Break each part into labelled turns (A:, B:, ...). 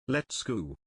A: Let's go.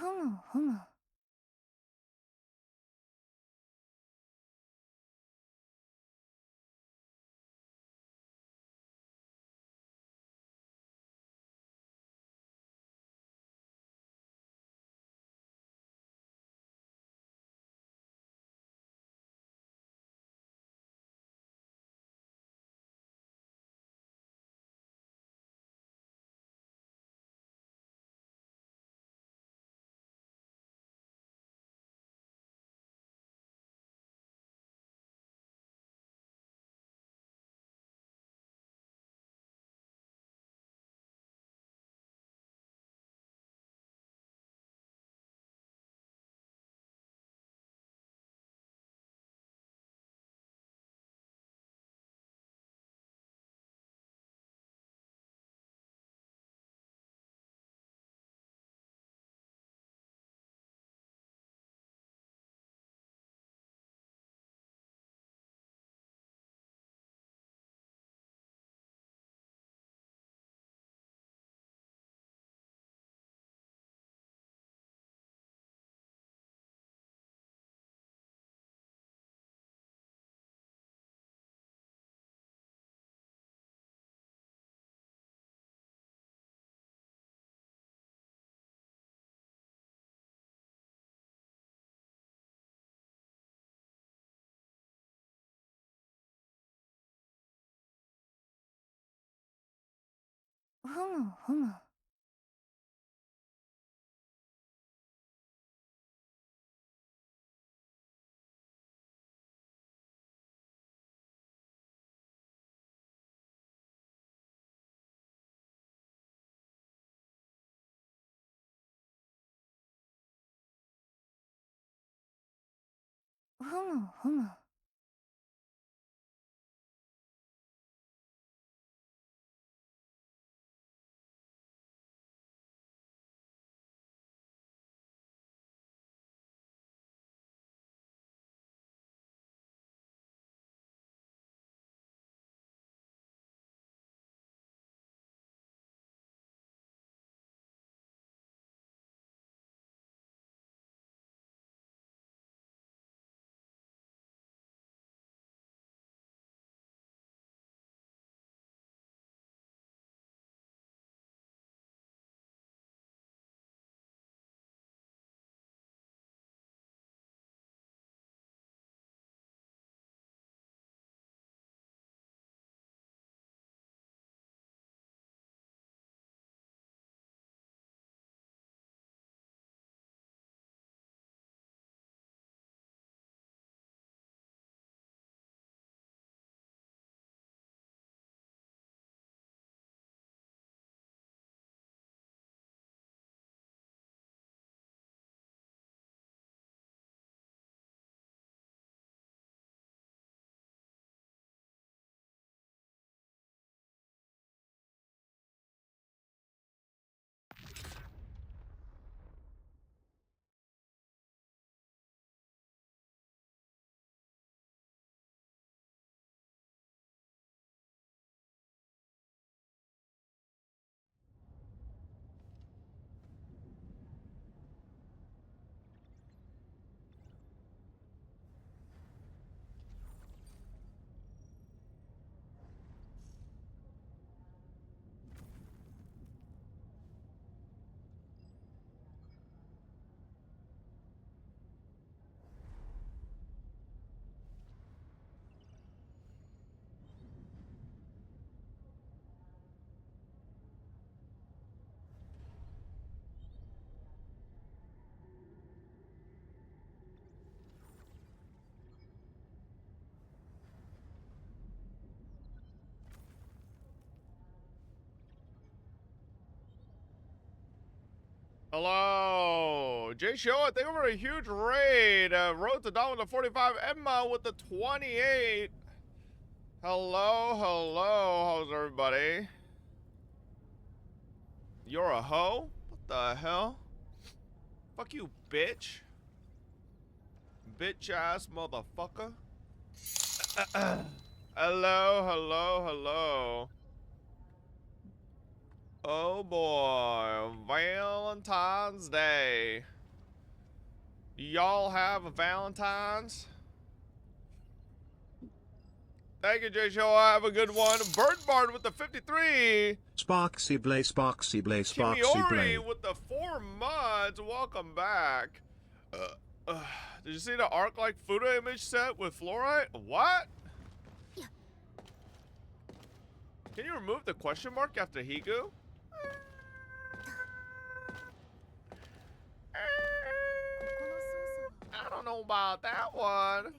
A: ふむふむ。ふむふむ。ふむふむ。
B: Hello, Jay Show. Thank you for a huge raid. Road to Dawn with the 45. Emma with the 28. Hello, hello. How's everybody? You're a hoe? What the hell? Fuck you, bitch. Bitch ass motherfucker. Hello, hello, hello. Oh boy, Valentine's Day. Y'all have a Valentine's? Thank you, Jay Show. Have a good one. Bird Bard with the 53.
C: Sparksy Blay, Sparksy Blay, Sparksy Blay.
B: Kimiori with the 4 mods. Welcome back. Did you see the arc like Fuda image set with fluorite? What? Can you remove the question mark after Higu? I don't know about that one.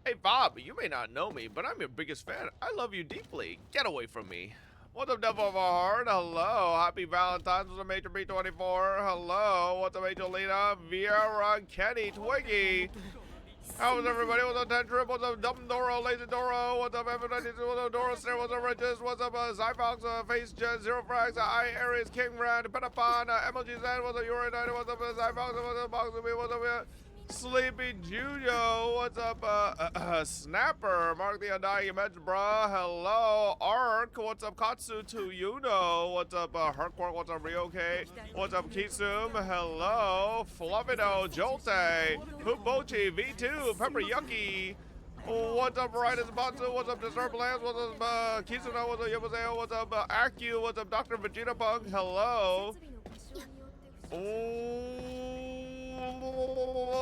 B: Hey Bob, you may not know me, but I'm your biggest fan. I love you deeply. Get away from me. What's up, Devil of our Heart? Hello. Happy Valentine's with a Major B24. Hello. What's up, Angel Lena? Viera, Kenny, Twiggy. How's everybody? What's up, Tentrip? What's up, Dumb Doro, Lazy Doro? What's up, F92? What's up, Doro Snare? What's up, Riches? What's up, Zyfox, Face Jet, Zero Frags, I Aries, King Rand, Petapon, MLG Zen? What's up, Uri United? What's up, Zyfox? What's up, Box What's up, Sleepy Jujo, what's up, Snapper, Mark the Undying Image, bruh, hello, Ark, what's up, Katsu to Yuno, what's up, Herquark, what's up, Ryoke, what's up, Kisum, hello, Flavido, Jolte, Pubochi, V2, Pepper Yucky, what's up, Riders Batsu, what's up, Disturb Lands, what's up, Kisuna, what's up, Yabazeo, what's up, Aku, what's up, Dr. Vegeta Punk, hello,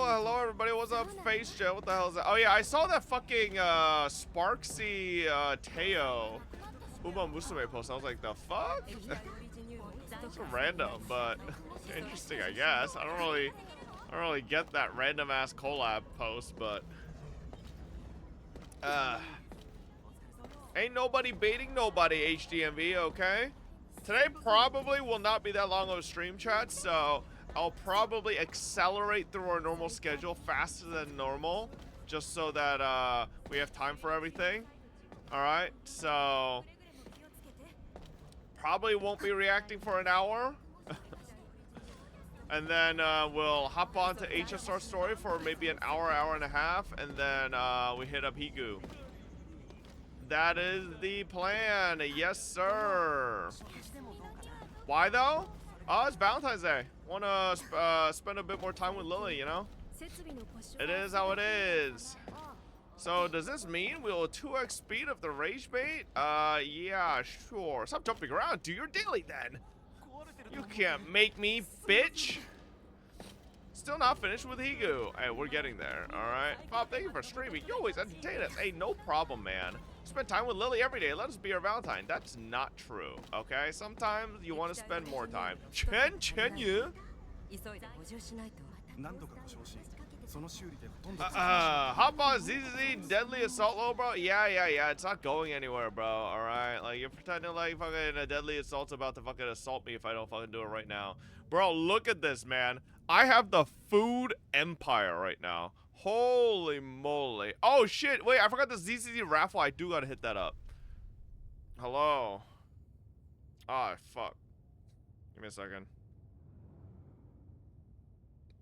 B: hello everybody, what's up, Face Jet, what the hell is that? Oh yeah, I saw that fucking Sparksy Teo Uma Musume post. I was like, the fuck? That's random, but interesting, I guess. I don't really get that random ass collab post, but ain't nobody baiting nobody, HDMV, okay? Today probably will not be that long of a stream, chat, so I'll probably accelerate through our normal schedule faster than normal, just so that we have time for everything. Alright, so probably won't be reacting for an hour. And then we'll hop on to HSR story for maybe an hour, hour and a half, and then we hit up Higu. That is the plan, yes sir. Why though? Oh, it's Valentine's Day. Wanna spend a bit more time with Lily, you know? It is how it is. So does this mean we'll 2x speed of the rage bait? Yeah, sure. Stop jumping around. Do your daily then. You can't make me, bitch. Still not finished with Higu. Hey, we're getting there, alright? Bob, thank you for streaming. You always entertain us. Hey, no problem, man. Spend time with Lily every day. Let us be your Valentine. That's not true, okay? Sometimes you want to spend more time. Chen you. Hop on ZZZ Deadly Assault low, bro. Yeah. It's not going anywhere, bro. Alright? Like, you're pretending like fucking a Deadly Assault's about to fucking assault me if I don't fucking do it right now. Bro, look at this, man. I have the food empire right now. Holy moly. Oh, shit. Wait, I forgot the ZZZ raffle. I do gotta hit that up. Hello. Ah, fuck. Give me a second.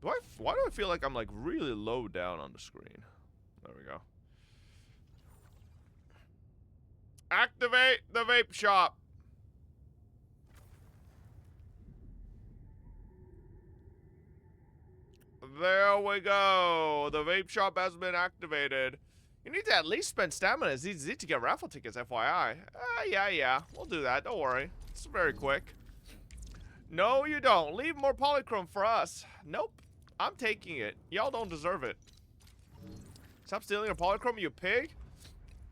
B: Why do I feel like I'm like really low down on the screen? There we go. Activate the vape shop. There we go. The vape shop has been activated. You need to at least spend stamina ZZ to get raffle tickets, FYI. Yeah. We'll do that. Don't worry. It's very quick. No, you don't. Leave more polychrome for us. Nope. I'm taking it. Y'all don't deserve it. Stop stealing your polychrome, you pig.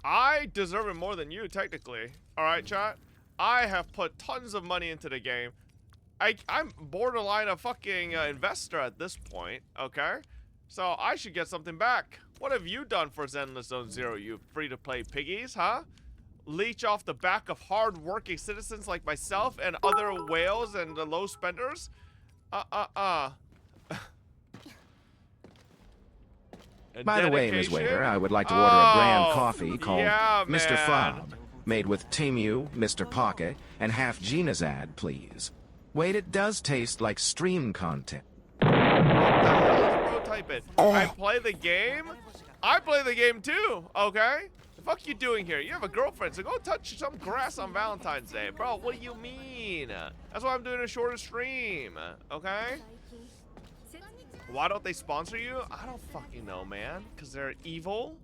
B: I deserve it more than you, technically. Alright, chat. I have put tons of money into the game. I'm borderline a fucking investor at this point, okay? So I should get something back. What have you done for Zenless Zone Zero, you free-to-play piggies, huh? Leech off the back of hard-working citizens like myself and other whales and the low spenders?
C: By the way, Ms. Waiter, I would like to order a brand coffee called Mr. Fob, made with Temu, Mr. Pocket, and half Genazad, please. Wait, it does taste like stream content.
B: What the hell is bro typing? I play the game? I play the game too, okay? The fuck you doing here? You have a girlfriend, so go touch some grass on Valentine's Day. Bro, what do you mean? That's why I'm doing a shorter stream, okay? Why don't they sponsor you? I don't fucking know, man. Because they're evil?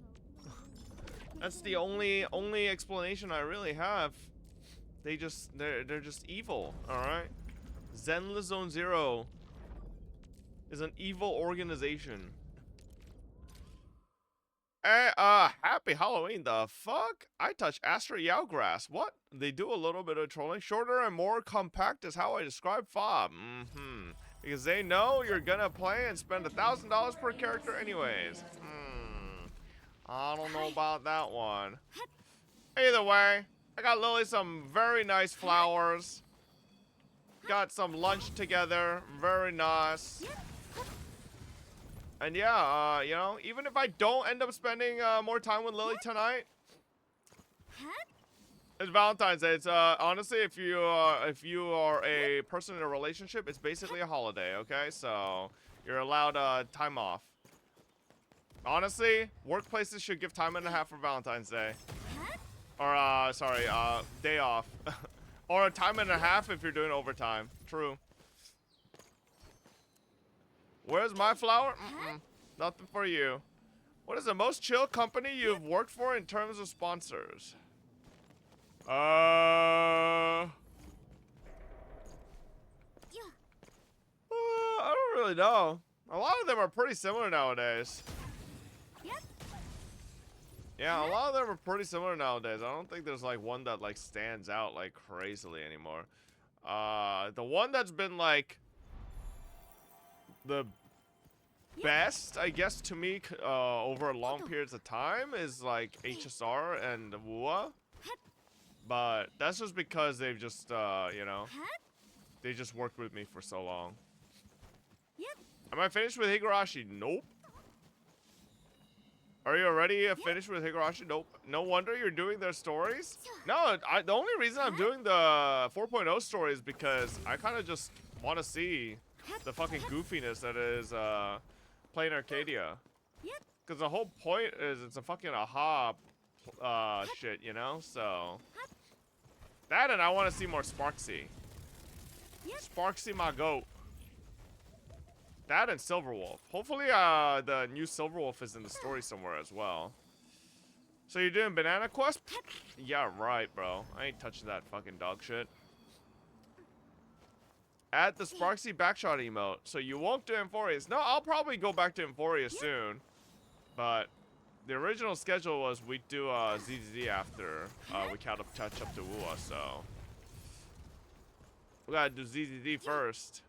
B: That's the only explanation I really have. They're just evil, alright? Zenless Zone Zero is an evil organization. Hey, happy Halloween, the fuck? I touch Astra Yowgrass. What? They do a little bit of trolling. Shorter and more compact is how I describe FOB. Because they know you're gonna play and spend $1,000 per character anyways. I don't know about that one. Either way, I got Lily some very nice flowers. Got some lunch together. Very nice. And yeah, you know, even if I don't end up spending more time with Lily tonight, it's Valentine's Day. It's honestly, if you are a person in a relationship, it's basically a holiday. Okay, so you're allowed time off. Honestly, workplaces should give time and a half for Valentine's Day, or sorry, day off, or a time and a half if you're doing overtime. True. Where's my flower? Nothing for you. What is the most chill company you've worked for in terms of sponsors? I don't really know. A lot of them are pretty similar nowadays. Yeah, a lot of them are pretty similar nowadays. I don't think there's like one that like stands out like crazily anymore. The one that's been like the best, I guess, to me over long periods of time is like HSR and WUA. But that's just because they've just, you know, they just worked with me for so long. Am I finished with Higurashi? Nope. Are you already finished with Higurashi? Nope. No wonder you're doing their stories? No, the only reason I'm doing the 4.0 story is because I kind of just want to see the fucking goofiness that is playing Arcadia. Because the whole point is it's a fucking aha shit, you know? So that, and I want to see more Sparksy. Sparksy my goat. That and Silverwolf. Hopefully the new Silverwolf is in the story somewhere as well. So you're doing Banana Quest? Yeah, right, bro. I ain't touching that fucking dog shit. Add the Sparksy backshot emote. So you won't do Emphorius. No, I'll probably go back to Emphorius soon. But the original schedule was we'd do ZZZ after we catch up to WUA, so we gotta do ZZZ first.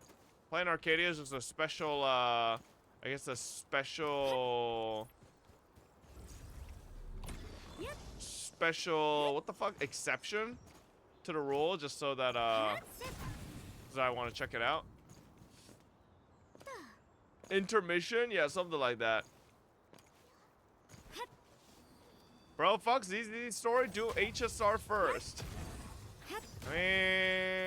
B: Playing Arcadia is just a special, I guess a special, what the fuck, exception to the rule, just so that, I want to check it out. Intermission? Yeah, something like that. Bro, fuck ZZ story, do HSR first. Man,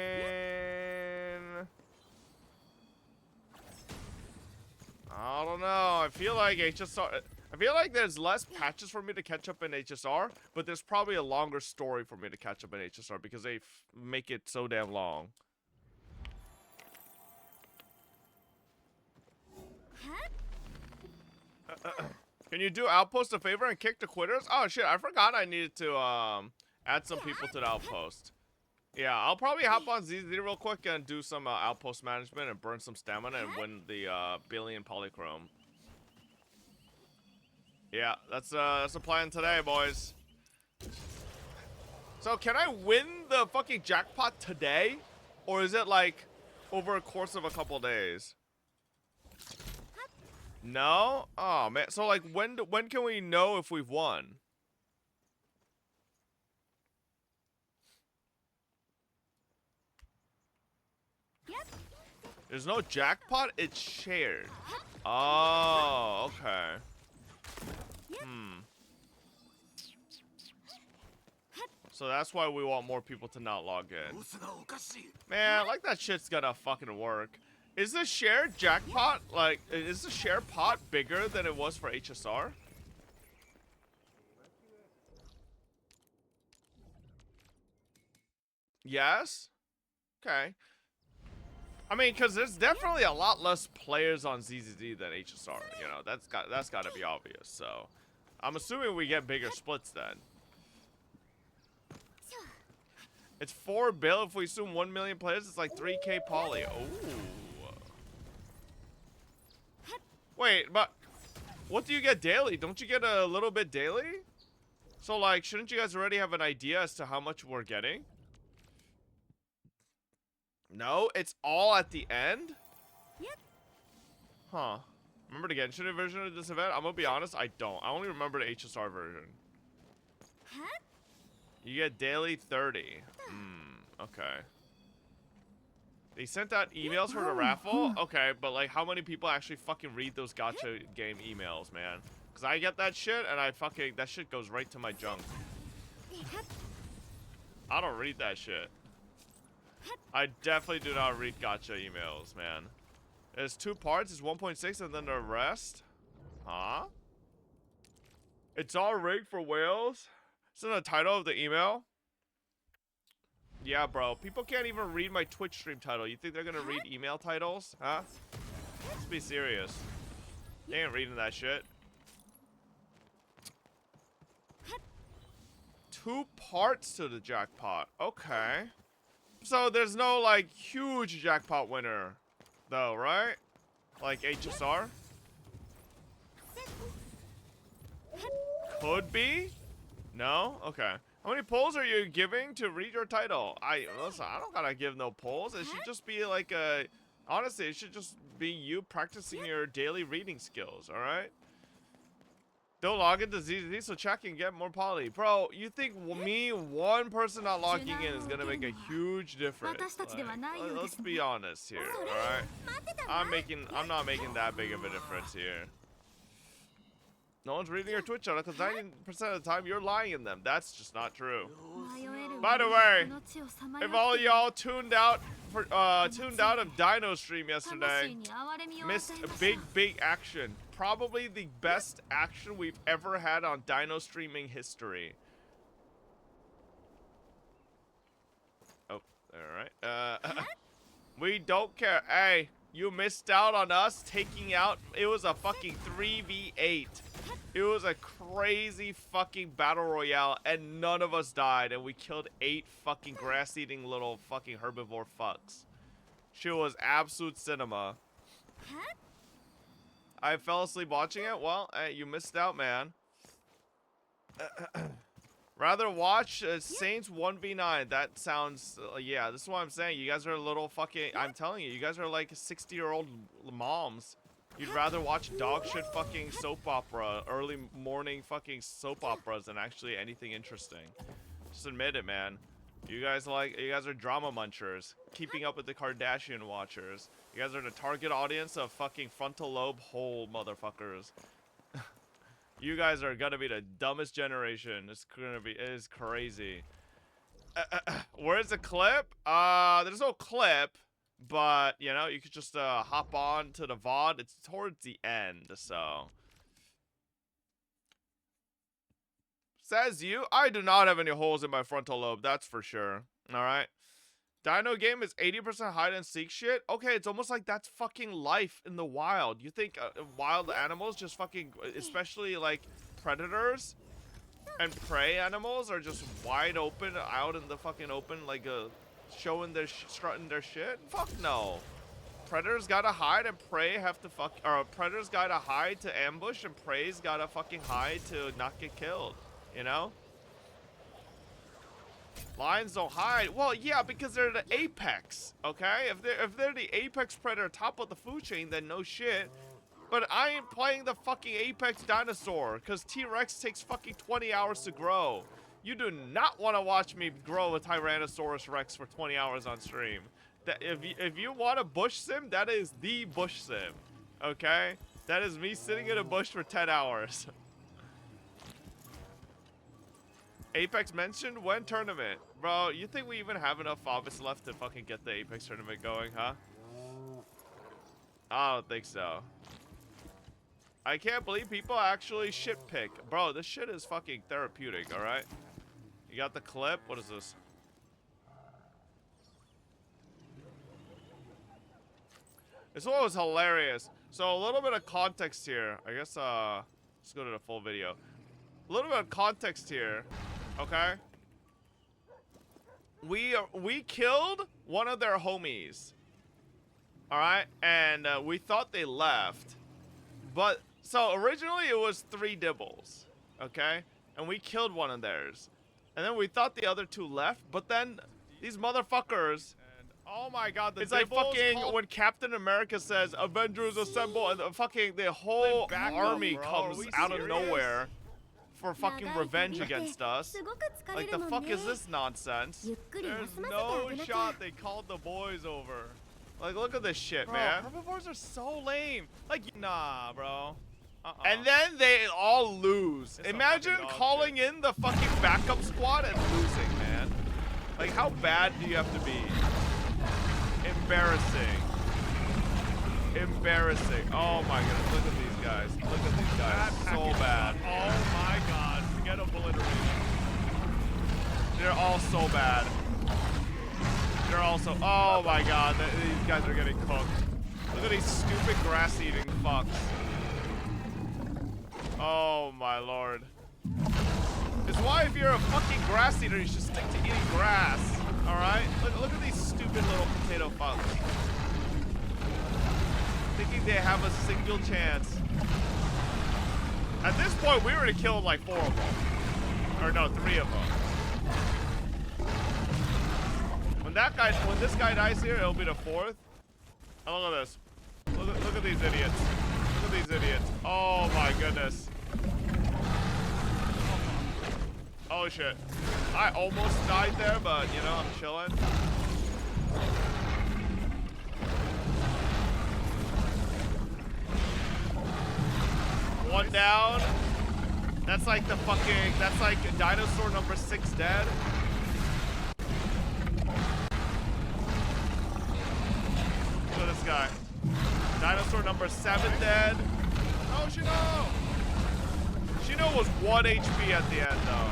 B: I don't know. I feel like HSR. I feel like there's less patches for me to catch up in HSR, but there's probably a longer story for me to catch up in HSR because they make it so damn long. Can you do Outpost a favor and kick the quitters? Oh shit, I forgot I needed to add some people to the Outpost. Yeah, I'll probably hop on ZZ real quick and do some Outpost management and burn some stamina and win the billion polychrome. Yeah, that's the plan today, boys. So can I win the fucking jackpot today? Or is it like over a course of a couple days? No? Oh man, so like when can we know if we've won? There's no jackpot, it's shared. Oh, okay. So that's why we want more people to not log in. Man, like that shit's gonna fucking work. Is the shared jackpot, like, is the shared pot bigger than it was for HSR? Yes? Okay. I mean, because there's definitely a lot less players on ZZZ than HSR. You know, that's got to be obvious. So, I'm assuming we get bigger splits then. It's 4 bill. If we assume 1 million players, it's like 3K poly. Oh. Wait, but what do you get daily? Don't you get a little bit daily? So, like, shouldn't you guys already have an idea as to how much we're getting? No, it's all at the end? Huh. Remember the Genshin version of this event? I'm gonna be honest, I don't. I only remember the HSR version. You get daily 30. Okay. They sent out emails for the raffle? Okay, but like how many people actually fucking read those gacha game emails, man? Because I get that shit and that shit goes right to my junk. I don't read that shit. I definitely do not read gacha emails, man. There's 2 parts, it's 1.6 and then the rest? Huh? It's all rigged for whales? Isn't the title of the email? Yeah, bro. People can't even read my Twitch stream title. You think they're gonna read email titles? Huh? Let's be serious. They ain't reading that shit. 2 parts to the jackpot. Okay. So there's no, like, huge jackpot winner, though, right? Like HSR? Could be? No? Okay. How many polls are you giving to read your title? Listen, I don't gotta give no polls. It should just be like a... Honestly, it should just be you practicing your daily reading skills, alright? Don't log into ZZZ so chat can get more poly. Bro, you think me, one person not logging in is gonna make a huge difference? Like, let's be honest here, alright? I'm not making that big of a difference here. No one's reading your Twitch channel because 90% of the time you're lying in them. That's just not true. By the way, if all y'all tuned out of Dino stream yesterday, missed a big action. Probably the best action we've ever had on Dino streaming history. Oh, alright. We don't care. Hey, you missed out on us taking out. It was a fucking 3v8. It was a crazy fucking battle royale, and none of us died, and we killed 8 fucking grass-eating little fucking herbivore fucks. Shit was absolute cinema. I fell asleep watching it? Well, hey, you missed out, man. Rather watch Saints 1v9. That sounds... yeah, this is what I'm saying. You guys are a little fucking... I'm telling you, you guys are like 60-year-old moms. You'd rather watch dog shit fucking soap opera, early morning fucking soap operas than actually anything interesting. Just admit it, man. You guys are drama munchers, keeping up with the Kardashian watchers. You guys are the target audience of fucking frontal lobe hole motherfuckers. You guys are gonna be the dumbest generation. It is crazy. Where's the clip? There's no clip. But, you know, you could just hop on to the VOD. It's towards the end, so. Says you, I do not have any holes in my frontal lobe, that's for sure. Alright. Dino game is 80% hide and seek shit? Okay, it's almost like that's fucking life in the wild. You think wild animals just fucking, especially like predators and prey animals are just wide open out in the fucking open like showing their strutting their shit? Fuck no. Predators gotta hide and prey have to predators gotta hide to ambush and prey's gotta fucking hide to not get killed, you know? Lions don't hide. Well, yeah, because they're the apex, okay? If they're the apex predator top of the food chain, then no shit. But I ain't playing the fucking apex dinosaur because T-Rex takes fucking 20 hours to grow. You do not want to watch me grow a Tyrannosaurus Rex for 20 hours on stream. That if you want a bush sim, that is the bush sim. Okay? That is me sitting in a bush for 10 hours. Apex mentioned when tournament? Bro, you think we even have enough Fobus left to fucking get the Apex tournament going, huh? I don't think so. I can't believe people actually shit pick. Bro, this shit is fucking therapeutic, alright? You got the clip? What is this? This one was hilarious. So a little bit of context here. I guess let's go to the full video. A little bit of context here. Okay. We killed one of their homies. All right, and we thought they left, but so originally it was 3 dibbles, okay, and we killed one of theirs, and then we thought the other 2 left, but then these motherfuckers. Oh my god, it's like fucking when Captain America says Avengers assemble and the whole army comes out of nowhere for fucking revenge against us. Like, the fuck is this nonsense? There's no shot they called the boys over. Like, look at this shit, man. Herbivores are so lame. Like, nah, bro. And then they all lose. Imagine calling in the fucking backup squad and losing, man. Like, how bad do you have to be? Embarrassing. Embarrassing. Oh my goodness, look at these guys. Look at these guys. So bad. Oh my god. Get obliterated. They're all so bad. They're also. Oh my god, these guys are getting cooked. Look at these stupid grass-eating fucks. Oh my lord. It's why if you're a fucking grass eater, you should stick to eating grass. Alright? Look at these stupid little potato fucks. Thinking they have a single chance. At this point, we already killed like 4 of them. Or no, 3 of them. When this guy dies here, it'll be the 4th. And look at this. Look at these idiots. Look at these idiots. Oh my goodness. Oh shit. I almost died there, but you know, I'm chilling. One down. That's like that's like dinosaur number 6 dead. Look at this guy. Dinosaur number 7 dead. Oh, Shino! Shino was 1 HP at the end, though.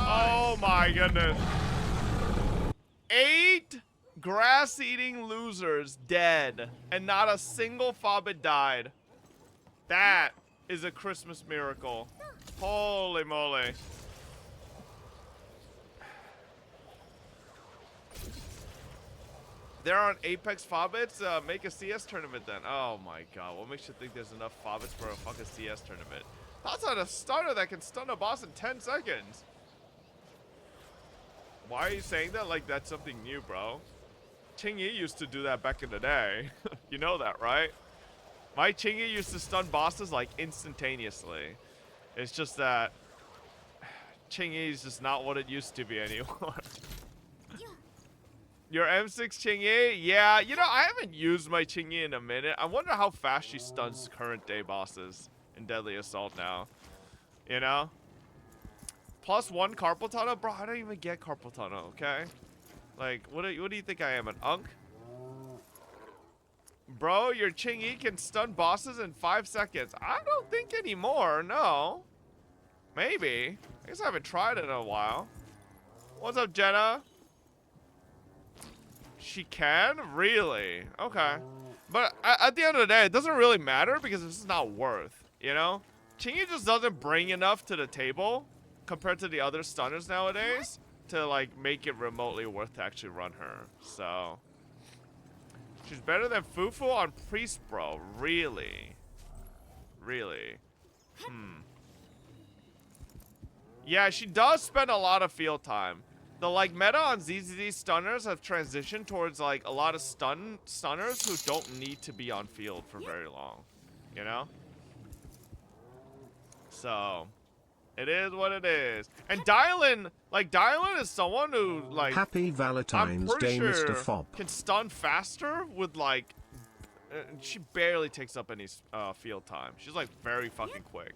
B: Oh my goodness. 8 grass-eating losers dead, and not a single Fobbit died. That is a Christmas miracle. Holy moly. There aren't Apex Fobbits? Make a CS tournament then. Oh my god, what makes you think there's enough Fobbits for a fucking CS tournament? That's not a stunner that can stun a boss in 10 seconds. Why are you saying that like that's something new, bro? Qingyi used to do that back in the day. You know that, right? My Qingyi used to stun bosses like instantaneously. It's just that Qingyi is just not what it used to be anymore. Your M6 Qingyi? Yeah, you know, I haven't used my Qingyi in a minute. I wonder how fast she stuns current day bosses in Deadly Assault now. You know? +1 carpal tunnel? Bro, I don't even get carpal tunnel, okay? Like, what do you think I am, an unk? Bro, your Qingyi can stun bosses in 5 seconds. I don't think anymore, no. Maybe. I guess I haven't tried it in a while. What's up, Jenna? She can? Really? Okay. But at the end of the day, it doesn't really matter because it's just not worth, you know? Qingyi just doesn't bring enough to the table compared to the other stunners nowadays to, like, make it remotely worth to actually run her. So, she's better than Fufu on Priest, bro. Really? Really? Yeah, she does spend a lot of field time. The, like, meta on ZZZ stunners have transitioned towards, like, a lot of stunners who don't need to be on field for very long. You know? So, it is what it is. And Dylan is someone who, like,
D: Happy Valentines Day,
B: sure
D: Mr. Fob.
B: Can stun faster with, like, she barely takes up any field time. She's, like, very fucking quick.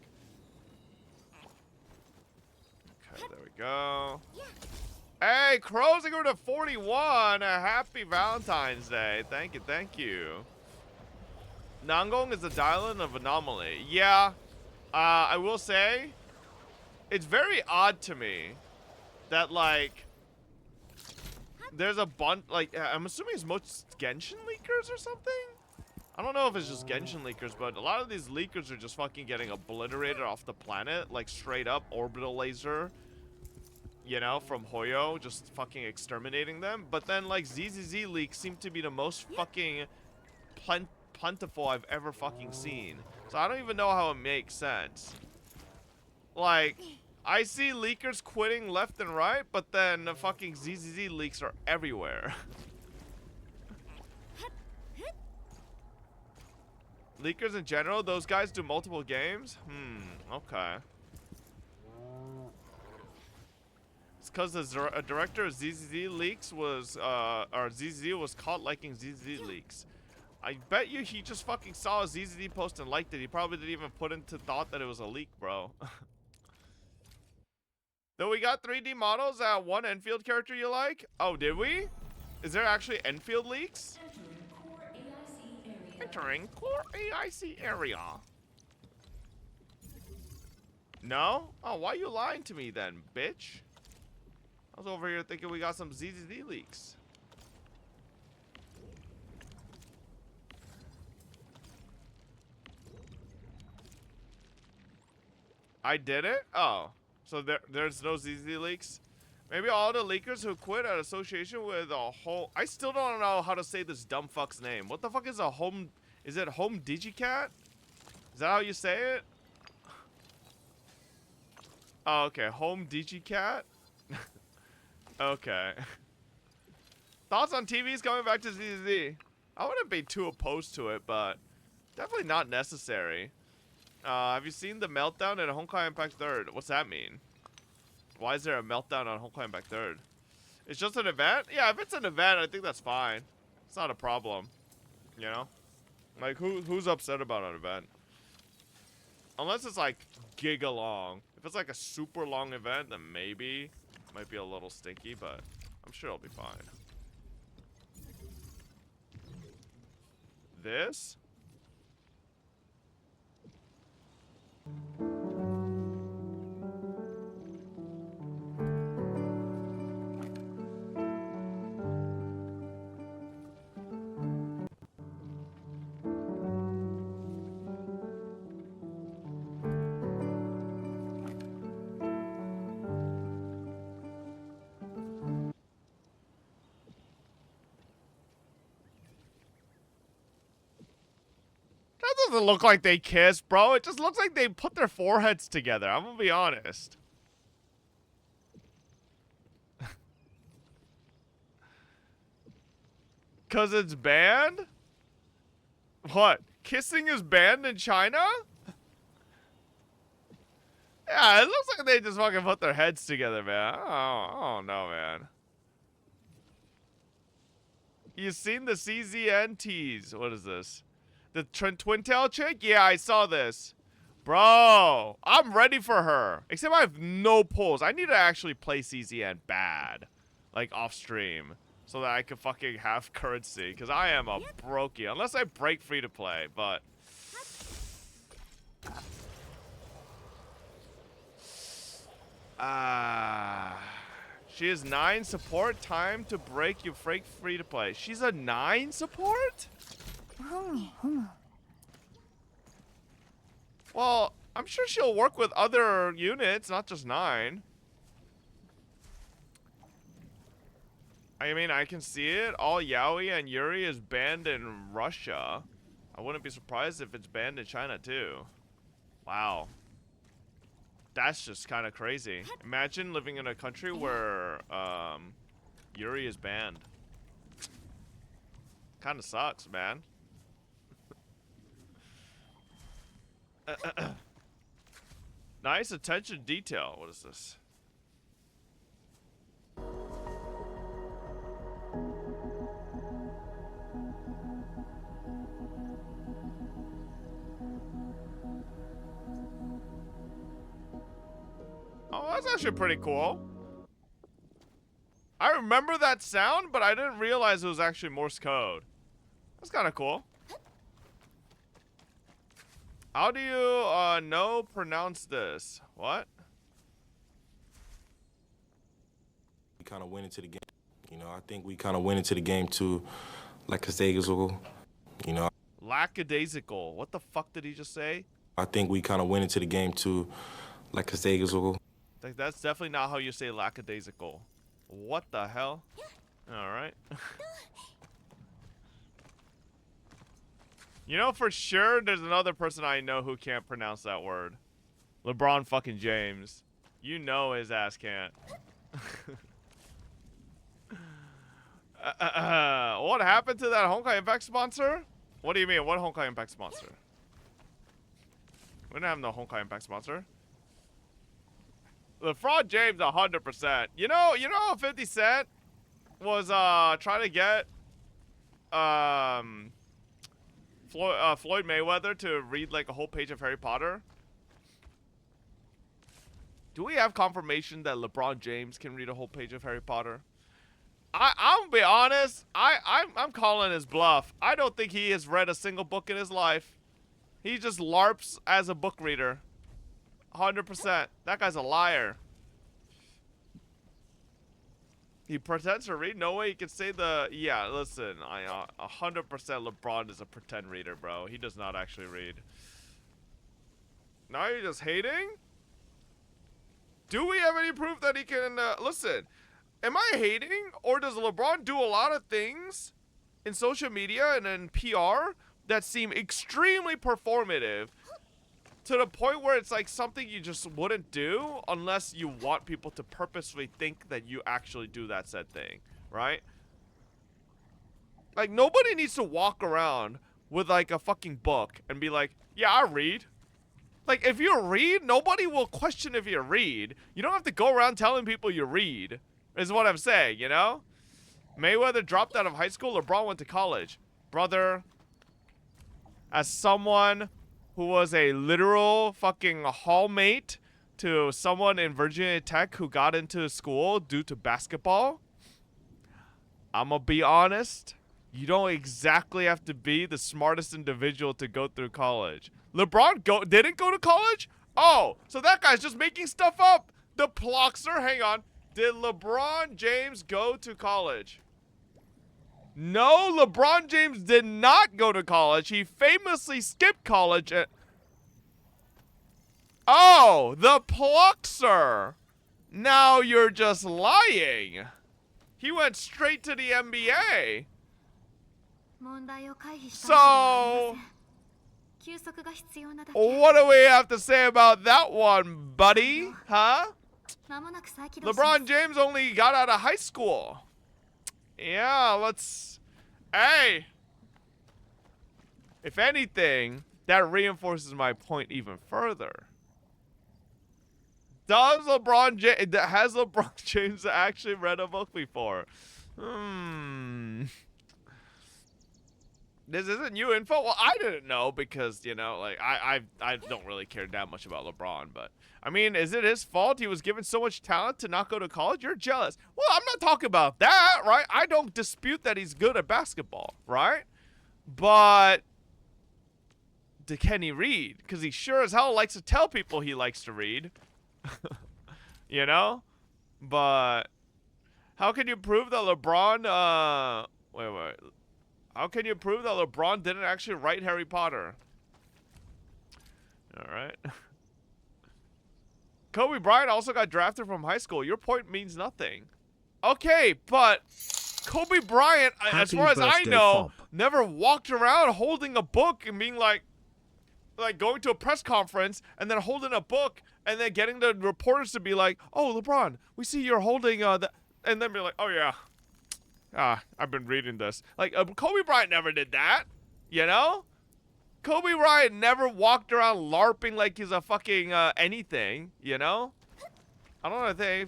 B: Okay, there we go. Hey, closing over to 41. Happy Valentine's Day. Thank you, thank you. Nangong is a Dylan of Anomaly. Yeah, I will say, it's very odd to me that like there's a bunch, like, I'm assuming it's most Genshin leakers or something? I don't know if it's just Genshin leakers, but a lot of these leakers are just fucking getting obliterated off the planet, like straight up orbital laser, you know, from Hoyo, just fucking exterminating them. But then like ZZZ leaks seem to be the most fucking plentiful I've ever fucking seen. So I don't even know how it makes sense. Like, I see leakers quitting left and right, but then the fucking ZZZ leaks are everywhere. Leakers in general, those guys do multiple games? Okay. It's because the director of ZZZ leaks was, or ZZZ was caught liking ZZZ leaks. I bet you he just fucking saw a ZZZ post and liked it. He probably didn't even put into thought that it was a leak, bro. Though we got 3D models at one Enfield character you like? Oh, did we? Is there actually Enfield leaks? Entering core AIC area. No? Oh, why you lying to me then, bitch? I was over here thinking we got some ZZZ leaks. I did it? Oh. So there's no ZZ leaks? Maybe all the leakers who quit at association with a whole... I still don't know how to say this dumb fuck's name. What the fuck is a home... Is it Home Digicat? Is that how you say it? Oh, okay. Home Digicat? Okay. Thoughts on TVs coming back to ZZ? I wouldn't be too opposed to it, but definitely not necessary. Have you seen the meltdown at Honkai Impact 3rd? What's that mean? Why is there a meltdown on Honkai Impact 3rd? It's just an event? Yeah, if it's an event, I think that's fine. It's not a problem. You know? Like, who's upset about an event? Unless it's like giga long. If it's like a super long event, then maybe. Might be a little stinky, but I'm sure it'll be fine. This? That doesn't look like they kissed, bro. It just looks like they put their foreheads together. I'm gonna be honest. Cause it's banned? What? Kissing is banned in China? Yeah, it looks like they just fucking put their heads together, man. I don't know, man. You seen the CZNTs? What is this? The twin tail chick? Yeah, I saw this. Bro, I'm ready for her. Except I have no pulls. I need to actually play CZN bad. Like, off stream. So that I can fucking have currency. Because I am a brokey. Unless I break free to play, but... she is 9 support. Time to break you free to play. She's a 9 support? Well, I'm sure she'll work with other units, not just 9. I mean, I can see it. All Yaoi and Yuri is banned in Russia. I wouldn't be surprised if it's banned in China, too. Wow. That's just kind of crazy. Imagine living in a country where Yuri is banned. Kind of sucks, man. Nice attention to detail. What is this? Oh, that's actually pretty cool. I remember that sound, but I didn't realize it was actually Morse code. That's kind of cool. How do you pronounce this? What?
E: kind of went into the game. You know, I think we kind of went into the game too, like lackadaisical. You know.
B: Lackadaisical. What the fuck did he just say?
E: I think we kind of went into the game too, like lackadaisical.
B: Like, that's definitely not how you say lackadaisical. What the hell? All right. You know, for sure, there's another person I know who can't pronounce that word. LeBron fucking James. You know his ass can't. What happened to that Honkai Impact sponsor? What do you mean? What Honkai Impact sponsor? We didn't have no Honkai Impact sponsor. LeBron James, 100%. You know, 50 Cent was trying to get Floyd Mayweather to read like a whole page of Harry Potter. Do we have confirmation that LeBron James can read a whole page of Harry Potter? I'm gonna be honest. I'm calling his bluff. I don't think he has read a single book in his life. He just LARPs as a book reader. 100%. That guy's a liar. He pretends to read. No way he can say the. Yeah, listen. 100% LeBron is a pretend reader, bro. He does not actually read. Now you're just hating? Do we have any proof that he can. Listen. Am I hating? Or does LeBron do a lot of things in social media and in PR that seem extremely performative to the point where it's like something you just wouldn't do unless you want people to purposely think that you actually do that said thing, right? Like, nobody needs to walk around with like a fucking book and be like, yeah, I read. Like, if you read, nobody will question if you read. You don't have to go around telling people you read, is what I'm saying, you know? Mayweather dropped out of high school, LeBron went to college. Brother, as someone who was a literal fucking hallmate to someone in Virginia Tech who got into school due to basketball, I'm gonna be honest, you don't exactly have to be the smartest individual to go through college. LeBron didn't go to college? Oh, so that guy's just making stuff up. The Ploxer, hang on. Did LeBron James go to college? No, LeBron James did not go to college. He famously skipped college. Oh, the Ploxer. Now you're just lying. He went straight to the NBA. So, what do we have to say about that one, buddy? Huh? LeBron James only got out of high school. Yeah, let's... Hey! If anything, that reinforces my point even further. Has LeBron James actually read a book before? This isn't new info? Well, I didn't know because, you know, like, I don't really care that much about LeBron, but... I mean, is it his fault he was given so much talent to not go to college? You're jealous. Well, I'm not talking about that, right? I don't dispute that he's good at basketball, right? But can he read? Because he sure as hell likes to tell people he likes to read. You know? But how can you prove that LeBron, wait. How can you prove that LeBron didn't actually write Harry Potter? All right. Kobe Bryant also got drafted from high school. Your point means nothing. Okay, but Kobe Bryant, as far as I know, never walked around holding a book and being like going to a press conference and then holding a book and then getting the reporters to be like, "Oh, LeBron, we see you're holding that," and then be like, "Oh yeah, I've been reading this." Like Kobe Bryant never did that, you know? Kobe Bryant never walked around LARPing like he's a fucking anything, you know? I don't know if they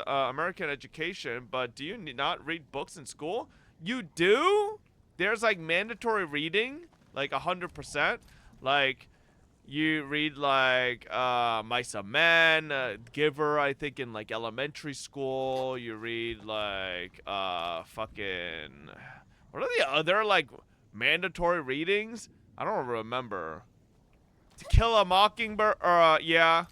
B: American education, but do you not read books in school? You do? There's like mandatory reading, like 100%. Like you read like Mice and Men, Giver, I think in like elementary school. You read like fucking, what are the other like mandatory readings? I don't remember. To Kill a Mockingbird, yeah.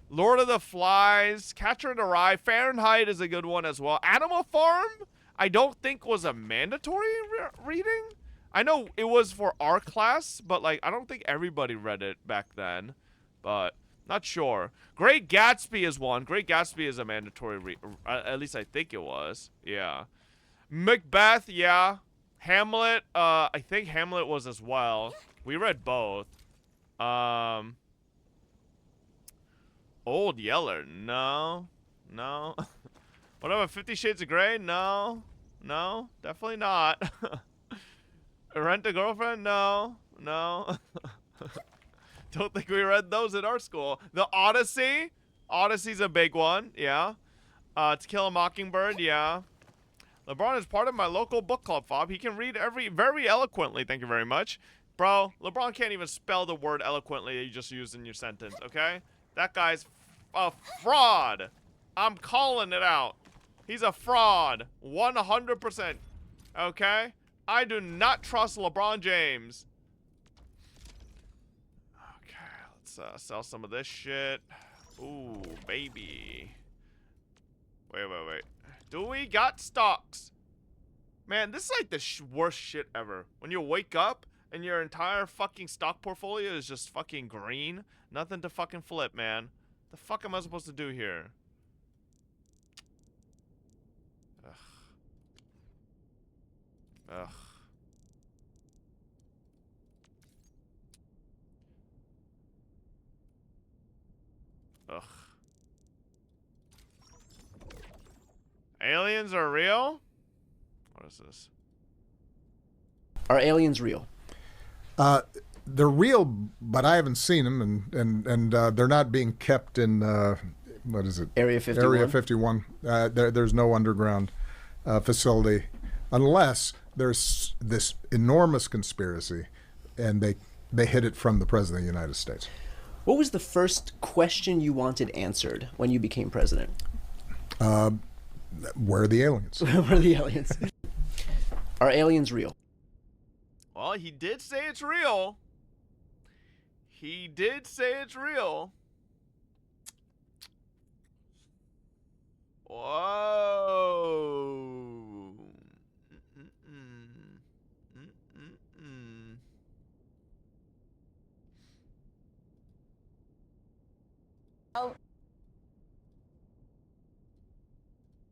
B: Lord of the Flies, Catcher in the Rye, Fahrenheit is a good one as well. Animal Farm, I don't think was a mandatory reading. I know it was for our class, but like I don't think everybody read it back then. But not sure. Great Gatsby is one. Great Gatsby is a mandatory at least I think it was. Yeah. Macbeth, yeah. Hamlet, I think Hamlet was as well. We read both. Old Yeller, no. No. What about 50 Shades of Grey? No. No, definitely not. Rent a Girlfriend? No. No. Don't think we read those at our school. The Odyssey? Odyssey's a big one, yeah. To Kill a Mockingbird, yeah. LeBron is part of my local book club, Fob. He can read very eloquently, thank you very much. Bro, LeBron can't even spell the word eloquently that you just used in your sentence, okay? That guy's a fraud. I'm calling it out. He's a fraud. 100%. Okay? I do not trust LeBron James. Okay, let's sell some of this shit. Ooh, baby. Wait. Do we got stocks? Man, this is like the worst shit ever. When you wake up and your entire fucking stock portfolio is just fucking green. Nothing to fucking flip, man. The fuck am I supposed to do here? Ugh. Ugh. Aliens are real? What is this?
F: Are aliens real?
G: They're real, but I haven't seen them, and they're not being kept in what is it?
F: Area 51.
G: Area 51. There's no underground facility, unless there's this enormous conspiracy, and they hid it from the president of the United States.
F: What was the first question you wanted answered when you became president?
G: Where are the aliens?
F: Where are the aliens? Are aliens real?
B: Well, he did say it's real. He did say it's real. Whoa.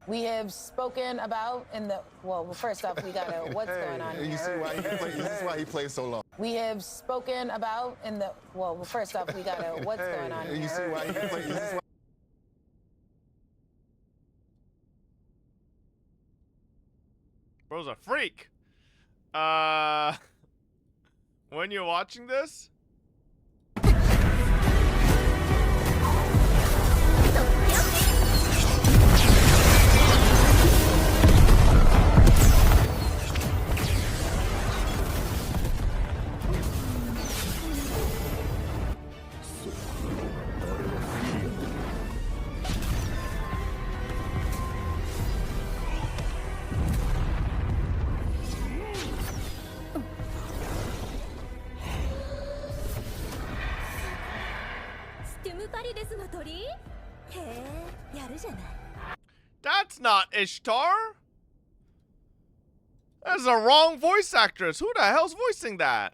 H: We have spoken about in the, well, first off, we got to, what's going on here?
I: You see why this is why he plays so long.
H: We have spoken about in the, well, first off, we got to, what's going on here?
I: You see why he plays, this is why.
B: Bro's a freak. When you're watching this? That's not Ishtar. That's the wrong voice actress. Who the hell's voicing that?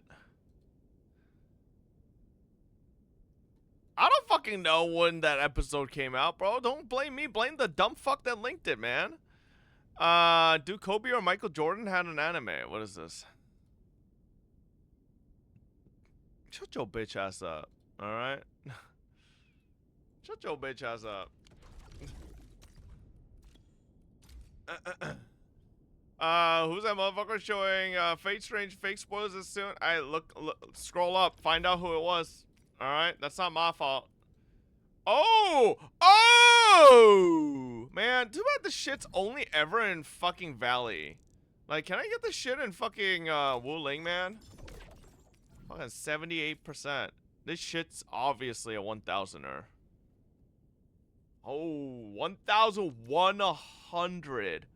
B: I don't fucking know when that episode came out, bro. Don't blame me. Blame the dumb fuck that linked it, man. Do Kobe or Michael Jordan had an anime? What is this? Shut your bitch ass up, alright? Shut your bitch ass up. Who's that motherfucker showing Fate Strange fake spoilers this soon? Look, scroll up, find out who it was. Alright, that's not my fault. Oh! Oh! Man, too bad the shit's only ever in fucking Valley. Like, can I get the shit in fucking Wu Ling, man? Fucking 78%. This shit's obviously a 1000er. Oh, 1,100.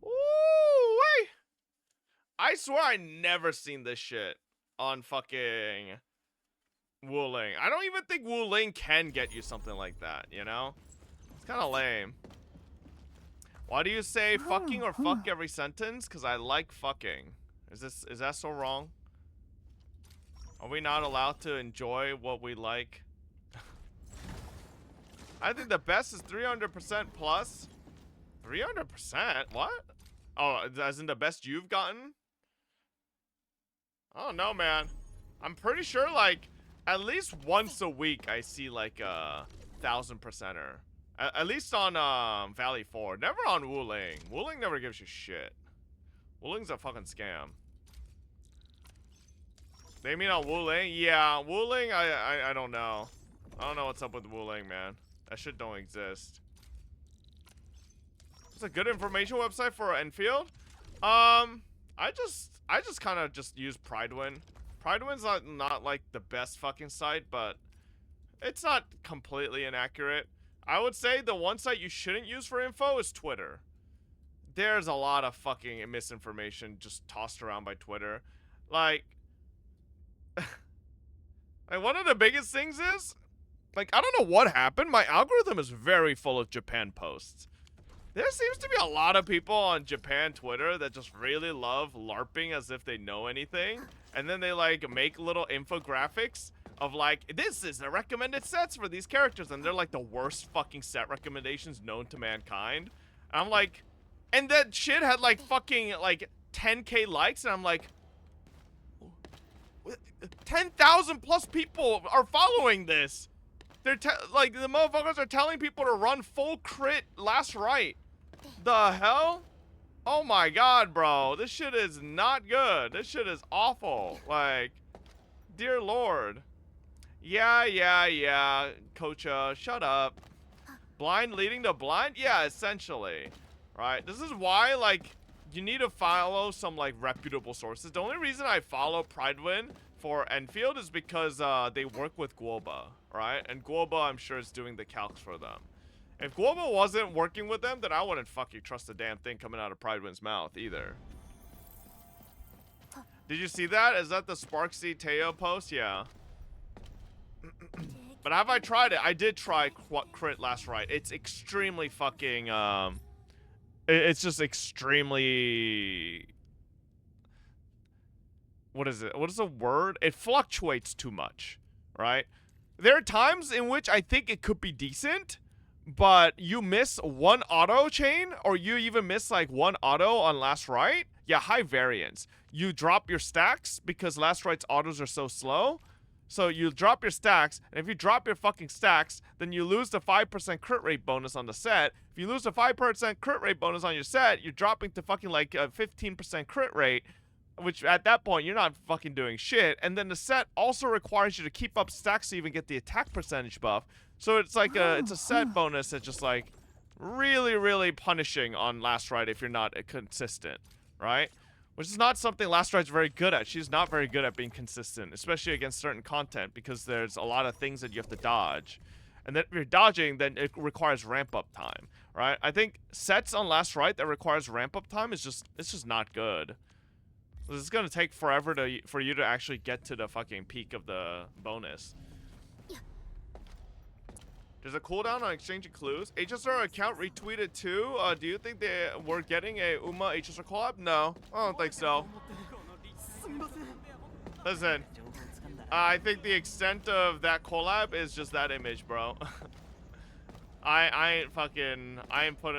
B: Ooh, wait. I swear I never seen this shit on fucking Wuling. I don't even think Wuling can get you something like that, you know? It's kind of lame. Why do you say fucking or fuck every sentence? Because I like fucking. Is that so wrong? Are we not allowed to enjoy what we like? I think the best is 300% plus. 300%? What? Oh, as in the best you've gotten? I don't know, man. I'm pretty sure, like, at least once a week I see, like, a 1000%er. At least on, Valley 4. Never on Wuling. Wuling never gives you shit. Wuling's a fucking scam. They mean on Wuling? Yeah, Wuling, I don't know. I don't know what's up with Wuling, man. That shit don't exist. It's a good information website for Enfield. I just kind of just use Pridewin. Pridewin's not like the best fucking site, but it's not completely inaccurate. I would say the one site you shouldn't use for info is Twitter. There's a lot of fucking misinformation just tossed around by Twitter. Like, like one of the biggest things is, like, I don't know what happened. My algorithm is very full of Japan posts. There seems to be a lot of people on Japan Twitter that just really love LARPing as if they know anything. And then they, like, make little infographics of, like, this is the recommended sets for these characters. And they're, like, the worst fucking set recommendations known to mankind. And I'm like, and that shit had, like, fucking, like, 10K likes. And I'm like, 10,000 plus people are following this. They're like, the motherfuckers are telling people to run full crit last right. The hell? Oh my god, bro. This shit is not good. This shit is awful. Like, dear lord. Yeah. Coach, shut up. Blind leading to blind? Yeah, essentially. Right? This is why, like, you need to follow some, like, reputable sources. The only reason I follow Pridewin for Enfield is because they work with Guoba, right? And Guoba, I'm sure, is doing the calcs for them. If Guoba wasn't working with them, then I wouldn't fucking trust a damn thing coming out of Pridewin's mouth either. Did you see that? Is that the Sparksy Teo post? Yeah. But have I tried it? I did try crit last right. It's extremely fucking, it's just extremely... What is it? What is the word? It fluctuates too much, right? There are times in which I think it could be decent, but you miss one auto chain, or you even miss like one auto on last right. Yeah, high variance. You drop your stacks because last right's autos are so slow. So you drop your stacks, and if you drop your fucking stacks, then you lose the 5% crit rate bonus on the set. If you lose the 5% crit rate bonus on your set, you're dropping to fucking like a 15% crit rate, which at that point, you're not fucking doing shit. And then the set also requires you to keep up stacks so you even get the attack percentage buff. So it's like it's a set bonus that's just like really, really punishing on last right if you're not consistent, right? Which is not something Last Right's very good at. She's not very good at being consistent, especially against certain content, because there's a lot of things that you have to dodge. And then if you're dodging, then it requires ramp-up time, right? I think sets on Last Right that requires ramp-up time is it's just not good. It's gonna take forever for you to actually get to the fucking peak of the bonus. There's a cooldown on exchanging clues. HSR account retweeted too. Do you think they were getting a Uma HSR collab? No, I don't think so. Listen, I think the extent of that collab is just that image, bro. I ain't putting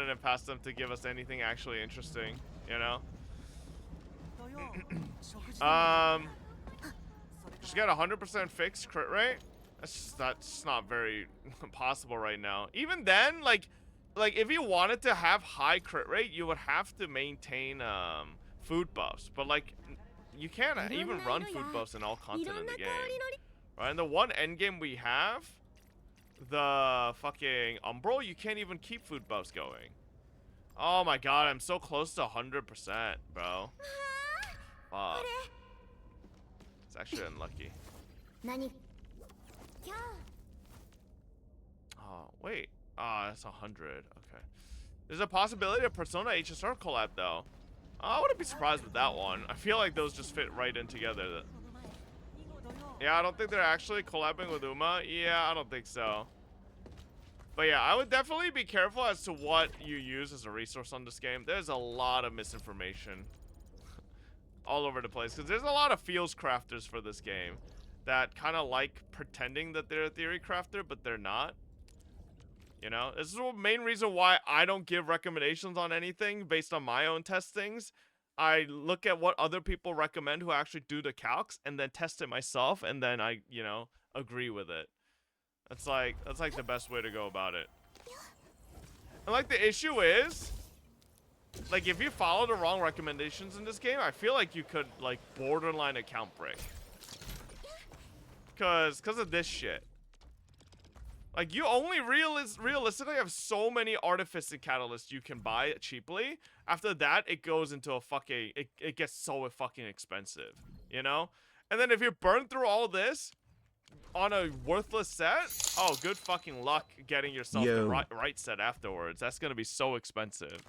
B: it past them to give us anything actually interesting, you know? Just got 100% fixed crit rate. That's not very possible right now. Even then, like if you wanted to have high crit rate, you would have to maintain food buffs. But like, you can't even run food buffs in all content in the game, right? And the one end game we have, the fucking Umbral, you can't even keep food buffs going. Oh my god, I'm so close to 100%, bro. Fuck. It's actually unlucky. Oh, wait. Ah, that's 100. Okay. There's a possibility of Persona HSR collab, though. I wouldn't be surprised with that one. I feel like those just fit right in together. Yeah, I don't think they're actually collabing with Uma. Yeah, I don't think so. But yeah, I would definitely be careful as to what you use as a resource on this game. There's a lot of misinformation all over the place. Because there's a lot of feels crafters for this game that kind of like pretending that they're a theory crafter, but they're not. You know, this is the main reason why I don't give recommendations on anything based on my own testings. I look at what other people recommend who actually do the calcs and then test it myself, and then I, you know, agree with it. That's like the best way to go about it. And like the issue is, like if you follow the wrong recommendations in this game, I feel like you could like borderline account break. Cause of this shit. Like, you only realistically have so many artificing catalysts you can buy cheaply. After that, it goes into a fucking... It gets so fucking expensive, you know? And then if you burn through all this on a worthless set, oh, good fucking luck getting yourself the right set afterwards. That's gonna be so expensive.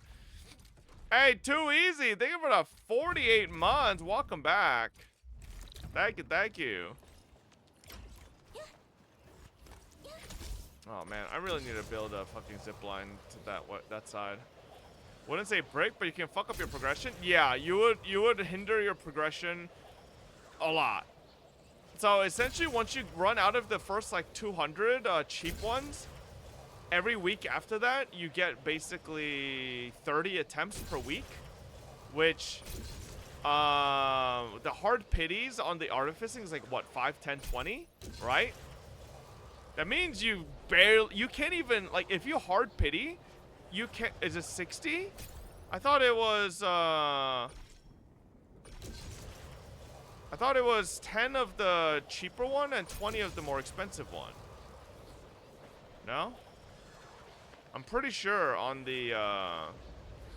B: Hey, too easy. Thank you for the 48 months. Welcome back. Thank you, thank you. Oh man, I really need to build a fucking zip line to that side. Wouldn't say break, but you can fuck up your progression. Yeah, you would hinder your progression a lot. So essentially, once you run out of the first like 200 cheap ones, every week after that, you get basically 30 attempts per week, which the hard pities on the artificing is like what, 5, 10, 20, right? That means you can't even, like, if you hard pity, you can't, is it 60? I thought it was 10 of the cheaper one and 20 of the more expensive one. No? I'm pretty sure on the,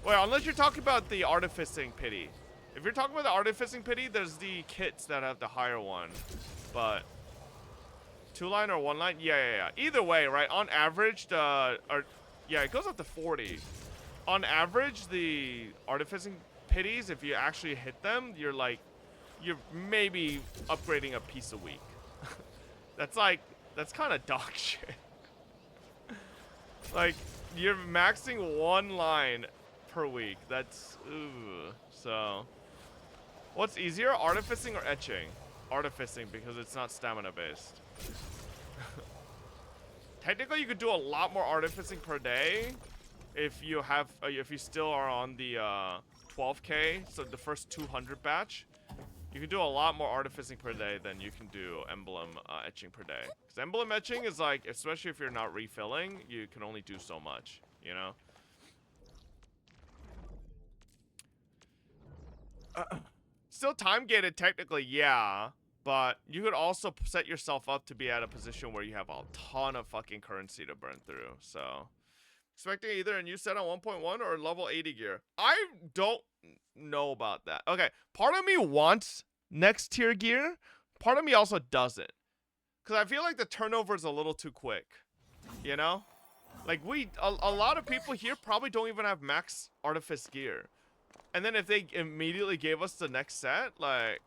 B: well, unless you're talking about the artificing pity. If you're talking about the artificing pity, there's the kits that have the higher one, but... 2-line or 1-line? Yeah. Either way, right? On average, yeah, it goes up to 40. On average, the artificing pities, if you actually hit them, you're maybe upgrading a piece a week. That's kind of dog shit. Like, you're maxing 1 line per week. That's, ooh. So, what's easier, artificing or etching? Artificing, because it's not stamina based. Technically, you could do a lot more artificing per day if you have, if you still are on the 12K, so the first 200 batch. You can do a lot more artificing per day than you can do emblem etching per day. Because emblem etching is like, especially if you're not refilling, you can only do so much, you know? Still time gated technically, yeah. But you could also set yourself up to be at a position where you have a ton of fucking currency to burn through. So, expecting either a new set on 1.1 or level 80 gear. I don't know about that. Okay, part of me wants next tier gear. Part of me also doesn't. Because I feel like the turnover is a little too quick. You know? Like, a lot of people here probably don't even have max artifice gear. And then if they immediately gave us the next set, like...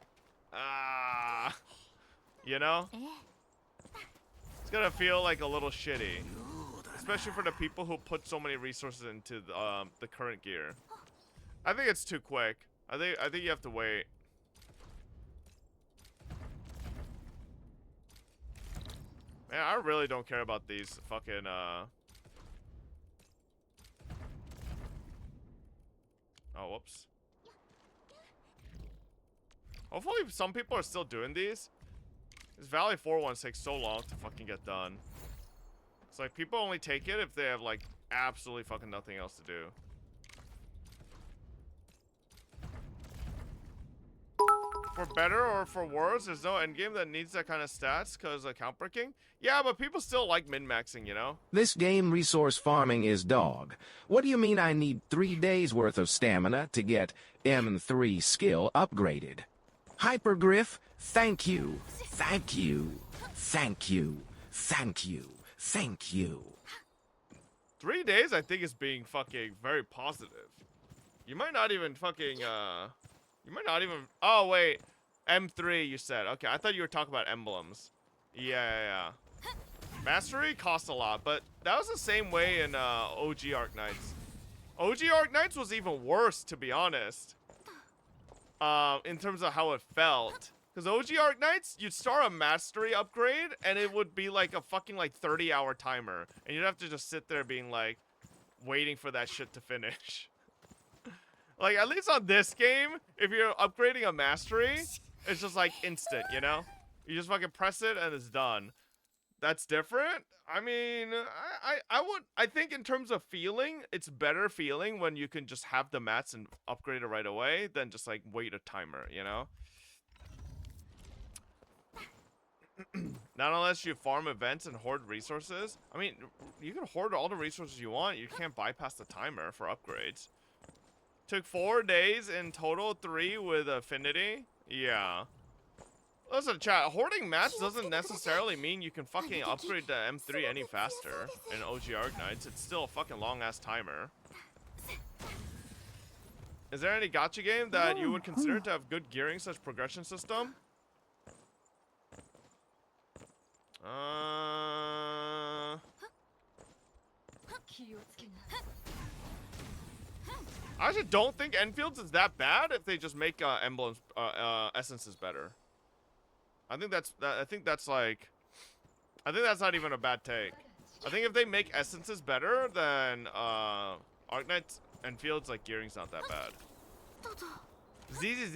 B: you know? It's gonna feel like a little shitty. Especially for the people who put so many resources into the current gear. I think it's too quick. I think you have to wait. Man, I really don't care about these fucking, Oh, whoops. Hopefully some people are still doing these. This Valley 4 ones take so long to fucking get done. It's like people only take it if they have like absolutely fucking nothing else to do. For better or for worse, there's no endgame that needs that kind of stats because account breaking. Yeah, but people still like min-maxing, you know?
C: This game resource farming is dog. What do you mean I need 3 days worth of stamina to get M3 skill upgraded? Hypergriff, thank you, thank you, thank you, thank you, thank you.
B: 3 days, I think, is being fucking very positive. You might not even fucking, you might not even... Oh, wait. M3, you said. Okay, I thought you were talking about emblems. Yeah. Mastery costs a lot, but that was the same way in OG Arknights. OG Arknights was even worse, to be honest. In terms of how it felt. Because OG Arknights, you'd start a mastery upgrade, and it would be like a fucking like 30-hour timer. And you'd have to just sit there being like, waiting for that shit to finish. Like, at least on this game, if you're upgrading a mastery, it's just like instant, you know? You just fucking press it and it's done. That's different. I mean, I think in terms of feeling, it's better feeling when you can just have the mats and upgrade it right away than just like wait a timer, you know? Not unless you farm events and hoard resources. I mean, you can hoard all the resources you want. You can't bypass the timer for upgrades. Took 4 days in total, 3 with affinity. Yeah. Listen, chat, hoarding mats doesn't necessarily mean you can fucking upgrade to M3 any faster in OG Arknights. It's still a fucking long-ass timer. Is there any gacha game that you would consider to have good gearing such progression system? I actually don't think Enfields is that bad if they just make emblems, essences better. I think that's not even a bad take. I think if they make essences better, then Arknights and Fields like gearing's not that bad. ZZZ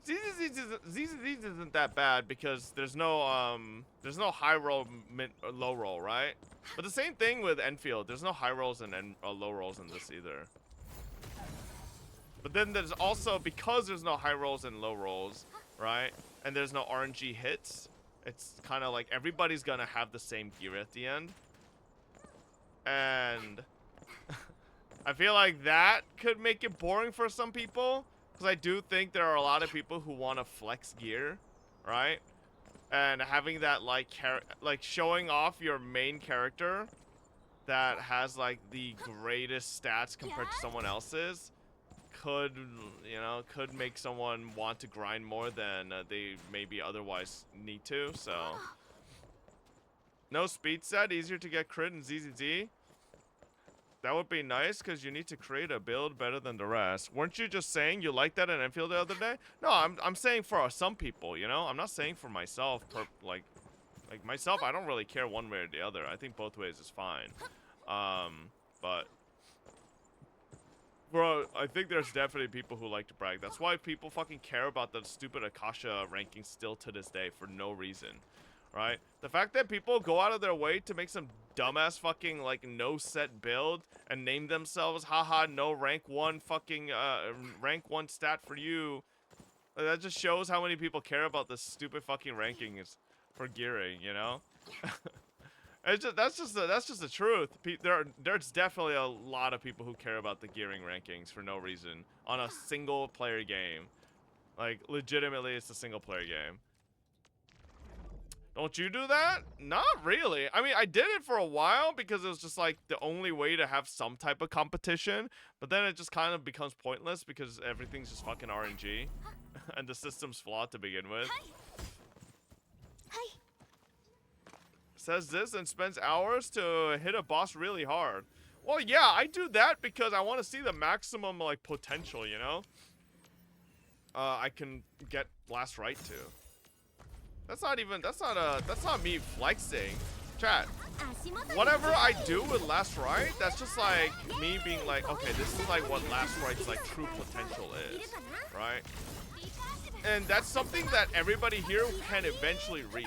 B: isn't that bad because there's no high roll, mid, or low roll, right? But the same thing with Enfield. There's no high rolls and low rolls in this either. But then there's also, because there's no high rolls and low rolls, right? And there's no RNG hits, it's kind of like everybody's gonna have the same gear at the end. And I feel like that could make it boring for some people. Because I do think there are a lot of people who want to flex gear, right? And having that, like showing off your main character that has, like, the greatest stats compared to someone else's could, you know, could make someone want to grind more than they maybe otherwise need to, so. No speed set, easier to get crit in ZZZ. That would be nice, because you need to create a build better than the rest. Weren't you just saying you liked that in Enfield the other day? No, I'm saying for some people, you know? I'm not saying for myself. Like myself, I don't really care one way or the other. I think both ways is fine. But bro, I think there's definitely people who like to brag. That's why people fucking care about the stupid Akasha rankings still to this day for no reason. Right? The fact that people go out of their way to make some dumbass fucking, like, no set build and name themselves, haha, no rank 1 fucking, rank 1 stat for you. That just shows how many people care about this stupid fucking rankings for gearing, you know? That's just the truth. There's definitely a lot of people who care about the gearing rankings for no reason on a single player game. Like, legitimately, it's a single player game. Don't you do that? Not really. I mean, I did it for a while because it was just like the only way to have some type of competition. But then it just kind of becomes pointless because everything's just fucking RNG. And the system's flawed to begin with. Says this and spends hours to hit a boss really hard. Well, yeah, I do that because I want to see the maximum, like, potential, you know? I can get last right to. That's not me flexing. Chat, whatever I do with last right, that's just like me being like, okay, this is like what last right's like true potential is, right? And that's something that everybody here can eventually reach.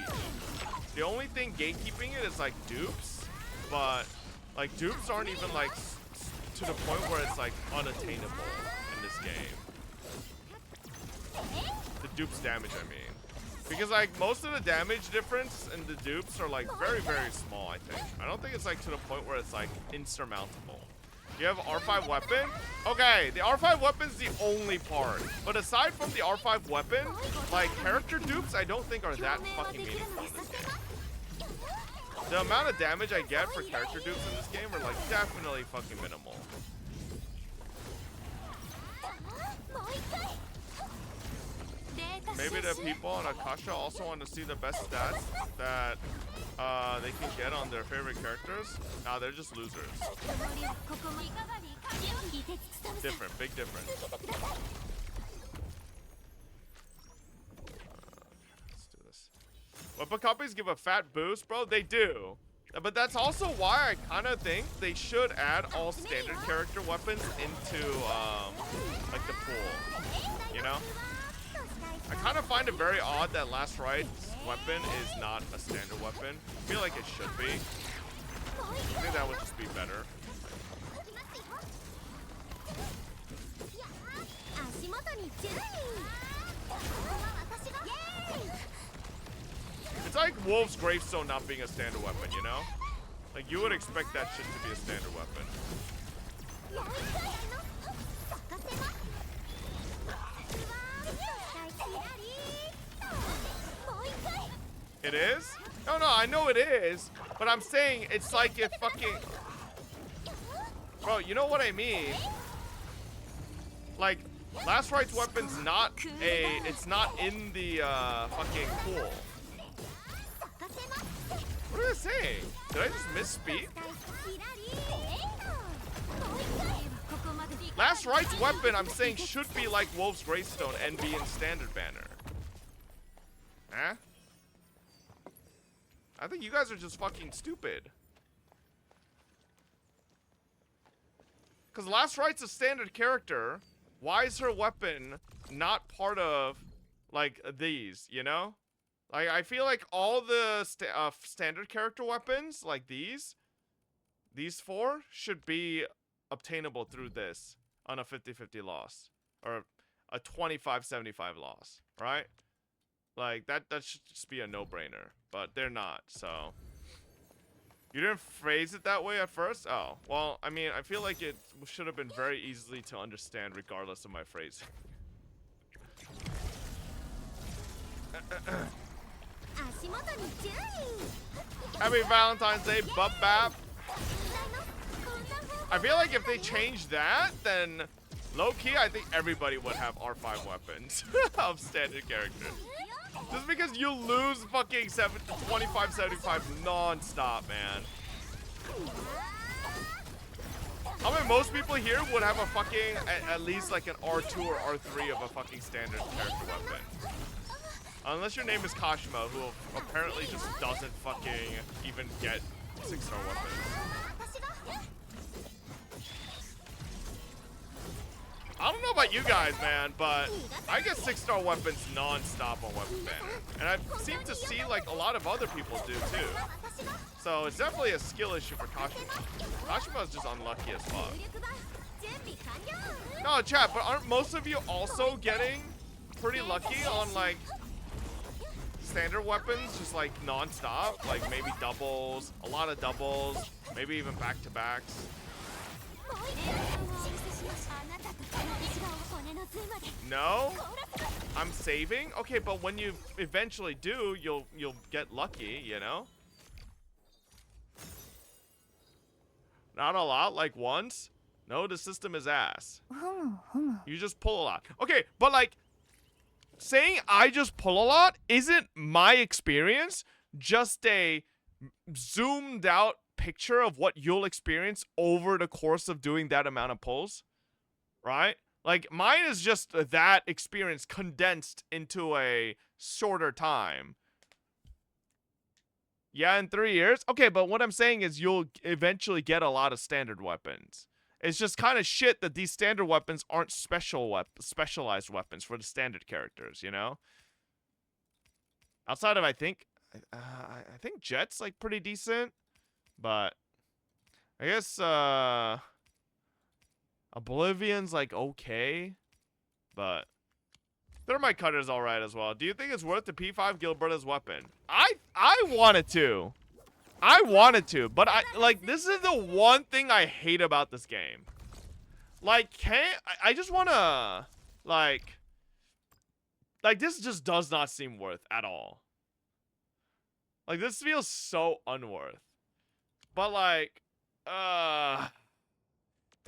B: The only thing gatekeeping it is like dupes, but like dupes aren't even like to the point where it's like unattainable in this game. The dupes damage, I mean. Because, like, most of the damage difference in the dupes are, like, very, very small, I think. I don't think it's, like, to the point where it's, like, insurmountable. You have R5 weapon? Okay, the R5 weapon's the only part. But aside from the R5 weapon, like, character dupes I don't think are that fucking meaningful in this game. The amount of damage I get for character dupes in this game are, like, definitely fucking minimal. maybe the people on Akasha also want to see the best stats that they can get on their favorite characters. Nah, they're just losers. Different, big difference. Let's do this. Weapon copies give a fat boost, bro. They do. But that's also why I kind of think they should add all standard character weapons into, like the pool. You know? I kind of find it very odd that Last Right's weapon is not a standard weapon. I feel like it should be. I think that would just be better. It's like Wolf's Gravestone not being a standard weapon, you know? Like, you would expect that shit to be a standard weapon. It is? No, I know it is. But I'm saying it's like if fucking... Bro, you know what I mean? Like, Last Right's weapon's not it's not in the, fucking pool. What are they saying? Did I just misspeak? Last Right's weapon, I'm saying, should be like Wolf's Gravestone and be in standard banner. Huh? I think you guys are just fucking stupid. Because Last Right's a standard character. Why is her weapon not part of, like, these, you know? Like, I feel like all the standard character weapons, like these four, should be obtainable through this on a 50-50 loss. Or a 25-75 loss, right? Like, that should just be a no-brainer. But they're not, so... You didn't phrase it that way at first? Oh, well, I mean, I feel like it should have been very easily to understand regardless of my phrasing. Happy Valentine's Day, Bub Bap. I feel like if they changed that, then low-key, I think everybody would have R5 weapons of standard characters. Just because you lose fucking 25-75 non-stop, man. I mean, most people here would have a fucking, at least like an R2 or R3 of a fucking standard character weapon. Unless your name is Kashima, who apparently just doesn't fucking even get 6-star weapons. I don't know about you guys, man, but I get 6-star weapons non-stop on Weapon Banner. And I seem to see, like, a lot of other people do, too. So it's definitely a skill issue for Kashima. Kashima is just unlucky as fuck. No, chat, but aren't most of you also getting pretty lucky on, like, standard weapons, just, like, non-stop? Like, maybe doubles, a lot of doubles, maybe even back-to-backs. No? I'm saving? Okay, but when you eventually do, you'll get lucky, you know? Not a lot, like once? No, the system is ass. You just pull a lot. Okay, but like, saying I just pull a lot isn't my experience, just a zoomed out picture of what you'll experience over the course of doing that amount of pulls, right? Like, mine is just that experience condensed into a shorter time. Yeah, in 3 years? Okay, but what I'm saying is you'll eventually get a lot of standard weapons. It's just kind of shit that these standard weapons aren't specialized weapons for the standard characters, you know? Outside of, I think Jet's, like, pretty decent. But I guess Oblivion's like okay, but Thermite Cutter's alright as well. Do you think it's worth the P5 Gilberta's weapon? I wanted to. But this is the one thing I hate about this game. Like, I just wanna like this just does not seem worth at all. Like, this feels so unworth. But, like, because,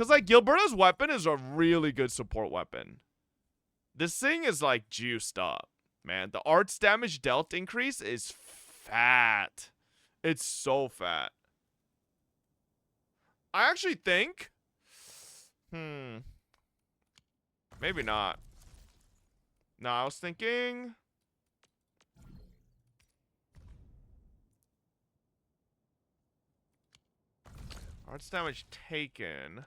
B: like, Gilberta's weapon is a really good support weapon. This thing is, like, juiced up. Man, the arts damage dealt increase is fat. It's so fat. I actually think... Maybe not. No, I was thinking... Arts damage taken.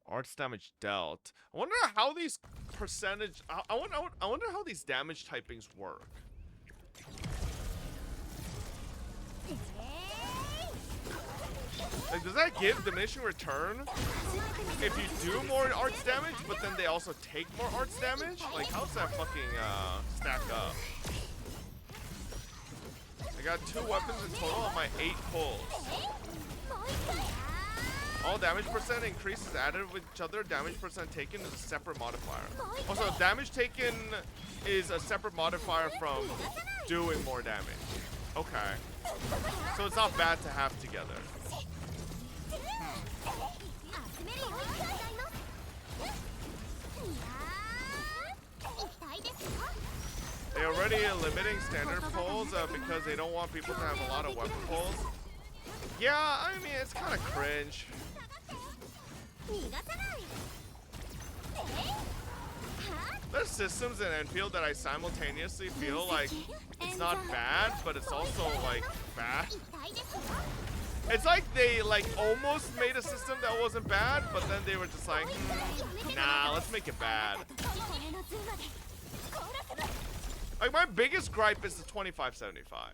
B: Arts damage dealt. I wonder how these percentage... I wonder how these damage typings work. Like, does that give diminishing return if you do more arts damage, but then they also take more arts damage? Like, how's that fucking stack up? I got 2 weapons in total on my 8 pulls. All damage percent increases added with each other. Damage percent taken is a separate modifier. Also, damage taken is a separate modifier from doing more damage. Okay. So it's not bad to have together. They're already limiting standard pulls because they don't want people to have a lot of weapon pulls. Yeah, I mean, it's kind of cringe. There's systems in Enfield that I simultaneously feel like it's not bad, but it's also like bad. It's like they like almost made a system that wasn't bad, but then they were just like, nah, let's make it bad. Like, my biggest gripe is the 2575.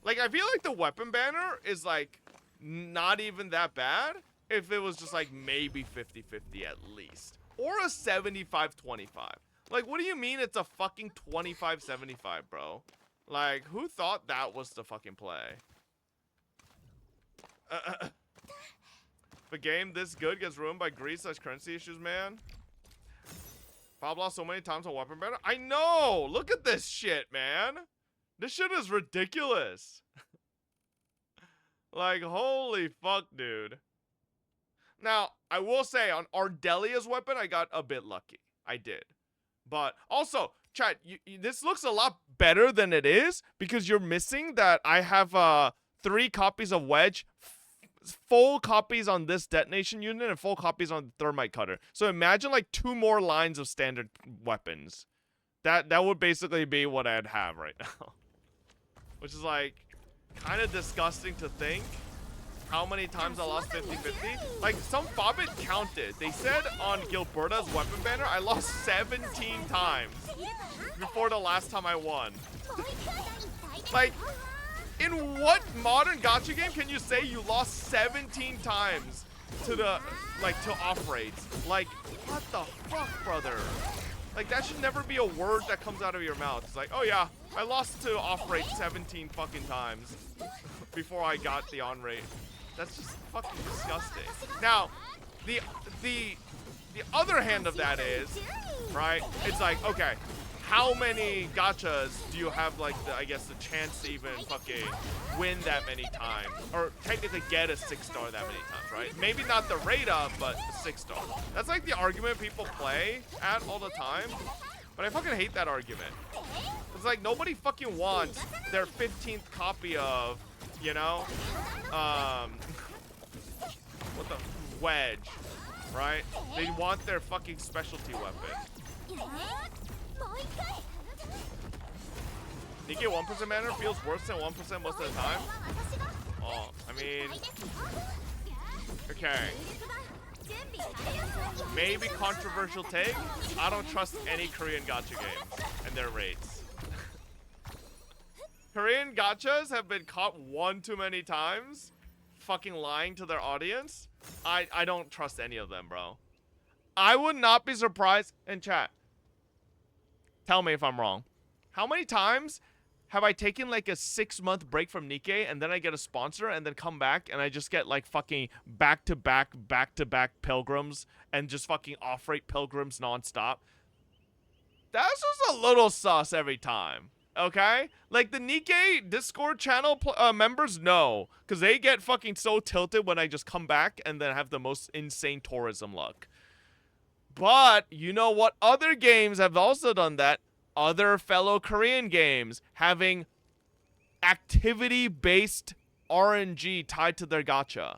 B: Like, I feel like the weapon banner is like not even that bad if it was just like maybe 50-50 at least. Or a 75-25. Like, what do you mean it's a fucking 25-75, bro? Like, who thought that was the fucking play? The game this good gets ruined by greed/currency issues, man. Bob lost so many times on weapon banner. I know! Look at this shit, man! This shit is ridiculous. Like, holy fuck, dude. Now, I will say, on Ardelia's weapon, I got a bit lucky. I did. But, also, chat, this looks a lot better than it is, because you're missing that I have 3 copies of Wedge, full copies on this detonation unit, and full copies on the thermite cutter. So imagine, like, 2 more lines of standard weapons. That would basically be what I'd have right now. Which is, like, kind of disgusting to think. How many times I lost 50-50? Like, some Fobbit counted. They said on Gilberta's weapon banner, I lost 17 times before the last time I won. Like, in what modern gacha game can you say you lost 17 times to the, like, to off raids? Like, what the fuck, brother? Like, that should never be a word that comes out of your mouth. It's like, oh yeah, I lost to off rate 17 fucking times before I got the on rate. That's just fucking disgusting. Now, the other hand of that is, right? It's like, okay, how many gachas do you have, like, I guess the chance to even fucking win that many times, or technically get a 6-star that many times, right? Maybe not the rate up, but the 6-star. That's like the argument people play at all the time, but I fucking hate that argument. It's like nobody fucking wants their 15th copy of, you know, what the Wedge, right? They want their fucking specialty weapon. Nikkei 1% manner feels worse than 1% most of the time. Oh, I mean, okay. Maybe controversial take. I don't trust any Korean gacha games and their rates. Korean gachas have been caught one too many times fucking lying to their audience. I don't trust any of them, bro. I would not be surprised. In chat, tell me if I'm wrong. How many times have I taken like a 6-month break from Nikkei and then I get a sponsor and then come back and I just get like fucking back-to-back pilgrims and just fucking off-rate pilgrims nonstop? That's just a little sus every time. Okay? Like, the Nikkei Discord channel members know, because they get fucking so tilted when I just come back and then have the most insane tourism luck. But you know what other games have also done that? Other fellow Korean games having activity-based RNG tied to their gacha.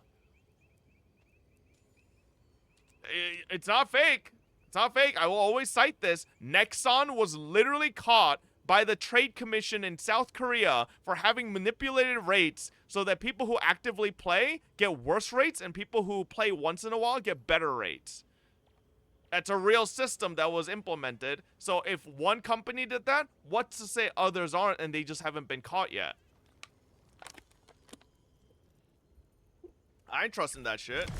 B: It's not fake. It's not fake. I will always cite this. Nexon was literally caught by the Trade Commission in South Korea for having manipulated rates so that people who actively play get worse rates and people who play once in a while get better rates. That's a real system that was implemented. So if one company did that, what's to say others aren't and they just haven't been caught yet? I ain't trusting that shit.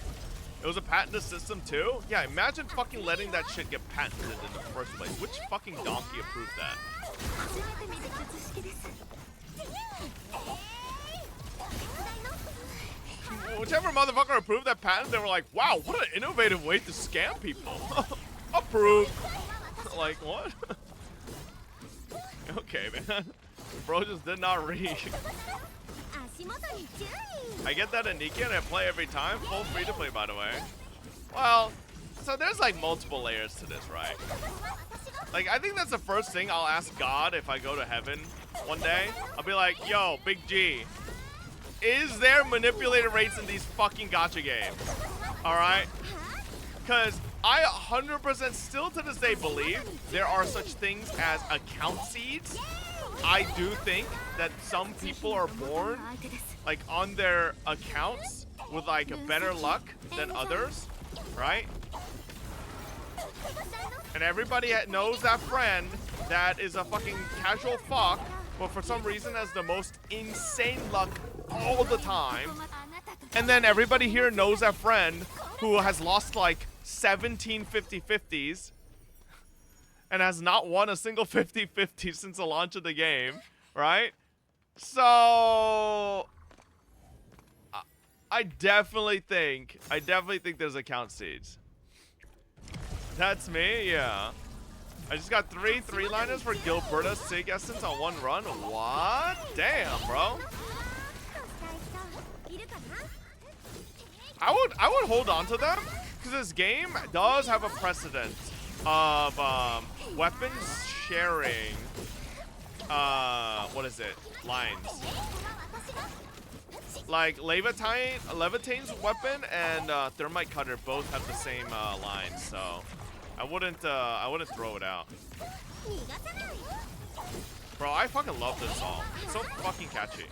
B: It was a patented system too? Yeah, imagine fucking letting that shit get patented in the first place. Which fucking donkey approved that? Whichever motherfucker approved that patent, they were like, wow, what an innovative way to scam people. Approved. Like, what? Okay, man. Bro just did not read. I get that in Nikki and I play every time. Full free to play, by the way. Well, so there's like multiple layers to this, right? Like, I think that's the first thing I'll ask God if I go to heaven one day. I'll be like, yo, Big G, is there manipulated rates in these fucking gacha games? Alright? Because I 100% still to this day believe there are such things as account seeds. I do think that some people are born like on their accounts with like a better luck than others, right? And everybody knows that friend that is a fucking casual fuck, but for some reason has the most insane luck all the time. And then everybody here knows that friend who has lost like 17 50-50s and has not won a single 50-50 since the launch of the game, right? So I definitely think there's account seeds. That's me, yeah. I just got three liners for Gilberta Sig Essence on one run. What? Damn, bro. I would hold on to them because this game does have a precedent of weapons sharing what is it? Lines. Like Levitane's weapon and Thermite Cutter both have the same line, so I wouldn't throw it out. Bro, I fucking love this song. It's so fucking catchy.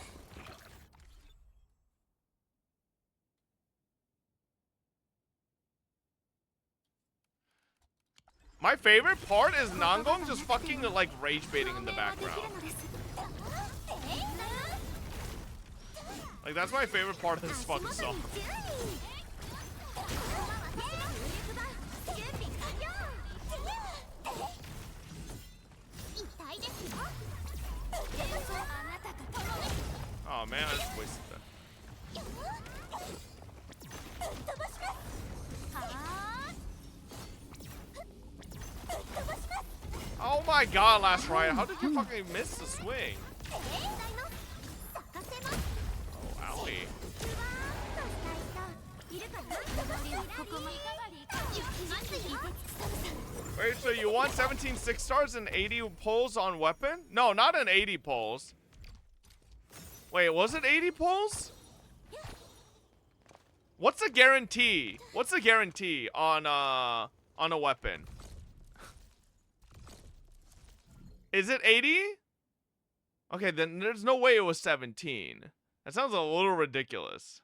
B: My favorite part is Nangong just fucking like rage baiting in the background. Like, that's my favorite part of this fucking song. Oh man, I just wasted that. Oh my god, Last Riot, how did you fucking miss the swing? Oh, owie. Wait, so you won 17 6 stars and 80 pulls on weapon? No, not an 80 pulls. Wait, was it 80 pulls? What's the guarantee? What's the guarantee on a weapon? Is it 80? Okay, then there's no way it was 17. That sounds a little ridiculous.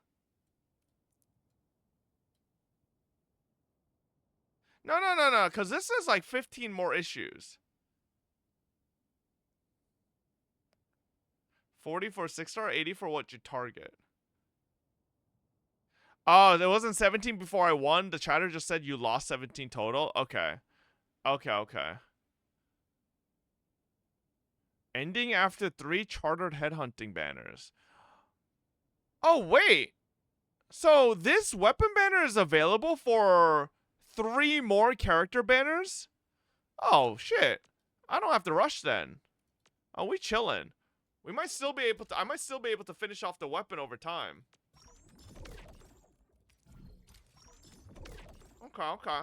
B: No, because this is like 15 more issues. 40 for 6-star, 80 for what you target. Oh, there wasn't 17 before I won. The chatter just said you lost 17 total. Okay. Okay. Ending after 3 chartered headhunting banners. Oh, wait. So this weapon banner is available for 3 more character banners? Oh, shit. I don't have to rush then. Oh, we chillin'. We might still be able to, I might still be able to finish off the weapon over time. Okay.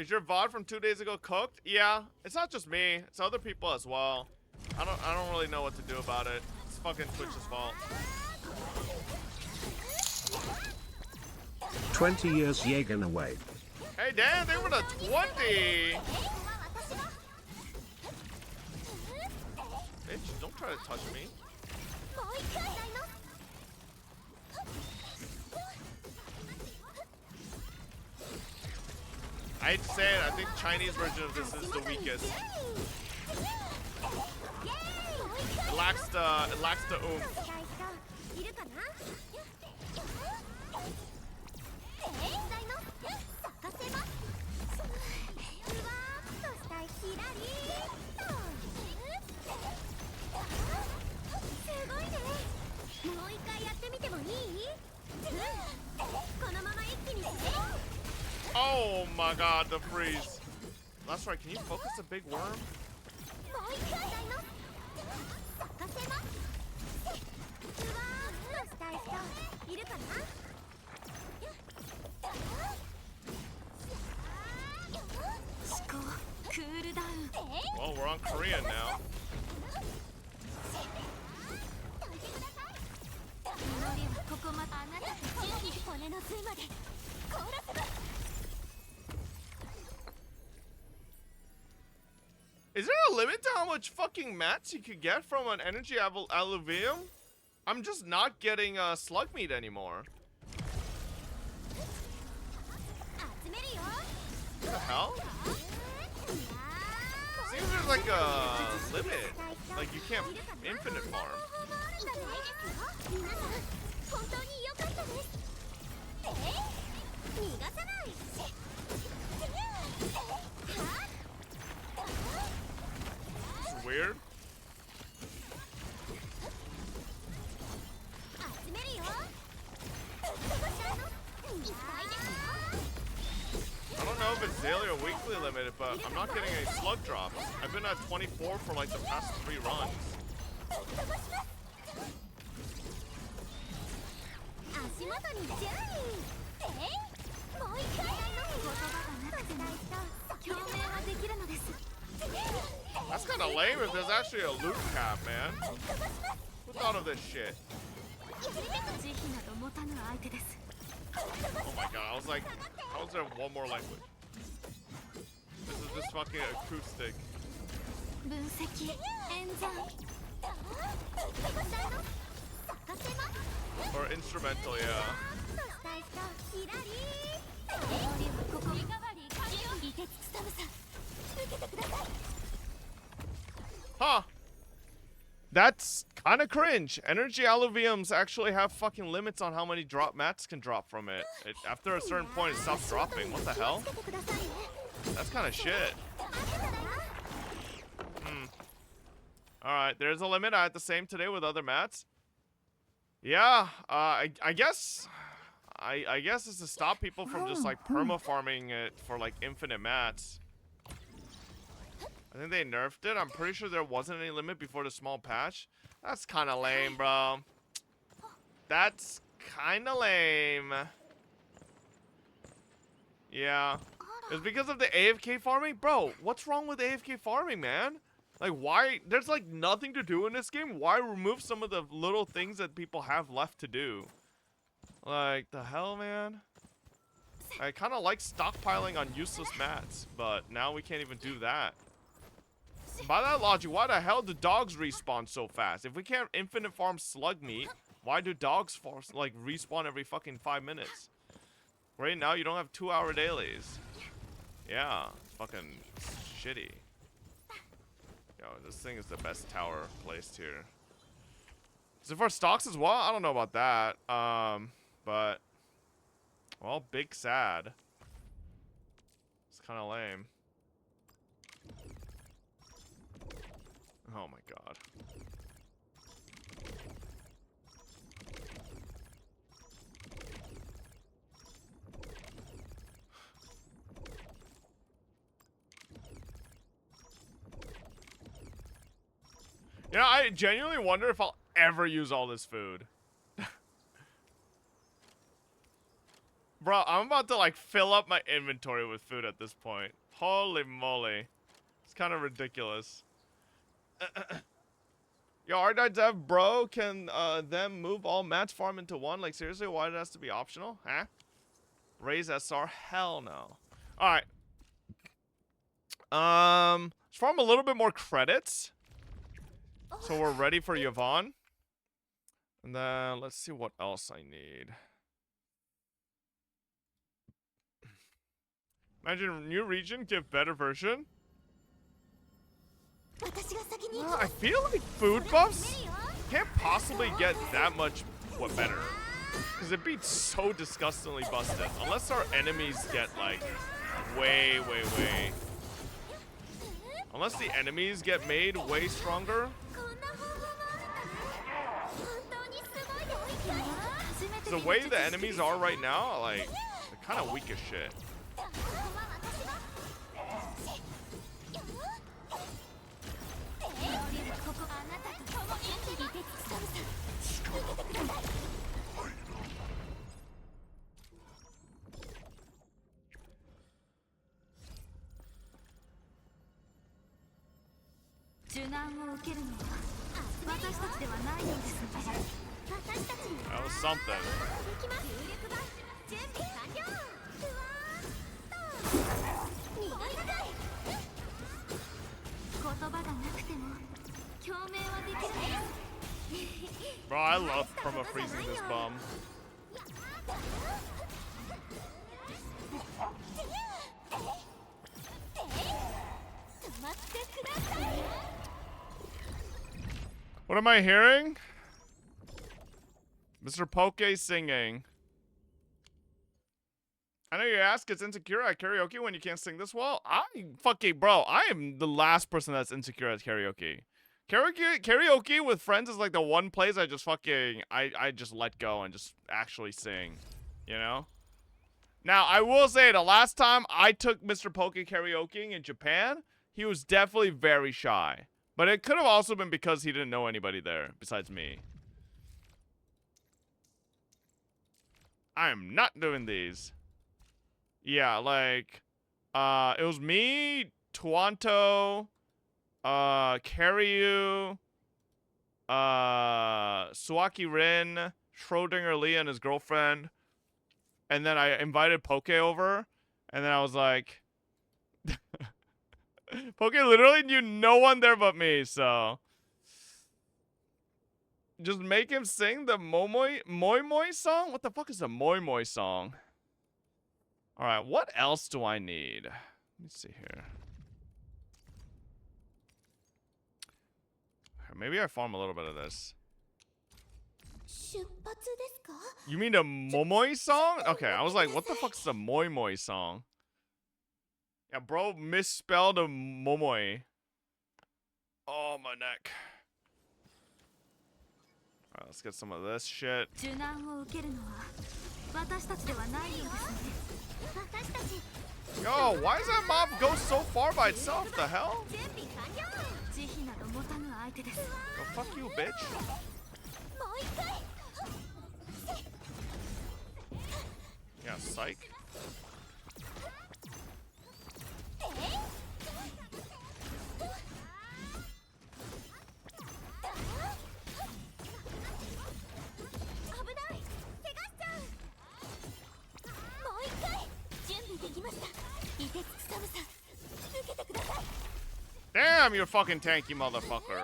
B: Is your VOD from 2 days ago cooked? Yeah, it's not just me. It's other people as well. I don't really know what to do about it. It's fucking Twitch's fault.
D: 20 years Jagan away.
B: Hey, damn, they were the 20. Bitch, don't try to touch me. I hate to say it, I think Chinese version of this is the weakest. It lacks the oomph. Oh my god, the freeze. That's right, can you focus a big worm? Well, we're on Korean now. Is there a limit to how much fucking mats you could get from an energy alluvium? I'm just not getting slug meat anymore. What the hell? Seems there's like a limit. Like you can't infinite farm. It's weird. I don't know if it's daily or weekly limited, but I'm not getting any slug drops. I've been at 24 for like the past 3 runs. That's kind of lame if there's actually a loot cap, man. Who thought of this shit? Oh my god, I was like, how is there one more language? This is just fucking acoustic. Or instrumental, yeah. Huh. That's kind of cringe. Energy alluviums actually have fucking limits on how many drop mats can drop from it. After a certain point, it stops dropping. What the hell? That's kind of shit. Alright, there's a limit. I had the same today with other mats. Yeah, I guess... I guess it's to stop people from just like perma-farming it for like infinite mats. I think they nerfed it. I'm pretty sure there wasn't any limit before the small patch. That's kind of lame, bro. That's kind of lame. Yeah. It's because of the AFK farming? Bro, what's wrong with AFK farming, man? Like, why? There's like nothing to do in this game. Why remove some of the little things that people have left to do? Like, the hell, man? I kind of like stockpiling on useless mats, but now we can't even do that. By that logic, why the hell do dogs respawn so fast? If we can't infinite farm slug meat, why do dogs like respawn every fucking 5 minutes? Right now, you don't have 2-hour dailies. Yeah, fucking shitty. Yo, this thing is the best tower placed here. Is it for stocks as well? I don't know about that. But well, big sad. It's kind of lame. Oh my god. You know, I genuinely wonder if I'll ever use all this food. Bro, I'm about to like fill up my inventory with food at this point. Holy moly. It's kind of ridiculous. Yo, R.Dev, bro, can them move all match farm into one? Like, seriously, why it has to be optional? Huh? Raise SR? Hell no. Alright. Let's farm a little bit more credits. So we're ready for Yvonne. And then let's see what else I need. Imagine new region, give better version. I feel like food buffs can't possibly get that much better. Because it beats so disgustingly busted. Unless our enemies get like way. Unless the enemies get made way stronger. The way the enemies are right now, like, they're kind of weak as shit. That was something. Bro, I love perma freezing this bum. What am I hearing? Mr. Poke singing. I know you ask, it's insecure at karaoke when you can't sing this well. Bro, I am the last person that's insecure at karaoke. Karaoke with friends is like the one place I just I just let go and just actually sing, you know? Now, I will say the last time I took Mr. Poke karaokeing in Japan, he was definitely very shy. But it could have also been because he didn't know anybody there besides me. I am not doing these. Yeah, like, it was me, Tuanto, Karyu, Suwaki Rin, Schrodinger Lee and his girlfriend. And then I invited Poke over, and then I was like, Poke literally knew no one there but me, so. Just make him sing the Moi Moi song? What the fuck is the Moi Moi song? Alright, what else do I need? Let me see here. Maybe I farm a little bit of this. You mean the Momoi song? Okay, I was like, what the fuck's the Moi Moi song? Yeah, bro misspelled a Momoi. Oh, my neck. Alright, let's get some of this shit. Yo, why does that mob go so far by itself? The hell? Go fuck you, bitch. Yeah, psych. Damn, you're fucking tanky, motherfucker.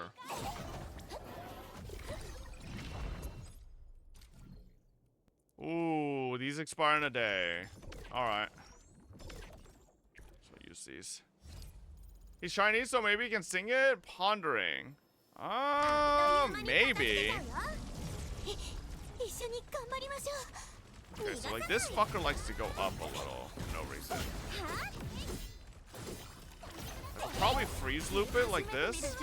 B: Ooh, these expire in a day. Alright. So use these. He's Chinese, so maybe he can sing it? Pondering. Maybe. Okay, so like this fucker likes to go up a little for no reason. I'll probably freeze loop it like this.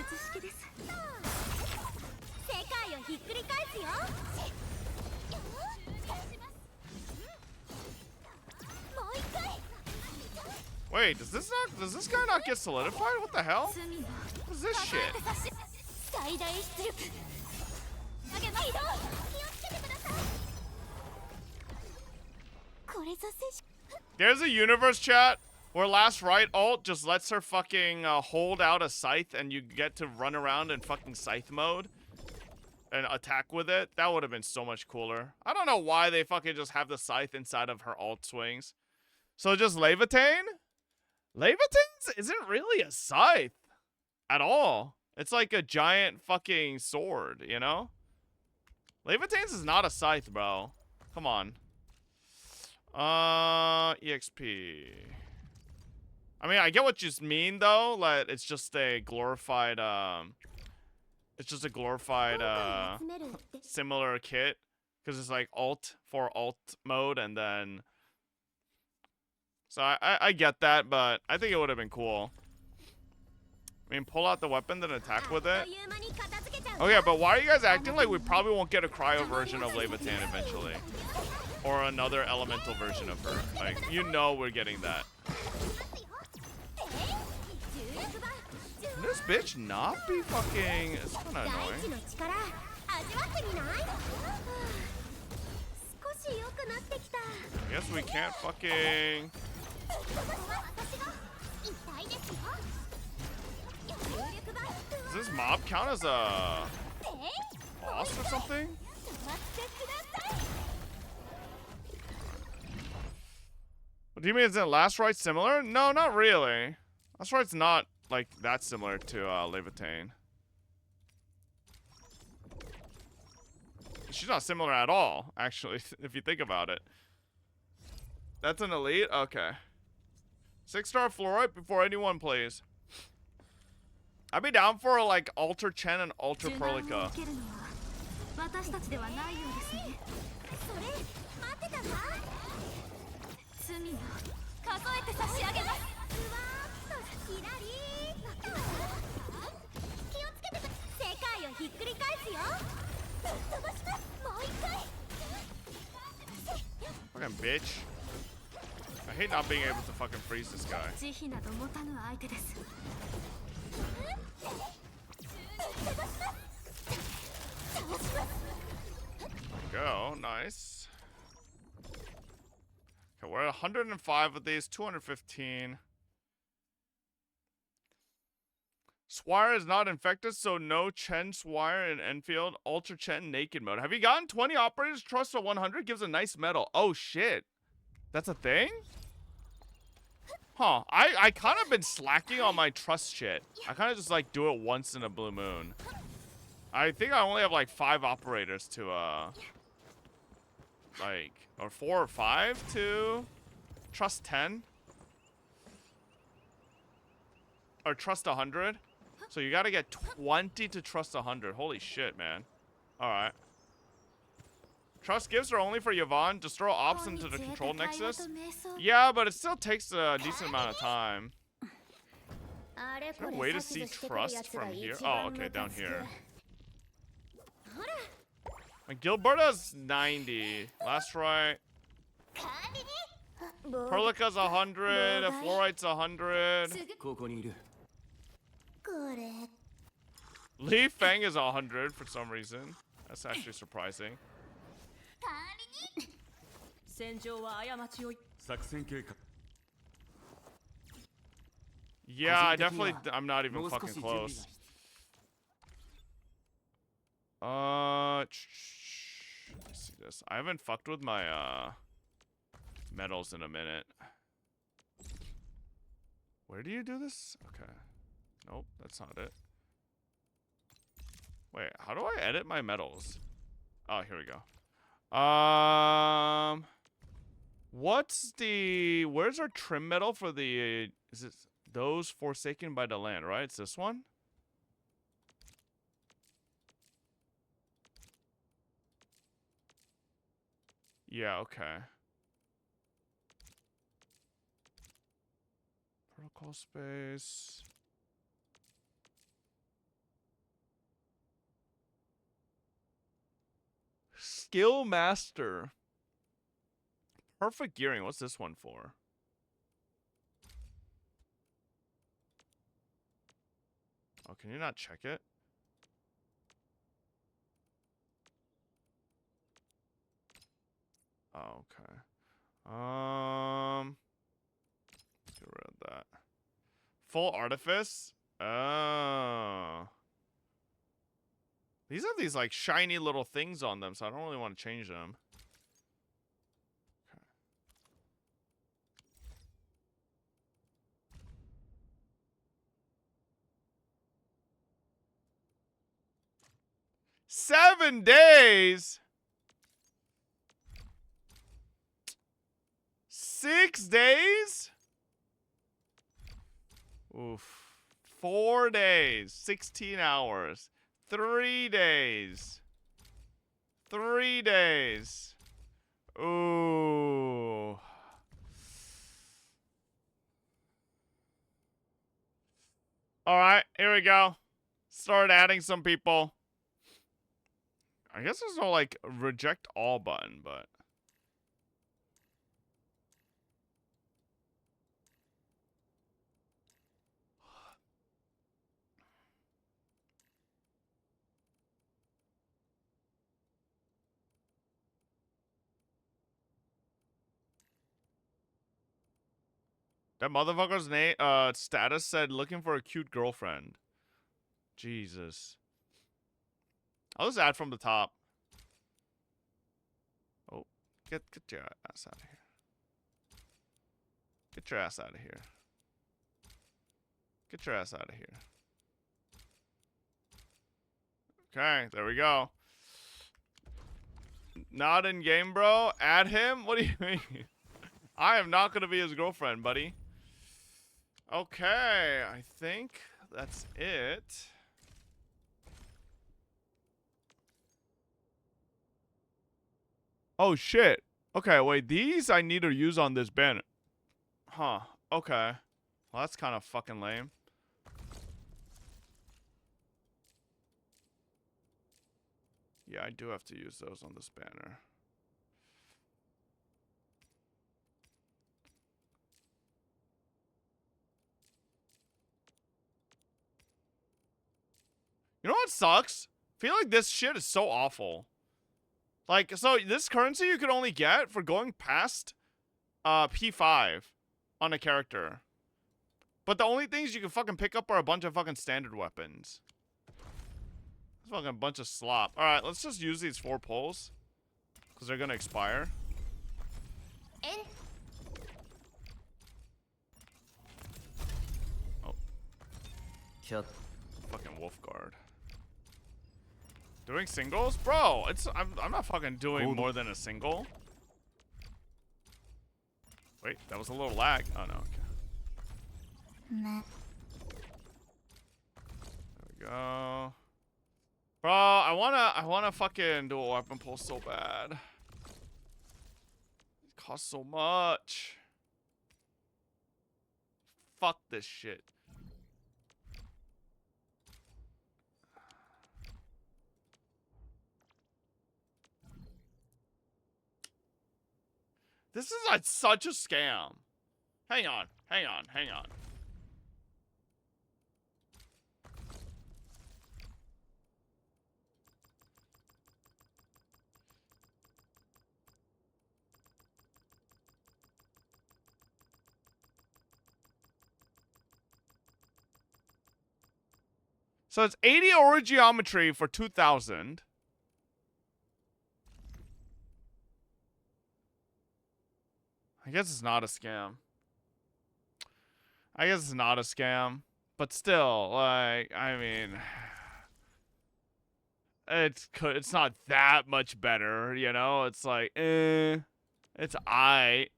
B: Wait, does this guy not get solidified? What the hell? What is this shit? There's a universe chat where last right ult just lets her fucking hold out a scythe and you get to run around in fucking scythe mode and attack with it. That would have been so much cooler. I don't know why they fucking just have the scythe inside of her ult swings. So just Levitain? Levitains isn't really a scythe at all. It's like a giant fucking sword, you know? Levitains is not a scythe, bro. Come on. EXP. I mean, I get what you mean, though. Like, it's just a glorified, similar kit. Because it's like alt for alt mode, and then... So I get that, but I think it would have been cool. I mean, pull out the weapon, then attack with it. Oh yeah, but why are you guys acting like we probably won't get a cryo version of Levitain eventually? Or another elemental version of her. Like, you know we're getting that. Can this bitch not be fucking... It's kind of annoying. I guess we can't fucking... Does this mob count as a boss or something? What do you mean? Is it Last Rite similar? No, not really. Last Rite's not like that similar to Levitain. She's not similar at all, actually, if you think about it. That's an elite? Okay. 6-star fluorite before anyone plays. I'd be down for like Alter Chen and Alter Perlica. Fucking bitch. I hate not being able to fucking freeze this guy. Go, nice. Okay, we're at 105 of these, 215. Swire is not infected, so no Chen Swire in Enfield. Ultra Chen naked mode. Have you gotten 20 operators? Trust a 100 gives a nice medal. Oh shit. That's a thing? Huh. I kind of been slacking on my trust shit. I kind of just like do it once in a blue moon. I think I only have like 5 operators to like, or 4 or 5 to trust 10. Or trust 100. So you gotta get 20 to trust 100. Holy shit, man. Alright. Trust gifts are only for Yvonne. Just throw ops into the control nexus. Yeah, but it still takes a decent amount of time. Is there a way to see trust from here? Oh, okay, down here. My Gilberta's 90. Last right. Perlica's 100. Fluorite's 100. Li Feng is 100 for some reason. That's actually surprising. Yeah, I definitely... I'm not even fucking close. Let's see this. I haven't fucked with my medals in a minute. Where do you do this? Okay. Nope, that's not it. Wait, how do I edit my medals? Oh, here we go. What's the... Where's our trim medal for the... Is it those forsaken by the land, right? It's this one? Yeah, okay. Protocol space. Skill Master. Perfect gearing. What's this one for? Oh, can you not check it? Oh, okay. Get rid of that. Full artifice? Oh. These have these like shiny little things on them, so I don't really want to change them. Okay. 7 days? 6 days? Oof. 4 days. 16 hours. 3 days. 3 days. Ooh. Alright, here we go. Start adding some people. I guess there's no, like, reject all button, but... That motherfucker's name, status said looking for a cute girlfriend. Jesus. I'll just add from the top. Oh, get your ass out of here. Get your ass out of here. Get your ass out of here. Okay, there we go. Not in game, bro. Add him? What do you mean? I am not gonna be his girlfriend, buddy. Okay, I think that's it. Oh shit. Okay, wait, these I need to use on this banner. Huh. Okay. Well, that's kind of fucking lame. Yeah, I do have to use those on this banner. You know what sucks? I feel like this shit is so awful. Like, so this currency you could only get for going past P5 on a character. But the only things you can fucking pick up are a bunch of fucking standard weapons. It's fucking a bunch of slop. Alright, let's just use these 4 poles. Because they're gonna expire. Oh. Fucking wolf guard. Doing singles? Bro, I'm not fucking doing more than a single. Wait, that was a little lag. Oh no, okay. There we go. Bro, I wanna fucking do a weapon pull so bad. It costs so much. Fuck this shit. This is like such a scam. Hang on. So it's 80 origiometry for 2,000. I guess it's not a scam. But still, like, I mean, it's not that much better, you know? It's like, it's aight.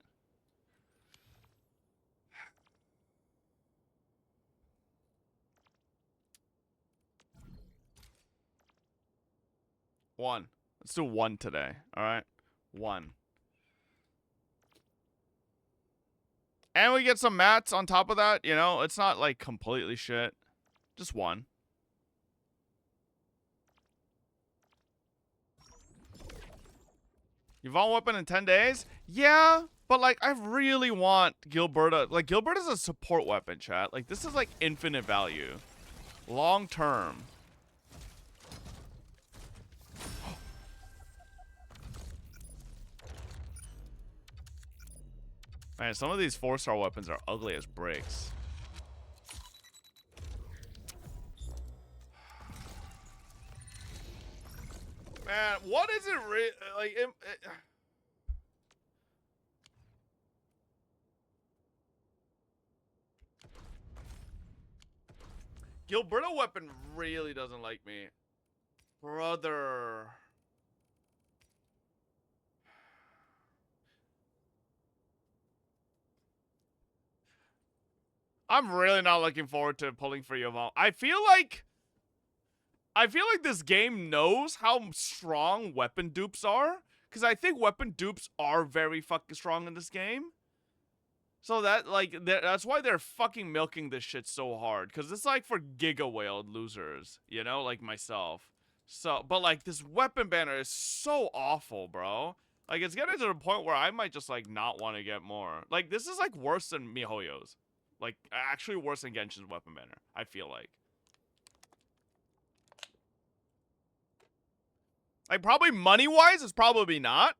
B: One. Let's do 1 today, alright? 1. And we get some mats on top of that, you know? It's not, like, completely shit. Just 1. Evolve weapon in 10 days? Yeah, but, like, I really want Gilberta. Like, Gilberta's a support weapon, chat. Like, this is, like, infinite value. Long term. Man, some of these 4-star weapons are ugly as bricks. Man, what is it like? Gilberto weapon really doesn't like me. Brother. I'm really not looking forward to pulling for Yvonne. I feel like this game knows how strong weapon dupes are. Because I think weapon dupes are very fucking strong in this game. So that, like, that's why they're fucking milking this shit so hard. Because it's like for Giga Whale losers, you know, like myself. So, but like, this weapon banner is so awful, bro. Like, it's getting to the point where I might just, like, not want to get more. Like, this is, like, worse than MiHoYo's. Like, actually worse than Genshin's weapon banner, I feel like. Like, probably money-wise, it's probably not.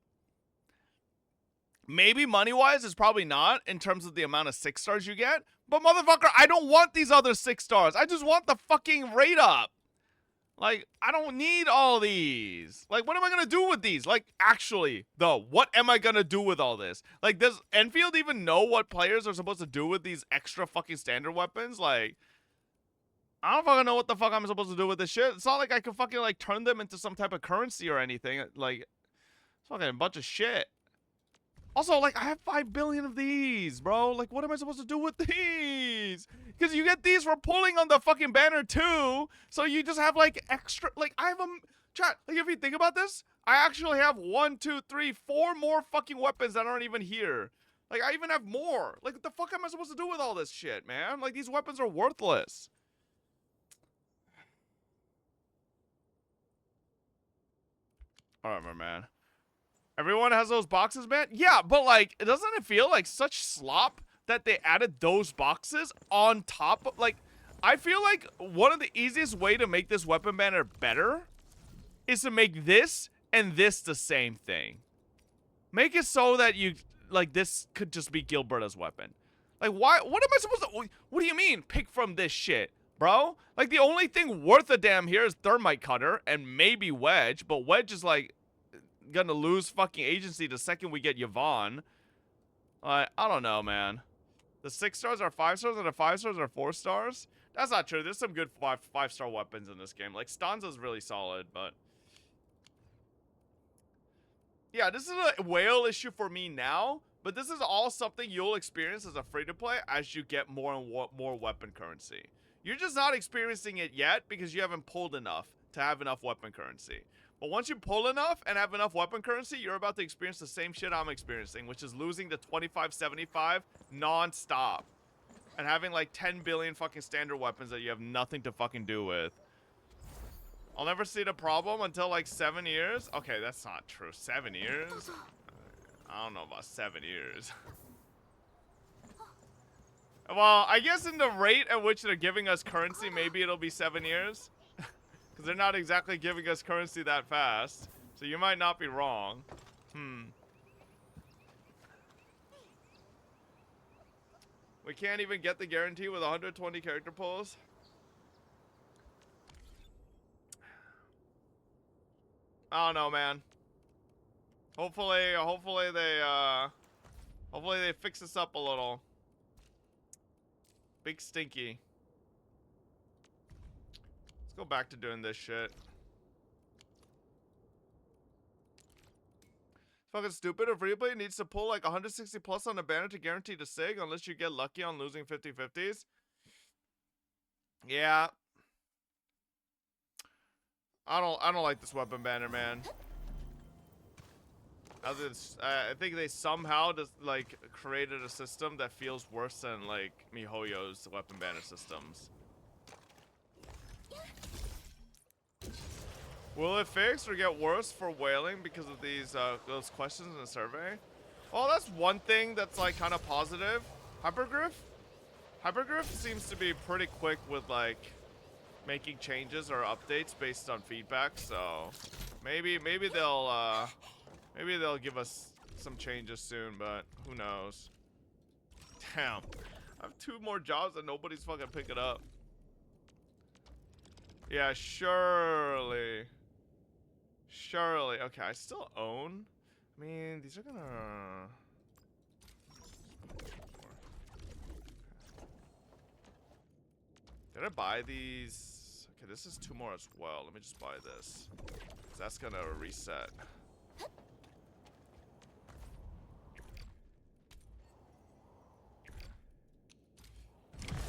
B: Maybe money-wise, it's probably not in terms of the amount of 6 stars you get. But motherfucker, I don't want these other 6 stars. I just want the fucking rate up. Like, I don't need all these. Like, what am I gonna do with these? Like, actually, though, what am I gonna do with all this? Like, does Enfield even know what players are supposed to do with these extra fucking standard weapons? Like, I don't fucking know what the fuck I'm supposed to do with this shit. It's not like I can fucking, like, turn them into some type of currency or anything. Like, it's fucking a bunch of shit. Also, like, I have 5 billion of these, bro. Like, what am I supposed to do with these? Because you get these for pulling on the fucking banner, too. So you just have, like, extra... Like, I have a... Chat, like, if you think about this, I actually have 1, 2, 3, 4 more fucking weapons that aren't even here. Like, I even have more. Like, what the fuck am I supposed to do with all this shit, man? Like, these weapons are worthless. Alright, man. Everyone has those boxes, man? Yeah, but, like, doesn't it feel like such slop that they added those boxes on top of, like, I feel like one of the easiest way to make this weapon banner better is to make this and this the same thing. Make it so that you, like, this could just be Gilberto's weapon. Like, why, what am I supposed to, what do you mean, pick from this shit, bro? Like, the only thing worth a damn here is Thermite Cutter and maybe Wedge, but Wedge is, like, gonna lose fucking agency the second we get Yvonne. I don't know, man. The 6 stars are 5 stars and the 5 stars are 4 stars? That's not true. There's some good 5-star weapons in this game. Like, Stanza's really solid, but... Yeah, this is a whale issue for me now, but this is all something you'll experience as a free-to-play as you get more and more weapon currency. You're just not experiencing it yet because you haven't pulled enough to have enough weapon currency. But once you pull enough and have enough weapon currency, you're about to experience the same shit I'm experiencing, which is losing the 25-75 non-stop. And having like 10 billion fucking standard weapons that you have nothing to fucking do with. I'll never see the problem until like 7 years. Okay, that's not true. 7 years? I don't know about 7 years. Well, I guess in the rate at which they're giving us currency, maybe it'll be 7 years. Because they're not exactly giving us currency that fast. So you might not be wrong. We can't even get the guarantee with 120 character pulls. I don't know, man. Hopefully they fix this up a little. Big stinky. Go back to doing this shit. It's fucking stupid. A free play needs to pull like 160 plus on the banner to guarantee the SIG unless you get lucky on losing 50-50s. Yeah. I don't like this weapon banner, man. I think they somehow just like created a system that feels worse than like MiHoYo's weapon banner systems. Will it fix or get worse for whaling because of these those questions in the survey? Well, that's one thing that's like kind of positive. Hypergriff seems to be pretty quick with like making changes or updates based on feedback. So maybe they'll give us some changes soon, but who knows? Damn. I have 2 more jobs and nobody's fucking picking up. Yeah, surely. Surely. Okay, I still own. I mean, these are gonna... Did I buy these? Okay, this is 2 more as well. Let me just buy this. 'Cause that's gonna reset.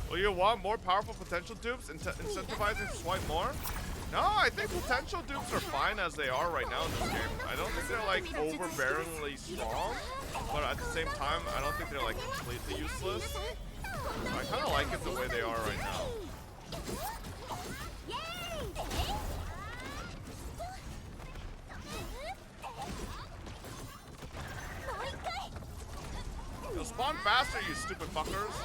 B: Well, you want more powerful potential dupes? Incentivizing swipe more? No, I think potential dupes are fine as they are right now in this game. I don't think they're like overbearingly strong, but at the same time, I don't think they're like completely useless. I kind of like it the way they are right now. You'll spawn faster, you stupid fuckers.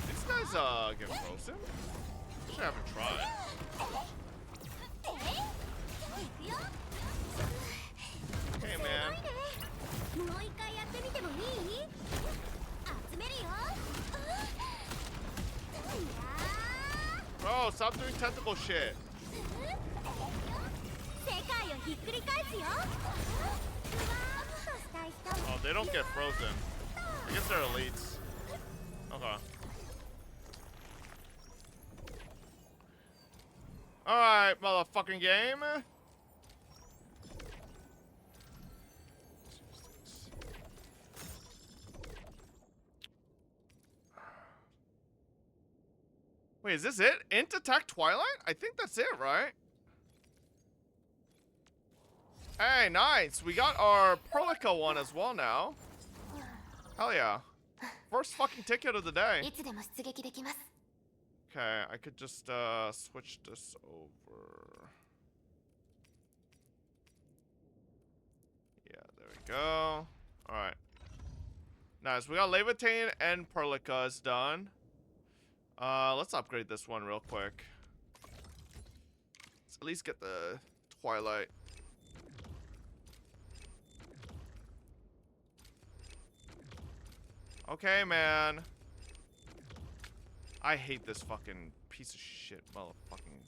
B: These guys get frozen? Actually, I haven't tried. Hey, man. Bro, stop doing tentacle shit. Oh, they don't get frozen. I guess they're elites. Okay. Alright, motherfucking game. Wait, is this it? Int attack Twilight? I think that's it, right? Hey, nice. We got our Perlica one as well now. Hell yeah. First fucking ticket of the day. Okay, I could just switch this over. Yeah, there we go. Alright. Nice. We got Levitain and Perlica is done. Let's upgrade this one real quick. Let's at least get the Twilight. Okay, man. I hate this fucking piece of shit motherfucking...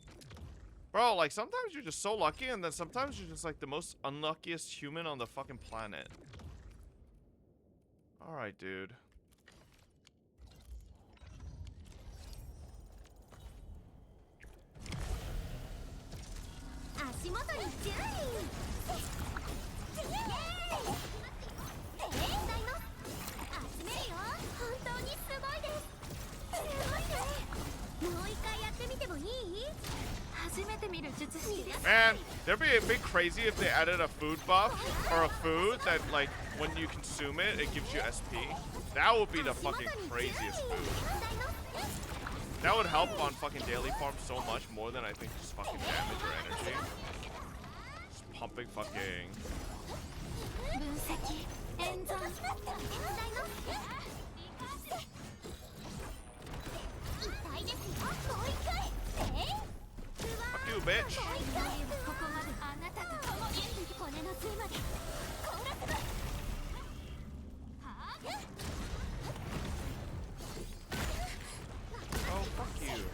B: Bro, like, sometimes you're just so lucky, and then sometimes you're just, like, the most unluckiest human on the fucking planet. Alright, dude. Man, that'd be a bit crazy if they added a food buff or a food that, like, when you consume it, it gives you SP. That would be the fucking craziest food. That would help on fucking daily farm so much more than I think just fucking damage or energy. Just pumping fucking. Fuck you, bitch. Oh, fuck you.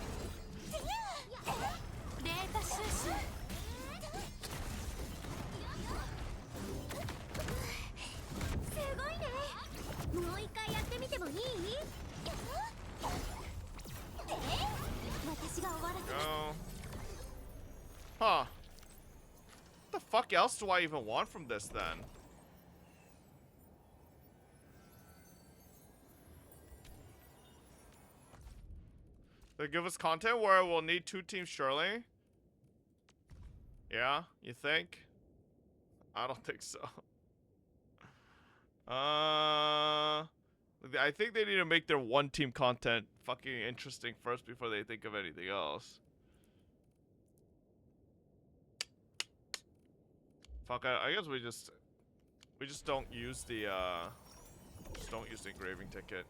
B: Go. Huh. What the fuck else do I even want from this then? They give us content where we'll need 2 teams surely? Yeah, you think? I don't think so. I think they need to make their 1 team content fucking interesting first before they think of anything else. Fuck, I guess we just don't use the Just don't use the engraving ticket.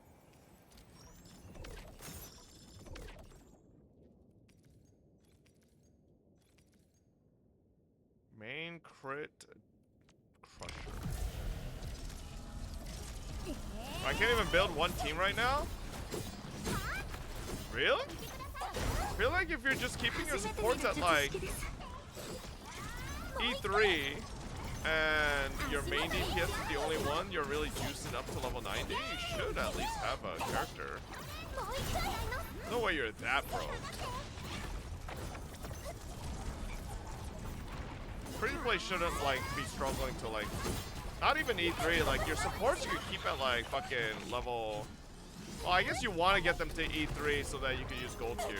B: Main crit crusher. I can't even build one team right now? Really? I feel like if you're just keeping your supports at like E3 and your main DPS is the only one, you're really juicing up to level 90, you should at least have a character. No way you're that broke. Free-to-play shouldn't like be struggling to like, not even E3, like your supports you could keep at like fucking level, well I guess you want to get them to E3 so that you can use gold tier.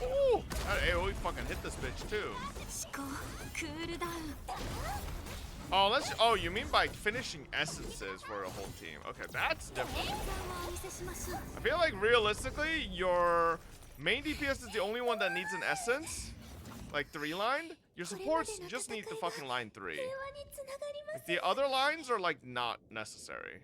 B: Ooh, that AoE fucking hit this bitch too. Oh, oh, you mean by finishing essences for a whole team? Okay, that's different. I feel like realistically, your main DPS is the only one that needs an essence, like 3-lined. Your supports just need the fucking line 3. Like, the other lines are like not necessary.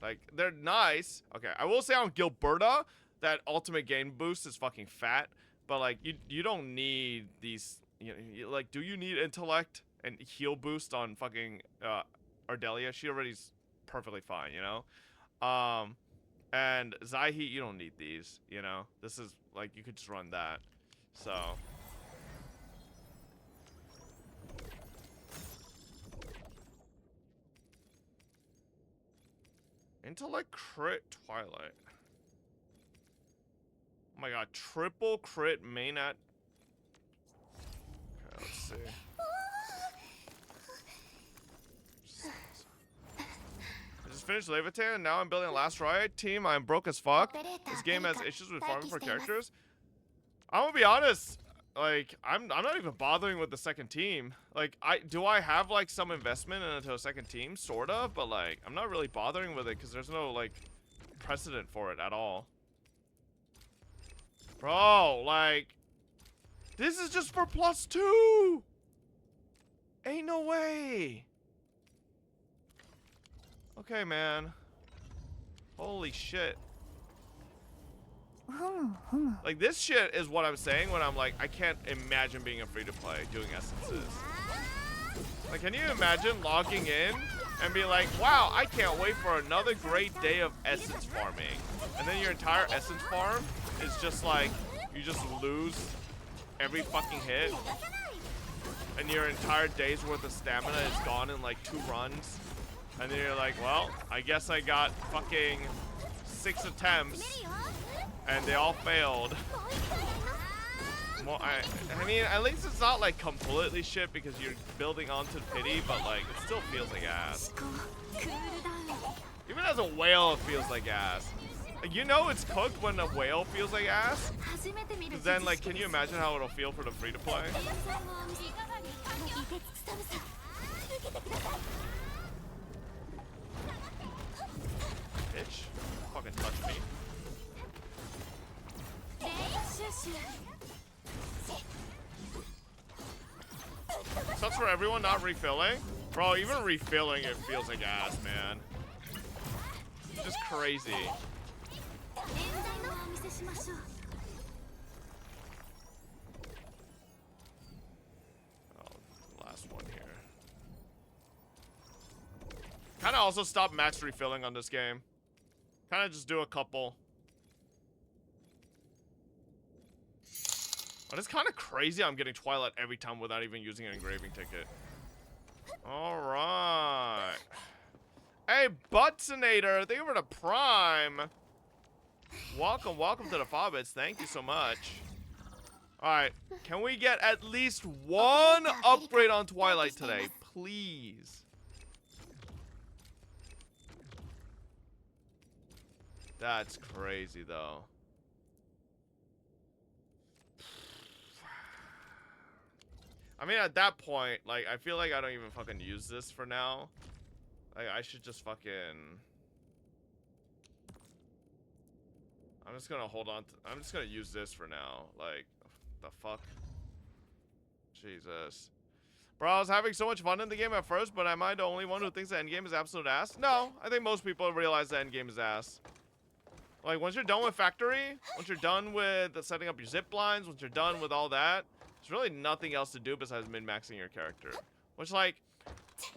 B: Like they're nice. Okay, I will say on Gilberta, that ultimate gain boost is fucking fat. But like you don't need these. Like, do you need intellect and heal boost on fucking Ardelia? She already's perfectly fine, you know. And Zaihi, you don't need these. You know, this is like you could just run that. So. Intellect crit Twilight. Oh my god, triple crit main at. Okay, let's see. I just finished Leviathan and now I'm building a Last Riot team. I'm broke as fuck. This game has issues with farming for characters. I'm gonna be honest. Like, I'm not even bothering with the second team. Like, do I have like some investment into a second team? Sort of, but like, I'm not really bothering with it because there's no like precedent for it at all. Bro, like, this is just for +2. Ain't no way. Okay, man. Holy shit. Like, this shit is what I'm saying when I'm like, I can't imagine being a free-to-play doing essences. Like, can you imagine logging in and be like, wow, I can't wait for another great day of essence farming. And then your entire essence farm is just like, you just lose every fucking hit. And your entire day's worth of stamina is gone in like 2 runs. And then you're like, well, I guess I got fucking 6 attempts. And they all failed. Well, I mean, at least it's not like completely shit because you're building onto pity, but like, it still feels like ass. Even as a whale, it feels like ass. Like, you know it's cooked when a whale feels like ass. Because then, like, can you imagine how it'll feel for the free-to-play? Bitch, fucking touch me. Sucks for everyone not refilling. Bro, even refilling it feels like ass, man. It's just crazy. Oh, last one here. Kinda also stop max refilling on this game. Kinda just do a couple. But it's kind of crazy I'm getting Twilight every time without even using an engraving ticket. Alright. Hey, Buttsonator, thank you for the Prime. Welcome, welcome to the Fobbits. Thank you so much. Alright, can we get at least one upgrade on Twilight today? Please. That's crazy, though. I mean, at that point, like, I feel like I don't even fucking use this for now. Like, I should just fucking... I'm just gonna hold on to... I'm just gonna use this for now. Like, the fuck? Jesus. Bro, I was having so much fun in the game at first, but am I the only one who thinks the endgame is absolute ass? No, I think most people realize the endgame is ass. Like, once you're done with factory, once you're done with setting up your zip lines, once you're done with all that, there's really nothing else to do besides min-maxing your character. Which, like,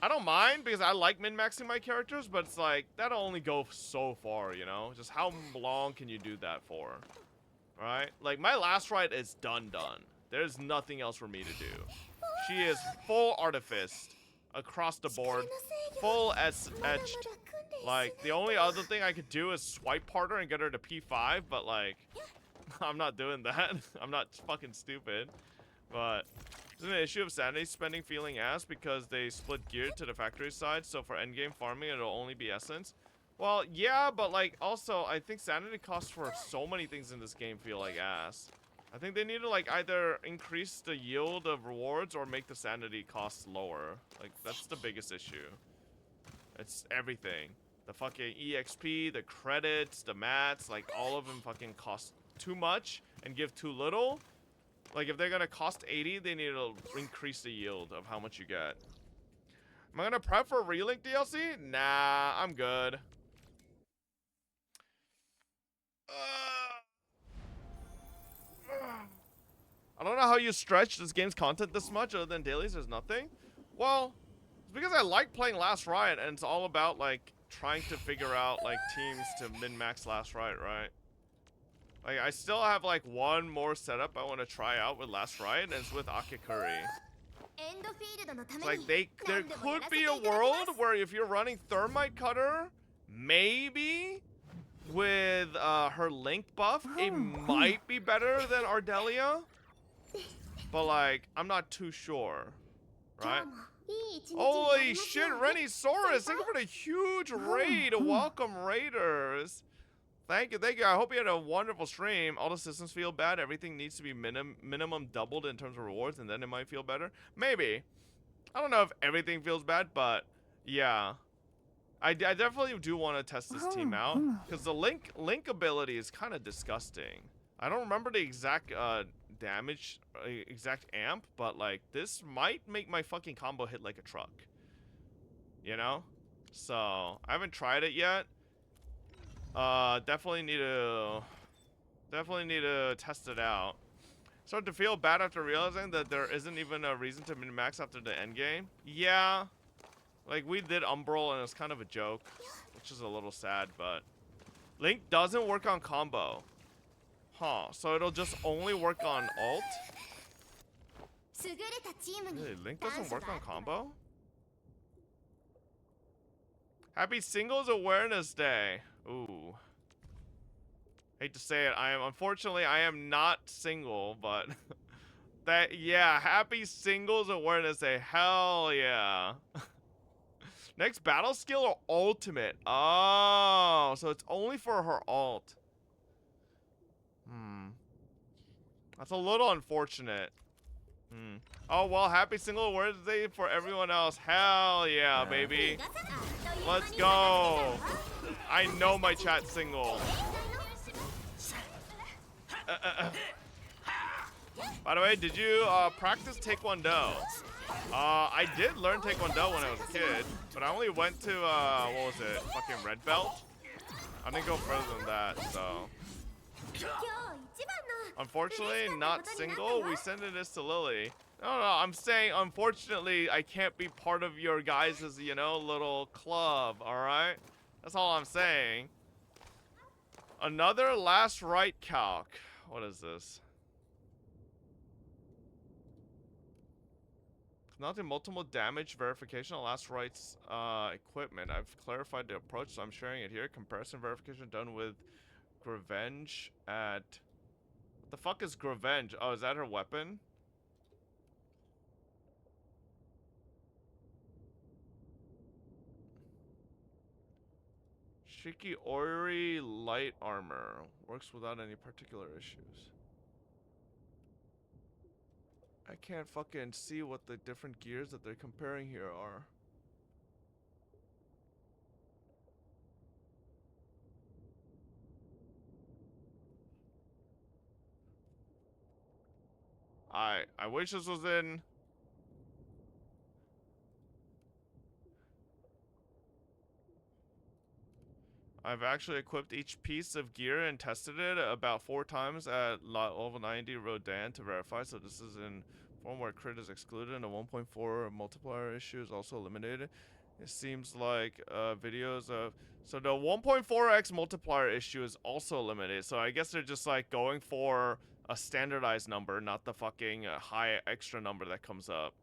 B: I don't mind because I like min-maxing my characters, but it's like, that'll only go so far, you know? Just how long can you do that for? Alright? Like, my last ride is done. There's nothing else for me to do. She is full artificed across the board, full etched. Like, the only other thing I could do is swipe harder and get her to P5, but like, I'm not doing that. I'm not fucking stupid. But isn't it an issue of sanity spending feeling ass because they split gear to the factory side, so for endgame farming it'll only be essence? Well, yeah, but like, also, I think sanity costs for so many things in this game feel like ass. I think they need to like either increase the yield of rewards or make the sanity costs lower. Like, that's the biggest issue. It's everything. The fucking EXP, the credits, the mats, like all of them fucking cost too much and give too little. Like, if they're gonna cost 80, they need to increase the yield of how much you get. Am I gonna prep for Relink DLC? Nah, I'm good. I don't know how you stretch this game's content this much other than dailies. There's nothing. Well, it's because I like playing Last Riot, and it's all about like trying to figure out like teams to min-max Last Riot, right? Like, I still have like one more setup I want to try out with Last Riot, and it's with Akikuri. It's like there could be a world where if you're running Thermite Cutter, maybe with her Link buff, it might be better than Ardelia. But like, I'm not too sure, right? Holy shit, Renisaurus, thank you for the huge raid. Welcome, Raiders. Thank you, thank you. I hope you had a wonderful stream. All the systems feel bad. Everything needs to be minimum doubled in terms of rewards, and then it might feel better. Maybe. I don't know if everything feels bad, but yeah. I definitely do want to test this team out, because the Link ability is kind of disgusting. I don't remember the exact damage, exact amp, but like, this might make my fucking combo hit like a truck. You know? So, I haven't tried it yet. Definitely need to test it out. Start to feel bad after realizing that there isn't even a reason to min-max after the end game. Yeah. Like, we did Umbral and it's kind of a joke, which is a little sad, but Link doesn't work on combo. Huh, so it'll just only work on ult? Really, Link doesn't work on combo? Happy Singles Awareness Day. Ooh. Hate to say it, unfortunately, I am not single, but yeah, happy Singles Awareness Day. Hell yeah. Next battle skill or ultimate? Oh, so it's only for her ult. That's a little unfortunate. Oh, well, happy Single Awareness Day for everyone else. Hell yeah, baby. Let's go. I know my chat's single. By the way, did you practice Taekwondo? I did learn Taekwondo when I was a kid, but I only went to, what was it, fucking red belt? I didn't go further than that, so. Unfortunately, not single. We send this to Lily. No, I'm saying, unfortunately, I can't be part of your guys' you know, little club, alright? That's all I'm saying. Another last right calc. What is this? Not in multiple damage verification on last right's equipment. I've clarified the approach, so I'm sharing it here. Comparison verification done with Revenge at... What the fuck is Revenge? Oh, is that her weapon? Shikiori light armor. Works without any particular issues. I can't fucking see what the different gears that they're comparing here are. I wish this was in... I've actually equipped each piece of gear and tested it about 4 times at level 90 Rodan to verify, so this is in form where crit is excluded and a 1.4 multiplier issue is also eliminated. It seems like videos of... So the 1.4x multiplier issue is also eliminated, so I guess they're just like going for a standardized number, not the fucking high extra number that comes up.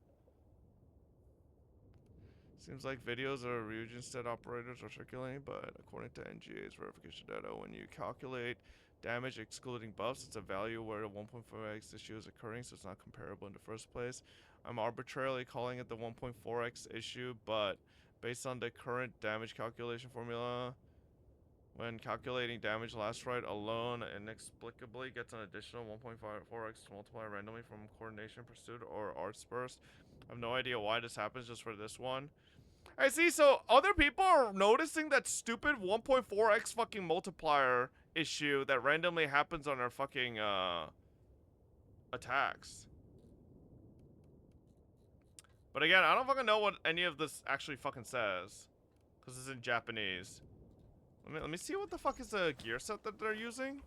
B: Seems like videos of region state operators are circulating, but according to NGA's verification data, when you calculate damage excluding buffs, it's a value where the 1.4x issue is occurring, so it's not comparable in the first place. I'm arbitrarily calling it the 1.4x issue, but based on the current damage calculation formula, when calculating damage last right alone inexplicably gets an additional 1.4x to multiply randomly from coordination pursuit or arts burst. I have no idea why this happens just for this one. I see, so other people are noticing that stupid 1.4x fucking multiplier issue that randomly happens on our fucking attacks. But again, I don't fucking know what any of this actually fucking says, because it's in Japanese. Let me see what the fuck is the gear set that they're using.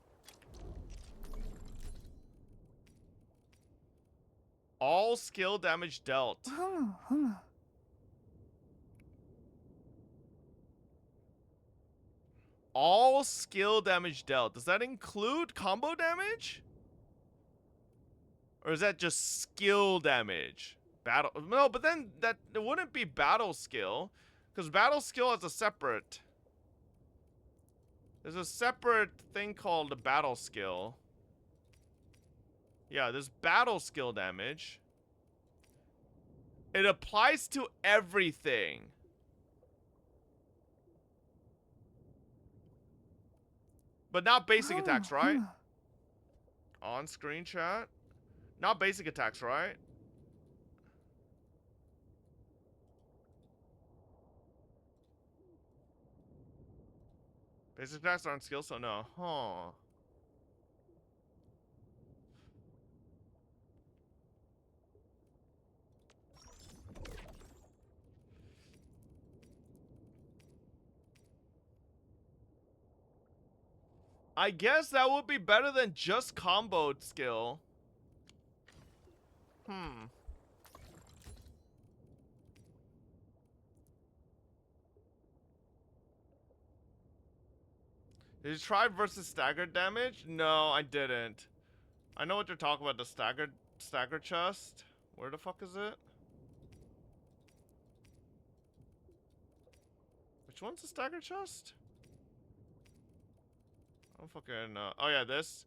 B: All skill damage dealt. All skill damage dealt. Does that include combo damage? Or is that just skill damage? Battle... No, but then that it wouldn't be battle skill. Because battle skill is a separate... There's a separate thing called a battle skill. Yeah, there's battle skill damage. It applies to everything. But not basic attacks, right? On screen chat. Not basic attacks, right? Basic attacks aren't skill, so no. Huh. I guess that would be better than just combo skill. Did you try versus staggered damage? No, I didn't. I know what you're talking about, the staggered chest. Where the fuck is it? Which one's the staggered chest? I don't fucking oh yeah, this.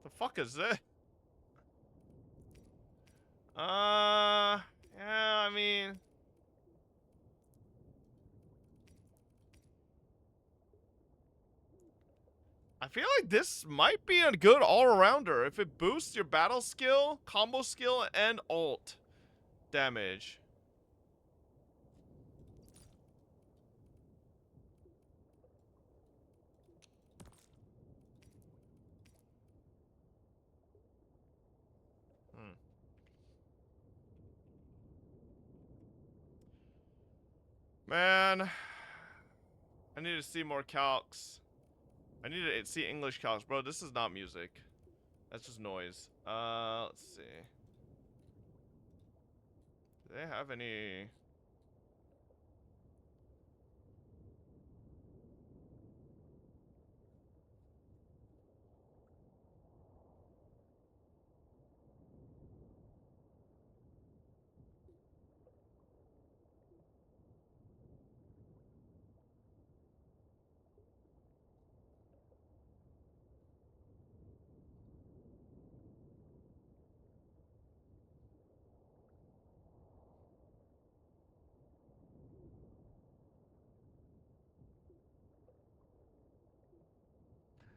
B: The fuck is this? Yeah, I mean... I feel like this might be a good all-arounder if it boosts your battle skill, combo skill, and ult damage. Man, I need to see more calcs. I need to see English calcs, bro. This is not music. That's just noise. Let's see. Do they have any?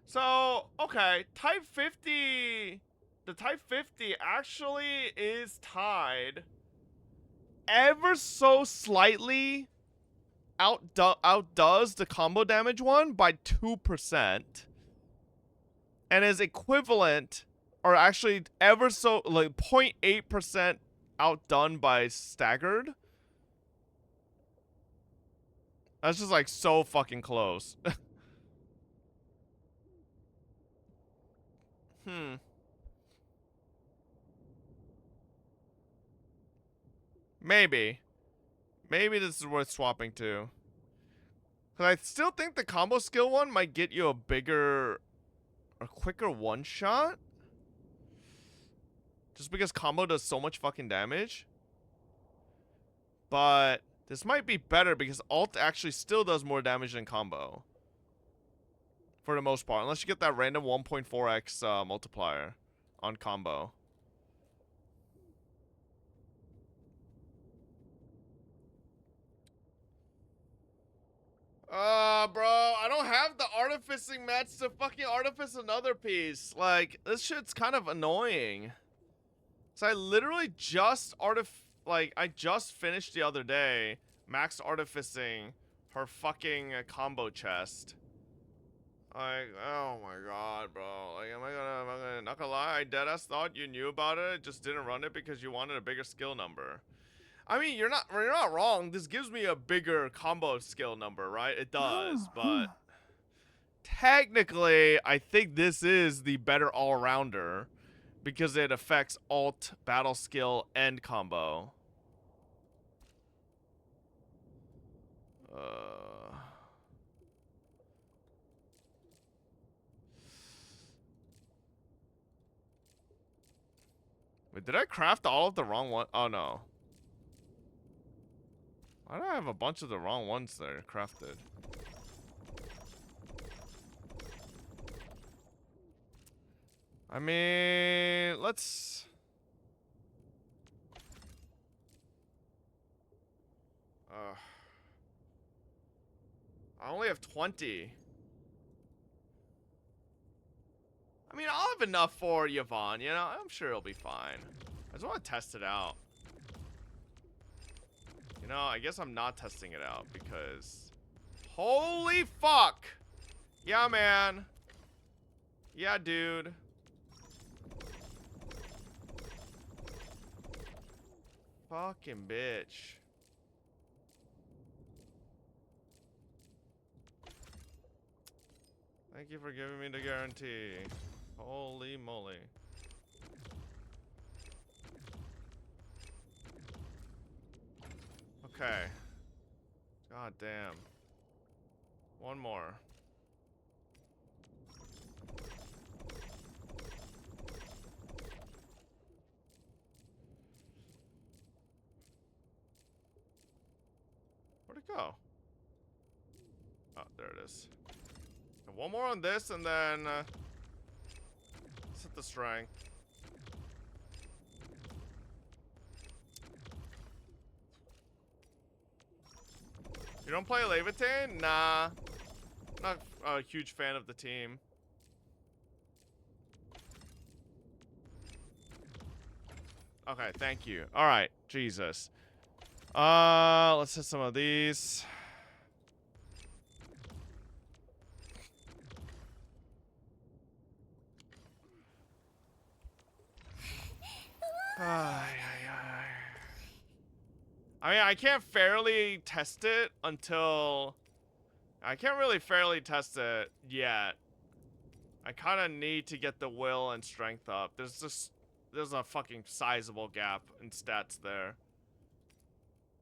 B: So, okay, Type 50, the Type 50 actually is tied ever so slightly outdoes the combo damage one by 2%, and is equivalent, or actually ever so like 0.8% outdone by staggered. That's just like so fucking close. Maybe this is worth swapping to. Cause I still think the combo skill one might get you a quicker one shot. Just because combo does so much fucking damage. But this might be better because alt actually still does more damage than combo. For the most part. Unless you get that random 1.4x multiplier on combo. Bro, I don't have the artificing match to fucking artifice another piece. Like, this shit's kind of annoying. So I literally just I just finished the other day max artificing her fucking combo chest. Like, oh my god, bro. Like, am I gonna, not gonna lie, I deadass thought you knew about it, just didn't run it because you wanted a bigger skill number. I mean, you're not wrong. This gives me a bigger combo skill number, right? It does, but technically, I think this is the better all-rounder because it affects alt, battle skill, and combo. Wait, did I craft all of the wrong one? Oh, no. Why do I have a bunch of the wrong ones there crafted? I mean, let's... I only have 20. I mean, I'll have enough for Yvonne, you know? I'm sure it'll be fine. I just want to test it out. You know, I guess I'm not testing it out because... Holy fuck! Yeah, man. Yeah, dude. Fucking bitch. Thank you for giving me the guarantee. Holy moly. Okay. God damn. One more. Where'd it go? Oh, there it is. And one more on this, and then set the strength. You don't play Levitain? Nah. Not a huge fan of the team. Okay, thank you. Alright, Jesus. Let's hit some of these. I mean, I can't fairly test it until... I can't really fairly test it yet. I kind of need to get the will and strength up. There's a fucking sizable gap in stats there.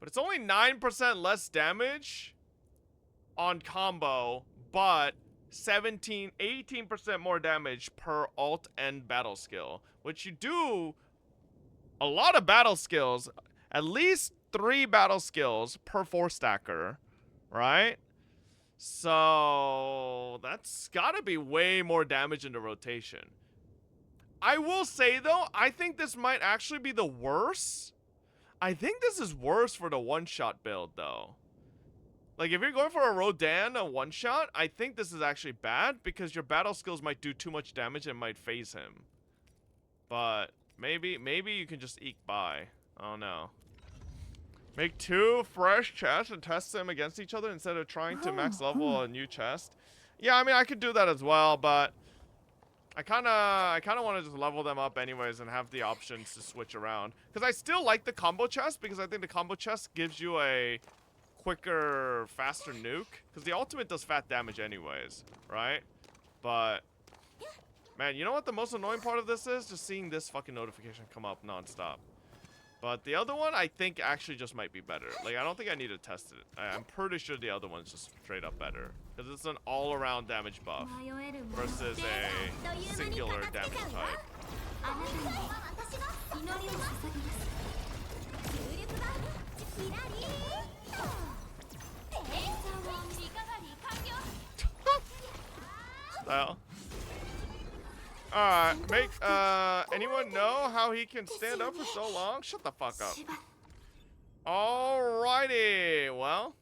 B: But it's only 9% less damage on combo, but 18% more damage per alt and battle skill. Which you do a lot of battle skills, at least 3 battle skills per 4 stacker, right? So that's gotta be way more damage into rotation. I will say though, I think this might actually be the worst. I think this is worse for the one-shot build though. Like if you're going for a Rodan, a one-shot, I think this is actually bad because your battle skills might do too much damage and might phase him. But maybe you can just eke by. I don't know. Make 2 fresh chests and test them against each other instead of trying to max level a new chest. Yeah, I mean, I could do that as well, but I kind of want to just level them up anyways and have the options to switch around. Because I still like the combo chest, because I think the combo chest gives you a quicker, faster nuke. Because the ultimate does fat damage anyways, right? But, man, you know what the most annoying part of this is? Just seeing this fucking notification come up nonstop. But the other one, I think, actually just might be better. Like, I don't think I need to test it. I'm pretty sure the other one's just straight up better. Because it's an all-around damage buff versus a singular damage type. Well. Alright, make, anyone know how he can stand up for so long? Shut the fuck up. Alrighty, well,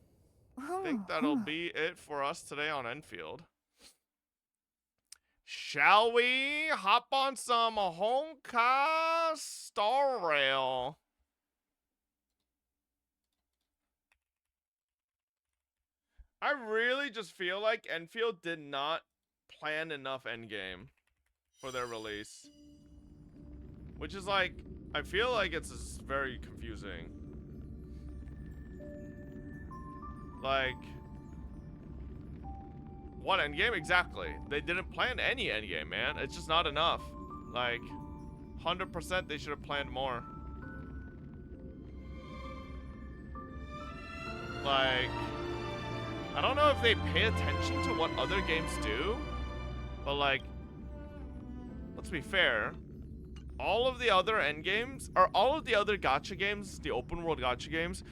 B: I think that'll be it for us today on Enfield. Shall we hop on some Honka Star Rail? I really just feel like Enfield did not plan enough endgame for their release, which is like, I feel like it's very confusing. Like, what endgame exactly? They didn't plan any endgame, man. It's just not enough. Like, 100% they should have planned more. Like, I don't know if they pay attention to what other games do, but like, let's be fair, all of the other endgames, or all of the other gacha games, the open world gacha games,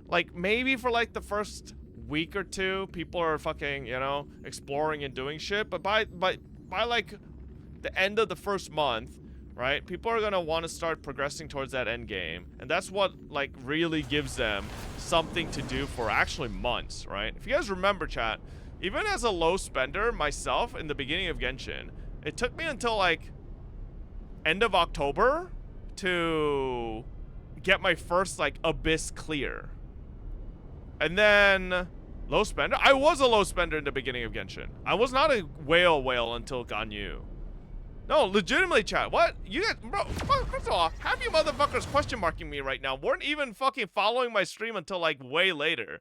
B: like maybe for like the first week or two, people are fucking, you know, exploring and doing shit, but by like the end of the first month, right, people are gonna want to start progressing towards that end game, and that's what like really gives them something to do for actually months, right? If you guys remember, chat, even as a low spender myself in the beginning of Genshin, it took me until like end of October to get my first like abyss clear. And then low spender, I was a low spender in the beginning of Genshin. I was not a whale until Ganyu. No, legitimately, chat. What? You guys, bro, first of all, half you motherfuckers question marking me right now weren't even fucking following my stream until like way later.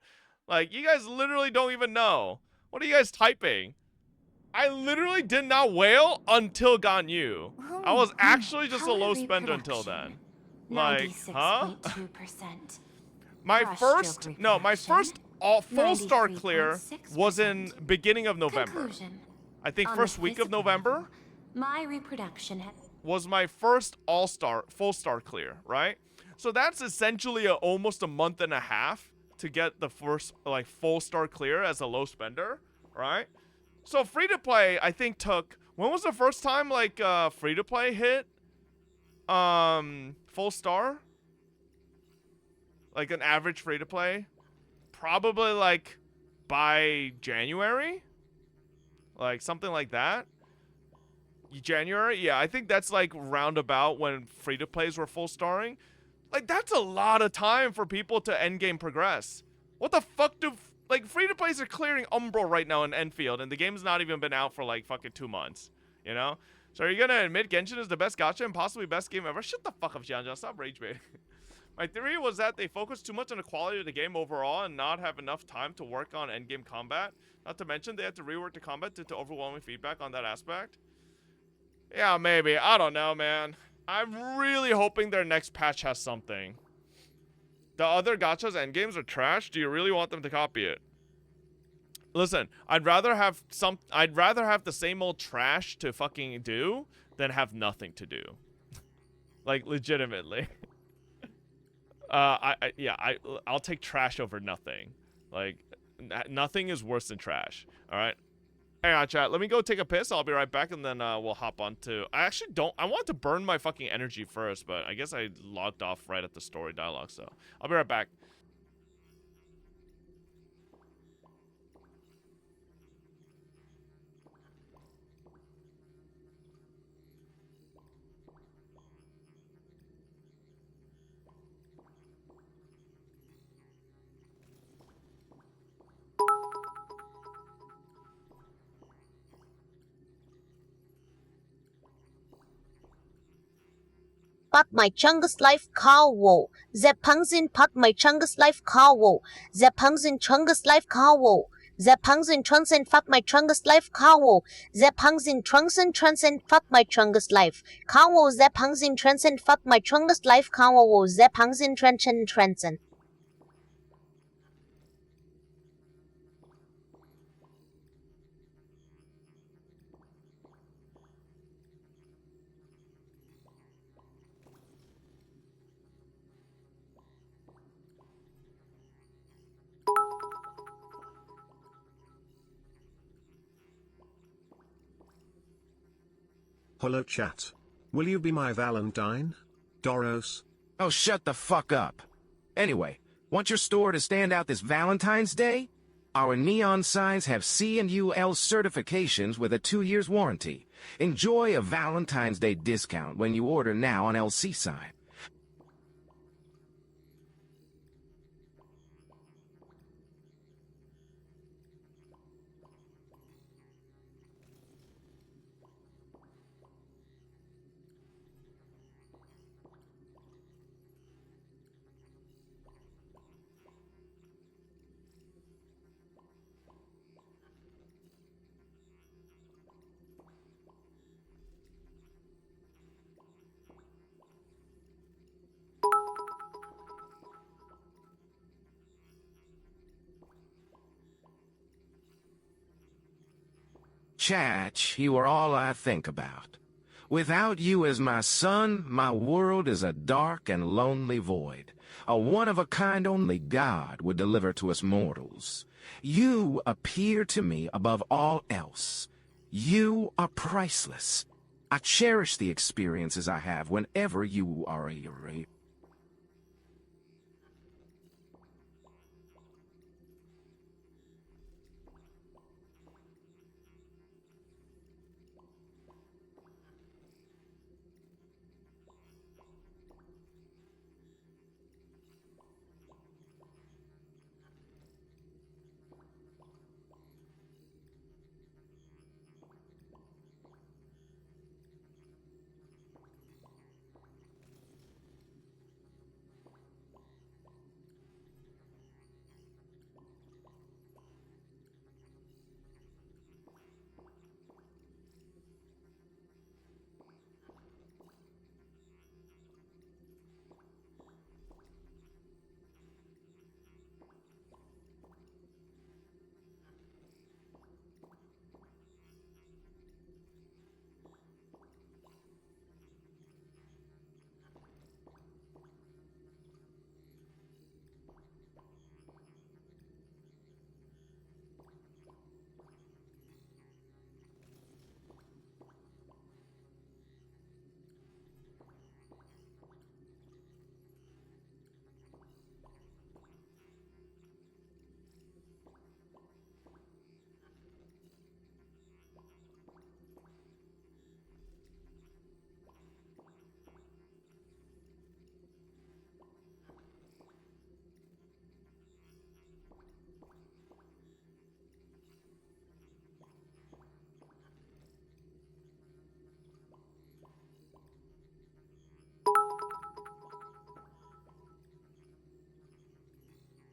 B: Like, you guys literally don't even know. What are you guys typing? I literally did not whale until Ganyu. I was actually just a low spender until then. Like, huh? My first full star clear was in beginning of November. I think first week of November.
J: My reproduction
B: was my first all-star, full star clear, right? So that's essentially almost a month and a half to get the first like full star clear as a low spender, right? So free to play, I think took, when was the first time like free to play hit full star? Like an average free to play? Probably like by January? Like something like that. January? Yeah, I think that's like roundabout when free to plays were full starring. Like that's a lot of time for people to endgame progress. What the fuck do like free to plays are clearing Umbral right now in Enfield, and the game's not even been out for like fucking 2 months, you know? So are you gonna admit Genshin is the best gacha and possibly best game ever? Shut the fuck up, Jianja. Stop rage baiting. My theory was that they focused too much on the quality of the game overall and not have enough time to work on endgame combat. Not to mention they had to rework the combat due to overwhelming feedback on that aspect. Yeah, maybe. I don't know, man. I'm really hoping their next patch has something. The other gachas endgames are trash. Do you really want them to copy it? Listen, I'd rather have the same old trash to fucking do than have nothing to do. Like legitimately. I'll take trash over nothing. Like nothing is worse than trash. All right. Hang on, chat. Let me go take a piss. I'll be right back, and then we'll hop on to... I actually don't... I want to burn my fucking energy first, but I guess I logged off right at the story dialogue, so... I'll be right back.
K: but my chungus life cow. The pungsin pot my chungus life cow. The pungsin chungus life cow. The pungsin trunks and fat my chungus life cow. The pungsin trunks and fat my chungus life cow. The pungsin trunks and fat my chungus life cow. The pungsin trunks.
D: Hello chat. Will you be my Valentine? Doros?
C: Oh, shut the fuck up. Anyway, want your store to stand out this Valentine's Day? Our neon signs have C&UL certifications with a 2-year warranty. Enjoy a Valentine's Day discount when you order now on LC sign. Chatch, you are all I think about. Without you as my son, my world is a dark and lonely void. A one-of-a-kind only God would deliver to us mortals. You appear to me above all else. You are priceless. I cherish the experiences I have whenever you are around.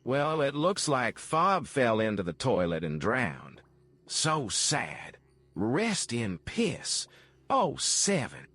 C: Well, it looks like Fob fell into the toilet and drowned. So sad. Rest in piss. Oh, 7.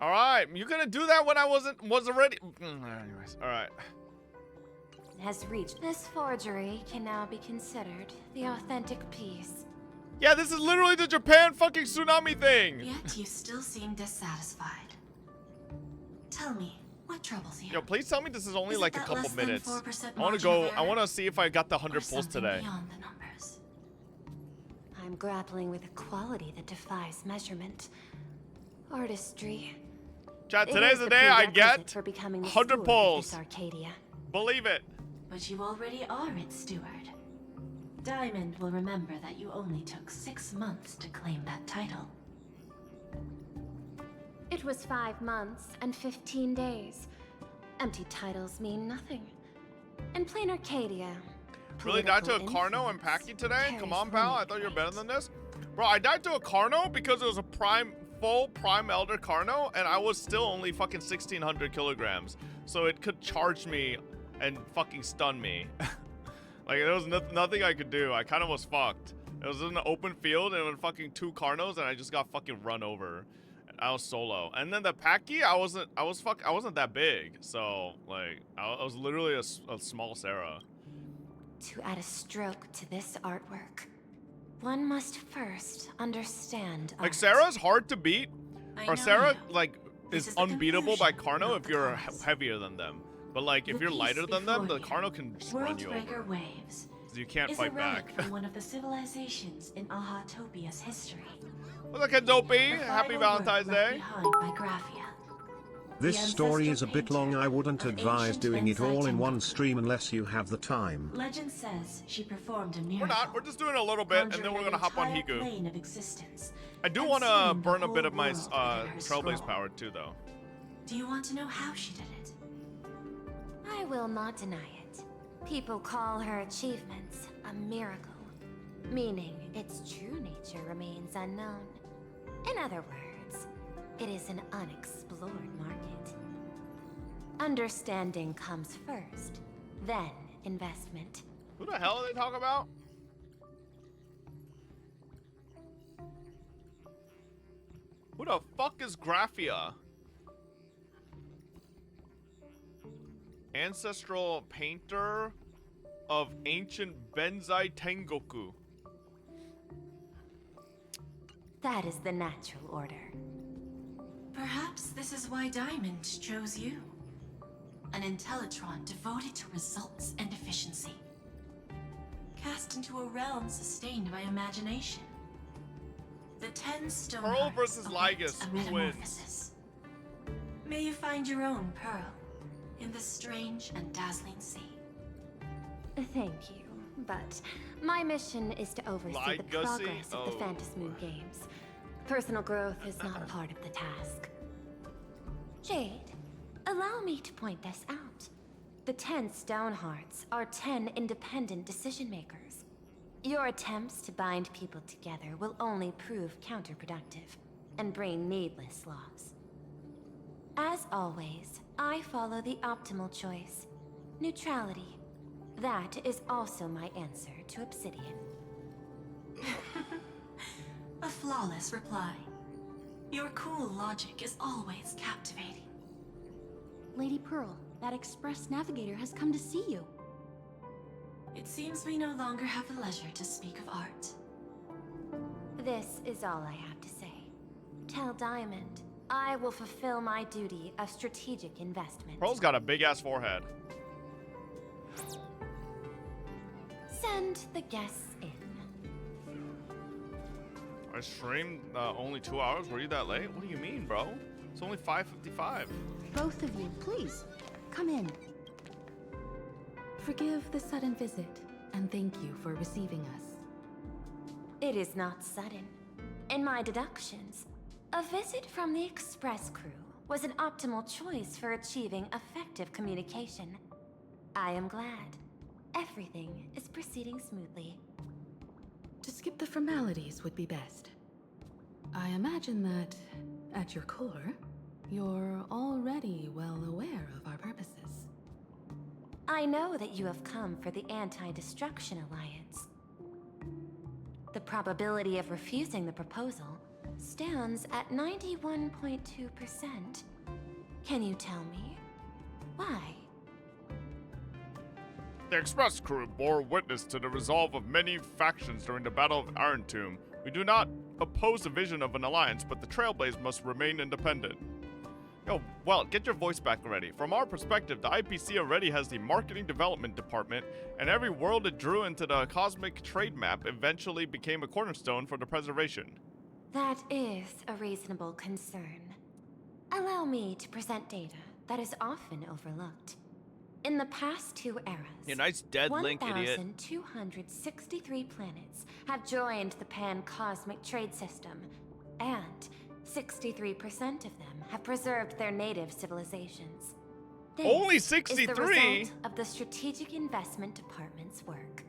B: All right, you gonna do that when I wasn't already? Anyways, all right.
J: has reached. This forgery can now be considered the authentic piece.
B: Yeah, this is literally the Japan fucking tsunami thing.
L: Yet you still seem dissatisfied. Tell me, what troubles you?
B: Yo, please tell me this is only
L: Is
B: like
L: it
B: a
L: that
B: couple
L: less than
B: minutes.
L: 4%
B: I want to
L: margin
B: go.
L: of
B: I
L: error?
B: want to see if I got the
L: Or
B: 100 pulls
L: something
B: today.
L: beyond the numbers?
J: I'm grappling with a quality that defies measurement. Artistry.
B: Chat,
J: It
B: today's
J: is
B: the
J: the
B: day I
J: prerequisite
B: get
J: for becoming the
B: 100
J: steward of
B: pulls.
J: this Arcadia.
B: Believe it.
L: But you already are its steward. Diamond will remember that you only took 6 months to claim that title.
J: It was 5 months and 15 days. Empty titles mean nothing. In plain Arcadia,
B: Really died to a
J: political
B: Carno and
J: influence
B: Packy today? Come
J: carries
B: on, pal. I thought you were better than this. Bro, I died to a Carno because it was a full prime elder Carno, and I was still only fucking 1,600 kilograms. So it could charge me and fucking stun me. Like, there was nothing I could do. I kind of was fucked. It was in an open field, and it was fucking 2 Carnos, and I just got fucking run over. I was solo. And then the Packy, I wasn't that big. So, like, I was literally a small Sarah.
J: To add a stroke to this artwork, one must first understand
B: Like,
J: art.
B: Sarah's hard to beat.
L: I
B: Or
L: know
B: Sarah,
L: you.
B: like,
L: This
B: is
L: is the
B: unbeatable by
L: confusion,
B: Carno
L: not
B: if
L: the
B: you're
L: cause.
B: heavier than them. But, like, if
L: The
B: you're
L: piece
B: lighter than them, the
L: before
B: Carno can just run you
L: Worldbreaker
B: over.
L: Waves
B: So you can't
L: is
B: fight
L: a relic
B: back.
L: from one of the civilizations in Ahatopia's history.
B: What's up, Kendopi?
L: The
B: Happy
L: final
B: Valentine's
L: work left
B: Day.
L: behind by Graphia.
D: This
L: The
D: story is a
L: ancestral
D: bit long. I wouldn't
L: painter of
D: advise
L: ancient
D: doing it all in
L: Benzai
D: one
L: Temple.
D: stream unless you have the time.
L: Legend says she performed a miracle.
B: We're not. We're just doing a little bit, and then
L: conjuring
B: we're gonna
L: an
B: hop on
L: entire
B: Higu.
L: plane of existence
B: I do
L: and
B: want to
L: seeing the
B: burn a
L: whole
B: bit of my
L: world within her
B: Trailblaze
L: scroll.
B: power too, though.
L: Do you want to know how she did it?
J: I will not deny it. People call her achievements a miracle, meaning its true nature remains unknown. In other words, it is an unexplored market. Understanding comes first, then investment.
B: Who the hell are they talking about? Who the fuck is Graphia? Ancestral painter of ancient Benzai Tengoku.
J: That is the natural order.
L: Perhaps this is why Diamond chose you. An Intellitron devoted to results and efficiency. Cast into a realm sustained by imagination. The 10 stone
B: Pearl
L: hearts
B: versus
L: await
B: Lygus,
L: a
B: who wins?
L: metamorphosis. May you find your own pearl in this strange and dazzling sea.
J: Thank you, but my mission is to oversee the
B: Legacy?
J: progress of the
B: Oh.
J: Phantasm Moon Games. Personal growth is not part of the task. Jade, allow me to point this out. The 10 Stone Hearts are 10 independent decision makers. Your attempts to bind people together will only prove counterproductive and bring needless loss. As always, I follow the optimal choice. Neutrality. That is also my answer to Obsidian.
L: A flawless reply. Your cool logic is always captivating.
M: Lady Pearl, that express navigator has come to see you.
L: It seems we no longer have the leisure to speak of art.
J: This is all I have to say. Tell Diamond, I will fulfill my duty of strategic investment.
B: Pearl's got a big ass forehead.
J: Send the guests in.
B: I streamed only 2 hours. Were you that late? What do you mean, bro? It's only 5:55.
M: Both of you, please, come in. Forgive the sudden visit, and thank you for receiving us.
J: It is not sudden. In my deductions, a visit from the express crew was an optimal choice for achieving effective communication. I am glad. Everything is proceeding smoothly.
M: To skip the formalities would be best. I imagine that, at your core, you're already well aware of our purposes.
J: I know that you have come for the Anti-Destruction Alliance. The probability of refusing the proposal stands at 91.2%. Can you tell me why?
B: The Express crew bore witness to the resolve of many factions during the Battle of Arentomb. We do not oppose the vision of an alliance, but the Trailblaze must remain independent. Yo, well, get your voice back already. From our perspective, the IPC already has the Marketing Development Department, and every world it drew into the cosmic trade map eventually became a cornerstone for the preservation.
J: That is a reasonable concern. Allow me to present data that is often overlooked. In the past 2 eras,
B: You nice dead link, idiot.
J: 1,263 planets have joined the pan-cosmic trade system, and 63% of them have preserved their native civilizations. This
B: Only
J: is the
B: 63?
J: result of the Strategic Investment Department's work.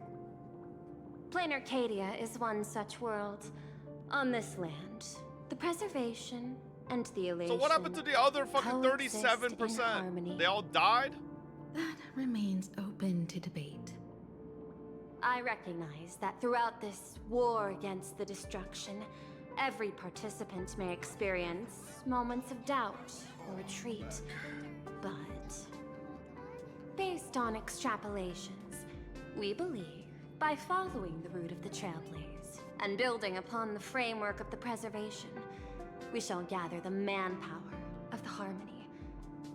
J: Plain Arcadia is one such world. On this land, the preservation and the elation.
B: So what happened to the other fucking
J: coexist in
B: 37%?
J: harmony.
B: They all died?
M: That remains open to debate.
J: I recognize that throughout this war against the destruction, every participant may experience moments of doubt or retreat. But based on extrapolations, we believe by following the route of the Trailblaze and building upon the framework of the preservation, we shall gather the manpower of the harmony,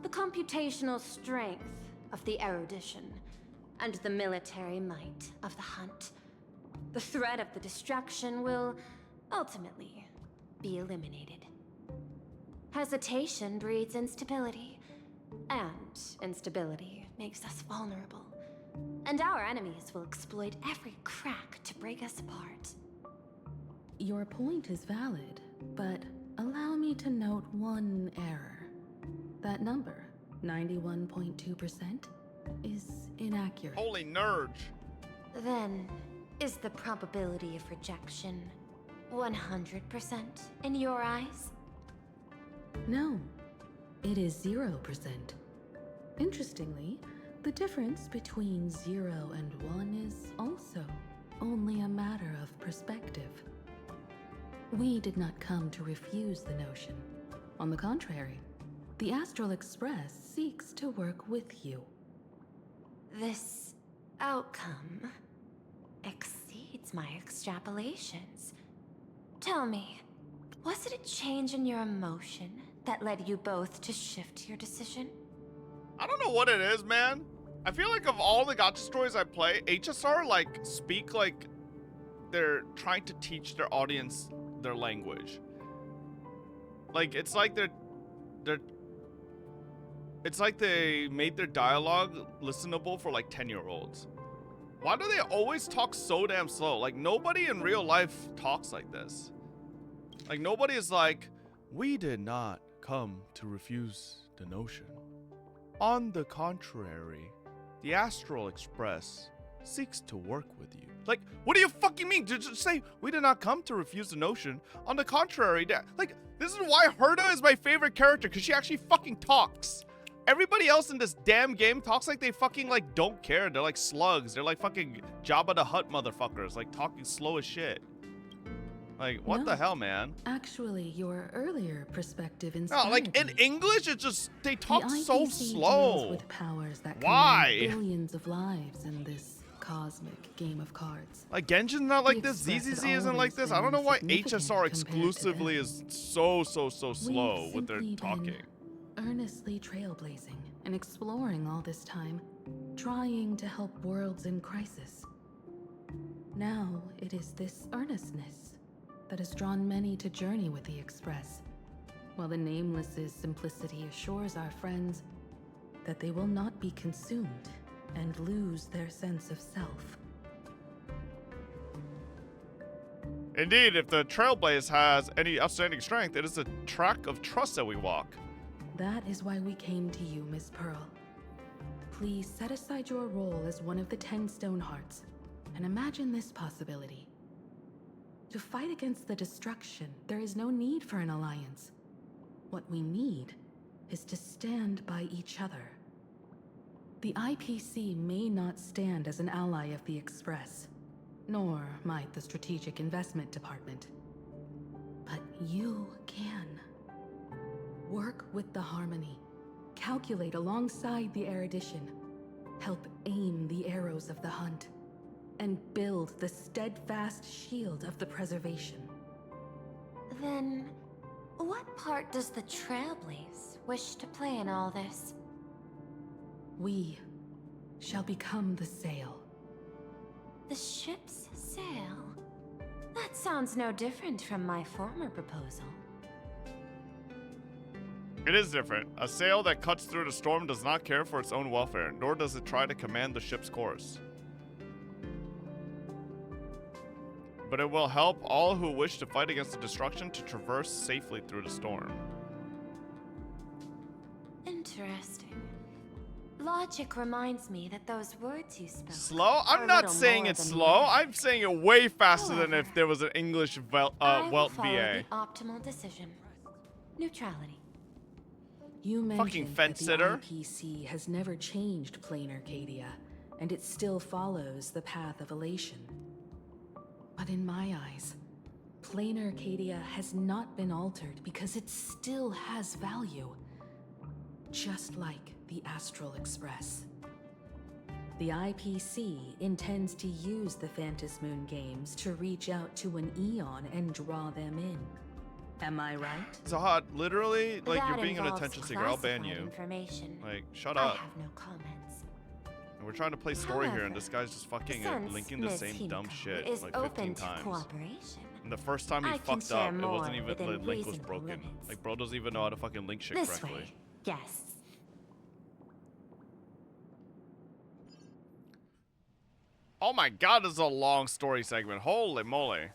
J: the computational strength of the erudition, and the military might of the hunt. The threat of the destruction will ultimately be eliminated. Hesitation breeds instability, and instability makes us vulnerable. And our enemies will exploit every crack to break us apart.
M: Your point is valid, but allow me to note one error. That number, 91.2%, is inaccurate.
B: Holy nerd.
J: Then, is the probability of rejection 100% in your eyes?
M: No, it is 0%. Interestingly, the difference between 0 and 1 is also only a matter of perspective. We did not come to refuse the notion. On the contrary, the Astral Express seeks to work with you.
J: This outcome exceeds my extrapolations. Tell me, was it a change in your emotion that led you both to shift your decision?
B: I don't know what it is, man. I feel like of all the gacha stories I play, HSR like speak like they're trying to teach their audience their language. Like it's like it's like they made their dialogue listenable for like 10-year-olds. Why do they always talk so damn slow? Like nobody in real life talks like this. Like nobody is like, we did not come to refuse the notion. On the contrary, the Astral Express seeks to work with you. Like, what do you fucking mean? Just say, we did not come to refuse the notion. On the contrary, like, this is why Herda is my favorite character, because she actually fucking talks. Everybody else in this damn game talks like they fucking, like, don't care. They're like slugs. They're like fucking Jabba the Hutt motherfuckers, like, talking slow as shit. Like, what the hell, man?
M: Actually, your earlier perspective
B: No, like, in English, it's just, they talk so slow.
M: Deals with powers that
B: Why?
M: Billions of lives in this cosmic game of cards.
B: Like, Genshin's not like this, ZZZ isn't like this. I don't know why HSR exclusively is so slow with their talking.
M: Earnestly trailblazing and exploring all this time, trying to help worlds in crisis. Now it is this earnestness that has drawn many to journey with the Express, while the Nameless's simplicity assures our friends that they will not be consumed and lose their sense of self.
B: Indeed, if the Trailblaze has any outstanding strength, it is a track of trust that we walk.
M: That is why we came to you, Miss Pearl. Please set aside your role as one of the 10 Stonehearts and imagine this possibility. To fight against the destruction, there is no need for an alliance. What we need is to stand by each other. The IPC may not stand as an ally of the Express, nor might the Strategic Investment Department. But you can. Work with the Harmony. Calculate alongside the erudition. help aim the arrows of the hunt, and build the steadfast shield of the preservation.
J: Then, what part does the Trailblaze wish to play in all this?
M: We shall become the sail.
J: The ship's sail? That sounds no different from my former proposal.
B: It is different. A sail that cuts through the storm does not care for its own welfare, nor does it try to command the ship's course. But it will help all who wish to fight against the destruction to traverse safely through the storm.
J: Interesting. Logic reminds me that those words you spoke.
B: Slow? I'm not saying it's slow. I'm saying it way faster than if there was an English Welt VA.
J: The optimal decision. Neutrality.
M: You
B: Fucking
M: mentioned that
B: fence
M: the
B: sitter.
M: IPC has never changed plain Arcadia, and it still follows the path of elation. But in my eyes, plain Arcadia has not been altered because it still has value. Just like the Astral Express. The IPC intends to use the Phantasmoon Moon games to reach out to an Eon and draw them in. Am I right?
B: Zahad, literally, like,
J: That
B: you're being an
J: involves
B: attention seeker. I'll ban
J: classified
B: you.
J: information.
B: Like, shut
J: I
B: up.
J: have no comments.
B: And we're trying to play story here, and
J: However,
B: this guy's just fucking
J: since
B: linking the
J: Ms.
B: same dumb
J: Himiko
B: shit
J: is
B: like
J: open
B: 15
J: to
B: times.
J: cooperation,
B: And the first time he
J: I can
B: fucked
J: share
B: up, it
J: more
B: wasn't even, the
J: within
B: link was
J: reasonable
B: broken.
J: limits.
B: Like, bro doesn't even know how to fucking link shit
J: This
B: correctly.
J: way, guests.
B: Oh my god, this is a long story segment. Holy moly.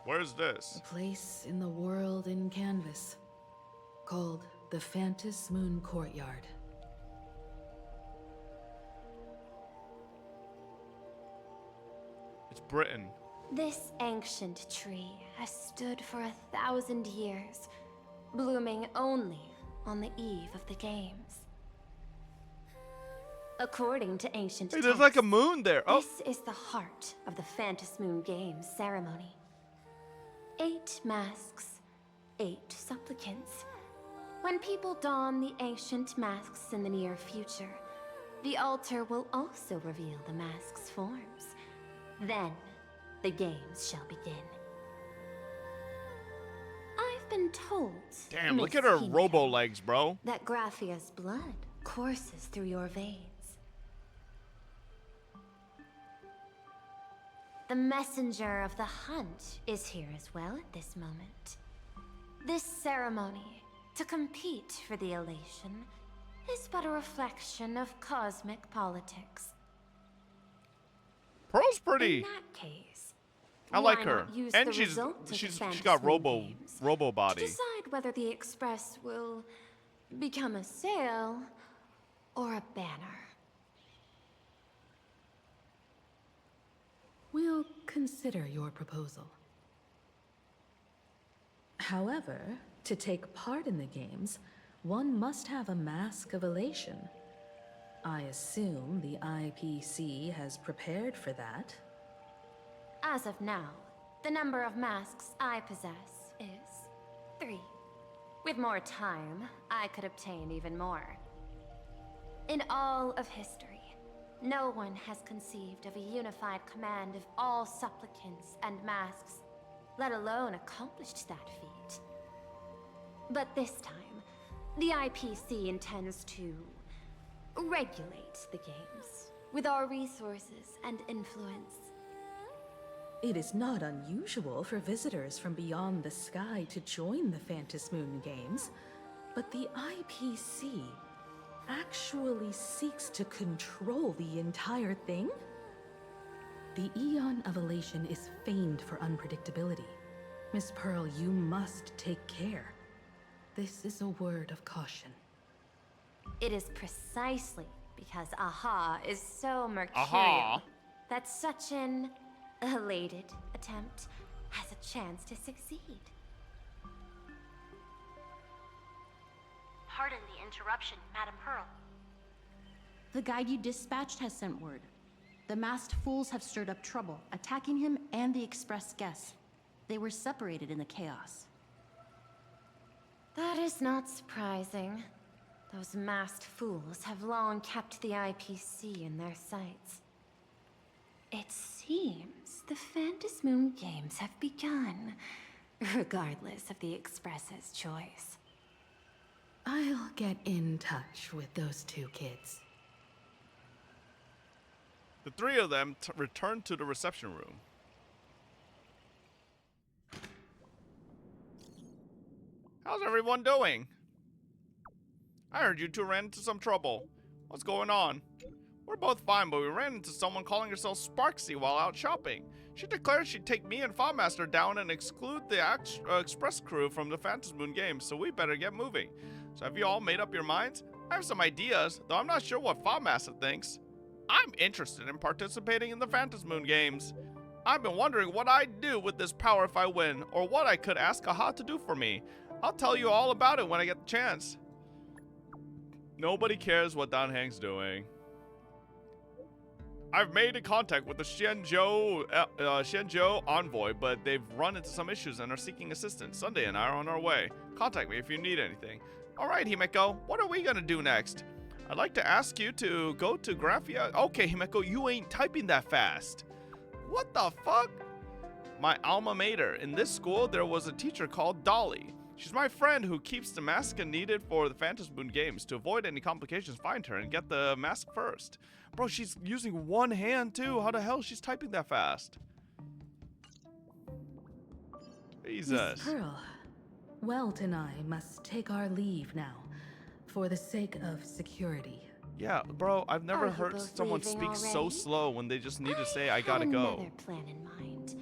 B: Where's this?
M: A place in the world in canvas, called the Phantasmoon Moon Courtyard.
B: It's Britain.
J: This ancient tree has stood for 1,000 years, blooming only on the eve of the games. According to ancient
B: Hey, there's like a moon there. Oh,
J: this is the heart of the Phantasmoon Games ceremony. 8 masks, 8 supplicants. When people don the ancient masks in the near future, the altar will also reveal the masks' forms. Then, the games shall begin. I've been told,
B: damn, look
J: Miss
B: at her
J: Himiko,
B: robo legs, bro.
J: that Graphia's blood courses through your veins. The messenger of the hunt is here as well at this moment. This ceremony, to compete for the elation, is but a reflection of cosmic politics.
B: Pearl's pretty.
J: In that case,
B: I like
J: why
B: her.
J: not use
B: And
J: the
B: she's
J: result of the
B: she
J: Phantasmoon
B: got robo
J: Games
B: robo
J: to
B: body.
J: decide whether the Express will become a sail or a banner.
M: We'll consider your proposal. However, to take part in the games, one must have a mask of elation. I assume the IPC has prepared for that.
J: As of now, the number of masks I possess is 3. With more time, I could obtain even more. In all of history, no one has conceived of a unified command of all supplicants and masks, let alone accomplished that feat. But this time, the IPC intends to regulate the games with our resources and influence.
M: It is not unusual for visitors from beyond the sky to join the Phantasmoon Games, but the IPC actually seeks to control the entire thing? The Eon of Elation is famed for unpredictability. Miss Pearl, you must take care. This is a word of caution.
J: It is precisely because Aha is so mercurial that such an elated attempt has a chance to succeed.
N: Pardon the interruption, Madam Pearl.
O: The guide you dispatched has sent word. The masked fools have stirred up trouble, attacking him and the express guests. They were separated in the chaos.
J: That is not surprising. Those masked fools have long kept the IPC in their sights. It seems the Phantasmoon Games have begun, regardless of the Express's choice.
M: I'll get in touch with those two kids.
B: The three of them return to the reception room. How's everyone doing? I heard you two ran into some trouble. What's going on? We're both fine, but we ran into someone calling herself Sparksy while out shopping. She declared she'd take me and Fobmaster down and exclude the Express crew from the Phantasmoon Games, so we better get moving. So have you all made up your minds? I have some ideas, though I'm not sure what Fobmaster thinks. I'm interested in participating in the Phantasmoon Games. I've been wondering what I'd do with this power if I win, or what I could ask Aha to do for me. I'll tell you all about it when I get the chance. Nobody cares what Dan Heng's doing. I've made contact with the Shenzhou envoy, but they've run into some issues and are seeking assistance. Sunday and I are on our way. Contact me if you need anything. Alright, Himeko, what are we gonna do next? I'd like to ask you to go to Graphia. Okay, Himeko, you ain't typing that fast. What the fuck? My alma mater. In this school, there was a teacher called Dolly. She's my friend who keeps the mask needed for the Phantasmoon Games. To avoid any complications, find her and get the mask first. Bro, she's using one hand too. How the hell she's typing that fast? Jesus.
M: Miss Pearl, Welt and I must take our leave now, for the sake of security.
B: Yeah, bro, I've never heard someone speak so slow when they just need to say, I gotta go.
J: Another plan in mind.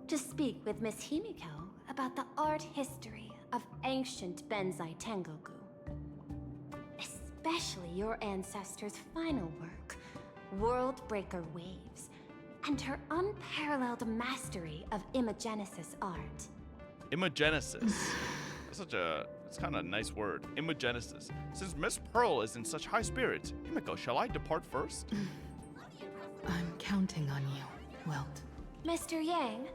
J: To speak with Miss Himiko about the art history of ancient Benzai Tengoku. Especially your ancestors' final work, World Breaker Waves, and her unparalleled mastery of imagenesis art.
B: Imagenesis. It's kind of a nice word. Imagenesis. Since Miss Pearl is in such high spirits, Himiko, shall I depart first?
M: I'm counting on you, Welt.
J: Mr. Yang,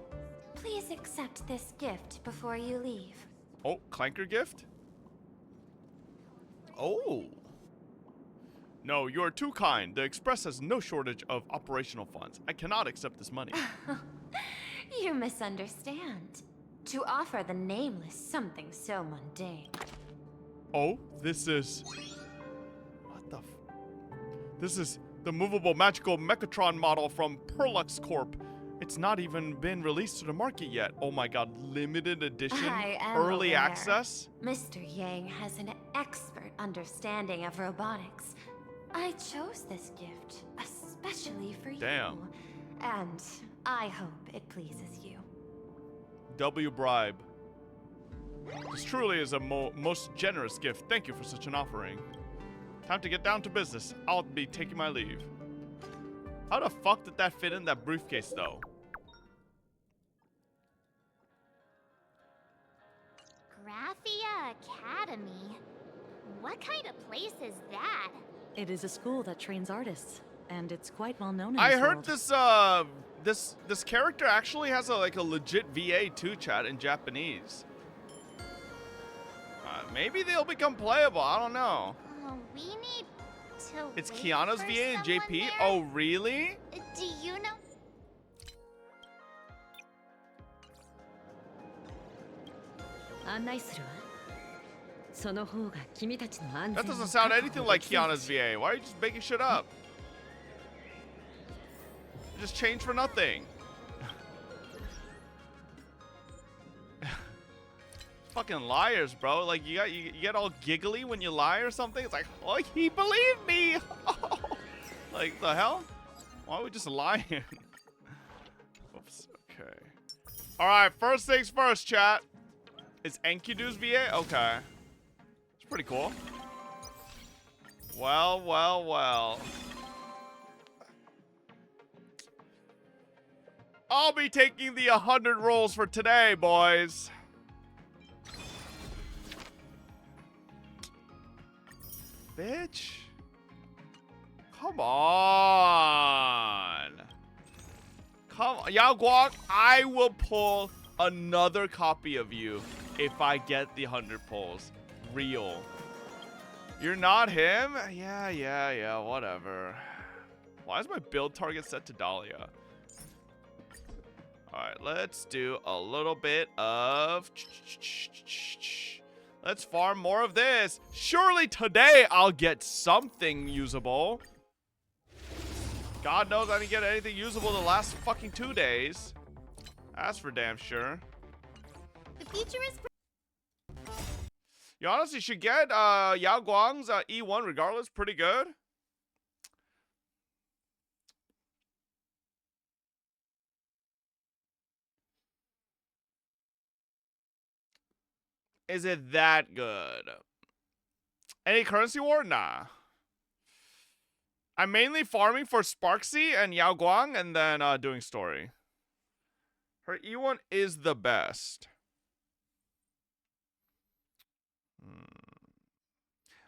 J: please accept this gift before you leave.
B: Oh, clanker gift? Oh. No, you are too kind. The Express has no shortage of operational funds. I cannot accept this money.
J: You misunderstand. To offer the Nameless something so mundane.
B: Oh, this is... What the This is the movable magical Mechatron model from Perlux Corp. It's not even been released to the market yet. Oh my god, limited edition? Early access?
J: Mr. Yang has an expert understanding of robotics. I chose this gift especially for
B: Damn.
J: you. And I hope it pleases you.
B: W bribe. This truly is a most generous gift. Thank you for such an offering. Time to get down to business. I'll be taking my leave. How the fuck did that fit in that briefcase, though?
N: Graphia Academy? What kind of place is that?
P: It is a school that trains artists, and it's quite well known in
B: I
P: this
B: heard
P: world.
B: this character actually has a legit VA too, chat, in Japanese. Maybe they'll become playable. I don't know.
N: We need to.
B: It's
N: wait
B: Kiana's
N: for
B: VA and
N: someone
B: JP.
N: there?
B: Oh, really?
N: Do you know?
B: That doesn't sound anything like Kiana's VA. Why are you just making shit up? You just changed for nothing. Fucking liars, bro. Like you get all giggly when you lie or something. It's like, oh, he believed me. Like the hell? Why are we just lying? Oops. Okay. All right. First things first, chat. Is Enkidu's VA? Okay. It's pretty cool. Well, well, well. I'll be taking the 100 rolls for today, boys. Bitch. Come on. Come on. Yao Guang, I will pull another copy of you if I get the 100 pulls. Real. You're not him? Yeah, whatever. Why is my build target set to Dahlia? Alright, let's do a little bit of... Let's farm more of this. Surely today I'll get something usable. God knows I didn't get anything usable the last fucking 2 days. That's for damn sure.
N: The future is...
B: You honestly should get Yao Guang's E1 regardless. Pretty good. Is it that good? Any currency war? Nah. I'm mainly farming for Sparksy and Yao Guang and then doing story. Her E1 is the best.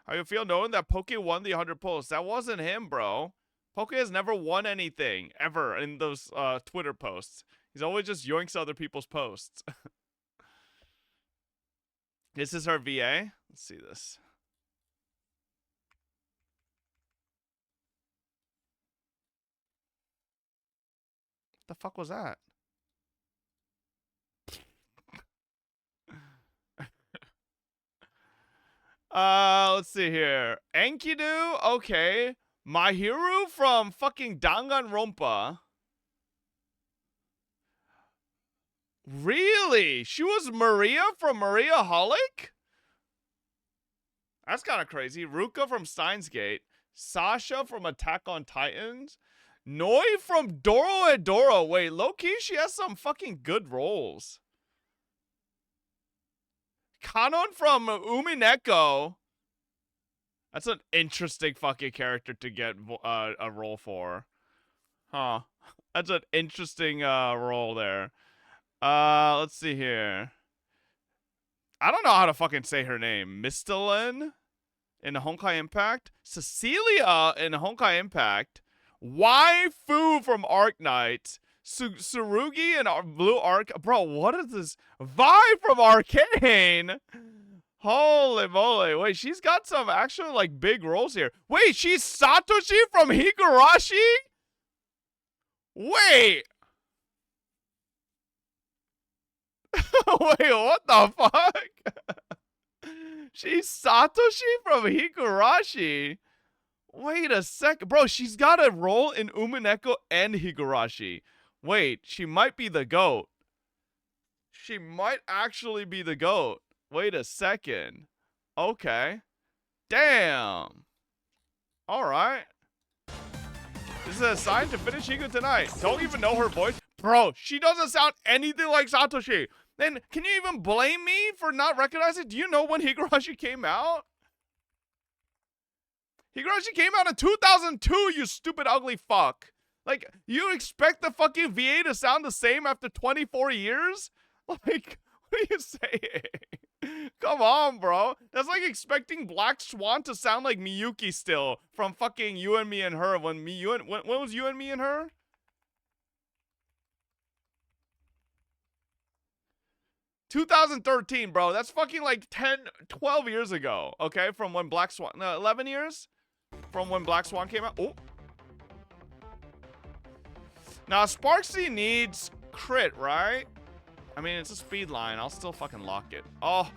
B: How you feel knowing that Poke won the 100 pulls? That wasn't him, bro. Poke has never won anything, ever, in those Twitter posts. He's always just yoinks other people's posts. This is her VA. Let's see this. What the fuck was that? Let's see here. Enkidu, okay. Mahiru from fucking Danganronpa. Really? She was Maria from Maria Holic? That's kind of crazy. Ruka from Steins Gate. Sasha from Attack on Titans. Noi from Doro. Wait, low-key, she has some fucking good roles. Kanon from Umineko. That's an interesting fucking character to get a role for. Huh. That's an interesting role there. Let's see here. I don't know how to fucking say her name. Mistalin in Honkai Impact. Cecilia in Honkai Impact. Waifu from Arknight. Tsurugi and Blue Arc. Bro, what is this? Vi from Arcane. Holy moly. Wait, she's got some actual, like, big roles here. Wait, she's Satoshi from Higurashi? Wait. Wait, what the fuck? She's Satoshi from Higurashi? Wait a second. Bro, she's got a role in Umineko and Higurashi. Wait, she might be the GOAT. She might actually be the GOAT. Wait a second. Okay. Damn. Alright. This is a sign to finish Higu tonight. Don't even know her voice. Bro, she doesn't sound anything like Satoshi. Then, can you even blame me for not recognizing? Do you know when Higurashi came out? Higurashi came out in 2002, you stupid ugly fuck. Like, you expect the fucking VA to sound the same after 24 years? Like, what are you saying? Come on, bro. That's like expecting Black Swan to sound like Miyuki still from fucking You and Me and Her. When was You and Me and Her? ...2013, bro. That's fucking like 10, 12 years ago. Okay, from when Black Swan... No, 11 years? From when Black Swan came out. Oh. Now, Sparksy needs crit, right? I mean, it's a speed line. I'll still fucking lock it. Oh.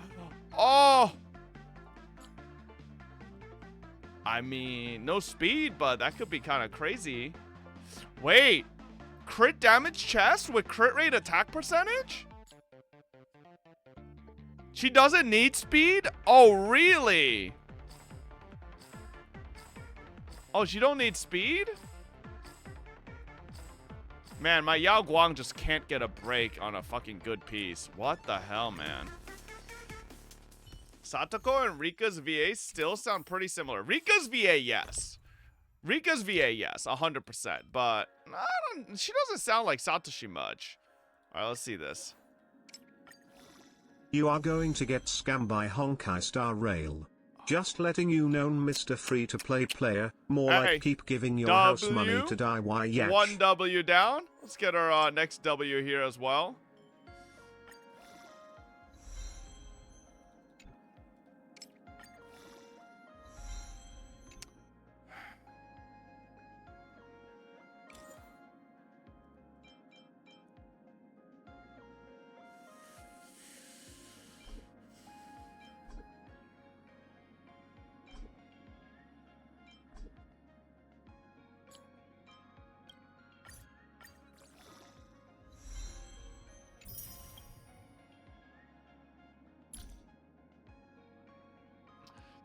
B: Oh. I mean, no speed, but that could be kind of crazy. Wait. Crit damage chest with crit rate attack percentage? She doesn't need speed? Oh, really? Oh, she don't need speed? Man, my Yao Guang just can't get a break on a fucking good piece. What the hell, man? Satoko and Rika's VA still sound pretty similar. Rika's VA, yes. Rika's VA, yes, 100%. But she doesn't sound like Satoshi much. All right, let's see this.
D: You are going to get scammed by Honkai Star Rail. Just letting you know, Mr. Free-to-play player. More
B: Hey,
D: like keep giving your house money to die. Why, yeah.
B: 1 W down. Let's get our next W here as well.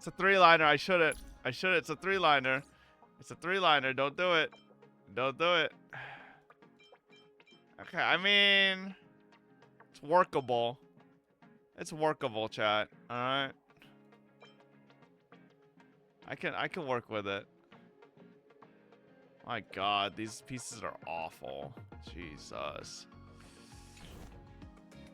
B: It's a 3-liner. I shouldn't. It's a 3-liner. It's a 3-liner. Don't do it. Don't do it. Okay, I mean, it's workable. It's workable, chat. All right. I can work with it. My God, these pieces are awful. Jesus.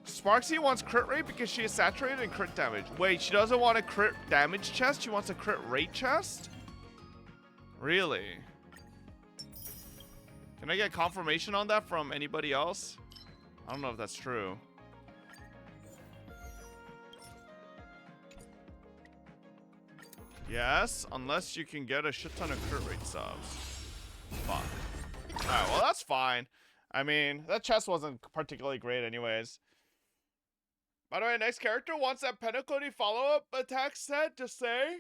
B: Sparksy wants crit rate because she is saturated in crit damage. Wait, she doesn't want a crit damage chest? She wants a crit rate chest? Really? Can I get confirmation on that from anybody else? I don't know if that's true. Yes, unless you can get a shit ton of crit rate subs. Fuck. Alright, well that's fine. I mean, that chest wasn't particularly great anyways. By the way, next character wants that Penacody follow-up attack set, just say.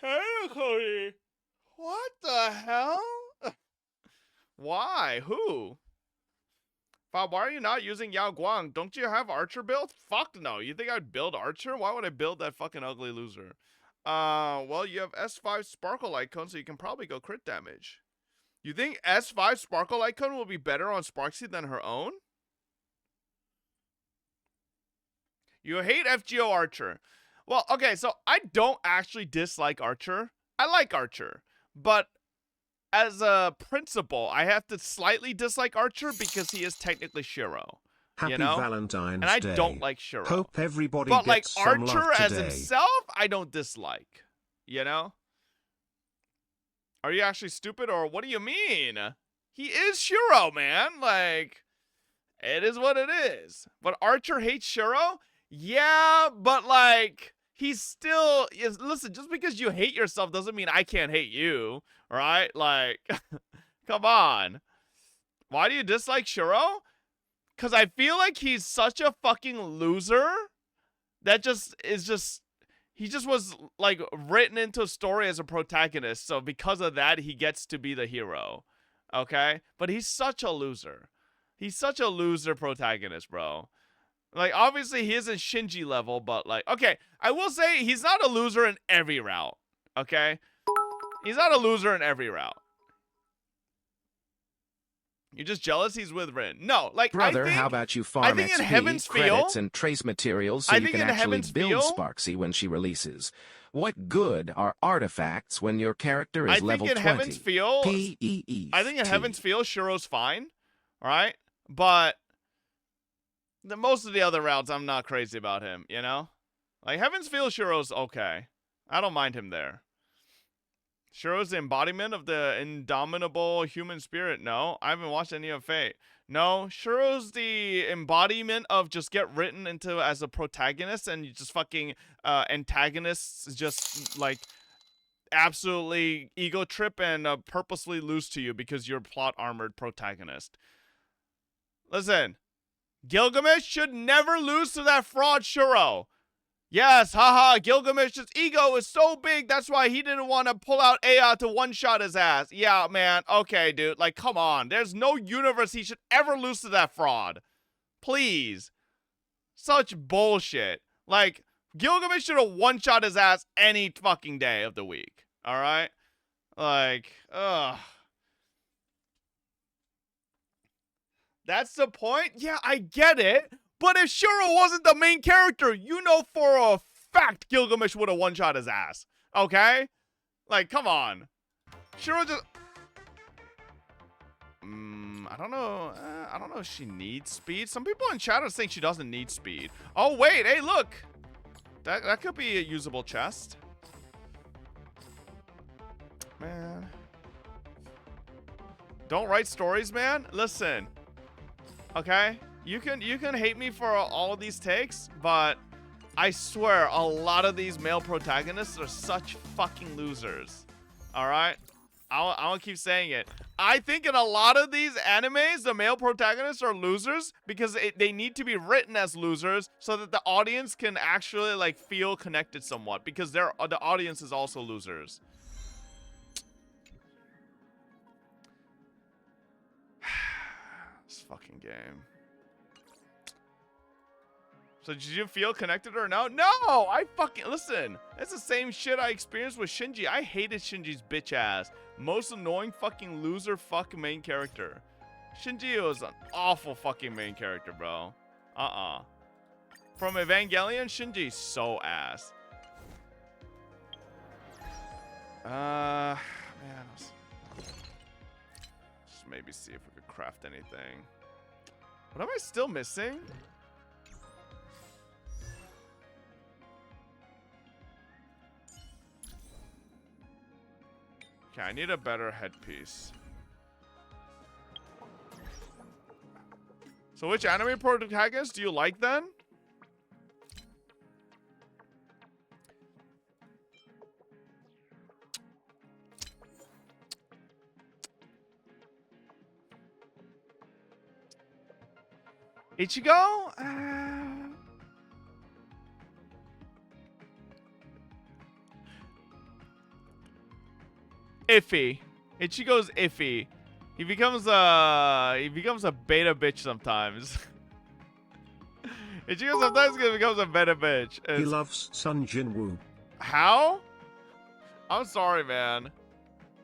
B: Penacody? What the hell? Why? Who? Bob, why are you not using Yao Guang? Don't you have Archer build? Fuck no. You think I'd build Archer? Why would I build that fucking ugly loser? Well, you have S5 Sparkle Icon, so you can probably go crit damage. You think S5 Sparkle Icon will be better on Sparksy than her own? You hate FGO Archer. Well, okay, so I don't actually dislike Archer. I like Archer. But as a principle, I have to slightly dislike Archer because he is technically Shiro.
D: Happy
B: you know?
D: Valentine's
B: and I
D: Day.
B: don't like Shiro.
D: Hope everybody
B: but like
D: gets some
B: Archer
D: love
B: as
D: today.
B: himself, I don't dislike. You know? Are you actually stupid or what do you mean? He is Shiro, man. Like, it is what it is. But Archer hates Shiro? Yeah, but like, he's still listen, just because you hate yourself doesn't mean I can't hate you, right? Like, come on. Why do you dislike Shiro? Because I feel like he's such a fucking loser that he just was like written into a story as a protagonist, so because of that he gets to be the hero. Okay? But he's such a loser. He's such a loser protagonist, bro. Like, obviously, he isn't Shinji level, but, like, okay, I will say he's not a loser in every route, okay? He's not a loser in every route. You're just jealous he's with Rin. No, like,
C: Brother,
B: I think,
C: how about you farm
B: in
C: XP,
B: Heaven's
C: credits,
B: Feel,
C: and trace materials so
B: I
C: you
B: think
C: can
B: in
C: actually
B: Heaven's
C: build
B: Feel,
C: Sparksy when she releases? What good are artifacts when your character is level 20?
B: Heaven's Feel,
C: P-E-E-T.
B: I think in Heaven's Feel, Shiro's fine, alright? But most of the other routes, I'm not crazy about him, you know? Like, Heaven's Feel Shiro's okay. I don't mind him there. Shiro's the embodiment of the indomitable human spirit. No, I haven't watched any of Fate. No, Shiro's the embodiment of just get written into as a protagonist and you just fucking antagonists just like absolutely ego trip and purposely lose to you because you're plot armored protagonist. Listen, Gilgamesh should never lose to that fraud Shiro. Yes, haha, Gilgamesh's ego is so big, that's why he didn't want to pull out Aya to one-shot his ass. Yeah, man, okay, dude, like, come on. There's no universe he should ever lose to that fraud. Please. Such bullshit. Like, Gilgamesh should have one-shot his ass any fucking day of the week. Alright? Like, ugh. That's the point? Yeah, I get it. But if Shiro wasn't the main character, you know for a fact Gilgamesh would have one-shot his ass. Okay? Like, come on. Shiro just... I don't know. I don't know if she needs speed. Some people in chat are saying she doesn't need speed. Oh, wait. Hey, look. That could be a usable chest. Man. Don't write stories, man. Listen. Okay? You can hate me for all of these takes, but I swear a lot of these male protagonists are such fucking losers. Alright? I'll keep saying it. I think in a lot of these animes, the male protagonists are losers because they need to be written as losers so that the audience can actually like feel connected somewhat because the audience is also losers. This fucking game. So did you feel connected or no? No, I fucking, listen, that's the same shit I experienced with Shinji. I hated Shinji's bitch ass. Most annoying fucking loser fuck main character. Shinji was an awful fucking main character, bro. From Evangelion, Shinji's so ass. Man, let's just maybe see if we could craft anything. What am I still missing? Okay, I need a better headpiece. So which anime protagonist do you like then? Ichigo? Iffy. Ichigo's iffy. He becomes a beta bitch sometimes. Ichigo sometimes becomes a beta bitch.
D: He loves Sun Jinwoo.
B: How? I'm sorry, man.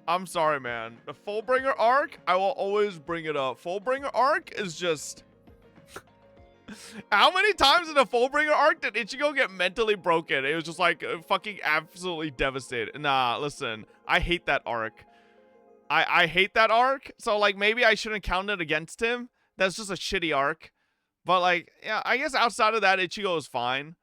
B: I'm sorry, man. The Fullbringer arc, I will always bring it up. Fullbringer arc is just... How many times in the Fullbringer arc did Ichigo get mentally broken? It was just like fucking absolutely devastated. Nah, listen. I hate that arc. I hate that arc. So like maybe I shouldn't count it against him. That's just a shitty arc. But like, yeah, I guess outside of that, Ichigo is fine.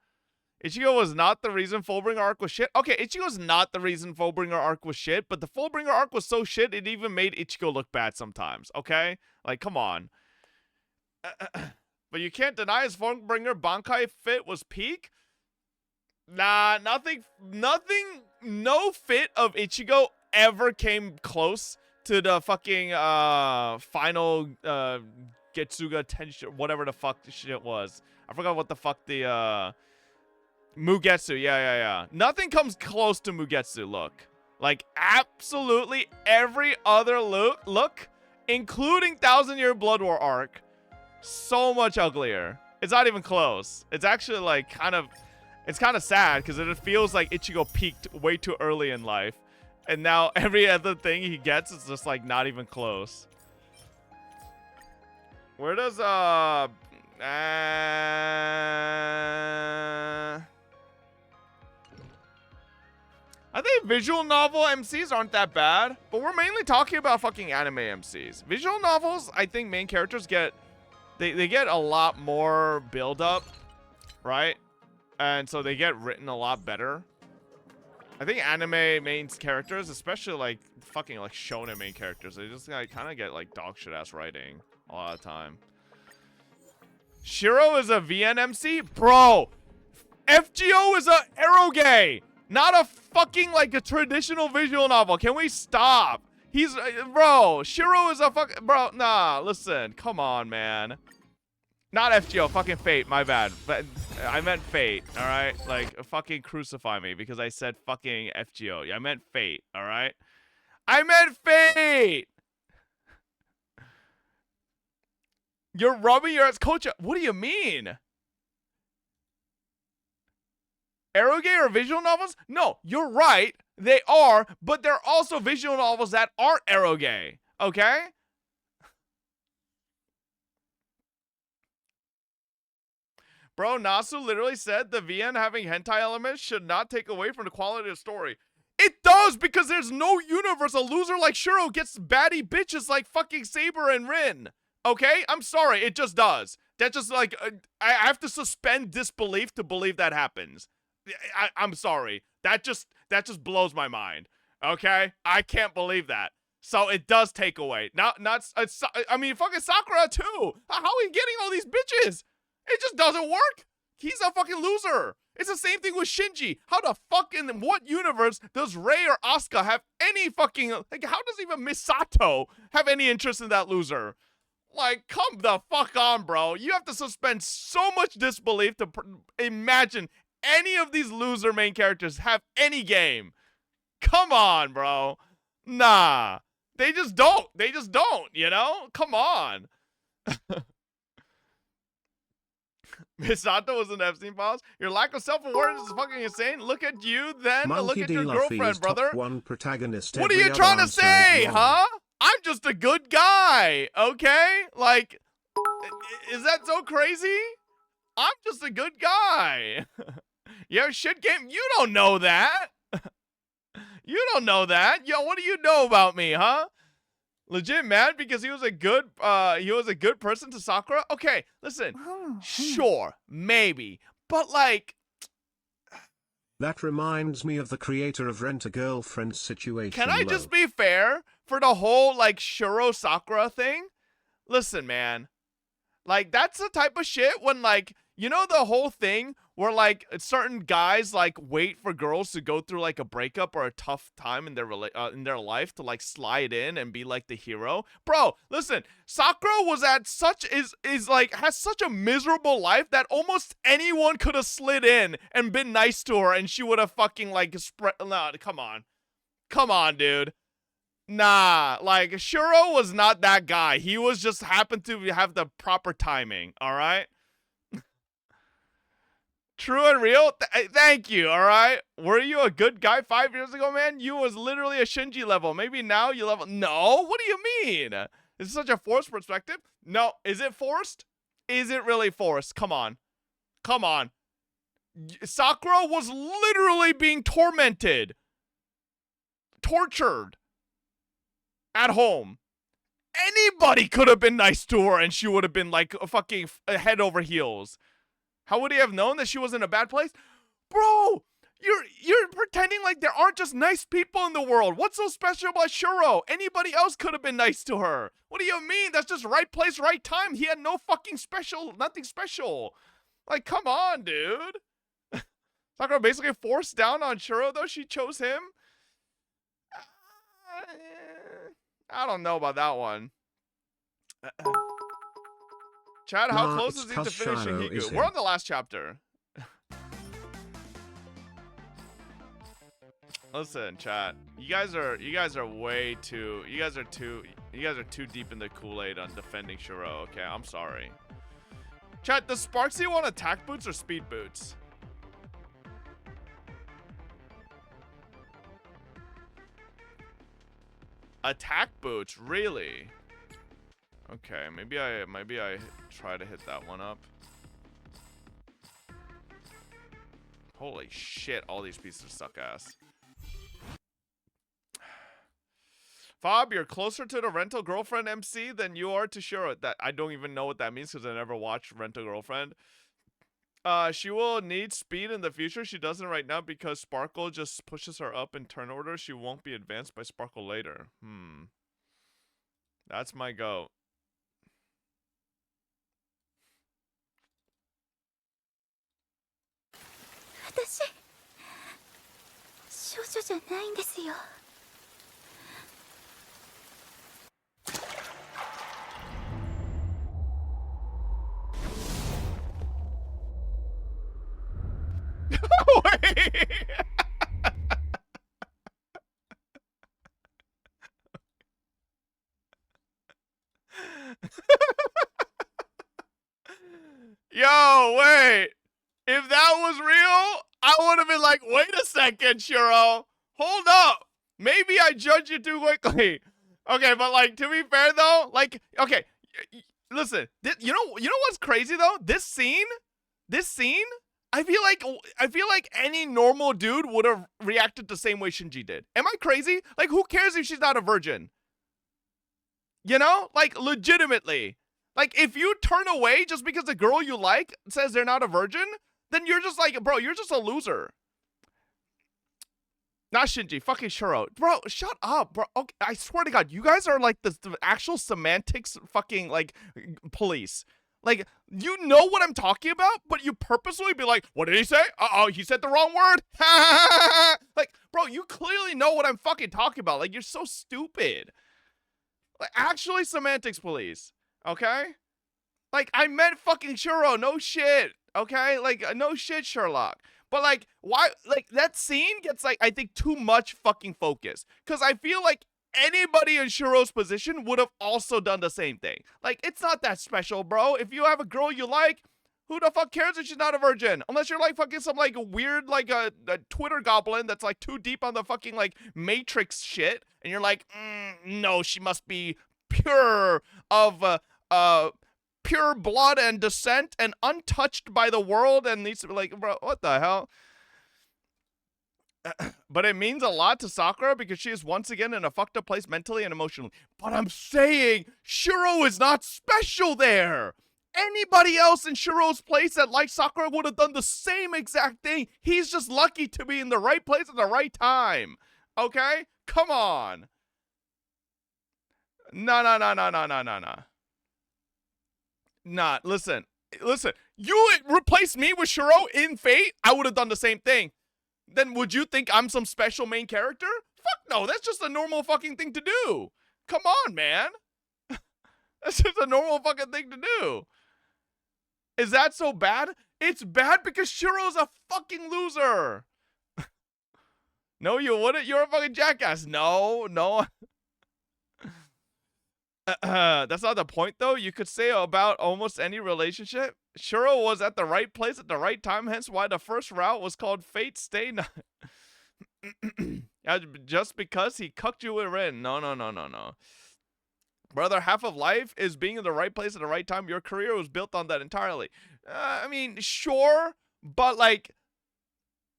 B: Ichigo was not the reason Fullbringer arc was shit. Okay, Ichigo's not the reason Fullbringer arc was shit, but the Fullbringer arc was so shit it even made Ichigo look bad sometimes, okay? Like, come on. But you can't deny his Fullbringer Bankai fit was peak? Nah, no fit of Ichigo ever came close to the fucking final Getsuga Tenshin, whatever the fuck the shit was. I forgot what the fuck the Mugetsu, yeah. Nothing comes close to Mugetsu look. Like, absolutely every other look, including Thousand Year Blood War arc, so much uglier. It's not even close. It's actually like it's kind of sad because it feels like Ichigo peaked way too early in life. And now every other thing he gets is just like not even close. Where does I think visual novel MCs aren't that bad, but we're mainly talking about fucking anime MCs. Visual novels, I think main characters get they get a lot more build up, right? And so they get written a lot better. I think anime main characters, especially like fucking like shonen main characters, they just like, kind of get like dog shit ass writing a lot of the time. Shiro is a VNMC? Bro, FGO is a eroge, not a fucking like a traditional visual novel. Can we stop? He's, bro, Shiro is a bro, nah, listen, come on, man. Not FGO, fucking Fate, my bad. But I meant Fate, alright? Like, fucking crucify me because I said fucking FGO. I meant Fate, alright? I meant Fate! You're rubbing your ass, coach. What do you mean? Eroge are visual novels? No, you're right. They are, but there are also visual novels that aren't eroge, okay? Bro, Nasu literally said the VN having hentai elements should not take away from the quality of the story. It does, because there's no universe a loser like Shiro gets baddie bitches like fucking Saber and Rin. Okay? I'm sorry, it just does. That just like, I have to suspend disbelief to believe that happens. I'm sorry. That just blows my mind. Okay? I can't believe that. So it does take away. I mean, fucking Sakura too. How are we getting all these bitches? It just doesn't work. He's a fucking loser. It's the same thing with Shinji. How the fuck in what universe does Rei or Asuka have any fucking, like, how does even Misato have any interest in that loser? Like, come the fuck on, bro. You have to suspend so much disbelief to imagine any of these loser main characters have any game. Come on, bro. Nah. They just don't. They just don't, you know? Come on. Misato was in Epstein files. Your lack of self-awareness is fucking insane. Look at you then.
D: Monkey
B: Look at
D: D.
B: your
D: Luffy
B: girlfriend,
D: is
B: brother.
D: top 1 protagonist.
B: What are
D: Every
B: you
D: other
B: trying to
D: answer is
B: say,
D: wrong.
B: huh? I'm just a good guy, okay? Like, is that so crazy? I'm just a good guy. Yo, shit game, you don't know that. You don't know that. Yo, what do you know about me, huh? Legit mad because he was a good person to Sakura? Okay, listen. Sure, maybe. But like,
D: That reminds me of the creator of Rent-A-Girlfriend situation.
B: can I just be fair for the whole like Shuro Sakura thing? Listen, man. Like, that's the type of shit when, like, you know the whole thing where, like, certain guys, like, wait for girls to go through, like, a breakup or a tough time in their life to, like, slide in and be, like, the hero? Bro, listen, Sakura was at such, has such a miserable life that almost anyone could have slid in and been nice to her and she would have fucking, like, nah, come on. Come on, dude. Nah, like, Shuro was not that guy. He was just happened to have the proper timing, alright? True and real? Thank you, alright? Were you a good guy 5 years ago, man? You was literally a Shinji level. Maybe now you level... No? What do you mean? Is it such a forced perspective? No. Is it forced? Is it really forced? Come on. Come on. Sakura was literally being tormented. Tortured. At home. Anybody could have been nice to her and she would have been like a fucking head over heels. How would he have known that she was in a bad place? Bro, you're pretending like there aren't just nice people in the world. What's so special about Shuro? Anybody else could have been nice to her. What do you mean? That's just right place, right time. He had no fucking special, nothing special. Like, come on, dude. Sakura basically forced down on Shuro though. She chose him. I don't know about that one. Chad, how close is he to finishing Higu? We're on the last chapter. Listen, chat. You guys are too deep in the Kool-Aid on defending Shuro, okay? I'm sorry. Chat, does Sparksy want attack boots or speed boots? Attack boots, really? Okay, maybe I try to hit that one up. Holy shit, all these pieces suck ass. Fob, you're closer to the Rental Girlfriend MC than you are to Shuro. That I don't even know what that means because I never watched Rental Girlfriend. She will need speed in the future. She doesn't right now because Sparkle just pushes her up in turn order. She won't be advanced by Sparkle later. That's my go.
A: 私少女じゃないんですよ。
B: Yo, wait. If that was real, I would have been like, wait a second, Shuro. Hold up. Maybe I judge you too quickly. Okay, but like, to be fair though, like, okay, listen, you know what's crazy though? This scene, I feel like any normal dude would have reacted the same way Shinji did. Am I crazy? Like, who cares if she's not a virgin? You know? Like, legitimately. Like, if you turn away just because the girl you like says they're not a virgin, then you're just like, bro, you're just a loser. Not Shinji, fucking Shuro. Bro, shut up, bro. Okay, I swear to God, you guys are like the actual semantics fucking, like, police. Like, you know what I'm talking about, but you purposely be like, what did he say? Uh-oh, he said the wrong word. Like, bro, you clearly know what I'm fucking talking about. Like, you're so stupid. Like, actually semantics police. Okay? Like, I meant fucking Shuro, no shit. Okay? Like, no shit, Sherlock. But, like, why, like, that scene gets, like, I think too much fucking focus. Because I feel like anybody in Shuro's position would have also done the same thing. Like, it's not that special, bro. If you have a girl you like, Who the fuck cares if she's not a virgin? Unless you're like fucking some like weird like a Twitter goblin that's like too deep on the fucking like Matrix shit, and you're like, no, she must be pure of pure blood and descent and untouched by the world and needs to be like, bro, what the hell? But it means a lot to Sakura because she is once again in a fucked up place mentally and emotionally. But I'm saying Shiro is not special there. Anybody else in Shiro's place that likes Sakura would have done the same exact thing. He's just lucky to be in the right place at the right time. Okay? Come on. No. Nah, listen. You replaced me with Shiro in Fate, I would have done the same thing. Then would you think I'm some special main character? Fuck no, that's just a normal fucking thing to do. Come on, man. That's just a normal fucking thing to do. Is that so bad? It's bad because Shiro's a fucking loser. No, you wouldn't. You're a fucking jackass. No. That's not the point, though. You could say about almost any relationship. Shiro was at the right place at the right time, hence why the first route was called Fate Stay Night. Just because he cucked you in. No. Brother, half of life is being in the right place at the right time. Your career was built on that entirely. I mean, sure, but like,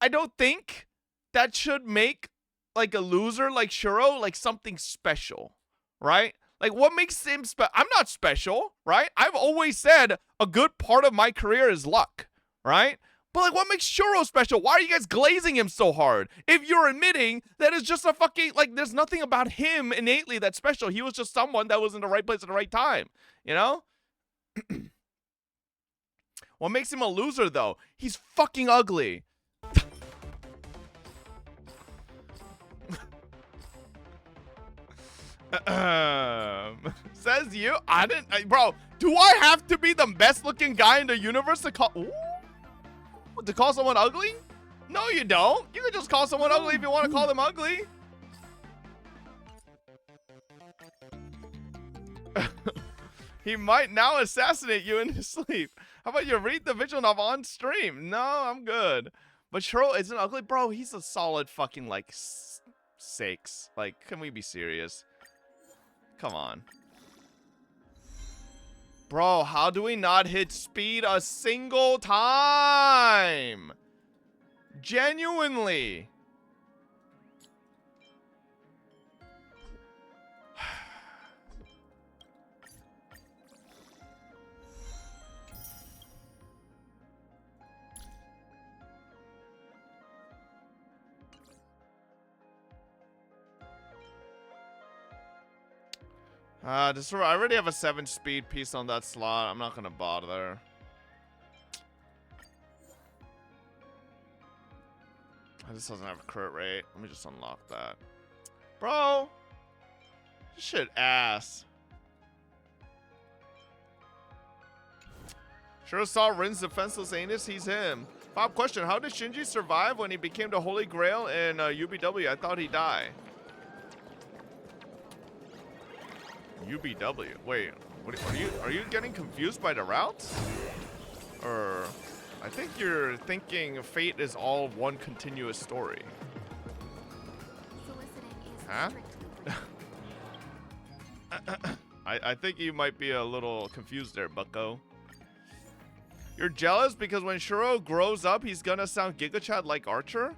B: I don't think that should make like a loser like Shiro like something special, right? Like, what makes him special? I'm not special, right? I've always said a good part of my career is luck, right? But, like, what makes Shiro special? Why are you guys glazing him so hard? If you're admitting that it's just a fucking, like, there's nothing about him innately that's special. He was just someone that was in the right place at the right time, you know? What makes him a loser, though? He's fucking ugly. Says you? I didn't, bro. Do I have to be the best looking guy in the universe to call? Ooh, to call someone ugly? No, you don't. You can just call someone ugly if you want to call them ugly. He might now assassinate you in his sleep. How about you read the visual novel on stream? No, I'm good. But Shiro isn't ugly, bro. He's a solid fucking like 6. Like, can we be serious? Come on. Bro, how do we not hit speed a single time? Genuinely. I already have a 7-speed piece on that slot. I'm not gonna bother. This doesn't have a crit rate. Let me just unlock that. Bro! This shit ass. Sure saw Rin's defenseless anus. He's him. Bob, question. How did Shinji survive when he became the Holy Grail in UBW? I thought he died. UBW. Wait, what are you getting confused by the routes? Or I think you're thinking Fate is all one continuous story. Huh? I think you might be a little confused there, bucko. You're jealous because when Shiro grows up, he's gonna sound Giga Chad like Archer?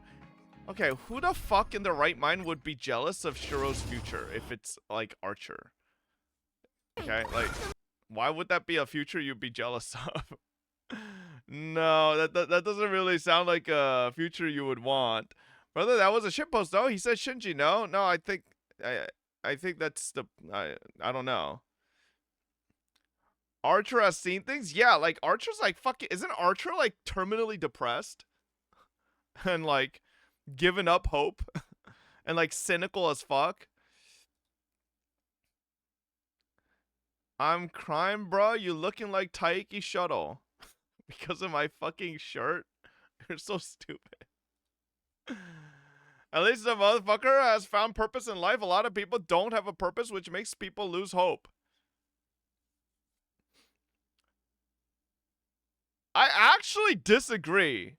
B: Okay, who the fuck in their right mind would be jealous of Shiro's future if it's like Archer? Okay, like, why would that be a future you'd be jealous of? No, that doesn't really sound like a future you would want. Brother, that was a shitpost, though. He said Shinji, no? No, I think that's the, I don't know. Archer has seen things? Yeah, like, Archer's like, fucking, isn't Archer, like, terminally depressed? And, like, giving up hope? And, like, cynical as fuck? I'm crying, bro. You looking like Taiki Shuttle. Because of my fucking shirt? You're so stupid. At least the motherfucker has found purpose in life. A lot of people don't have a purpose, which makes people lose hope. I actually disagree.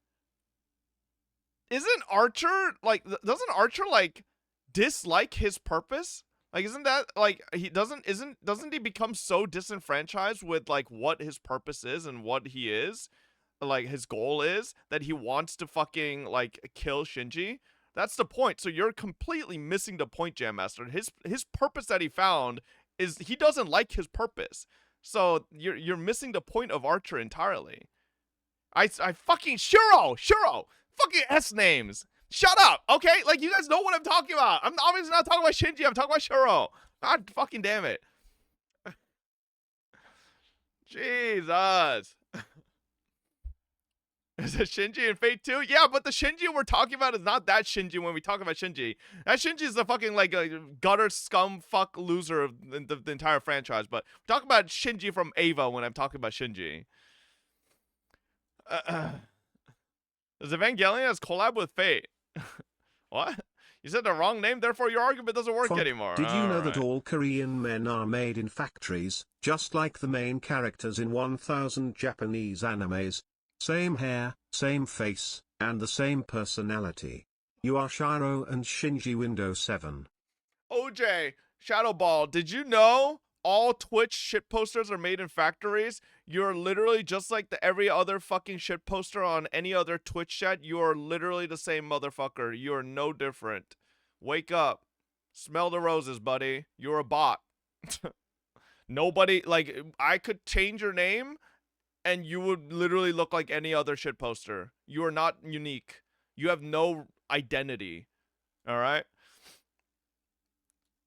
B: Isn't Archer like doesn't Archer like dislike his purpose? Like isn't that like doesn't he become so disenfranchised with like what his purpose is and what he is, like his goal is, that he wants to fucking like kill Shinji? That's the point. So you're completely missing the point, Jam Master. His purpose that he found is he doesn't like his purpose. So you're missing the point of Archer entirely. I fucking Shuro, fucking S names. Shut up, okay? Like you guys know what I'm talking about. I'm obviously not talking about Shinji. I'm talking about Shuro. God fucking damn it. Jesus. Is it Shinji in Fate 2? Yeah, but the Shinji we're talking about is not that Shinji when we talk about Shinji. That Shinji is the fucking, like, gutter scum fuck loser of the entire franchise. But I'm talking about Shinji from Ava when I'm talking about Shinji. Does Evangelion has collab with Fate? What? You said the wrong name, therefore your argument doesn't work anymore.
D: Did you know that all Korean men are made in factories, just like the main characters in 1000 Japanese animes? Same hair, same face, and the same personality. You are Shiro and Shinji Windows 7.
B: OJ, Shadowball, did you know all Twitch shitposters are made in factories? You're literally just like every other fucking shitposter on any other Twitch chat. You are literally the same motherfucker. You are no different. Wake up. Smell the roses, buddy. You're a bot. Nobody, like, I could change your name and you would literally look like any other shitposter. You are not unique. You have no identity. Alright?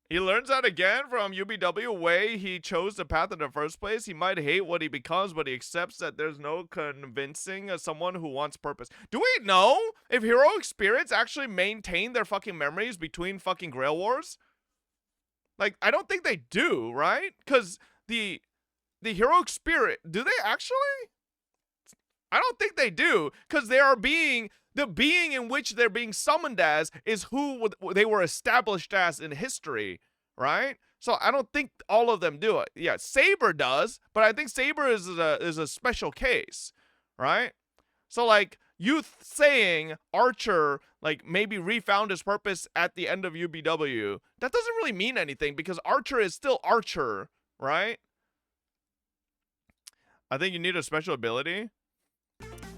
B: He learns that again from UBW way he chose the path in the first place. He might hate what he becomes, but he accepts that there's no convincing someone who wants purpose. Do we know if heroic spirits actually maintain their fucking memories between fucking Grail Wars? Like, I don't think they do, right? Because the heroic spirit, do they actually? I don't think they do, because the being in which they're being summoned as is who they were established as in history, right? So I don't think all of them do it. Yeah, Saber does, but I think Saber is a special case, right? So like you saying Archer like maybe refound his purpose at the end of UBW, that doesn't really mean anything because Archer is still Archer, right? I think you need a special ability.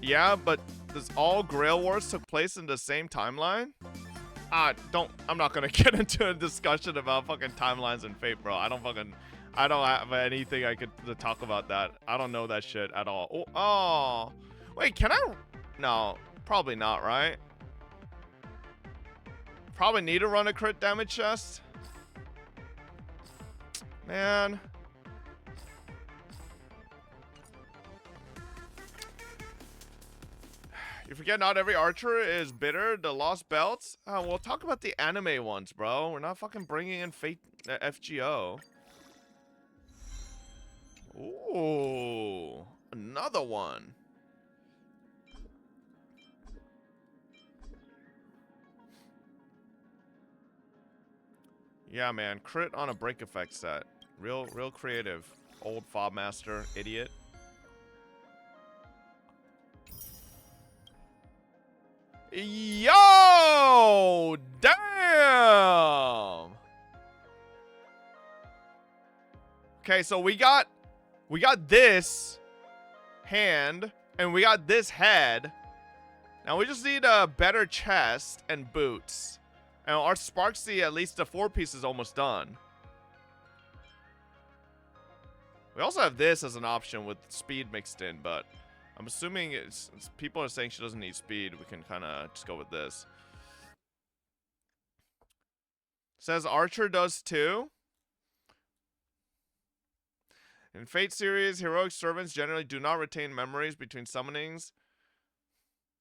B: Yeah, but does all Grail Wars took place in the same timeline? I'm not gonna get into a discussion about fucking timelines and Fate, bro. I don't have anything I could to talk about that. I don't know that shit at all. Oh, wait, can I? No, probably not, right? Probably need to run a crit damage chest. Man. You forget not every archer is bitter. The lost belts. We'll talk about the anime ones, bro. We're not fucking bringing in Fate FGO. Ooh, another one. Yeah, man. Crit on a break effect set. Real creative. Old fob master, idiot. Yo! Damn! Okay, so we got this hand, and we got this head. Now we just need a better chest and boots. And our Sparksy, at least the 4-piece, is almost done. We also have this as an option with speed mixed in, but I'm assuming people are saying she doesn't need speed. We can kind of just go with this. Says Archer does too. In Fate series, heroic servants generally do not retain memories between summonings.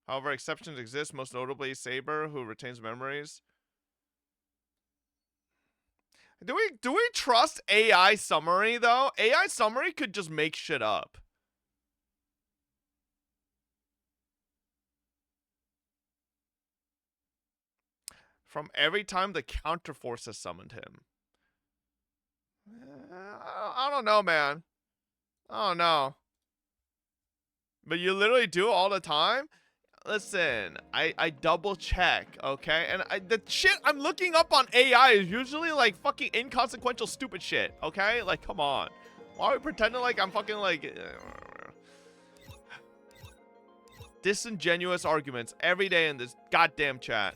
B: However, exceptions exist, most notably Saber, who retains memories. Do we trust AI summary though? AI summary could just make shit up. From every time the counterforce has summoned him. I don't know, man. I don't know. But you literally do it all the time? Listen, I double check, okay? And the shit I'm looking up on AI is usually like fucking inconsequential stupid shit, okay? Like, come on. Why are we pretending like I'm fucking like... disingenuous arguments every day in this goddamn chat.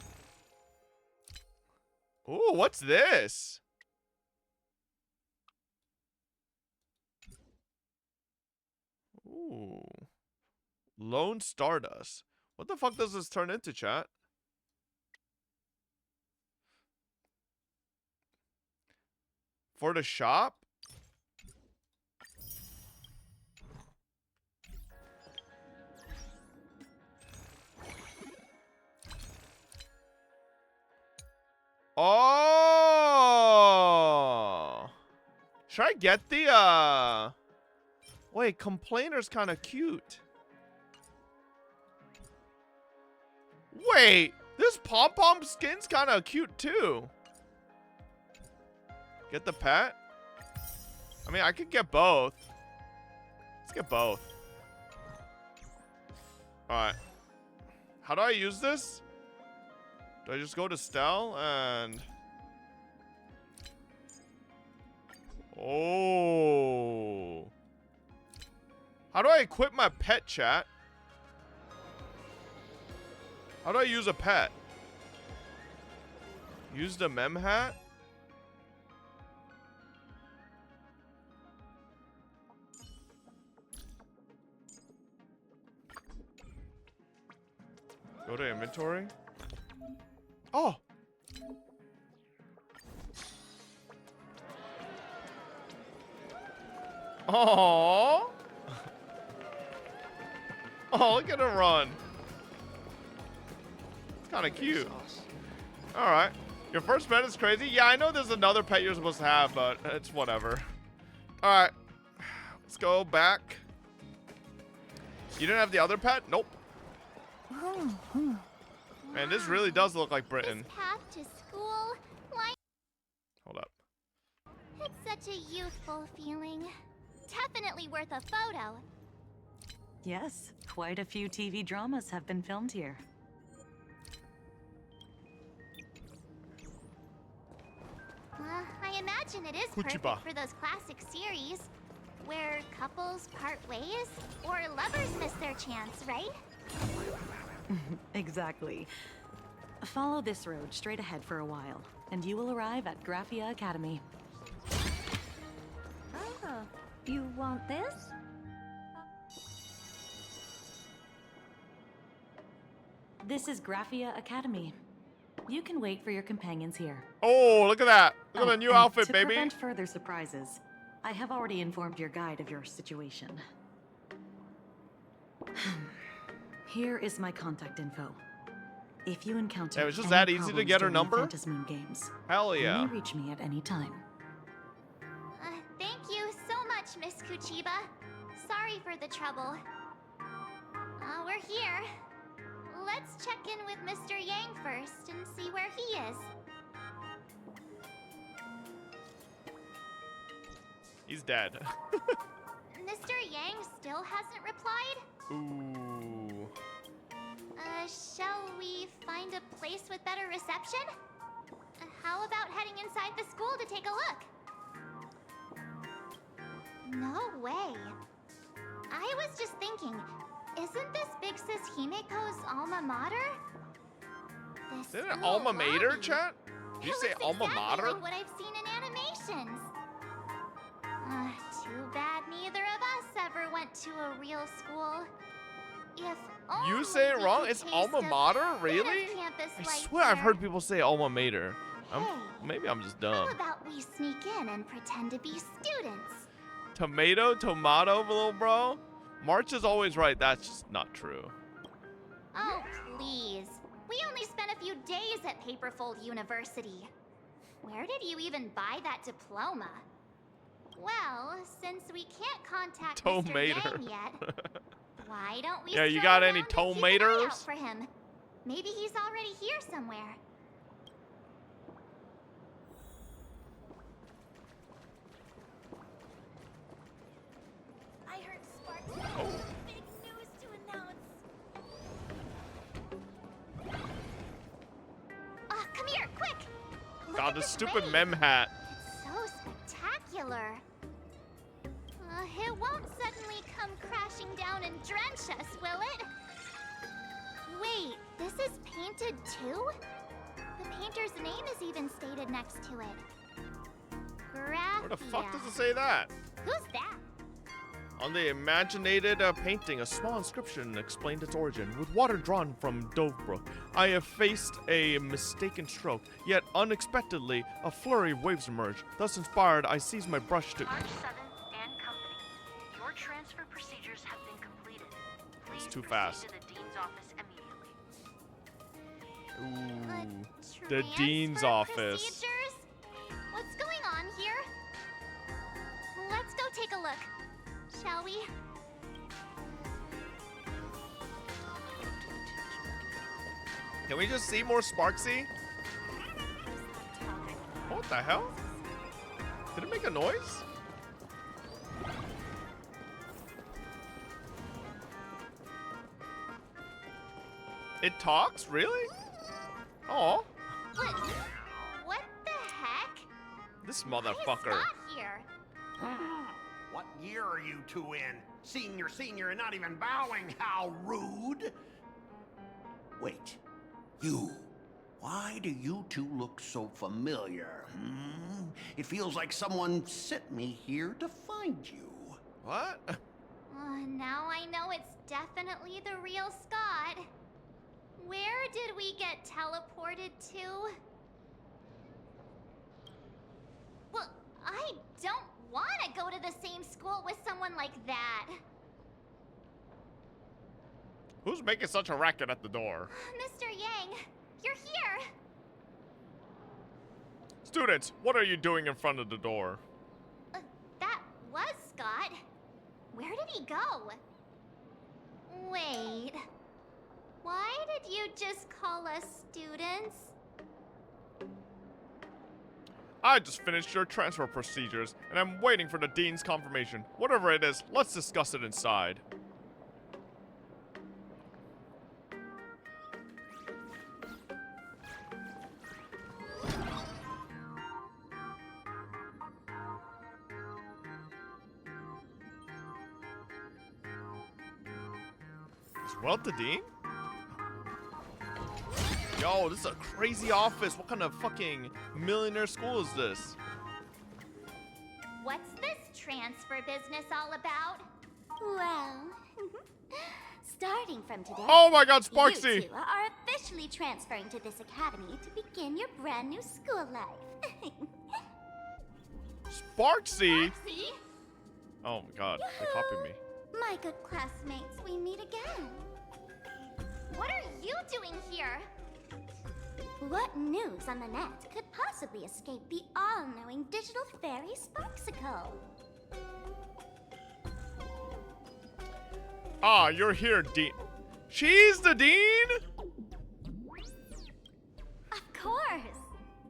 B: Ooh, what's this? Ooh. Lone Stardust. What the fuck does this turn into, chat? For the shop? Oh! Should I get the, Wait, Complainer's kind of cute. Wait, this pom-pom skin's kind of cute too. Get the pet? I mean, I could get both. Let's get both. Alright. How do I use this? Do I just go to Stell and... Oh. How do I equip my pet, chat? How do I use a pet? Use the mem hat? Go to inventory. Oh! Aww! Oh, look at her run. It's kind of cute. Alright. Your first pet is crazy? Yeah, I know there's another pet you're supposed to have, but it's whatever. Alright. Let's go back. You didn't have the other pet? Nope. Man, this really does look like Britain.
N: This path to school, like...
B: Hold up.
N: It's such a youthful feeling. Definitely worth a photo.
P: Yes, quite a few TV dramas have been filmed here.
N: I imagine it is perfect for those classic series where couples part ways or lovers miss their chance, right?
P: Exactly. Follow this road straight ahead for a while, and you will arrive at Graphia Academy.
A: Oh, you want this?
P: This is Graphia Academy. You can wait for your companions here.
B: Oh, look at that. Look at the new outfit, baby.
P: To prevent further surprises, I have already informed your guide of your situation. Here is my contact info. If you encounter
B: it was just that easy to get her number?
P: Phantasmoon games,
B: hell yeah.
P: You may reach me at any time.
N: Thank you so much, Miss Kuchiba. Sorry for the trouble. We're here. Let's check in with Mr. Yang first and see where he is.
B: He's dead.
N: Mr. Yang still hasn't replied?
B: Ooh.
N: Shall we find a place with better reception? How about heading inside the school to take a look? No way. I was just thinking, isn't this Big Sis Himiko's alma mater?
B: Is it an alma mater, chat? Did you say alma mater?
N: Like what I've seen in animations. Too bad neither of us ever went to a real school. If
B: you say it wrong? It's alma mater? Really? I swear I've heard people say alma mater. Maybe I'm just dumb.
N: How about we sneak in and pretend to be students?
B: Tomato, little bro? March is always right. That's just not true.
N: Oh, please. We only spent a few days at Paperfold University. Where did you even buy that diploma? Well, since we can't contact Mr. Yang yet, why don't we
B: you got any tomaters?
N: For him? Maybe he's already here somewhere. I heard Sparks big news to
B: god, this stupid mem hat.
N: It's so spectacular. It won't suddenly come crashing down and drench us, will it? Wait, this is painted too? The painter's name is even stated next to it. Graphia.
B: Where the fuck does it say that?
N: Who's that?
B: On the imaginated painting, a small inscription explained its origin. With water drawn from Dovebrook, I have faced a mistaken stroke, yet unexpectedly, a flurry of waves emerged. Thus inspired, I seized my brush to...
P: March 7th and company. Your transfer procedures have been completed. Please
B: It's too
P: proceed
B: fast.
P: to the dean's office immediately.
B: Ooh, the dean's office.
N: Procedures? What's going on here? Let's go take a look, shall we?
B: Can we just see more Sparksy? What the hell? Did it make a noise? It talks? Really? Oh,
N: What the heck?
B: this
N: Why is
B: motherfucker.
N: Scott here?
Q: What year are you two in? Senior, and not even bowing. How rude. Wait, you. Why do you two look so familiar? It feels like someone sent me here to find you.
B: What?
N: Now I know it's definitely the real Scott. Where did we get teleported to? Well, I don't want to go to the same school with someone like that.
B: Who's making such a racket at the door?
N: Mr. Yang, you're here.
B: Students, what are you doing in front of the door?
N: That was Scott. Where did he go? Wait. Why did you just call us students?
B: I just finished your transfer procedures, and I'm waiting for the dean's confirmation. Whatever it is, let's discuss it inside. Is Welt the dean? Yo, this is a crazy office. What kind of fucking millionaire school is this?
N: What's this transfer business all about? Well, starting from today,
B: Oh my god, Sparksy!
N: you two are officially transferring to this academy to begin your brand new school life.
B: Sparksy?
N: See?
B: Oh my god, they copied me.
N: My good classmates, we meet again. What are you doing here? What news on the net could possibly escape the all-knowing digital fairy Sparksicle?
B: Ah, you're here, Dean. She's the dean?
N: Of course!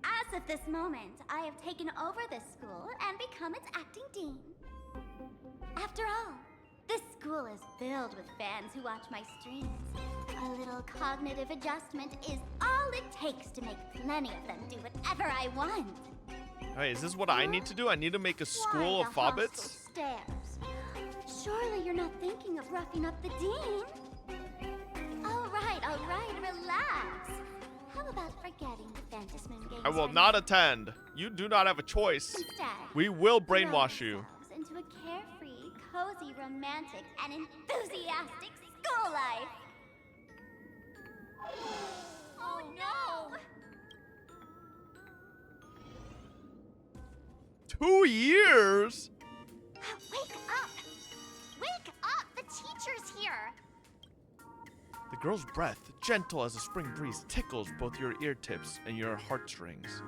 N: As of this moment, I have taken over this school and become its acting dean. After all, this school is filled with fans who watch my streams. A little cognitive adjustment is all it takes to make plenty of them do whatever I want.
B: Hey, is this what I need to do? I need to make a school
N: Why
B: of
N: the hostile
B: fobbits?
N: stares? Surely you're not thinking of roughing up the dean? All right, relax. How about forgetting the Fantasy Moon games?
B: I will
N: for
B: not attend. You do not have a choice.
N: Instead,
B: We will brainwash you.
N: ourselves into a carefree, cozy, romantic, and enthusiastic school life. Oh no!
B: 2 years?
N: Wake up! Wake up! The teacher's here!
B: The girl's breath, gentle as a spring breeze, tickles both your ear tips and your heartstrings.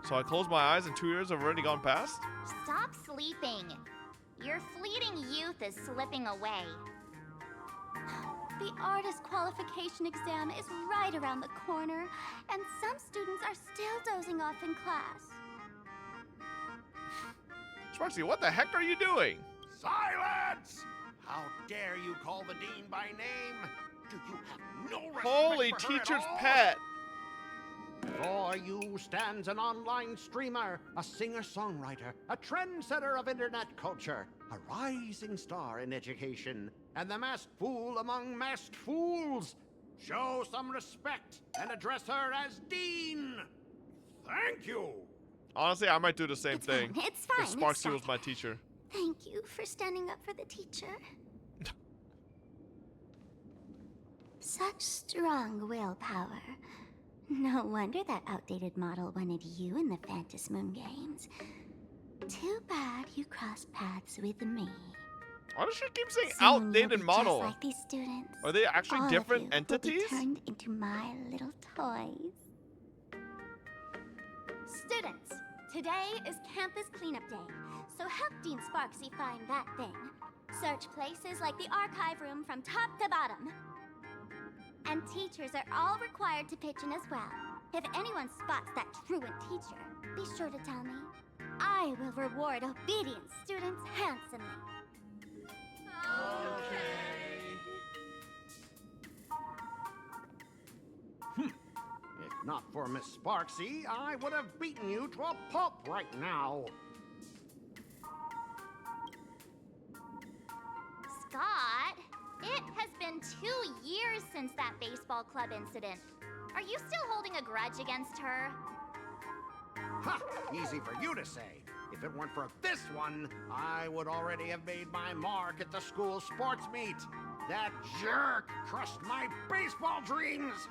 B: So I close my eyes and 2 years have already gone past?
N: Stop sleeping. Your fleeting youth is slipping away. The artist qualification exam is right around the corner, and some students are still dozing off in class.
B: Sparksy, what the heck are you doing?
Q: Silence! How dare you call the dean by name? Do you have no respect
B: Holy
Q: for her at
B: teacher's
Q: all?
B: pet.
Q: Before you stands an online streamer, a singer-songwriter, a trendsetter of internet culture, a rising star in education, and the masked fool among masked fools. Show some respect and address her as Dean. Thank you.
B: Honestly, I might do the same thing.
N: It's fine.
B: If Sparksy was my teacher.
N: Thank you for standing up for the teacher. Such strong willpower. No wonder that outdated model wanted you in the Phantasmoon games. Too bad you crossed paths with me.
B: Why does she keep saying
N: Soon
B: outdated
N: you'll be
B: model?
N: Just like these students.
B: Are they actually
N: All
B: different
N: of you
B: entities?
N: Will be turned into my little toys.
R: Students, today is campus cleanup day, so help Dean Sparksy find that thing. Search places like the archive room from top to bottom. And teachers are all required to pitch in as well. If anyone spots that truant teacher, be sure to tell me. I will reward obedient students handsomely.
Q: If not for Miss Sparksy, I would have beaten you to a pulp right now.
N: Scott, it has been 2 years since that baseball club incident. Are you still holding a grudge against her?
Q: Ha! Easy for you to say. If it weren't for this one, I would already have made my mark at the school sports meet. That jerk crushed my baseball dreams.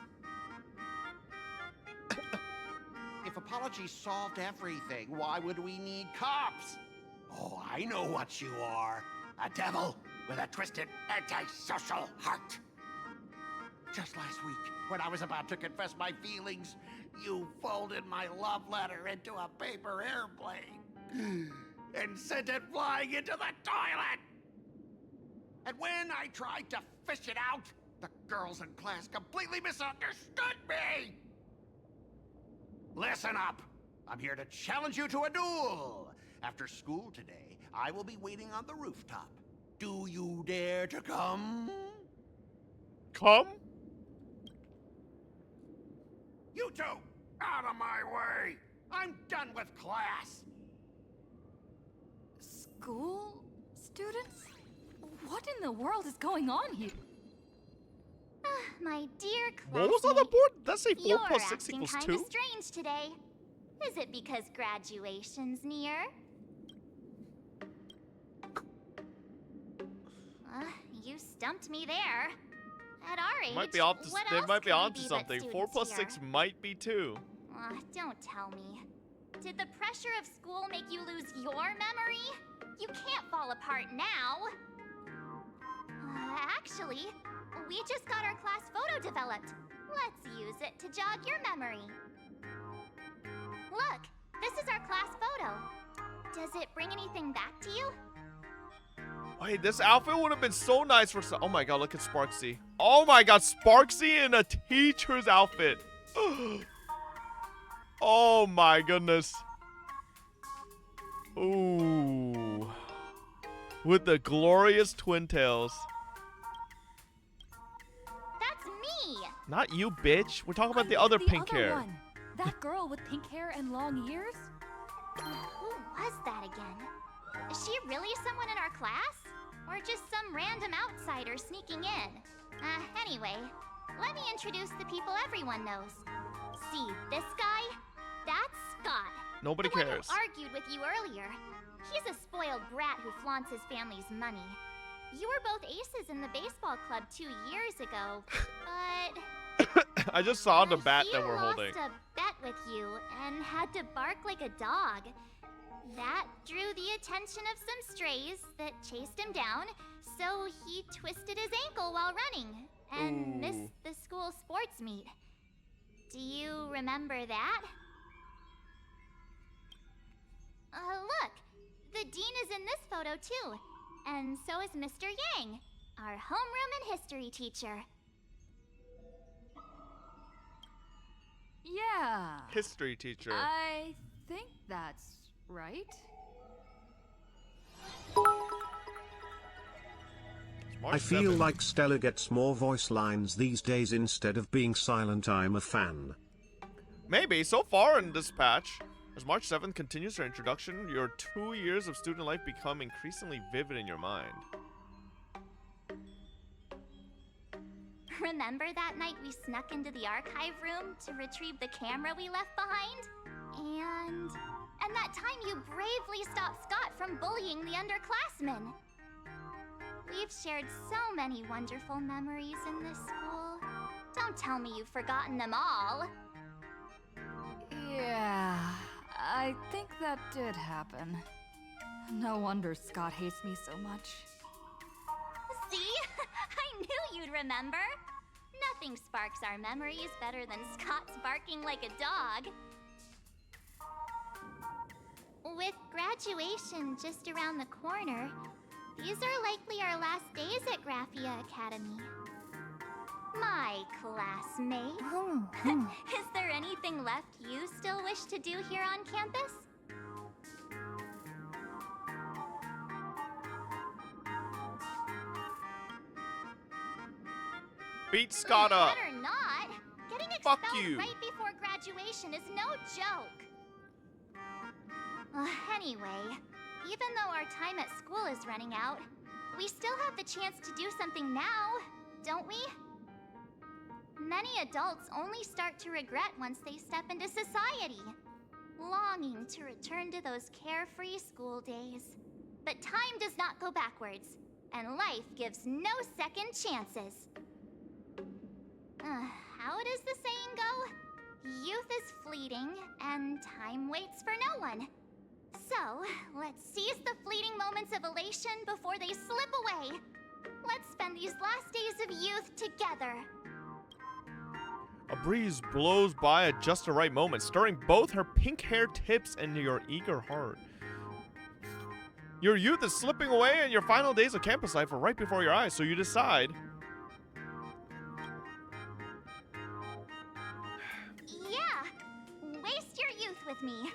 Q: If apologies solved everything, why would we need cops? Oh, I know what you are. A devil with a twisted, antisocial heart. Just last week, when I was about to confess my feelings, you folded my love letter into a paper airplane and sent it flying into the toilet. And when I tried to fish it out, the girls in class completely misunderstood me. Listen up. I'm here to challenge you to a duel. After school today, I will be waiting on the rooftop. Do you dare to come?
B: Come?
Q: You two, out of my way. I'm done with class.
O: School students? What in the world is going on here?
N: My dear classmate.
B: What was on the board? Let's say 4
N: You're
B: plus 6
N: acting
B: equals
N: kinda
B: 2.
N: strange today. Is it because graduation's near? You stumped me there. At our age,
B: Might be off to,
N: what
B: they
N: else
B: might be
N: could we
B: onto
N: be but
B: something. 4
N: students
B: plus
N: here?
B: 6 might be 2.
N: Don't tell me. Did the pressure of school make you lose your memory? You can't fall apart now. Actually, we just got our class photo developed. Let's use it to jog your memory. Look, this is our class photo. Does it bring anything back to you?
B: Wait, this outfit would have been so nice for oh my god, look at Sparksy. Oh my god, Sparksy in a teacher's outfit. Oh my goodness. Ooh. With the glorious twin tails.
N: That's me!
B: Not you, bitch. We're talking about the other pink hair.
O: One. That girl with pink hair and long ears?
N: Who was that again? Is she really someone in our class? Or just some random outsider sneaking in? Anyway, let me introduce the people everyone knows. See, this guy? That's Scott.
B: Nobody
N: the one
B: cares.
N: who argued with you earlier. He's a spoiled brat who flaunts his family's money. You were both aces in the baseball club 2 years ago, but...
B: I just saw the bat that we're
N: lost
B: holding.
N: a bet with you and had to bark like a dog. That drew the attention of some strays that chased him down, so he twisted his ankle while running and missed the school sports meet. Do you remember that? Look, the dean is in this photo too, and so is Mr. Yang, our homeroom and history teacher.
M: Yeah.
B: History teacher.
M: I think that's right.
D: I feel like Stella gets more voice lines these days instead of being silent. I'm a fan.
B: Maybe. So far in this patch, as March 7th continues their introduction, your 2 years of student life become increasingly vivid in your mind.
R: Remember that night we snuck into the archive room to retrieve the camera we left behind? And that time you bravely stopped Scott from bullying the underclassmen. We've shared so many wonderful memories in this school. Don't tell me you've forgotten them all.
S: Yeah, I think that did happen. No wonder Scott hates me so much.
R: See? I knew you'd remember. Nothing sparks our memories better than Scott's barking like a dog. With graduation just around the corner, these are likely our last days at Graphia Academy. My classmate. Is there anything left you still wish to do here on campus?
B: Beat Scott up.
R: Better not. Getting
B: Fuck
R: expelled
B: you.
R: right before graduation is no joke. Anyway, even though our time at school is running out, we still have the chance to do something now, don't we? Many adults only start to regret once they step into society, longing to return to those carefree school days. But time does not go backwards, and life gives no second chances. How does the saying go? Youth is fleeting, and time waits for no one. So, let's seize the fleeting moments of elation before they slip away. Let's spend these last days of youth together.
B: A breeze blows by at just the right moment, stirring both her pink hair tips and your eager heart. Your youth is slipping away and your final days of campus life are right before your eyes, so you decide.
R: Yeah, waste your youth with me.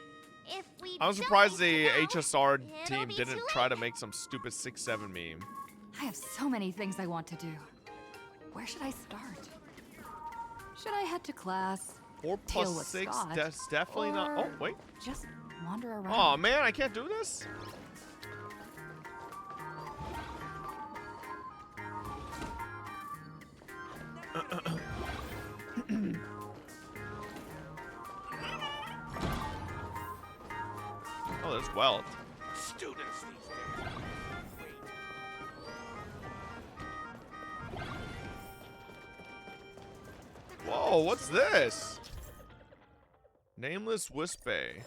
R: If we
B: I'm surprised the HSR team didn't try to make some stupid 6-7 meme.
S: I have so many things I want to do. Where should I start? Should I head to class?
B: 4
S: deal
B: plus
S: with
B: 6,
S: Scott,
B: that's definitely not. Oh, wait.
S: Just wander around.
B: Oh man, I can't do this? Oh, there's Welt.
Q: Students these days.
B: Whoa, what's this? Nameless Wispay.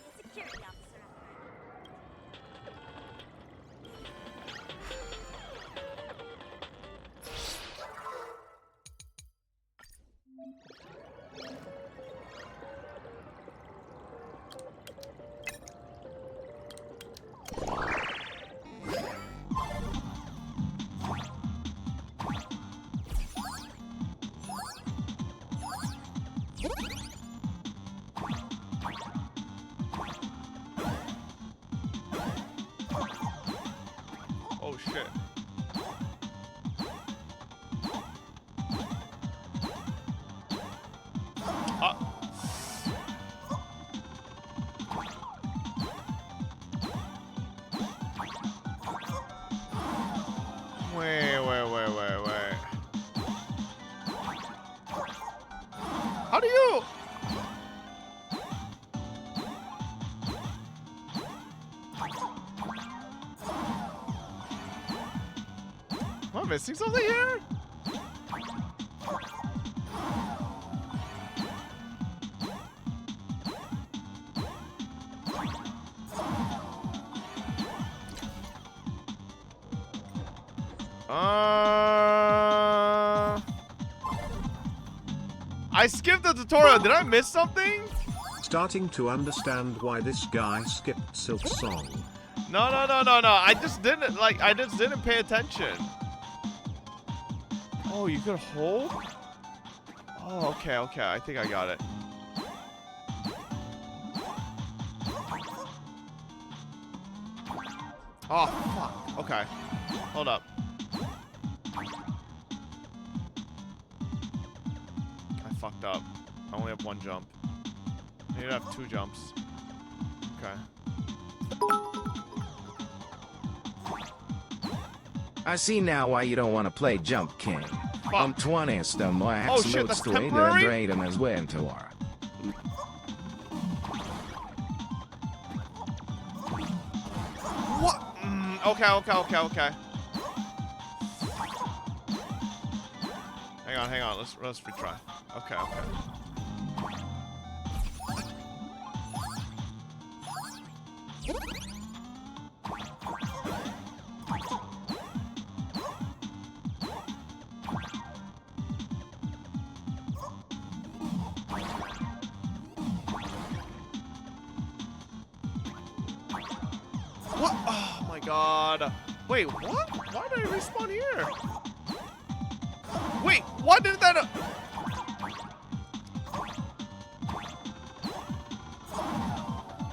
B: Oh shit. Wait. How do you? Am I missing something here? I skipped the tutorial. Did I miss something?
D: Starting to understand why this guy skipped Silk Song.
B: No. I just didn't pay attention. Oh, you could hold? Oh, okay. I think I got it. Oh, fuck. Okay. Hold up. I fucked up. I only have one jump. need to have 2 jumps. Okay.
C: I see now why you don't want to play Jump King. I'm 20th my
B: Oh shit, that's temporary? What? Okay. Hang on. Let's retry. Okay. What? Oh my god. Wait, what? Why did I respawn here? Wait, why did that...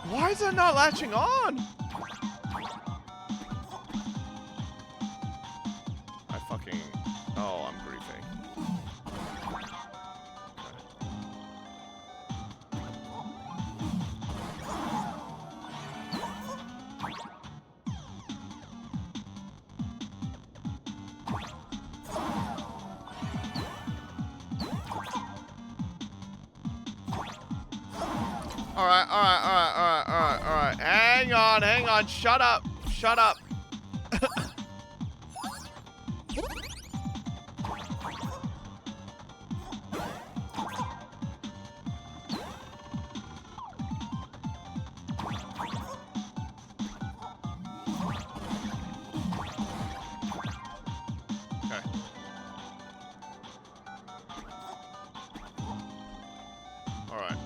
B: Why is that not latching on? I fucking... Oh, I'm griefing. Alright. Hang on. Shut up. Okay. Alright.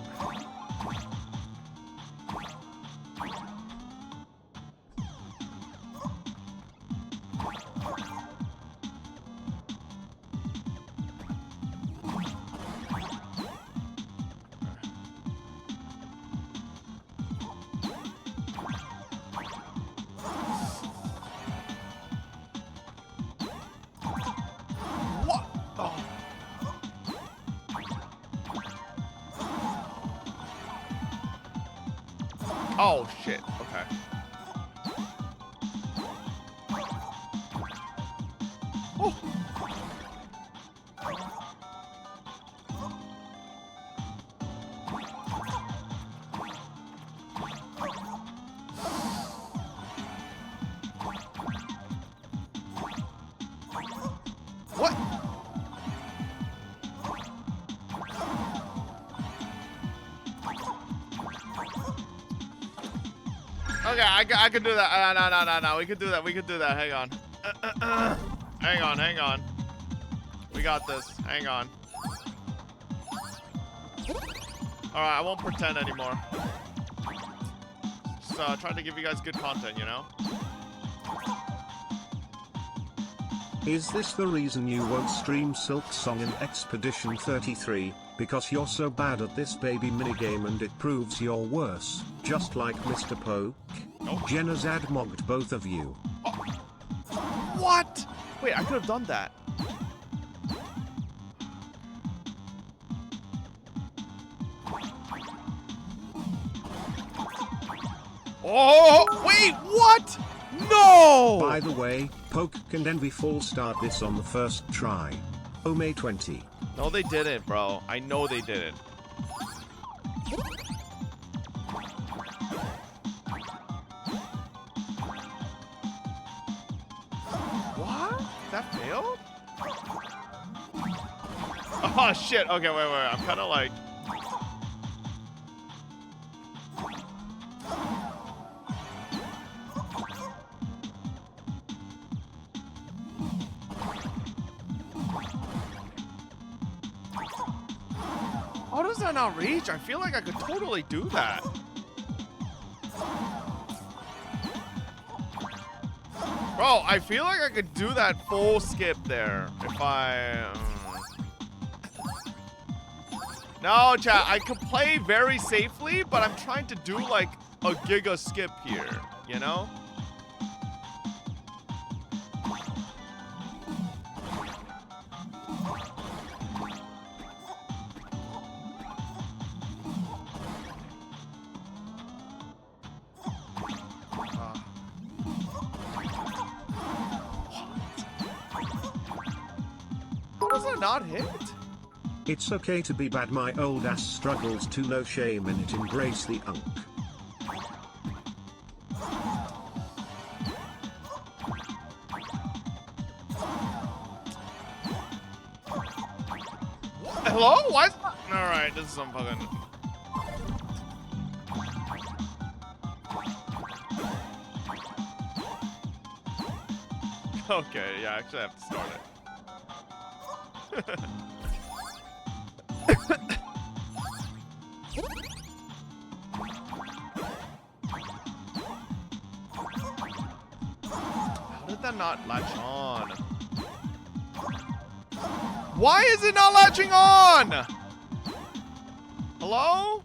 B: Oh shit. Okay. Oh. What? Okay, I can do that. No. We can do that. Hang on. Hang on. We got this. Hang on. Alright, I won't pretend anymore. Just trying to give you guys good content, you know?
D: Is this the reason you won't stream Silk Song in Expedition 33? Because you're so bad at this baby minigame and it proves you're worse, just like Mr. Poke?
B: Nope.
D: Genazad mocked both of you.
B: Oh. What? Wait, I could have done that. Oh, wait, what? No!
D: By the way, Poke and Envy full start this on the first try. Oh, May 20.
B: No, they didn't, bro. I know they didn't. What? That failed? Oh, shit. Okay, wait. I'm kind of like... How does that not reach? I feel like I could totally do that. Bro, I feel like I could do that full skip there if I... No, chat, I could play very safely, but I'm trying to do like a giga skip here, you know? does that not hit?
D: It's okay to be bad, my old ass struggles to, no shame in it, embrace the unk.
B: Hello? Why is... Alright, this is some fucking... Okay, yeah, actually I have to start it. How did that not latch on? Why is it not latching on? Hello?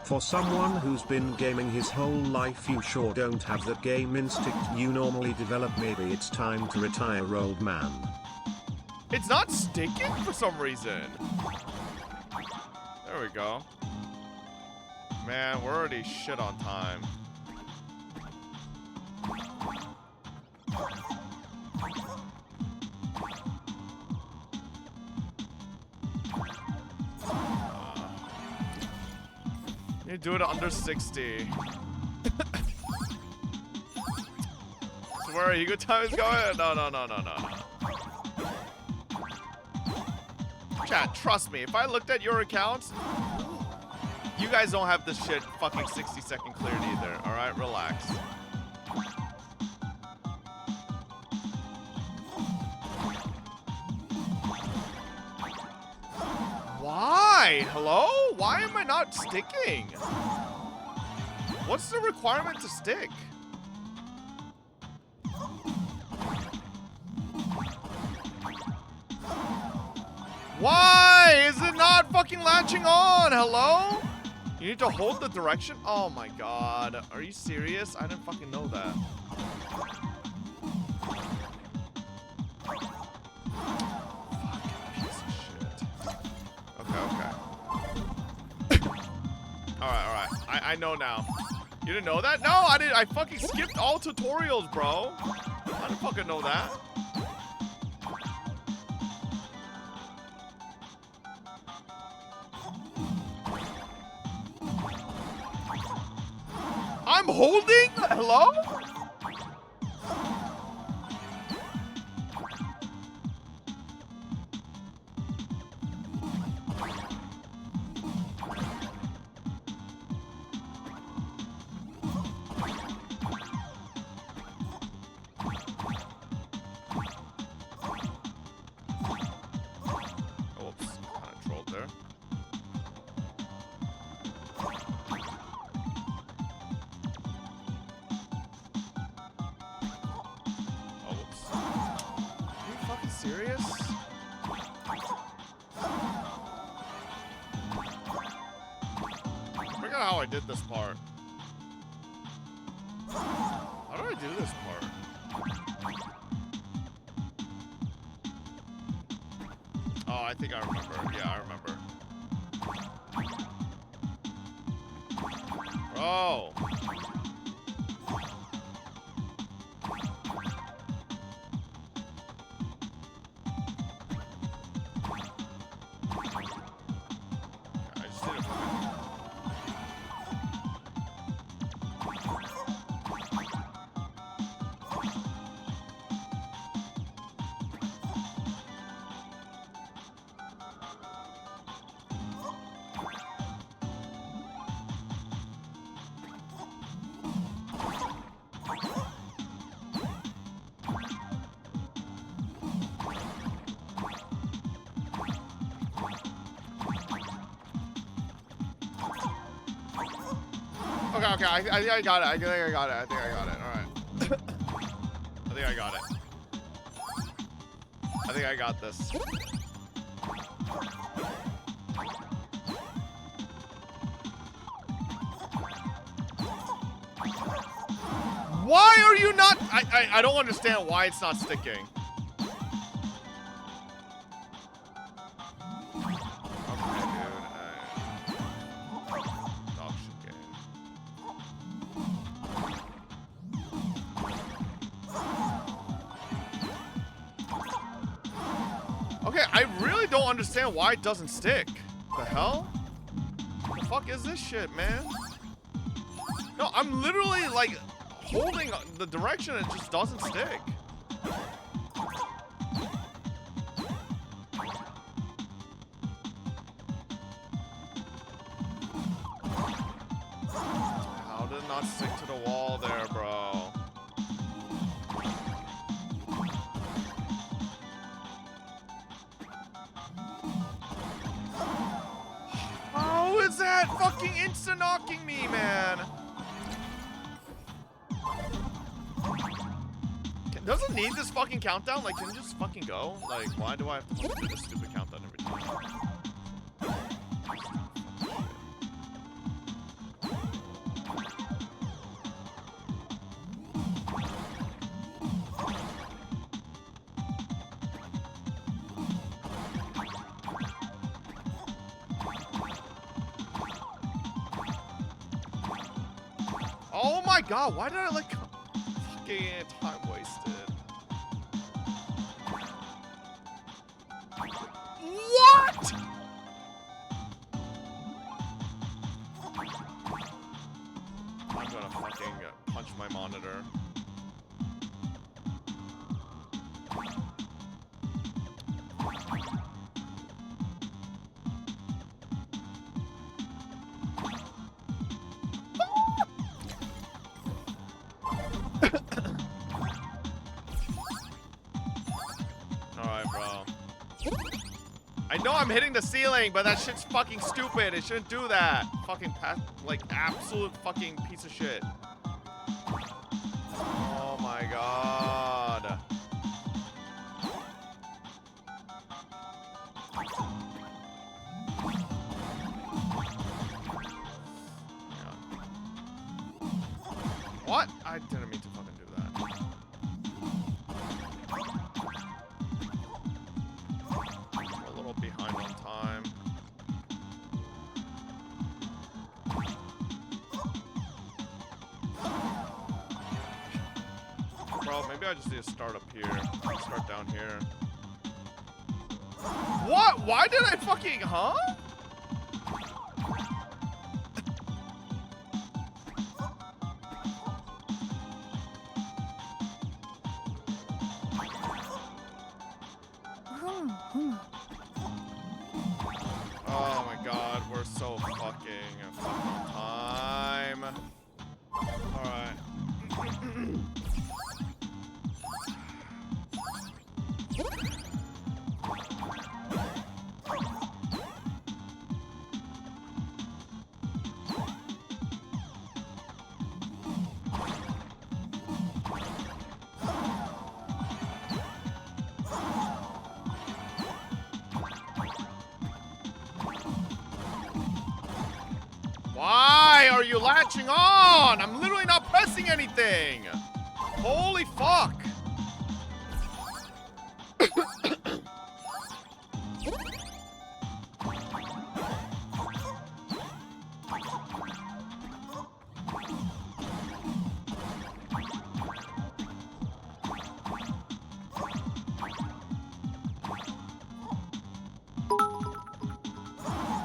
D: For someone who's been gaming his whole life, you sure don't have that game instinct you normally develop. Maybe it's time to retire, old man.
B: It's not sticking for some reason. There we go. Man, we're already shit on time. You do it under 60. So where Higu time is going? No. Chat, trust me, if I looked at your accounts, you guys don't have this shit fucking 60-second cleared either. Alright, relax. Why? Hello? Why am I not sticking? What's the requirement to stick? Why is it not fucking latching on? Hello? You need to hold the direction? Oh my god. Are you serious? I didn't fucking know that. Alright. I know now. You didn't know that? No, I didn't. I fucking skipped all tutorials, bro. I didn't fucking know that. I'm holding? Hello? Serious? I forgot how I did this part. How do I do this part? Oh, I think I remember. Yeah, I remember. Bro. Okay, I think I got it. I think I got it. Alright. I think I got it. I think I got this. Why are you not... I don't understand why it's not sticking. Okay, I really don't understand why it doesn't stick. The hell? The fuck is this shit, man? No, I'm literally like holding the direction and it just doesn't stick. How did it not stick to the wall there, bro? How is that fucking insta-knocking me, man? Does it need this fucking countdown? Like, can it just fucking go? Like, why do I have to fucking do this stupid countdown every time? Oh my god, why did I like fucking time wasted? What? I'm gonna fucking punch my monitor. Alright, bro. I know I'm hitting the ceiling, but that shit's fucking stupid. It shouldn't do that. Fucking like absolute fucking piece of shit. Oh my god. What? I didn't mean to fucking do that. A little behind on time. Bro, maybe I just need to start up here. Start down here. What? Why did I fucking, huh? Oh my god, we're so fucking on time. Alright. Why are you latching on? I'm literally not pressing anything. Holy fuck.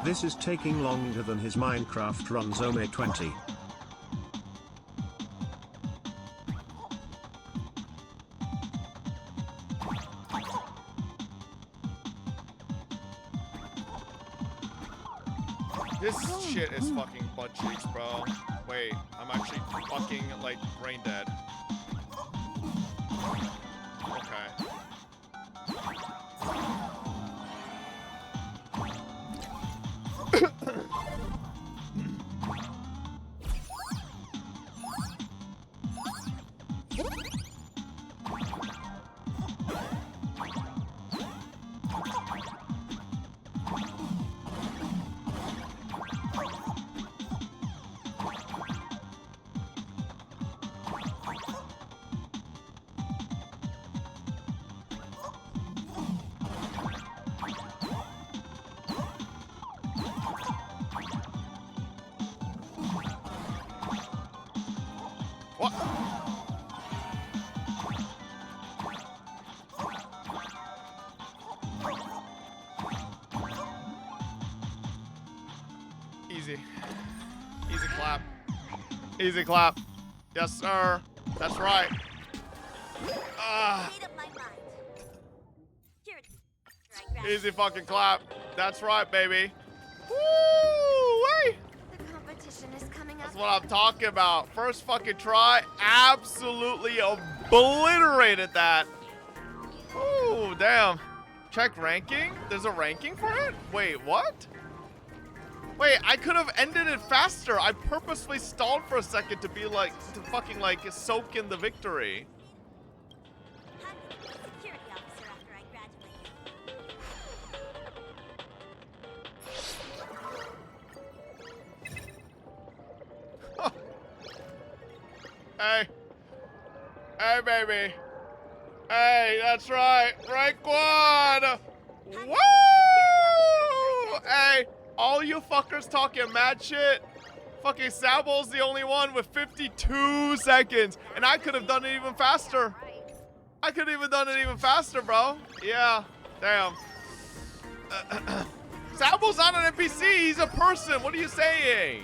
D: This is taking longer than his Minecraft runs Ome 20.
B: This shit is fucking butt cheeks, bro. Wait, I'm actually fucking like brain dead. Okay. Easy. Easy clap. Easy clap. Yes, sir. That's right. Easy fucking clap. That's right, baby. Woo-wee!
R: The competition is coming up.
B: That's what I'm talking about. First fucking try, absolutely obliterated that. Ooh, damn. Check ranking? There's a ranking for it? Wait, what? Wait, I could have ended it faster. I purposely stalled for a second to be like, to fucking like soak in the victory.
R: Security officer after I graduate.
B: Hey. Hey, baby. Hey, that's right. Rank 1. Woo! Hey, all you fuckers talking mad shit. Fucking Sabol's the only one with 52 seconds. And I could have done it even faster. I could have even done it even faster, bro. Yeah, damn. Sabol's not an NPC. He's a person. What are you saying?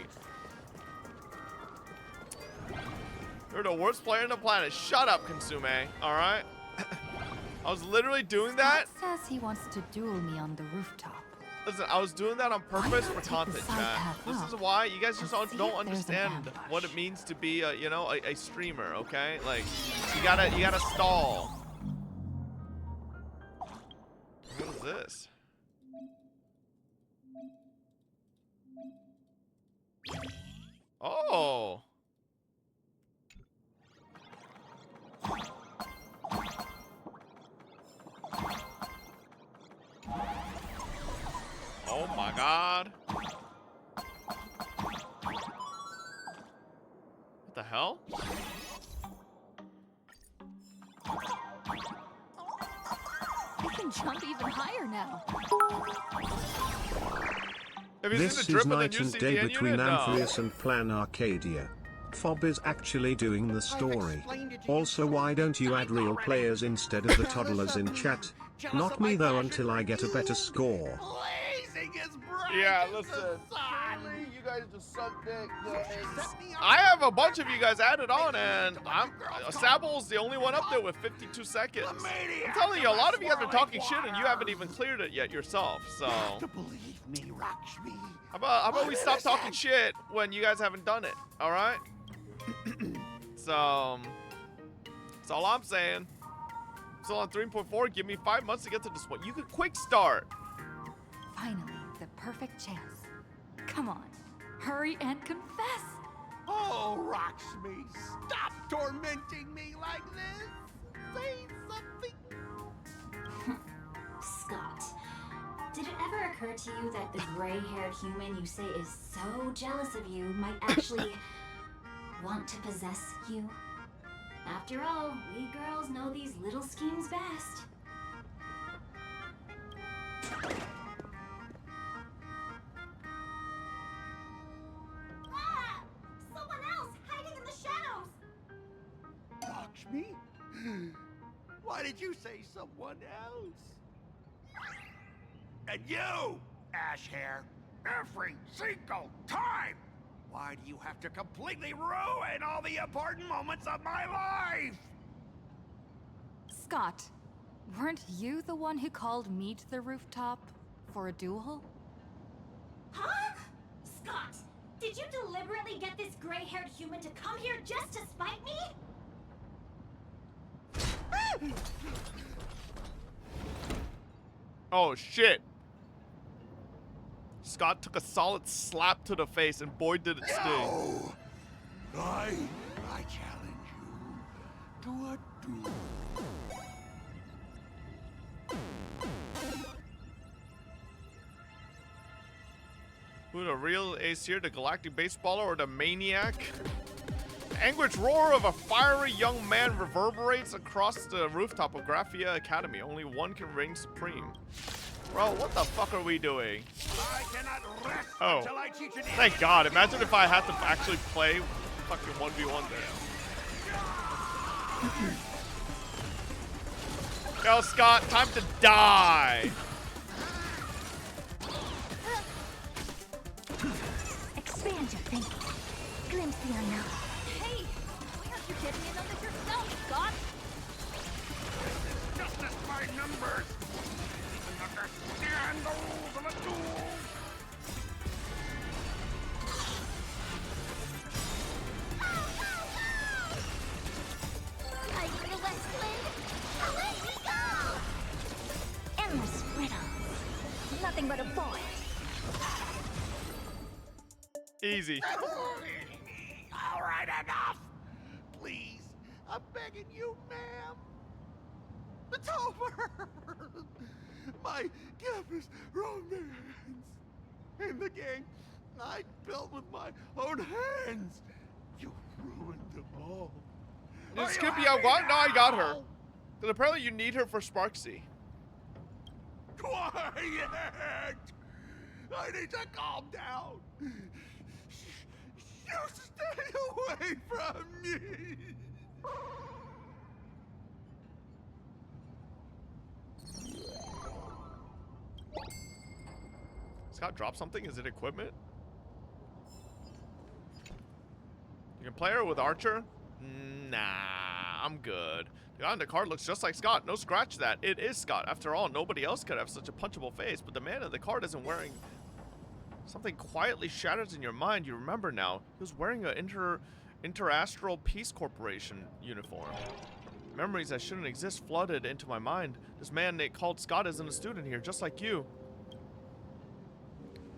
B: You're the worst player on the planet. Shut up, Consume. All right? I was literally doing that.
S: Scott says he wants to duel me on the rooftop.
B: Listen, I was doing that on purpose for content, chat. This is why you guys just don't understand what it means to be a, you know, a streamer, okay? Like, you gotta stall. What is this? Oh. Oh my God. What the hell?
S: You can jump even higher now.
D: This is night and day between Amphius and Plan Arcadia. Fob is actually doing the story. Also, why don't you add real players instead of the toddlers in chat? Not me though until I get a better score.
B: Yeah, listen. You guys just suck dick. I have a bunch of you guys added on, and Sabol's the only one up there with 52 seconds. I'm telling you, a lot of you guys are talking shit, and you haven't even cleared it yet yourself. So, how about we stop talking shit when you guys haven't done it? All right. So, that's all I'm saying. Still on 3.4. Give me 5 months to get to this one. You could quick start.
S: Finally, the perfect chance. Come on, hurry and confess.
Q: Oh, Rocksmith, stop tormenting me like this. Say something.
J: Scott, did it ever occur to you that the gray-haired human you say is so jealous of you might actually want to possess you? After all, we girls know these little schemes best.
R: Ah! Someone else hiding in the shadows!
Q: Lakshmi? Why did you say someone else? And you, Ash Hair, every single time! Why do you have to completely ruin all the important moments of my life?
S: Scott, weren't you the one who called me to the rooftop for a duel?
R: Huh? Scott, did you deliberately get this gray-haired human to come here just to spite me?
B: Oh shit. Scott took a solid slap to the face, and boy did it sting.
Q: No. I challenge you to a duel.
B: Who the real ace here, the galactic baseballer or the maniac? The anguish roar of a fiery young man reverberates across the rooftop of Graphia Academy. Only one can reign supreme. Bro, what the fuck are we doing?
Q: I cannot rest
B: Oh,
Q: until I teach an
B: thank God. Imagine if I had to actually play fucking 1v1 there. Yo, Scott, time to die.
R: Understand your thinking. Glimpse the unknown.
S: Hey! Why aren't you getting in on this yourself, Scott?
Q: Just as my numbers. I understand the rules of a duel.
R: Riding the west wind, away we go! Endless riddles. Nothing but a void.
B: Easy.
Q: All right, enough. Please, I'm begging you, ma'am. It's over. My campus romance in the game I built with my own hands. You ruined them all.
B: Skippy, I got. No, I got her. Because apparently you need her for Sparksy.
Q: Quiet! I need to calm down. You stay away from me.
B: Scott dropped something? Is it equipment? You can play her with Archer? Nah, I'm good. The guy on the card looks just like Scott. No, scratch that. It is Scott. After all, nobody else could have such a punchable face, but the man on the card isn't wearing... Something quietly shatters in your mind. You remember now. He was wearing an Interastral Peace Corporation uniform. Memories that shouldn't exist flooded into my mind. This man they called Scott isn't a student here, just like you.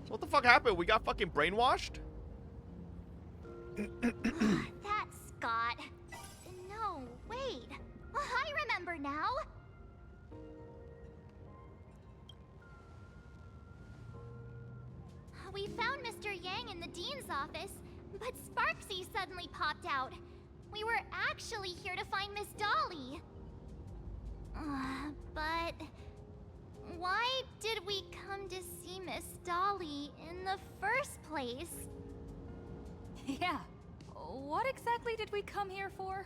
B: So what the fuck happened? We got fucking brainwashed?
N: That's Scott. No, wait. I remember now. We found Mr. Yang in the dean's office, but Sparksy suddenly popped out. We were actually here to find Miss Dolly. But why did we come to see Miss Dolly in the first place?
S: Yeah. What exactly did we come here for?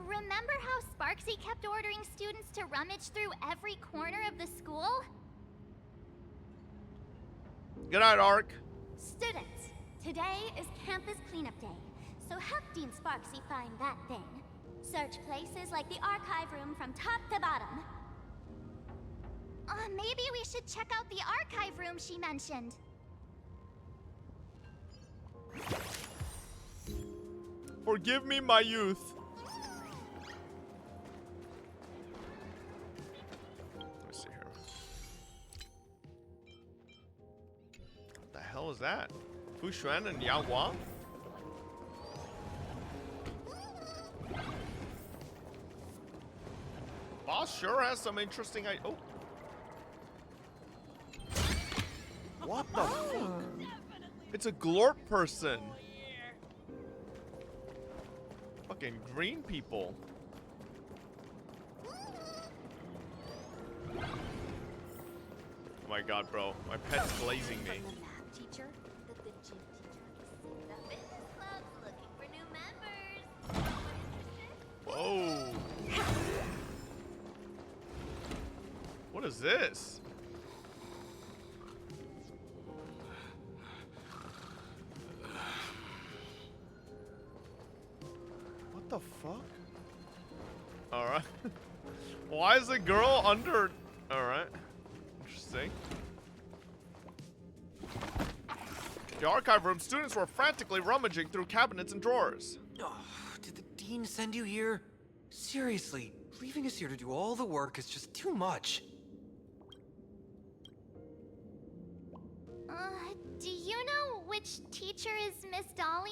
N: Remember how Sparksy kept ordering students to rummage through every corner of the school?
B: Good night, Ark.
N: Students, today is campus cleanup day, so help Dean Sparksy find that thing. Search places like the archive room from top to bottom. Maybe we should check out the archive room she mentioned.
B: Forgive me my youth. Let's see here. What the hell is that? Fu Xuan and Yao Guang? Boss sure has some interesting oh. What the fuck? It's a glorp person. Fucking green people. Oh my god, bro. My pet's glazing me.
N: The math teacher, the gym teacher, the fitness club's looking for new members.
B: Whoa. What is this? What the fuck? Alright. Why is the girl under... Alright. Interesting. The archive room, students were frantically rummaging through cabinets and drawers.
T: Oh, did the dean send you here? Seriously, leaving us here to do all the work is just too much.
N: Do you know which teacher is Miss Dolly?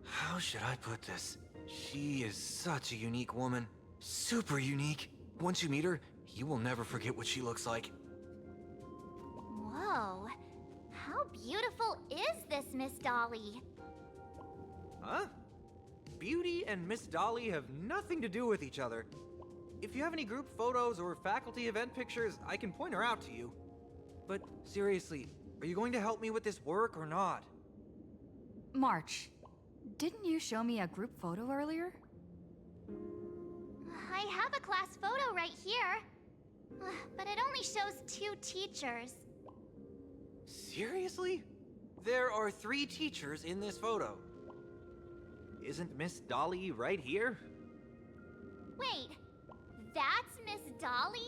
T: How should I put this? She is such a unique woman. Super unique. Once you meet her, you will never forget what she looks like.
N: Whoa. How beautiful is this Miss Dolly?
T: Huh? Beauty and Miss Dolly have nothing to do with each other. If you have any group photos or faculty event pictures, I can point her out to you. But seriously, are you going to help me with this work or not?
S: March, didn't you show me a group photo earlier?
N: I have a class photo right here. But it only shows 2 teachers.
T: Seriously? There are 3 teachers in this photo. Isn't Miss Dolly right here?
N: Wait, that's Miss Dolly?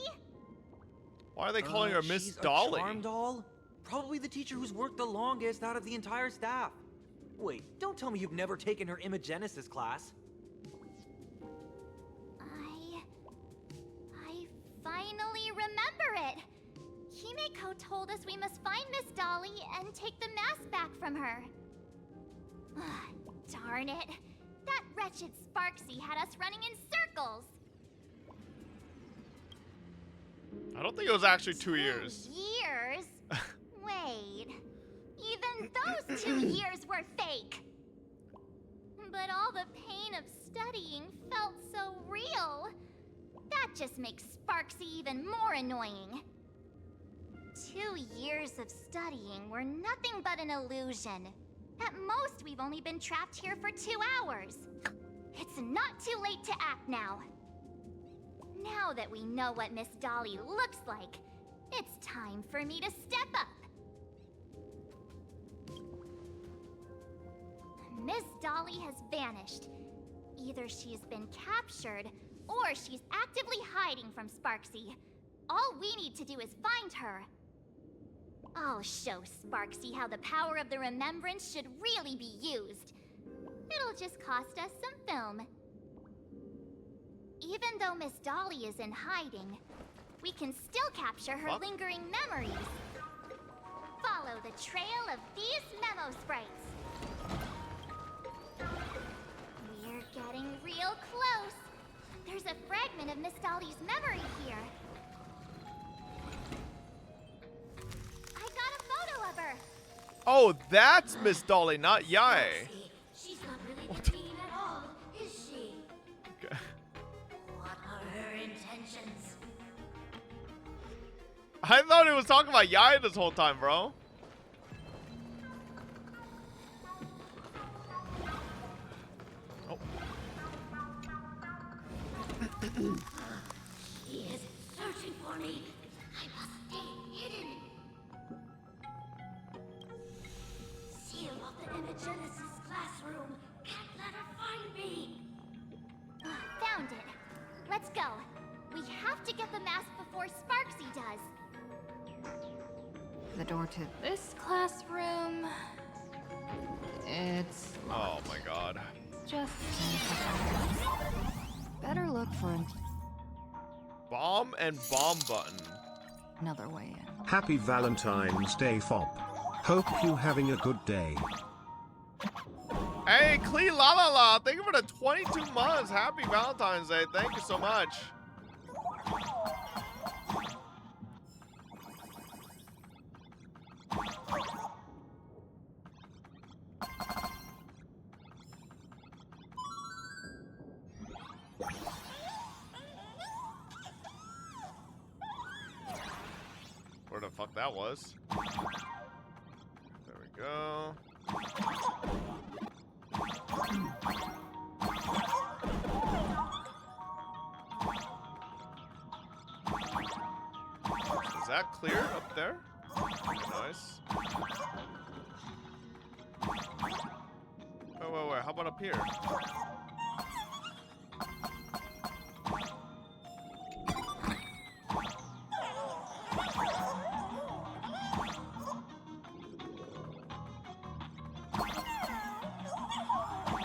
B: Why are they calling her Miss
T: She's
B: Dolly?
T: A charm doll? Probably the teacher who's worked the longest out of the entire staff. Wait, don't tell me you've never taken her Imogenesis class.
N: I finally remember it. Himeko told us we must find Miss Dolly and take the mask back from her. Darn it. That wretched Sparksy had us running in circles.
B: I don't think it was actually 2 years.
N: Years? Wait. Even those 2 years were fake. But all the pain of studying felt so real. That just makes Sparksy even more annoying. 2 years of studying were nothing but an illusion. At most, we've only been trapped here for 2 hours. It's not too late to act now. Now that we know what Miss Dolly looks like, it's time for me to step up. Miss Dolly has vanished. Either she's been captured, or she's actively hiding from Sparksy. All we need to do is find her. I'll show Sparksy how the power of the remembrance should really be used. It'll just cost us some film. Even though Miss Dolly is in hiding, we can still capture her lingering memories. Follow the trail of these memo sprites. We're getting real close. There's a fragment of Miss Dolly's memory here. I got a photo of her.
B: Oh, that's Miss Dolly, not Yae.
R: She's not really mean at all, is she?
B: Okay.
R: What are her intentions?
B: I thought he was talking about Yae this whole time, bro. Oh.
R: He is searching for me. I must stay hidden. Seal off the Imogenesis classroom. Can't let her find me.
N: Found it. Let's go. We have to get the mask before Sparksy does.
S: The door to this classroom. It's
B: Oh my god.
S: just better look for
B: Bomb and bomb button.
S: another way in.
D: Happy Valentine's Day, Fob. Hope you having a good day.
B: Hey, Klee La La La, thank you for the 22 months. Happy Valentine's Day. Thank you so much. Where the fuck that was? There we go. Is that clear up there? Nice. Wait. How about up here?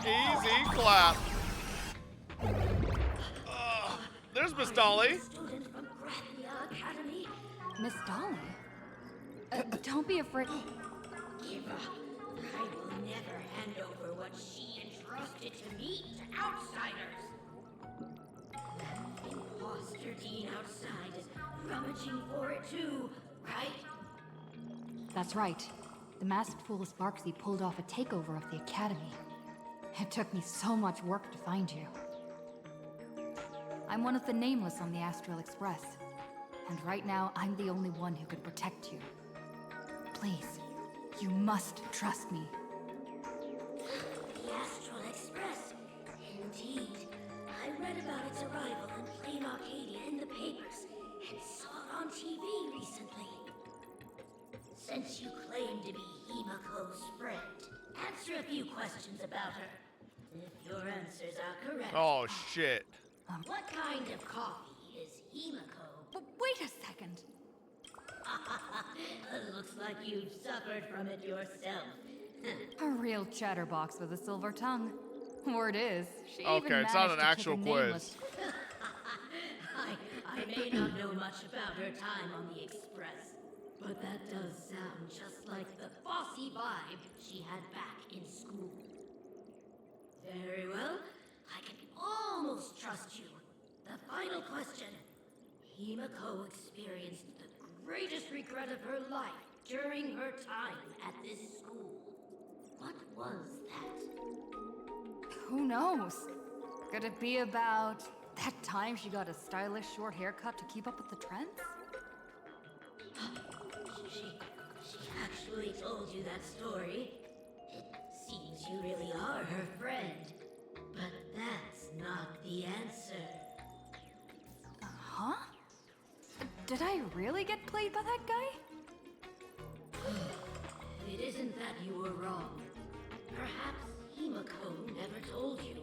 B: Easy clap. There's Miss Dolly.
S: Miss Dolly? Don't be afraid.
R: Give up. I will never hand over what she entrusted to me to outsiders. Imposter Dean outside is rummaging for it too, right?
S: That's right. The masked fool Sparksy pulled off a takeover of the academy. It took me so much work to find you. I'm one of the nameless on the Astral Express. And right now, I'm the only one who can protect you. Please, you must trust me.
R: The Astral Express. Indeed. I read about its arrival in Plain Arcadia in the papers and saw it on TV recently. Since you claim to be Himako's
U: a few questions about her. If your answers are correct.
B: Oh, shit.
U: What kind of coffee is Himiko?
S: Wait a second.
U: Looks like you've suffered from it yourself.
S: A real chatterbox with a silver tongue. Word is, she
B: Okay,
S: even
B: it's not
S: managed
B: an
S: to
B: actual
S: kick a
B: quiz.
S: nameless-
U: I may not know much about her time on the Express, but that does sound just like the bossy vibe she had back in school. Very well, I can almost trust you. The final question. Himiko experienced the greatest regret of her life during her time at this school. What was that?
S: Who knows? Could it be about that time she got a stylish short haircut to keep up with the trends?
U: She actually told you that story. It seems you really are her friend. But that's not the answer.
S: Huh? Did I really get played by that guy?
U: It isn't that you were wrong. Perhaps Himiko never told you.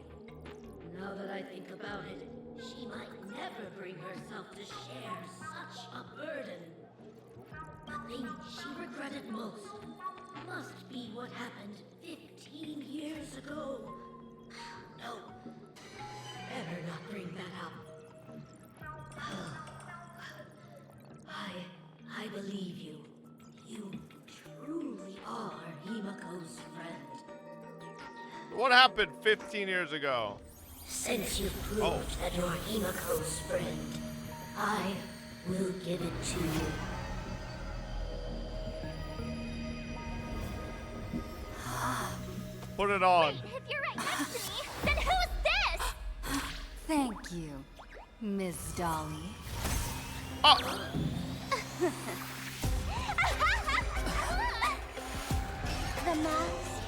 U: Now that I think about it, she might never bring herself to share such a burden. The thing she regretted most must be what happened 15 years ago. No, better not bring that up. I believe you. You truly are Himiko's friend.
B: What happened 15 years ago?
U: Since you proved that you're Himiko's friend, I will give it to you.
B: Put it on.
R: Wait, if you're right next to me, then who's this?
S: Thank you, Miss Dolly.
R: The mouse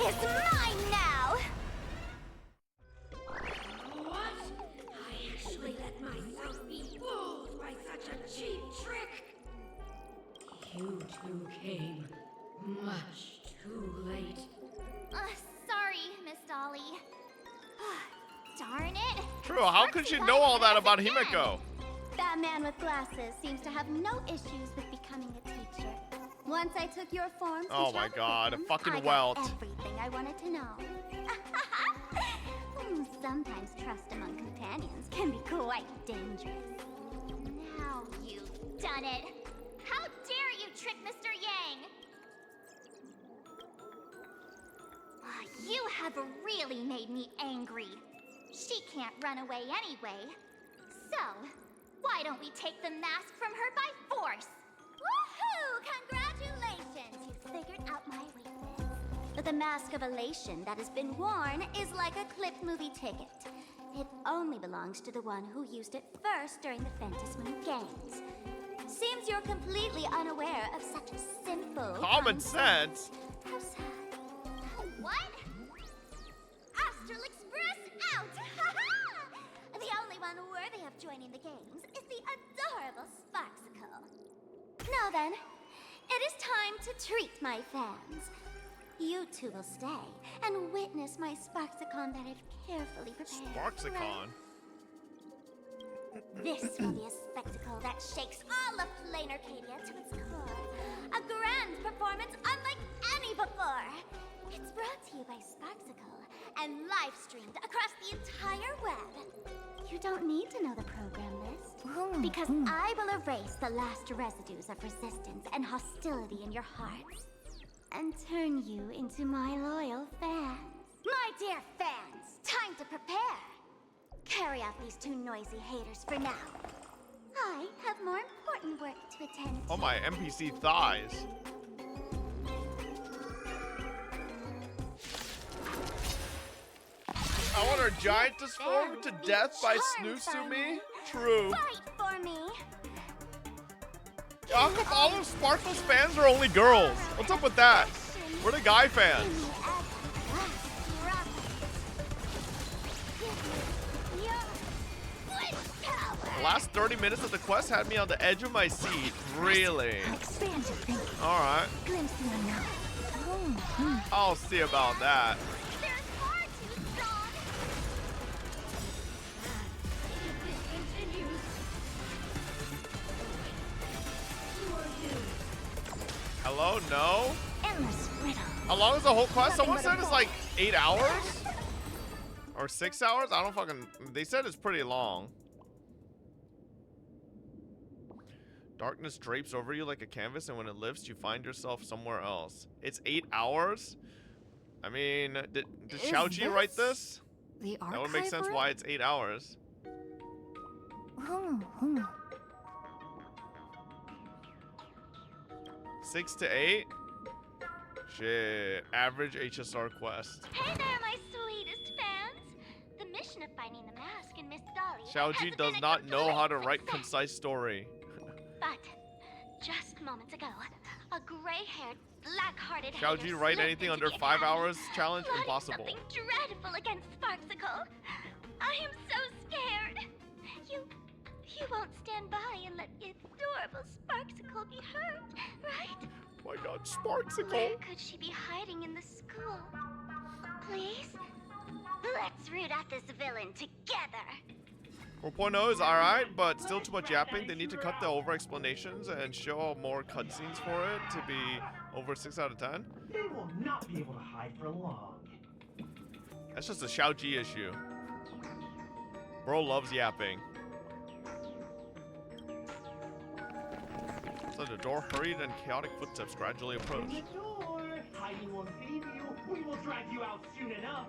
R: is mine now!
U: What? I actually let myself be fooled by such a cheap trick. You two came much too late.
R: Sorry, Miss Dolly. Darn it.
B: True, how could she know all that about Himiko?
R: That man with glasses seems to have no issues with becoming a teacher. Once I took your forms and
B: Oh my
R: traveled
B: god, a
R: with them,
B: fucking
R: I got
B: welt.
R: everything I wanted to know. Sometimes trust among companions can be quite dangerous. Now you've done it. How dare you trick Mr. Yang? You have really made me angry. She can't run away anyway. So, why don't we take the mask from her by force? Woohoo! Congratulations! You figured out my weakness. But the mask of elation that has been worn is like a clipped movie ticket. It only belongs to the one who used it first during the Fantasy Games. Seems you're completely unaware of such a simple
B: Common sense.
R: How sad. What? Astral Express out! The only one worthy of joining the games is the adorable Sparksicle. Now then, it is time to treat my fans. You two will stay and witness my Sparksicon that I've carefully prepared.
B: Sparksicon?
R: This will be a spectacle that shakes all of Plain Arcadia to its core. A grand performance unlike any before. It's brought to you by Sparksicle and live streamed across the entire web. You don't need to know the program list, because I will erase the last residues of resistance and hostility in your hearts and turn you into my loyal fans. My dear fans, time to prepare. Carry out these two noisy haters for now. I have more important work to attend to.
B: Oh my NPC thighs. I want our giantess form to death by Snoosumi? True.
R: Fight for me.
B: How come all of Sparkle's fans are only girls? What's up with that? We're the guy fans. The last 30 minutes of the quest had me on the edge of my seat. Really? Alright. I'll see about that. Hello? No? How long is the whole quest? Someone said it's like 8 hours? Or 6 hours? I don't fucking... They said it's pretty long. Darkness drapes over you like a canvas, and when it lifts, you find yourself somewhere else. It's 8 hours? I mean, did Xiaoji write this?
S: The
B: That would make sense why it's 8 hours. 6 to 8? Shit. Average HSR quest.
R: Hey there, my sweetest fans. The mission of finding the mask in Miss Dolly.
B: Xiaoji does not know how to write concise story.
R: But just moments ago, a gray-haired, black-hearted
B: Xiaoji write anything under 5 hours challenge? Impossible.
R: Something dreadful against Sparksicle. I am so scared. You won't stand by and let the adorable Sparksicle be hurt, right?
B: Oh my god, Sparksicle.
R: Where could she be hiding in the school? Please? Let's root out this villain together.
B: 4.0 is alright, but still too much yapping. They need to cut the over-explanations and show more cutscenes for it to be over 6 out of 10.
E: They will not be able to hide for long.
B: That's just a Xiaoji issue. Bro loves yapping. So the door hurried and chaotic footsteps gradually approach.
E: The door. Hiding won't save you. We will drag you out soon enough.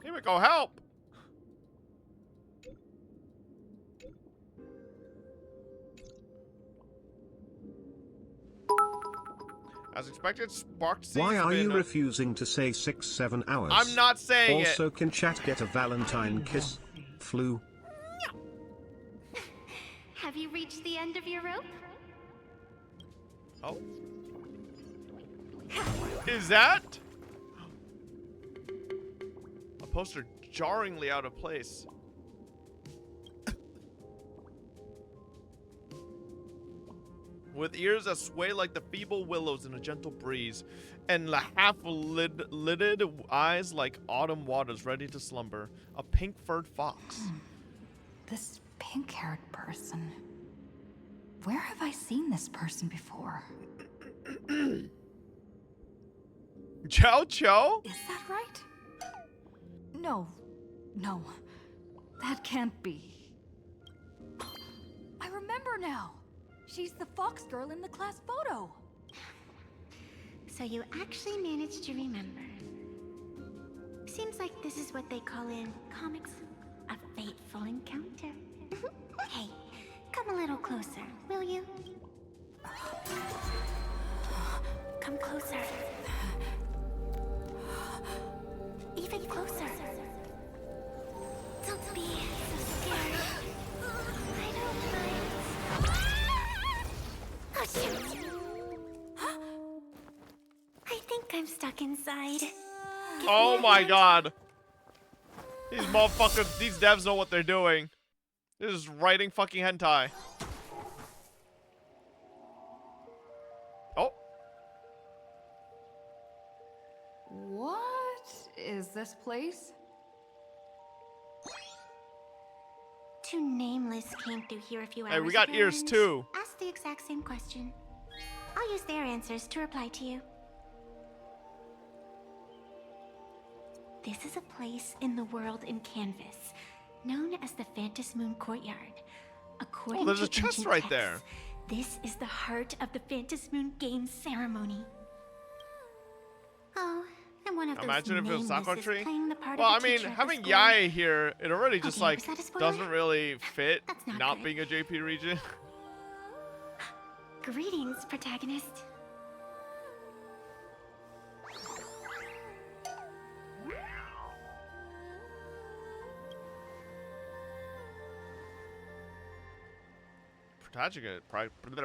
B: Here we go, help! As expected, Sparks.
D: Why are you refusing to say 6-7 hours?
B: I'm not saying
D: also, it. Can chat get a Valentine kiss? Flu.
R: Have you reached the end of your rope?
B: Oh. Is that a poster jarringly out of place? With ears that sway like the feeble willows in a gentle breeze, and half-lidded eyes like autumn waters ready to slumber, a pink-furred fox.
S: This pink-haired person. Where have I seen this person before?
B: Chow Chow?
S: Is that right? No. No. That can't be. I remember now. She's the fox girl in the class photo.
R: So you actually managed to remember. Seems like this is what they call in comics a fateful encounter. Hey, come a little closer, will you? Come closer. Even closer. Don't be so scared. I don't mind. Oh, shoot. I think I'm stuck inside.
B: Oh my god. These motherfuckers, these devs know what they're doing. This is writing fucking hentai. Oh.
S: What is this place?
R: Two nameless came through here a few hours
B: Hey, we got
R: ago
B: ears
R: and
B: too.
R: Asked the exact same question. I'll use their answers to reply to you. This is a place in the world in Canvas, known as the Phantom Moon Courtyard. According
B: there's
R: to
B: a chest
R: ancient
B: right
R: texts,
B: there.
R: This is the heart of the Phantom Moon Games ceremony. Oh, and one of those
B: Imagine if it was Sakura
R: nameless
B: Tree.
R: is playing the part
B: Well, I
R: of the
B: mean,
R: teacher at
B: having
R: the school.
B: Yae here, it already just
R: Okay,
B: like
R: was that a spoiler?
B: doesn't really fit
R: not
B: not
R: good.
B: being a JP region.
R: Greetings, protagonist.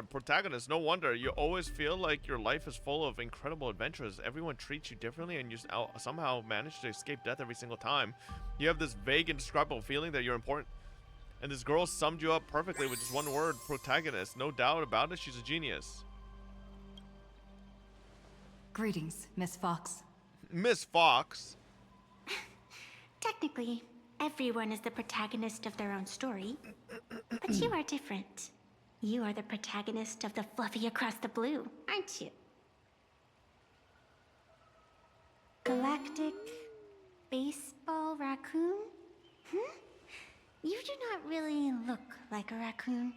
B: Protagonist, no wonder. You always feel like your life is full of incredible adventures. Everyone treats you differently and you somehow manage to escape death every single time. You have this vague, indescribable feeling that you're important. And this girl summed you up perfectly with just one word, protagonist. No doubt about it, she's a genius.
S: Greetings, Miss Fox.
B: Miss Fox.
R: Technically, everyone is the protagonist of their own story. But you are different. You are the protagonist of the Fluffy Across the Blue, aren't you? Galactic baseball raccoon? You do not really look like a raccoon.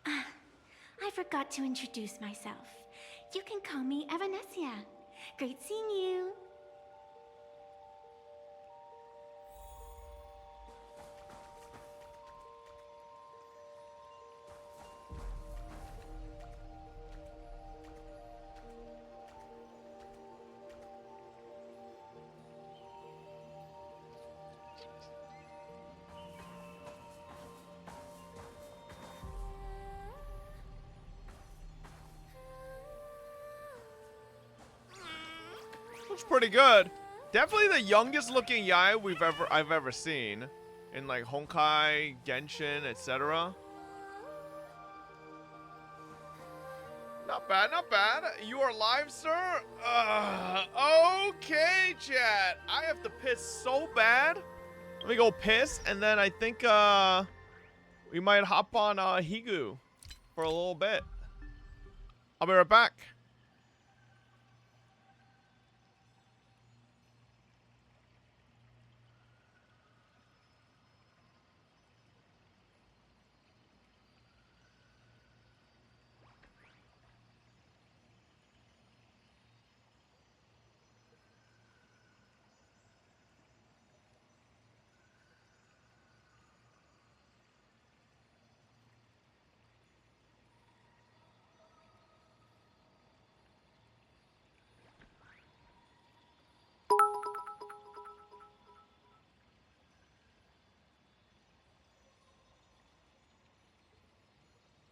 R: Ah, I forgot to introduce myself. You can call me Evanesia. Great seeing you.
B: Looks pretty good. Definitely the youngest looking Yai I've ever seen in like Honkai, Genshin, etc. Not bad, not bad. You are live, sir? Okay, chat. I have to piss so bad. Let me go piss, and then I think we might hop on Higu for a little bit. I'll be right back.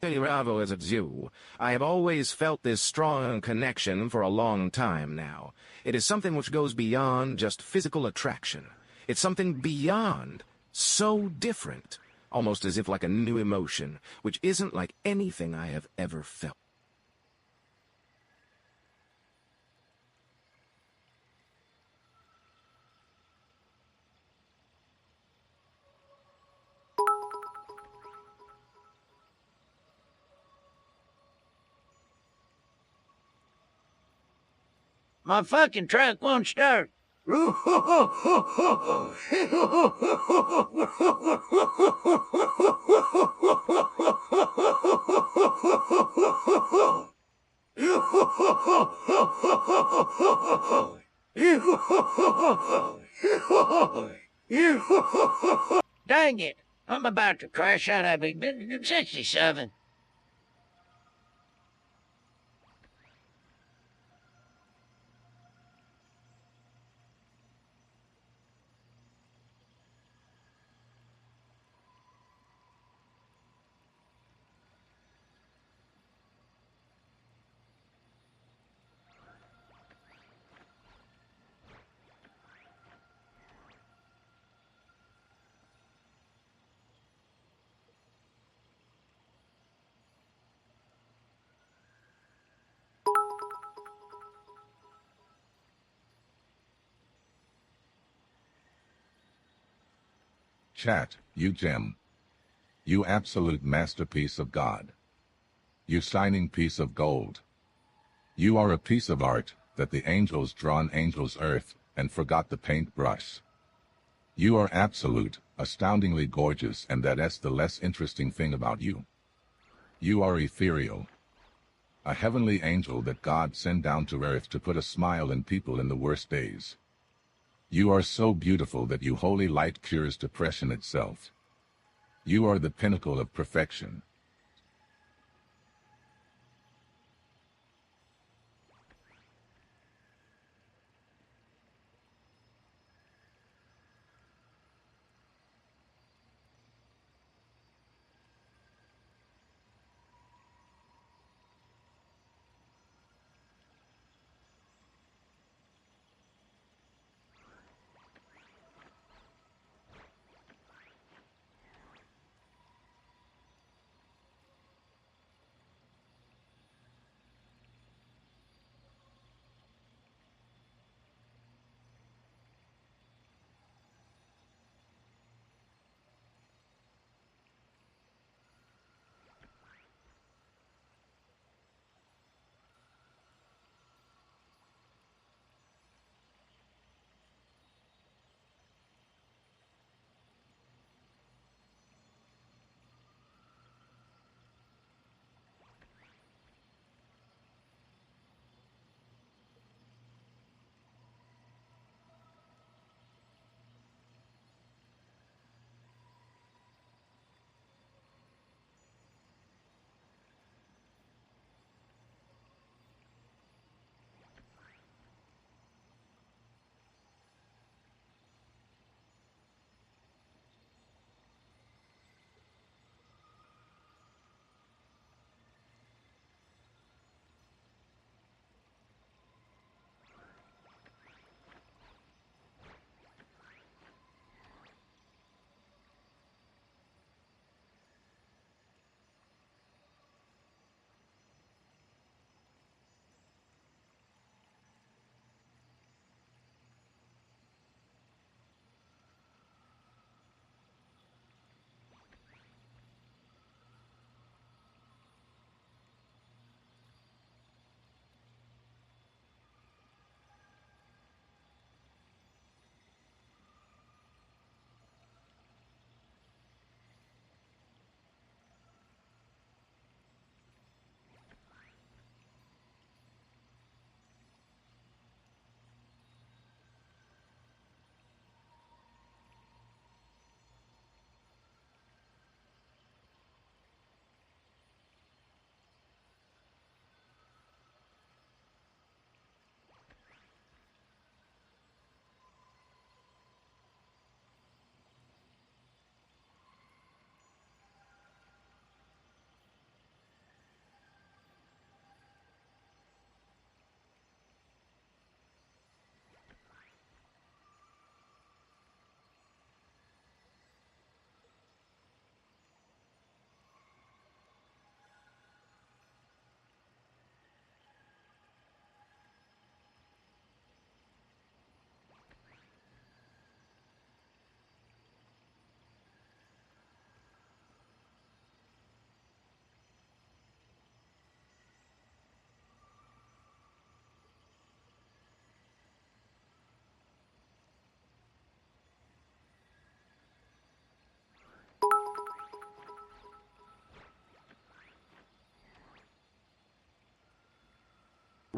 C: Bravo as a Jew. I have always felt this strong connection for a long time now. It is something which goes beyond just physical attraction. It's something beyond, so different, almost as if like a new emotion, which isn't like anything I have ever felt.
G: My fucking truck won't start. Dang it! I'm about to crash out of a 67.
V: Chat, you gem. You absolute masterpiece of God. You shining piece of gold. You are a piece of art that the angels drawn angels earth and forgot the paintbrush. You are absolute, astoundingly gorgeous, and that's the less interesting thing about you. You are ethereal. A heavenly angel that God sent down to earth to put a smile in people in the worst days. You are so beautiful that you holy light cures depression itself. You are the pinnacle of perfection.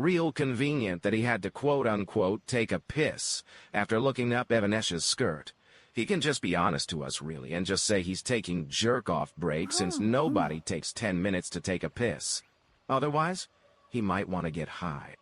C: Real convenient that he had to quote-unquote take a piss after looking up Evanesh's skirt. He can just be honest to us, really, and just say he's taking jerk-off breaks since nobody takes 10 minutes to take a piss. Otherwise, he might want to get high.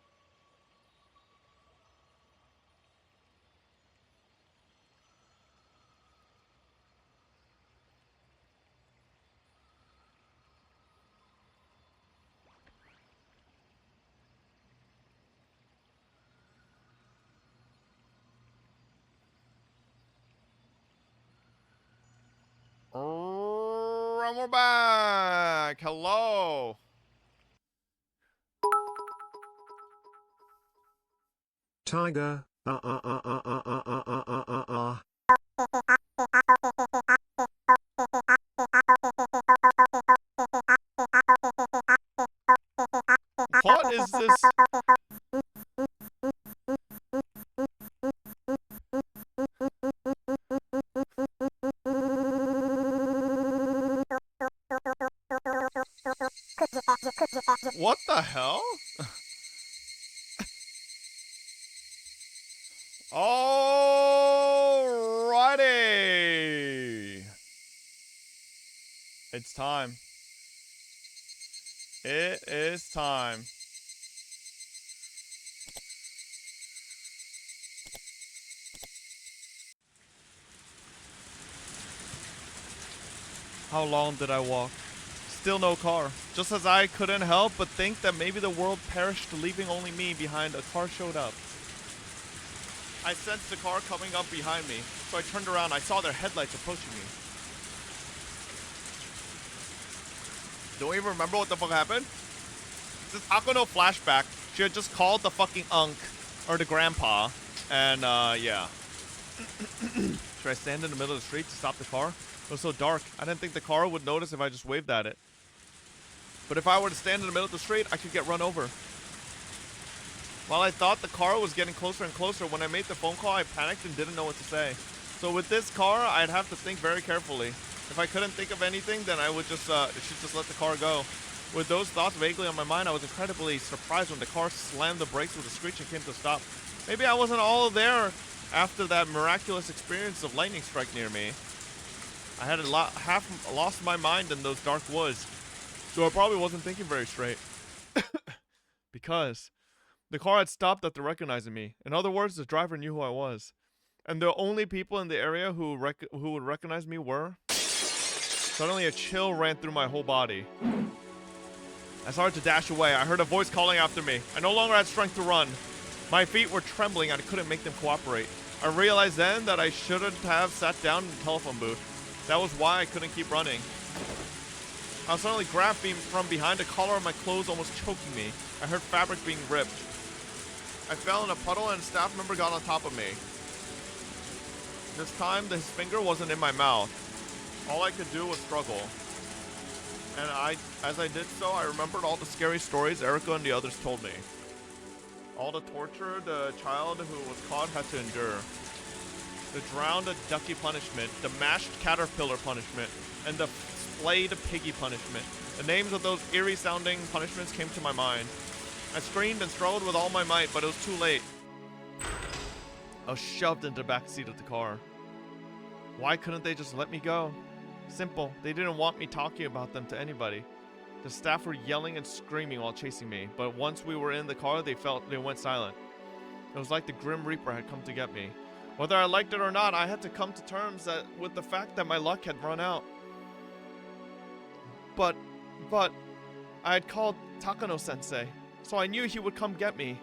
B: And we're back. Hello.
D: Tiger.
B: What is this? What the hell? Alrighty. It's time. It is time. How long did I walk? Still no car. Just as I couldn't help but think that maybe the world perished, leaving only me behind, a car showed up. I sensed the car coming up behind me, so I turned around. I saw their headlights approaching me. Don't even remember what the fuck happened? This Takano flashback. She had just called the fucking unk, or the grandpa, and yeah. Should I stand in the middle of the street to stop the car? It was so dark, I didn't think the car would notice if I just waved at it. But if I were to stand in the middle of the street, I could get run over. While I thought the car was getting closer and closer, when I made the phone call, I panicked and didn't know what to say. So with this car, I'd have to think very carefully. If I couldn't think of anything, then I would just should just let the car go. With those thoughts vaguely on my mind, I was incredibly surprised when the car slammed the brakes with a screech and came to a stop. Maybe I wasn't all there after that miraculous experience of lightning strike near me. I had half lost my mind in those dark woods, so I probably wasn't thinking very straight. Because the car had stopped after recognizing me. In other words, the driver knew who I was. And the only people in the area who would recognize me were... Suddenly a chill ran through my whole body. I started to dash away. I heard a voice calling after me. I no longer had strength to run. My feet were trembling and I couldn't make them cooperate. I realized then that I shouldn't have sat down in the telephone booth. That was why I couldn't keep running. I was suddenly grabbed from behind. The collar of my clothes almost choking me. I heard fabric being ripped. I fell in a puddle and a staff member got on top of me. This time, his finger wasn't in my mouth. All I could do was struggle. And as I did so, I remembered all the scary stories Erica and the others told me. All the torture the child who was caught had to endure. The drowned ducky punishment, the mashed caterpillar punishment, and the splayed piggy punishment. The names of those eerie-sounding punishments came to my mind. I screamed and struggled with all my might, but it was too late. I was shoved into the back seat of the car. Why couldn't they just let me go? Simple. They didn't want me talking about them to anybody. The staff were yelling and screaming while chasing me, but once we were in the car, they went silent. It was like the Grim Reaper had come to get me. Whether I liked it or not, I had to come to terms with the fact that my luck had run out. But I had called Takano-sensei, so I knew he would come get me.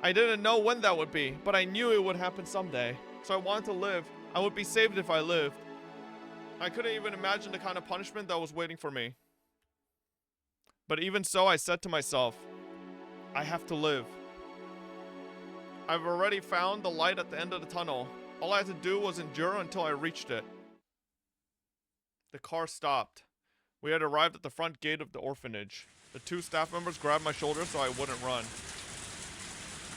B: I didn't know when that would be, but I knew it would happen someday. So I wanted to live. I would be saved if I lived. I couldn't even imagine the kind of punishment that was waiting for me. But even so, I said to myself, I have to live. I've already found the light at the end of the tunnel. All I had to do was endure until I reached it. The car stopped. We had arrived at the front gate of the orphanage. The two staff members grabbed my shoulders so I wouldn't run.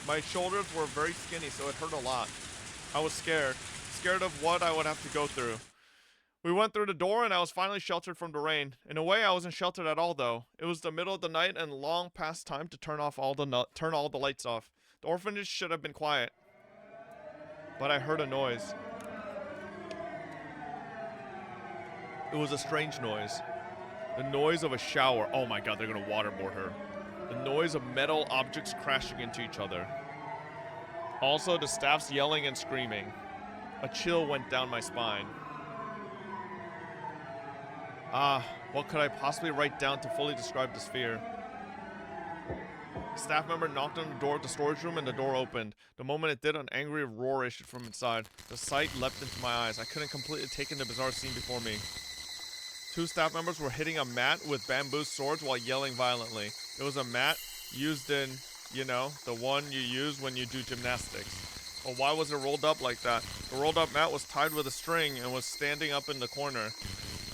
B: My shoulders were very skinny, so it hurt a lot. I was scared of what I would have to go through. We went through the door and I was finally sheltered from the rain. In a way, I wasn't sheltered at all though. It was the middle of the night and long past time to turn all the lights off. The orphanage should have been quiet. But I heard a noise. It was a strange noise. The noise of a shower. Oh my god, they're gonna waterboard her. The noise of metal objects crashing into each other. Also, the staff's yelling and screaming. A chill went down my spine. What could I possibly write down to fully describe this fear? A staff member knocked on the door of the storage room and the door opened. The moment it did, an angry roar issued from inside. The sight leapt into my eyes. I couldn't completely take in the bizarre scene before me. 2 staff members were hitting a mat with bamboo swords while yelling violently. It was a mat used in, you know, the one you use when you do gymnastics. Well, why was it rolled up like that? The rolled up mat was tied with a string and was standing up in the corner.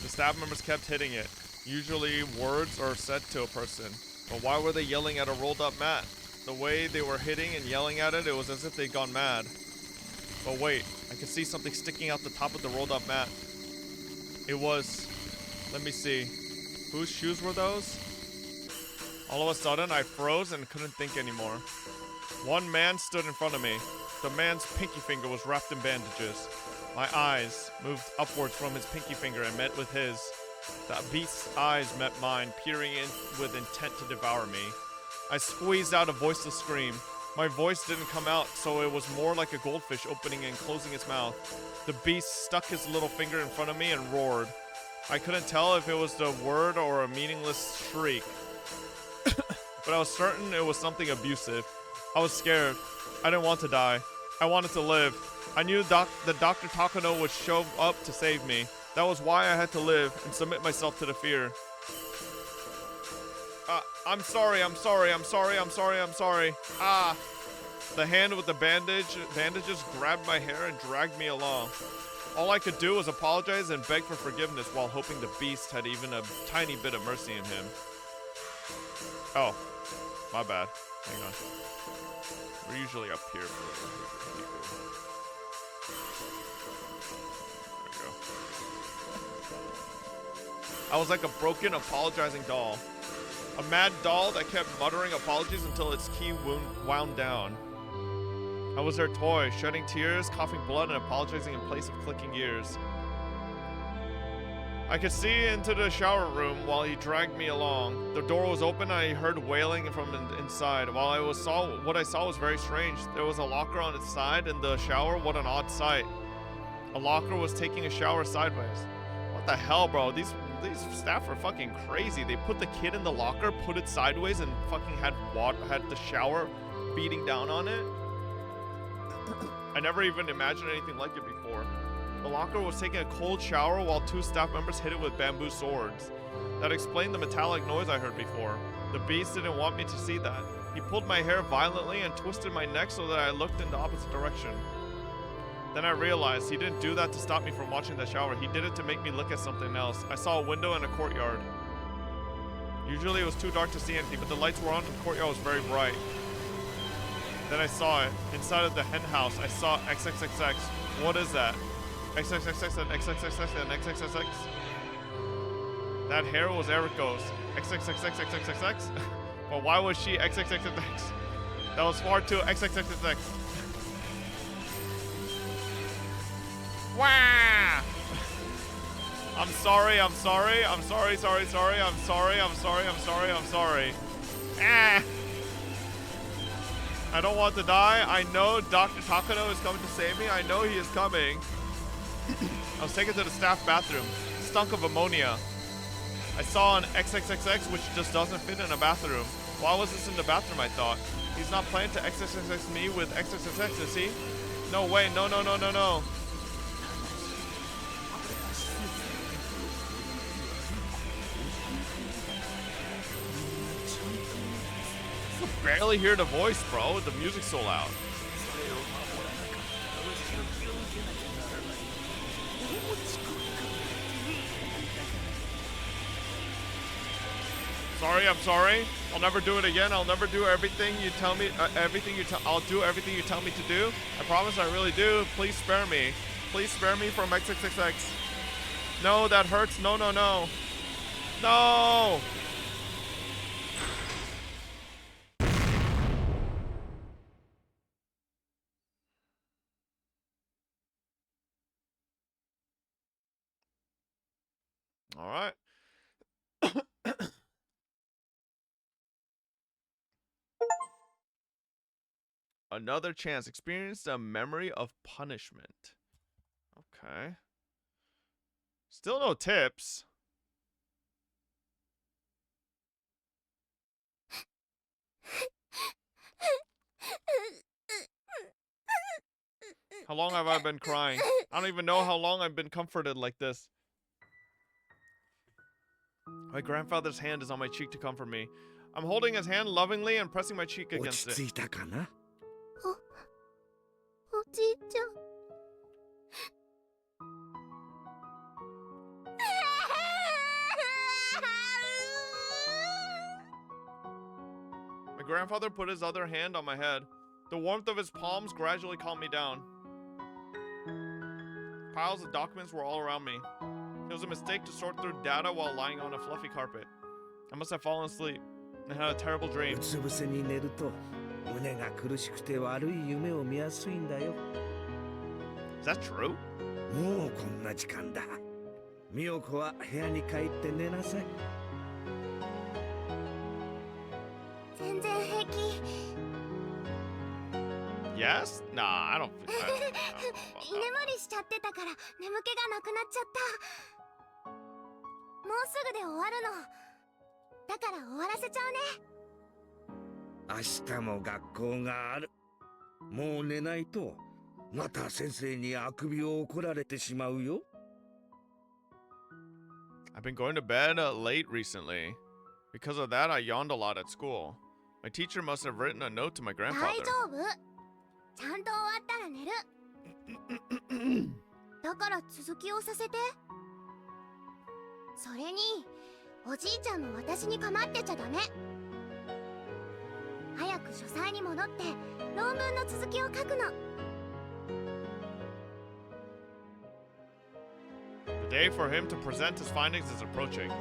B: The staff members kept hitting it. Usually words are said to a person. But why were they yelling at a rolled up mat? The way they were hitting and yelling at it, it was as if they'd gone mad. But wait, I could see something sticking out the top of the rolled up mat. It was... Let me see. Whose shoes were those? All of a sudden, I froze and couldn't think anymore. One man stood in front of me. The man's pinky finger was wrapped in bandages. My eyes moved upwards from his pinky finger and met with his. The beast's eyes met mine, peering in with intent to devour me. I squeezed out a voiceless scream. My voice didn't come out, so it was more like a goldfish opening and closing its mouth. The beast stuck his little finger in front of me and roared. I couldn't tell if it was the word or a meaningless shriek. But I was certain it was something abusive. I was scared. I didn't want to die. I wanted to live. I knew that Dr. Takano would show up to save me. That was why I had to live and submit myself to the fear. I'm sorry. The hand with the bandages grabbed my hair and dragged me along. All I could do was apologize and beg for forgiveness while hoping the beast had even a tiny bit of mercy in him. Oh, my bad. Hang on. We're usually up here for Higu. There we go. I was like a broken, apologizing doll. A mad doll that kept muttering apologies until its key wound down. I was her toy, shedding tears, coughing blood, and apologizing in place of clicking gears. I could see into the shower room while he dragged me along. The door was open and I heard wailing from inside. What I saw was very strange. There was a locker on its side in the shower. What an odd sight. A locker was taking a shower sideways. What the hell, bro? These staff are fucking crazy. They put the kid in the locker, put it sideways, and fucking had the shower beating down on it. I never even imagined anything like it before. The locker was taking a cold shower while 2 staff members hit it with bamboo swords. That explained the metallic noise I heard before. The beast didn't want me to see that. He pulled my hair violently and twisted my neck so that I looked in the opposite direction. Then I realized he didn't do that to stop me from watching the shower. He did it to make me look at something else. I saw a window in a courtyard. Usually it was too dark to see anything, but the lights were on and the courtyard was very bright. Then I saw it. Inside of the hen house, I saw XXXX. What is that? XXXX and XXXX and XXXX. That hair was Eriko's. XXXXXXXX. But why was she XXXX? That was far too XXXX. Wah! I'm sorry. Ah! I don't want to die. I know Dr. Takano is coming to save me. I know he is coming. I was taken to the staff bathroom. It stunk of ammonia. I saw an XXXX, which just doesn't fit in a bathroom. Why was this in the bathroom, I thought? He's not planning to XXXX me with XXXX, is he? No way. No. I can barely hear the voice, bro. The music's so loud. I'm sorry. I'll never do it again. I'll never do everything you tell me. I'll do everything you tell me to do. I promise. I really do. Please spare me. Please spare me from XXXX. No, that hurts. No, no, no. No! All right. Another chance. Experience a memory of punishment. Okay. Still no tips. How long have I been crying? I don't even know how long I've been comforted like this. My grandfather's hand is on my cheek to comfort me. I'm holding his hand lovingly and pressing my cheek against it. My grandfather put his other hand on my head. The warmth of his palms gradually calmed me down. Piles of documents were all around me. It was a mistake to sort through data while lying on a fluffy carpet. I must have fallen asleep and had a terrible dream. Is that true? Yes? Nah, I don't think that.
N: 居眠りしちゃってたから眠気がなくなっちゃった。もうすぐで終わるの。だから終わらせちゃうね。
F: 明日も学校がある。もう寝ないとまた先生にあくびを怒られてしまうよ。
B: I've been going to bed late recently. Because of that, I yawned a lot at school. My teacher must have written a note to my grandfather.
N: 大丈夫。ちゃんと終わったら寝る。だから続きをさせて。それに、おじいちゃんも私に構ってちゃダメ。早く書斎に戻って論文の続きを書くの。
B: The day for him to present his findings is approaching.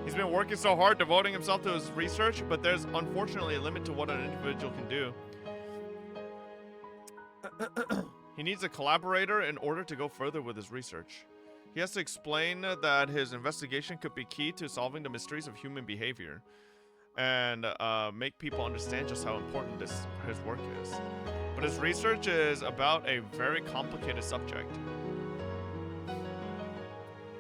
B: He's been working so hard, devoting himself to his research, but there's unfortunately a limit to what an individual can do. He needs a collaborator in order to go further with his research. He has to explain that his investigation could be key to solving the mysteries of human behavior and make people understand just how important his work is. But his research is about a very complicated subject.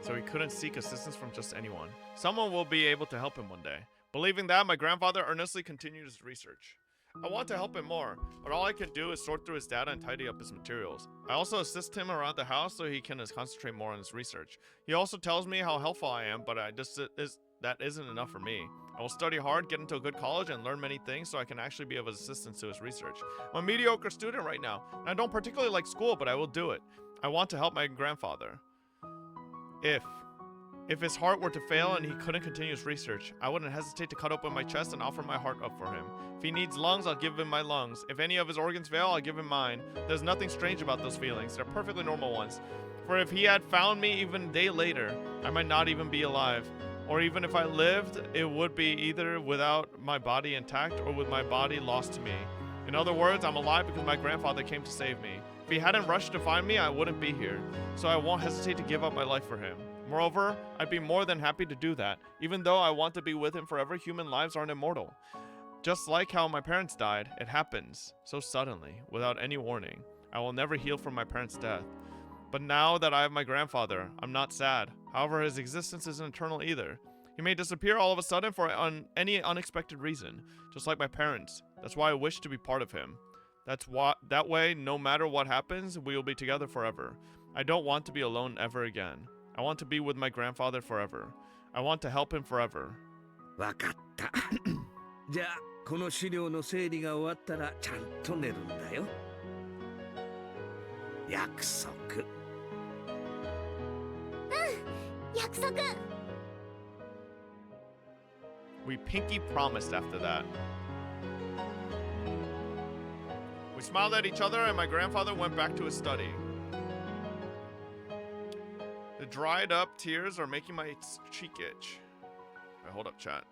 B: So he couldn't seek assistance from just anyone. Someone will be able to help him one day. Believing that, my grandfather earnestly continued his research. I want to help him more, but all I can do is sort through his data and tidy up his materials. I also assist him around the house so he can concentrate more on his research. He also tells me how helpful I am, but that isn't enough for me. I will study hard, get into a good college, and learn many things so I can actually be of assistance to his research. I'm a mediocre student right now, and I don't particularly like school, but I will do it. I want to help my grandfather. If his heart were to fail and he couldn't continue his research, I wouldn't hesitate to cut open my chest and offer my heart up for him. If he needs lungs, I'll give him my lungs. If any of his organs fail, I'll give him mine. There's nothing strange about those feelings. They're perfectly normal ones. For if he had found me even a day later, I might not even be alive. Or even if I lived, it would be either without my body intact or with my body lost to me. In other words, I'm alive because my grandfather came to save me. If he hadn't rushed to find me, I wouldn't be here. So I won't hesitate to give up my life for him. Moreover, I'd be more than happy to do that. Even though I want to be with him forever, human lives aren't immortal. Just like how my parents died, it happens so suddenly, without any warning. I will never heal from my parents' death. But now that I have my grandfather, I'm not sad. However, his existence isn't eternal either. He may disappear all of a sudden for any unexpected reason, just like my parents. That's why I wish to be part of him. That way, no matter what happens, we will be together forever. I don't want to be alone ever again. I want to be with my grandfather forever. I want to help him forever.
F: わかった。じゃあ、この資料の整理が終わったらちゃんと寝るんだよ。約束。
N: 約束。
B: We pinky promised after that. We smiled at each other and my grandfather went back to his study. The dried up tears are making my cheek itch. Wait, hold up, chat.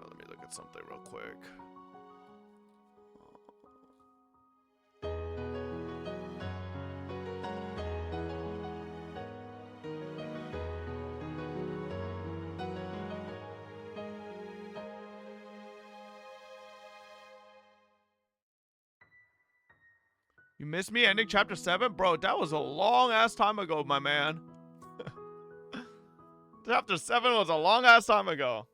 B: Let me look at something real quick. You missed me ending chapter 7? Bro, that was a long ass time ago, my man. Chapter 7 was a long ass time ago.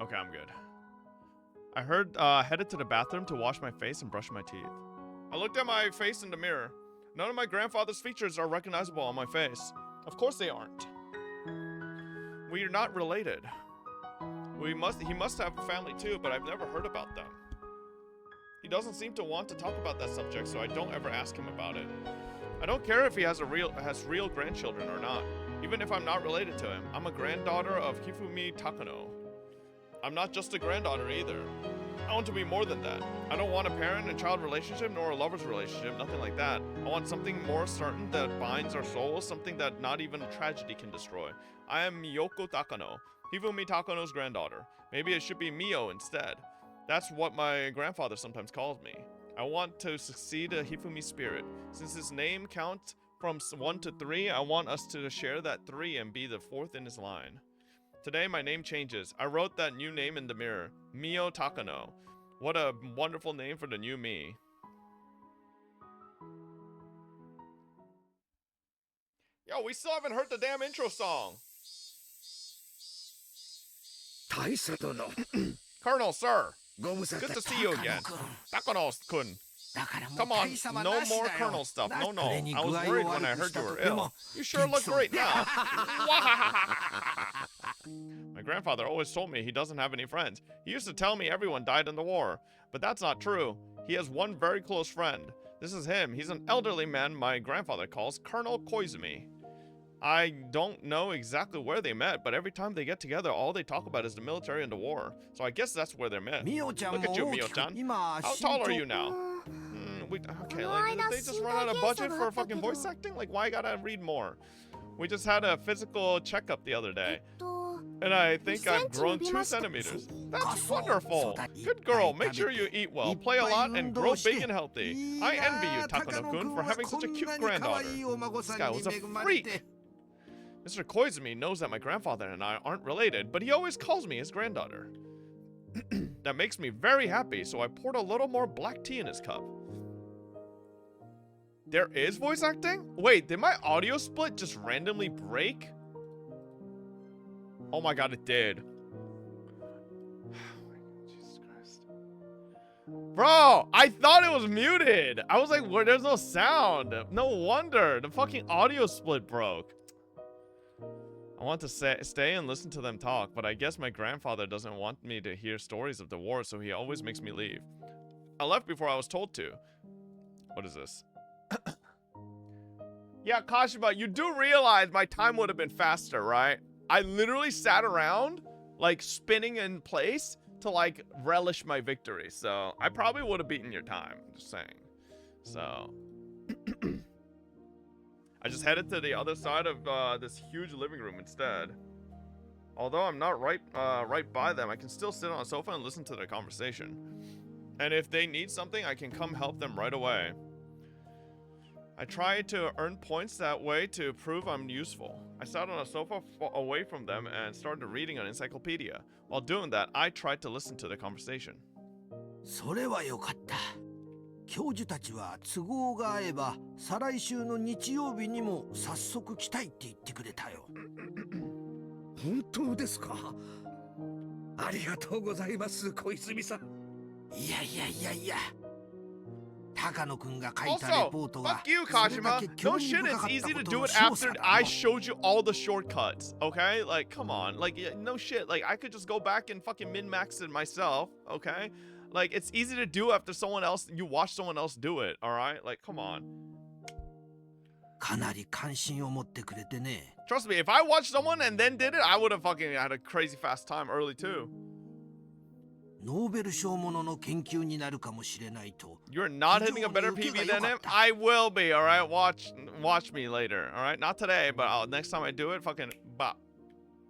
B: Okay, I'm good. I headed to the bathroom to wash my face and brush my teeth. I looked at my face in the mirror. None of my grandfather's features are recognizable on my face. Of course they aren't. We are not related. He must have a family too, but I've never heard about them. He doesn't seem to want to talk about that subject, so I don't ever ask him about it. I don't care if he has real grandchildren or not, even if I'm not related to him. I'm a granddaughter of Hifumi Takano. I'm not just a granddaughter either. I want to be more than that. I don't want a parent and child relationship nor a lover's relationship, nothing like that. I want something more certain that binds our souls, something that not even a tragedy can destroy. I am Miyoko Takano, Hifumi Takano's granddaughter. Maybe it should be Mio instead. That's what my grandfather sometimes calls me. I want to succeed Hifumi's spirit. Since his name counts from 1 to 3, I want us to share that 3 and be the 4th in his line. Today, my name changes. I wrote that new name in the mirror. Mio Takano. What a wonderful name for the new me. Yo, we still haven't heard the damn intro song. Colonel, sir. Good to see you again. Takano-kun. Come on, no more Colonel stuff. No. I was worried when I heard you were ill. You sure look great now. My grandfather always told me he doesn't have any friends. He used to tell me everyone died in the war. But that's not true. He has one very close friend. This is him. He's an elderly man my grandfather calls Colonel Koizumi. I don't know exactly where they met, but every time they get together, all they talk about is the military and the war. So I guess that's where they met. Look at you, Mio-chan. How tall are you now? Okay, like, did they just run out of budget for fucking voice acting? Like, why gotta read more? We just had a physical checkup the other day. And I think I've grown 2 centimeters. That's wonderful. Good girl. Make sure you eat well, play a lot, and grow big and healthy. I envy you, Takano-kun, for having such a cute granddaughter. This guy was a freak. Mr. Koizumi knows that my grandfather and I aren't related, but he always calls me his granddaughter. That makes me very happy, so I poured a little more black tea in his cup. There is voice acting? Wait, did my audio split just randomly break? Oh my god, it did. Jesus Christ. Bro, I thought it was muted. I was like, where? There's no sound. No wonder. The fucking audio split broke. I want to stay and listen to them talk, but I guess my grandfather doesn't want me to hear stories of the war, so he always makes me leave. I left before I was told to. What is this? Yeah, Kashima, you do realize my time would have been faster, right? I literally sat around, like, spinning in place to, like, relish my victory. So, I probably would have beaten your time, just saying. So, I just headed to the other side of this huge living room instead. Although I'm not right by them, I can still sit on a sofa and listen to their conversation. And if they need something, I can come help them right away. I tried to earn points that way to prove I'm useful. I sat on a sofa away from them and started reading an encyclopedia. While doing that, I tried to listen to the conversation.
F: それはよかった。教授たちは都合が合えば再来週の日曜日にも早速来たいって言ってくれたよ。本当ですか？ありがとうございます、小泉さん。いや。
B: Also, fuck you, Kashima. No shit, it's easy to do it after I showed you all the shortcuts, okay? Like, come on. Like, no shit. Like, I could just go back and fucking min-max it myself, okay? Like, it's easy to do after someone else, you watch someone else do it, alright? Like, come on. Trust me, if I watched someone and then did it, I would have fucking had a crazy fast time early too.
F: ノーベル賞ものの研究になるかもしれないと。
B: You're not hitting a better PB than him? I will be, alright? Watch me later, alright? Not today, but next time I do it, fucking bop.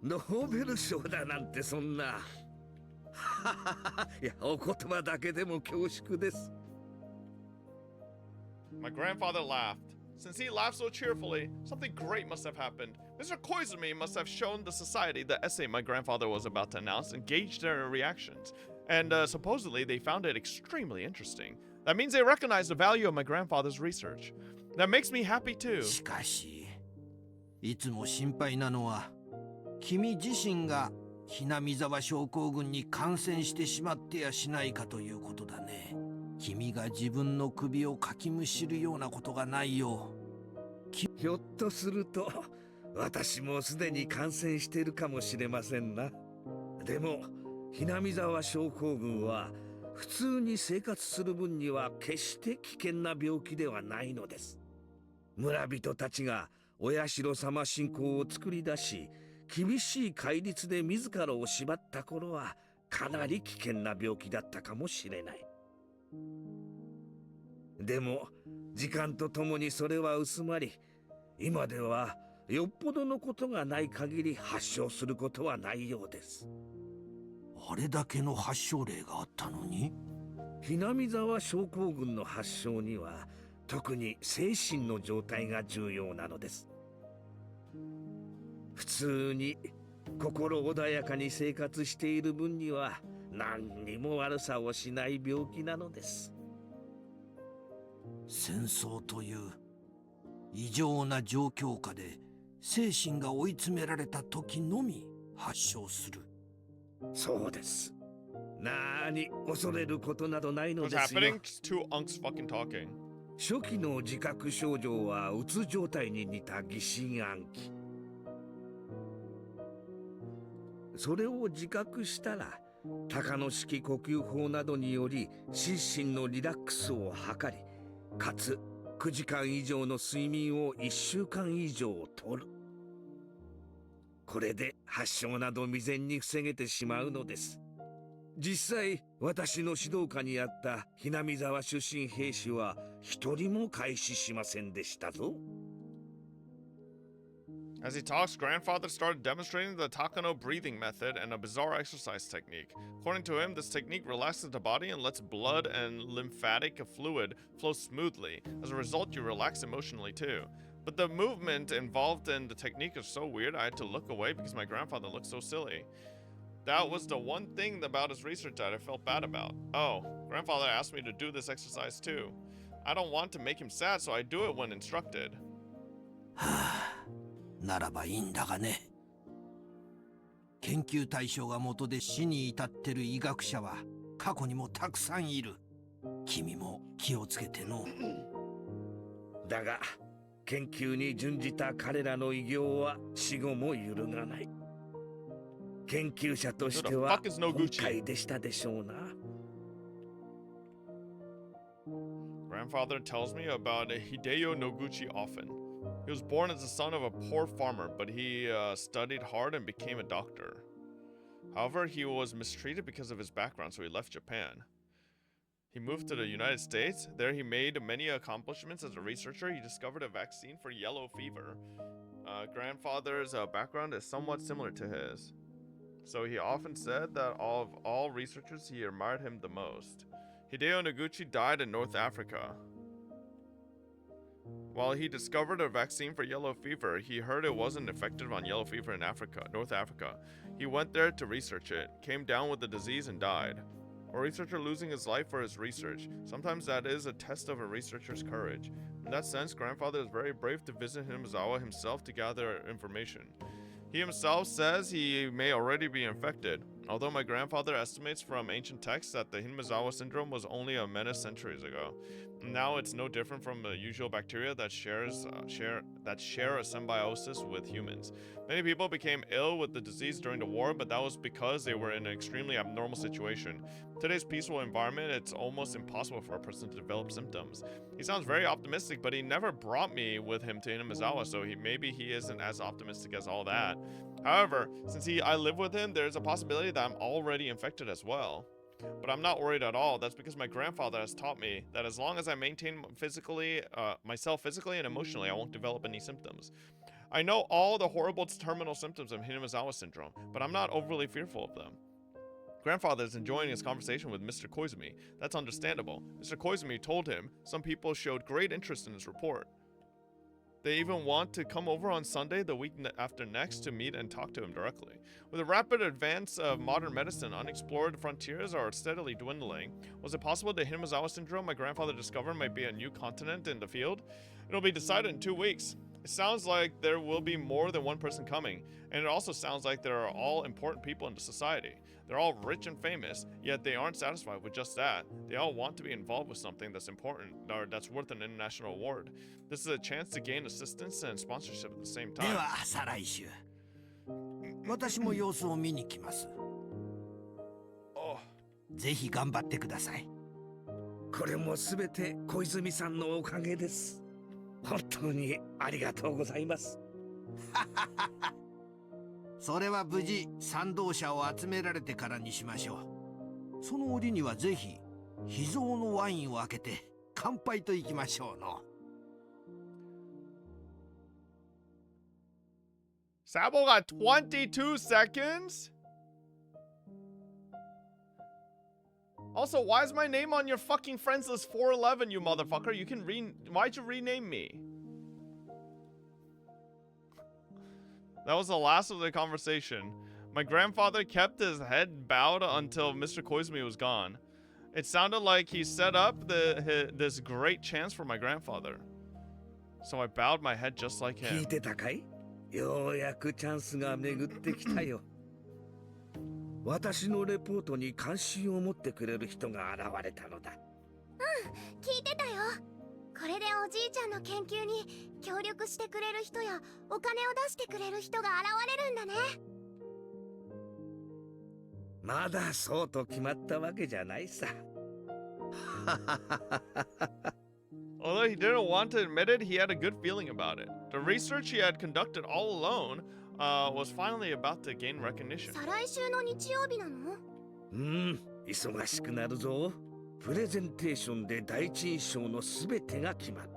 H: ノーベル賞だなんてそんな。いや、お言葉だけでも恐縮です。
B: My grandfather laughed. Since he laughed so cheerfully, something great must have happened. Mr. Koizumi must have shown the society the essay my grandfather was about to announce and gauged their reactions. And supposedly they found it extremely interesting. That means they recognize the value of my grandfather's research. That makes me happy too.
F: しかし、いつも心配なのは、君自身がひなみ沢症候群に感染してしまってやしないかということだね。君が自分の首をかきむしるようなことがないよう。
H: ひょっとすると、私もすでに感染しているかもしれませんな。でも、ひなみ沢症候群は、普通に生活する分には決して危険な病気ではないのです。村人たちがお社様信仰を作り出し、厳しい戒律で自らを縛った頃は、かなり危険な病気だったかもしれない。でも時間とともにそれは薄まり、今ではよっぽどのことがない限り発症することはないようです。
F: あれだけの発症例があったのに？
H: ひなみ沢症候群の発症には特に精神の状態が重要なのです。普通に心穏やかに生活している分には何にも悪さをしない病気なのです。
F: 戦争という異常な状況下で精神が追い詰められた時のみ発症する。
H: そうです。なに恐れることなどないのですよ。初期の自覚症状はうつ状態に似た疑心暗鬼。それを自覚したら高野式呼吸法などにより心身のリラックスを図り、かつ9時間以上の睡眠を1週間以上とる。これで発症など未然に防げてしまうのです。実際私の指導下にあったひなみ沢出身兵士は一人も開始しませんでしたぞ。
B: As he talks, grandfather started demonstrating the Takano breathing method and a bizarre exercise technique. According to him, this technique relaxes the body and lets blood and lymphatic fluid flow smoothly. As a result, you relax emotionally too. But the movement involved in the technique is so weird, I had to look away because my grandfather looked so silly. That was the one thing about his research that I felt bad about. Oh, grandfather asked me to do this exercise too. I don't want to make him sad, so I do it when instructed.
F: ならばいいんだがね。研究対象が元で死に至ってる医学者は過去にもたくさんいる。君も気をつけての。
H: だが研究に準じた彼らの偉業は死後も揺るがない。研究者としては後悔でしたでしょうな。
B: Grandfather tells me about Hideo Noguchi often. He was born as the son of a poor farmer, but he studied hard and became a doctor. However, he was mistreated because of his background, so he left Japan. He moved to the United States. There he made many accomplishments as a researcher. He discovered a vaccine for yellow fever. Grandfather's background is somewhat similar to his. So he often said that of all researchers, he admired him the most. Hideo Noguchi died in North Africa. While he discovered a vaccine for yellow fever, he heard it wasn't effective on yellow fever in Africa, North Africa. He went there to research it, came down with the disease and died. A researcher losing his life for his research. Sometimes that is a test of a researcher's courage. In that sense, grandfather is very brave to visit Himizawa himself to gather information. He himself says he may already be infected, although my grandfather estimates from ancient texts that the Himizawa syndrome was only a menace centuries ago. Now it's no different from the usual bacteria that share a symbiosis with humans. Many people became ill with the disease during the war, but that was because they were in an extremely abnormal situation. In today's peaceful environment, it's almost impossible for a person to develop symptoms. He sounds very optimistic, but he never brought me with him to Himizawa, so maybe he isn't as optimistic as all that. However, since I live with him, there's a possibility that I'm already infected as well. but I'm not worried at all. That's because my grandfather has taught me that as long as I maintain myself physically and emotionally, I won't develop any symptoms. I know all the horrible terminal symptoms of Hinamizawa syndrome, but I'm not overly fearful of them. Grandfather is enjoying his conversation with Mr. Koizumi. That's understandable. Mr. Koizumi told him some people showed great interest in his report. They even want to come over on Sunday the week after next to meet and talk to him directly. With the rapid advance of modern medicine, unexplored frontiers are steadily dwindling. Was it possible that Hinamizawa syndrome my grandfather discovered might be a new continent in the field? It'll be decided in 2 weeks. It sounds like there will be more than one person coming, and it also sounds like there are all important people in the society. They're all rich and famous, yet they aren't satisfied with just that. They all want to be involved with something that's important, or that's worth an international award. This is a chance to gain assistance and sponsorship at the same time.
F: では再来週。私も様子を見に来ます。ぜひ頑張ってください。
H: これもすべて小泉さんのおかげです。本当にありがとうございます。
F: それは無事賛同者を集められてからにしましょう。その折にはぜひ秘蔵のワインを開けて乾杯といきましょうの。
B: Sabo got 22 seconds? Also, why is my name on your fucking friends list 411, you motherfucker? You can why'd you rename me? That was the last of the conversation. My grandfather kept his head bowed until Mr. Koizumi was gone. It sounded like he set up this great chance for my grandfather. So I bowed my head just like him.
H: 聞いてたかい？ようやくチャンスが巡ってきたよ。私のレポートに関心を持ってくれる人が現れたのだ。
R: 聞いてたよ。これでおじいちゃんの研究に協力してくれる人やお金を出してくれる人が現れるんだね。
H: まだそうと決まったわけじゃないさ。
B: Although he didn't want to admit it, he had a good feeling about it. The research he had conducted all alone was finally about to gain recognition.
R: 再来週の日曜日なの？
H: 忙しくなるぞ。プレゼンテーションで第一印象のすべてが決まる。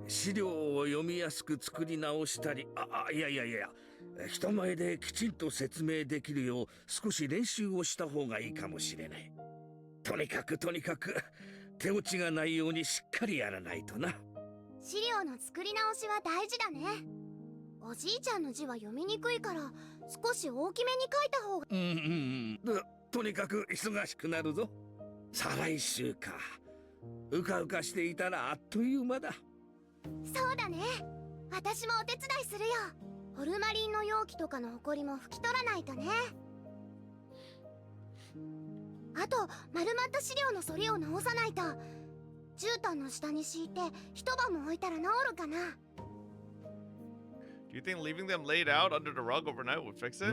H: 資料を読みやすく作り直したり、いや、人前できちんと説明できるよう少し練習をした方がいいかもしれない。とにかく手落ちがないようにしっかりやらないとな。
R: 資料の作り直しは大事だね。おじいちゃんの字は読みにくいから少し大きめに書いた方が。
H: とにかく忙しくなるぞ。再来週か。うかうかしていたらあっという間だ。
R: そうだね。私もお手伝いするよ。ホルマリンの容器とかのホコリも拭き取らないとね。あと丸まった資料の反りを直さないと。絨毯の下に敷いて一晩も置いたら治るかな。
B: Do you think leaving them laid out under the rug overnight would fix it?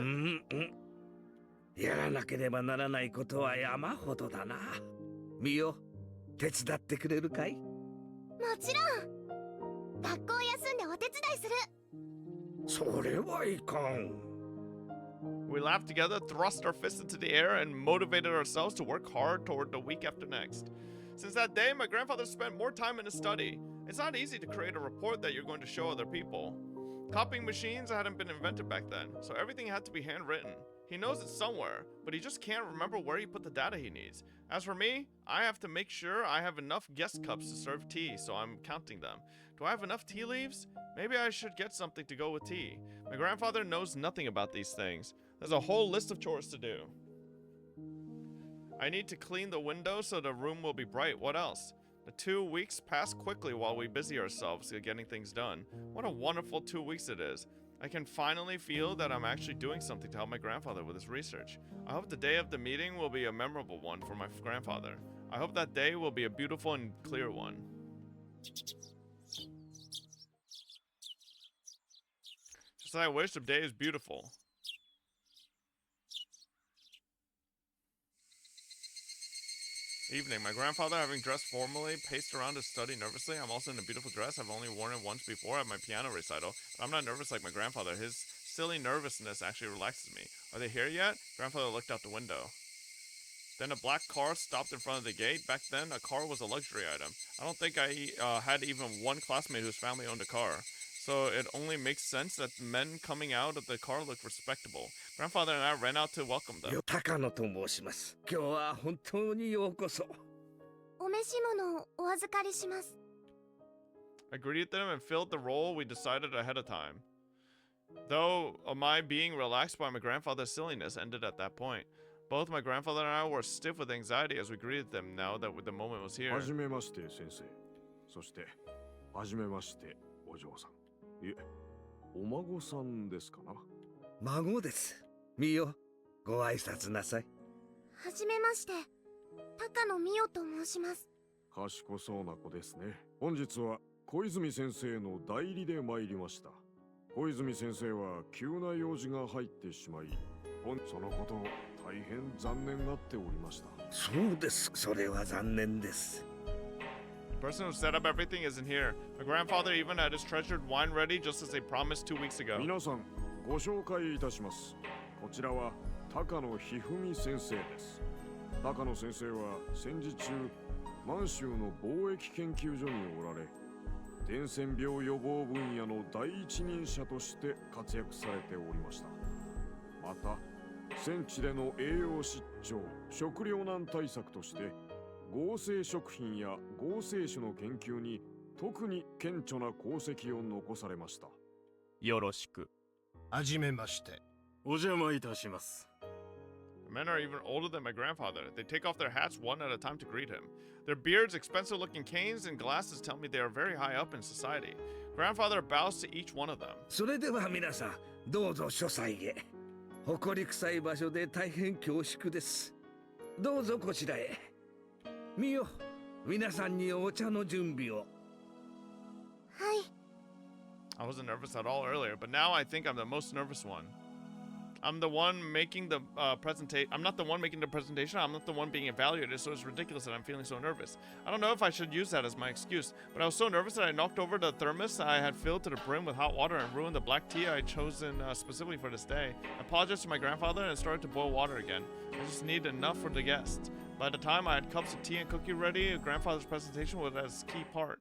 H: やらなければならないことは山ほどだな。ミオ、手伝ってくれるかい？
R: もちろん。学校休んでお手伝いする。
H: それはいかん。
B: We laughed together, thrust our fists into the air, and motivated ourselves to work hard toward the week after next. Since that day, my grandfather spent more time in his study. It's not easy to create a report that you're going to show other people. Copying machines hadn't been invented back then, so everything had to be handwritten. He knows it's somewhere, but he just can't remember where he put the data he needs. As for me, I have to make sure I have enough guest cups to serve tea, so I'm counting them. Do I have enough tea leaves? Maybe I should get something to go with tea. My grandfather knows nothing about these things. There's a whole list of chores to do. I need to clean the window so the room will be bright. What else? The 2 weeks pass quickly while we busy ourselves getting things done. What a wonderful 2 weeks it is. I can finally feel that I'm actually doing something to help my grandfather with his research. I hope the day of the meeting will be a memorable one for my grandfather. I hope that day will be a beautiful and clear one. Just as I wish, the day is beautiful. Evening. My grandfather, having dressed formally, paced around his study nervously. I'm also in a beautiful dress. I've only worn it once before at my piano recital, but I'm not nervous like my grandfather. His silly nervousness actually relaxes me. Are they here yet? Grandfather looked out the window. Then a black car stopped in front of the gate. Back then, a car was a luxury item. I don't think I had even one classmate whose family owned a car. So it only makes sense that men coming out of the car look respectable. Grandfather and I ran out to welcome them.
F: 高野と申します。今日は本当にようこそ。
R: お召し物をお預かりします。
B: I greeted them and filled the role we decided ahead of time. Though my being relaxed by my grandfather's silliness ended at that point. Both my grandfather and I were stiff with anxiety as we greeted them now that the moment was here.
I: はじめまして先生。そしてはじめましてお嬢さん。いえ、お孫さんですかな。
F: 孫です。ミオ、ご挨拶なさい。
R: はじめまして。高野美代と申します。
I: 賢そうな子ですね。本日は小泉先生の代理で参りました。小泉先生は急な用事が入ってしまい、そのことを大変残念がっておりました。
F: そうです。それは残念です。
B: The person who set up everything isn't here. My grandfather even had his treasured wine ready just as they promised 2 weeks ago.
I: 皆さん、ご紹介いたします。こちらは高野一二三先生です。高野先生は戦時中、満州の貿易研究所におられ、伝染病予防分野の第一人者として活躍されておりました。また、戦地での栄養失調、食糧難対策として、合成食品や合成種の研究に特に顕著な功績を残されました。
K: よろしく。はじめまして。お邪魔いたします。
B: The men are even older than my grandfather. They take off their hats one at a time to greet him. Their beards, expensive-looking canes, and glasses tell me they are very high up in society. Grandfather bows to each one of them.
F: それでは皆さん、どうぞ書斎へ。誇り臭い場所で大変恐縮です。どうぞこちらへ。ミオ、皆さんにお茶の準備を。
R: はい。
B: I wasn't nervous at all earlier, but now I think I'm the most nervous one. I'm the one making the presentation. I'm not the one making the presentation. I'm not the one being evaluated, so it's ridiculous that I'm feeling so nervous. I don't know if I should use that as my excuse, but I was so nervous that I knocked over the thermos I had filled to the brim with hot water and ruined the black tea I had chosen specifically for this day. I apologized to my grandfather and started to boil water again. I just needed enough for the guests. By the time I had cups of tea and cookie ready, grandfather's presentation was as key part.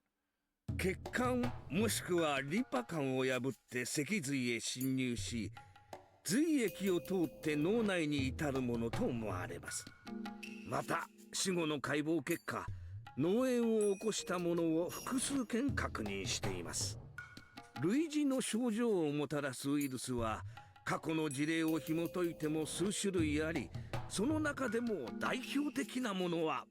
F: 血管もしくはリンパ管を破って脊髄へ侵入し、髄液を通って脳内に至るものと思われます。また死後の解剖結果、脳炎を起こしたものを複数件確認しています。類似の症状をもたらすウイルスは過去の事例を紐解いても数種類あり、その中でも代表的なものは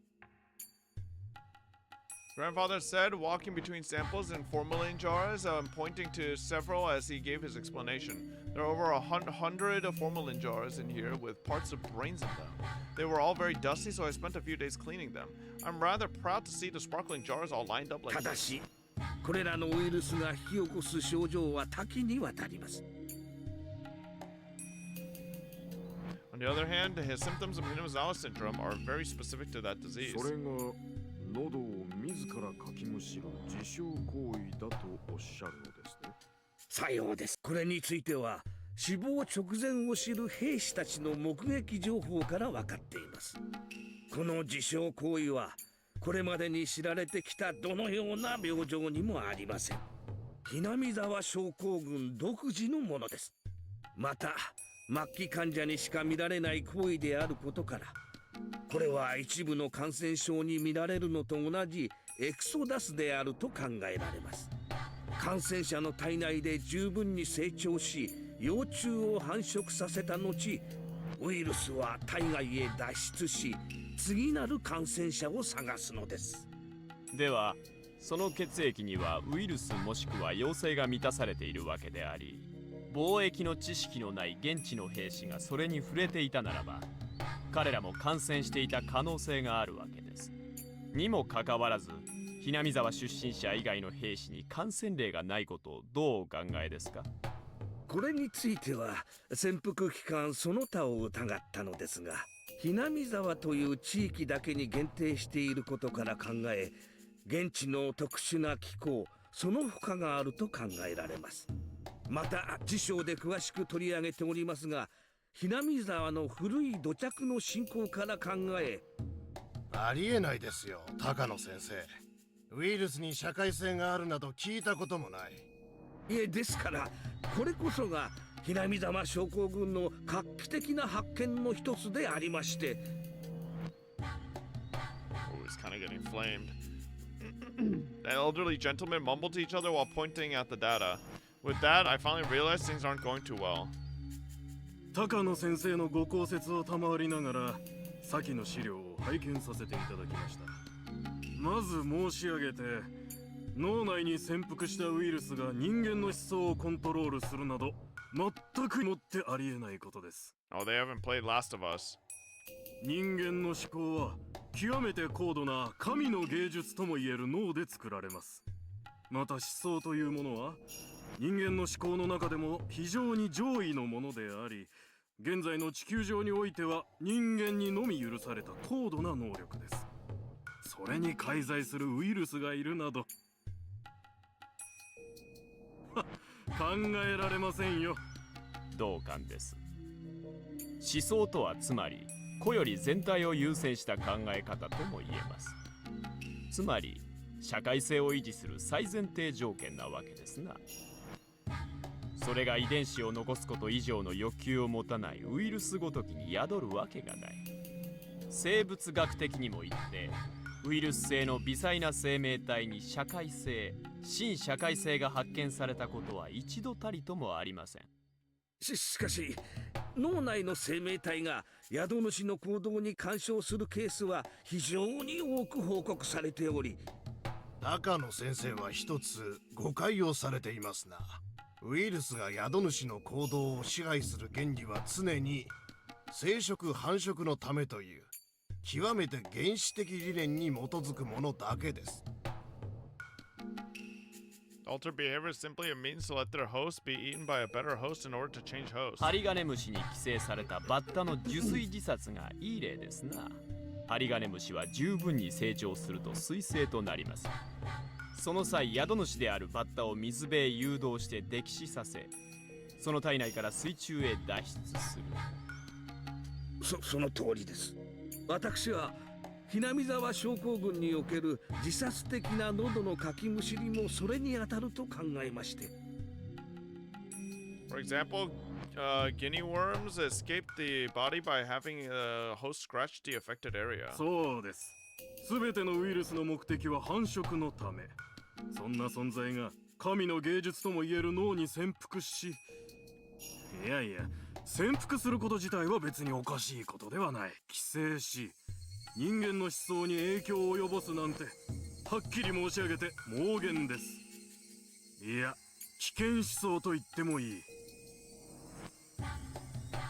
B: Grandfather said, walking between samples in formalin jars, pointing to several as he gave his explanation. There are over 100 formalin jars in here with parts of brains in them. They were all very dusty, so I spent a few days cleaning them. I'm rather proud to see the sparkling jars all lined up like
F: ただし、これらのウイルスが引き起こす症状は多岐にわたります。
B: On the other hand, his symptoms of Minimazawa syndrome are very specific to that disease.
I: それが喉を自らかきむしる自傷行為だとおっしゃるのですね。
F: さようです。これについては死亡直前を知る兵士たちの目撃情報から分かっています。この自傷行為はこれまでに知られてきたどのような病状にもありません。ひなみ沢症候群独自のものです。また末期患者にしか見られない行為であることから、これは一部の感染症に見られるのと同じエクソダスであると考えられます。感染者の体内で十分に成長し、幼虫を繁殖させた後、ウイルスは体外へ脱出し、次なる感染者を探すのです。
K: では、その血液にはウイルスもしくは陽性が満たされているわけであり、貿易の知識のない現地の兵士がそれに触れていたならば、彼らも感染していた可能性があるわけです。にもかかわらず、ひなみ沢出身者以外の兵士に感染例がないことをどうお考えですか？
F: これについては潜伏期間その他を疑ったのですが、ひなみ沢という地域だけに限定していることから考え、現地の特殊な気候その他があると考えられます。また辞書で詳しく取り上げておりますが、ひなみ沢の古い土着の信仰から考え、
A: ありえないですよ、高野先生。ウイルスに社会性があるなど聞いたこともない。
F: いえ、ですからこれこそがひなみ沢症候群の画期的な発見の一つでありまして。
B: Oh, he's kind of getting flamed. The elderly gentlemen mumbled to each other while pointing at the data. With that, I finally realized things aren't going too well.
I: 高野先生のご考説を賜りながら先の資料を拝見させていただきました。まず申し上げて、脳内に潜伏したウイルスが人間の思想をコントロールするなど全くもってありえないことです。
B: Oh, they haven't played Last of Us.
I: 人間の思考は極めて高度な神の芸術ともいえる脳で作られます。また思想というものは人間の思考の中でも非常に上位のものであり、現在の地球上においては人間にのみ許された高度な能力です。それに介在するウイルスがいるなど考えられませんよ。
K: 同感です。思想とはつまり個より全体を優先した考え方とも言えます。つまり社会性を維持する最前提条件なわけですな。それが遺伝子を残すこと以上の欲求を持たないウイルスごときに宿るわけがない。生物学的にも言ってウイルス性の微細な生命体に社会性、新社会性が発見されたことは一度たりともありません。
F: しかし脳内の生命体が宿主の行動に干渉するケースは非常に多く報告されており、
A: 高野先生は一つ誤解をされていますな。ウイルスが宿主の行動を支配する原理は常に生殖繁殖のためという極めて原始的理念に基づくものだけです。
B: Alter behavior is simply a means to let their host be eaten by a better host in order to change host.
K: ハリガネムシに寄生されたバッタの受水自殺がいい例ですな。ハリガネムシは十分に成長すると水生となります。その際、宿主であるバッタを水辺へ誘導して溺死させ、その体内から水中へ脱出する。
F: その通りです。私はひなみ沢症候群における自殺的な喉のかきむしりもそれに当たると考えまして。
B: For example, guinea worms escape the body by having a host scratch the affected area.
I: そうです。すべてのウイルスの目的は繁殖のため。そんな存在が神の芸術ともいえる脳に潜伏し、いやいや、潜伏すること自体は別におかしいことではない。寄生し、人間の思想に影響を及ぼすなんて、はっきり申し上げて妄言です。いや、危険思想と言ってもいい。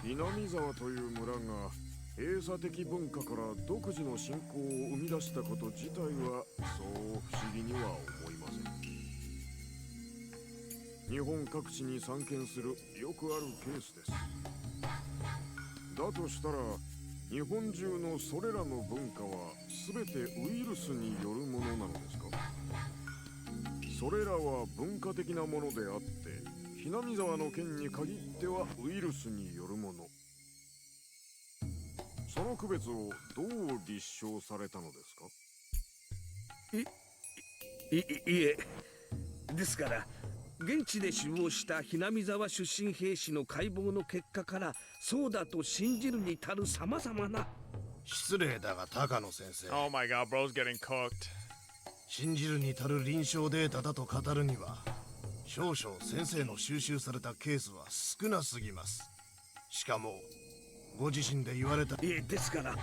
I: 南沢という村が閉鎖的文化から独自の信仰を生み出したこと自体はそう不思議には思いません。日本各地に散見するよくあるケースです。だとしたら日本中のそれらの文化は全てウイルスによるものなのですか？それらは文化的なものであってひなみ沢の件に限ってはウイルスによるもの。その区別をどう立証されたのですか？
F: いえ、ですから現地で死亡したひなみ沢出身兵士の解剖の結果からそうだと信じるに足る様々な。
A: 失礼だが高野先生。
B: Oh my god, bro's getting cooked.
A: 信じるに足る臨床データだと語るには少々先生の収集されたケースは少なすぎます。しかもご自身で言われた。
F: ですから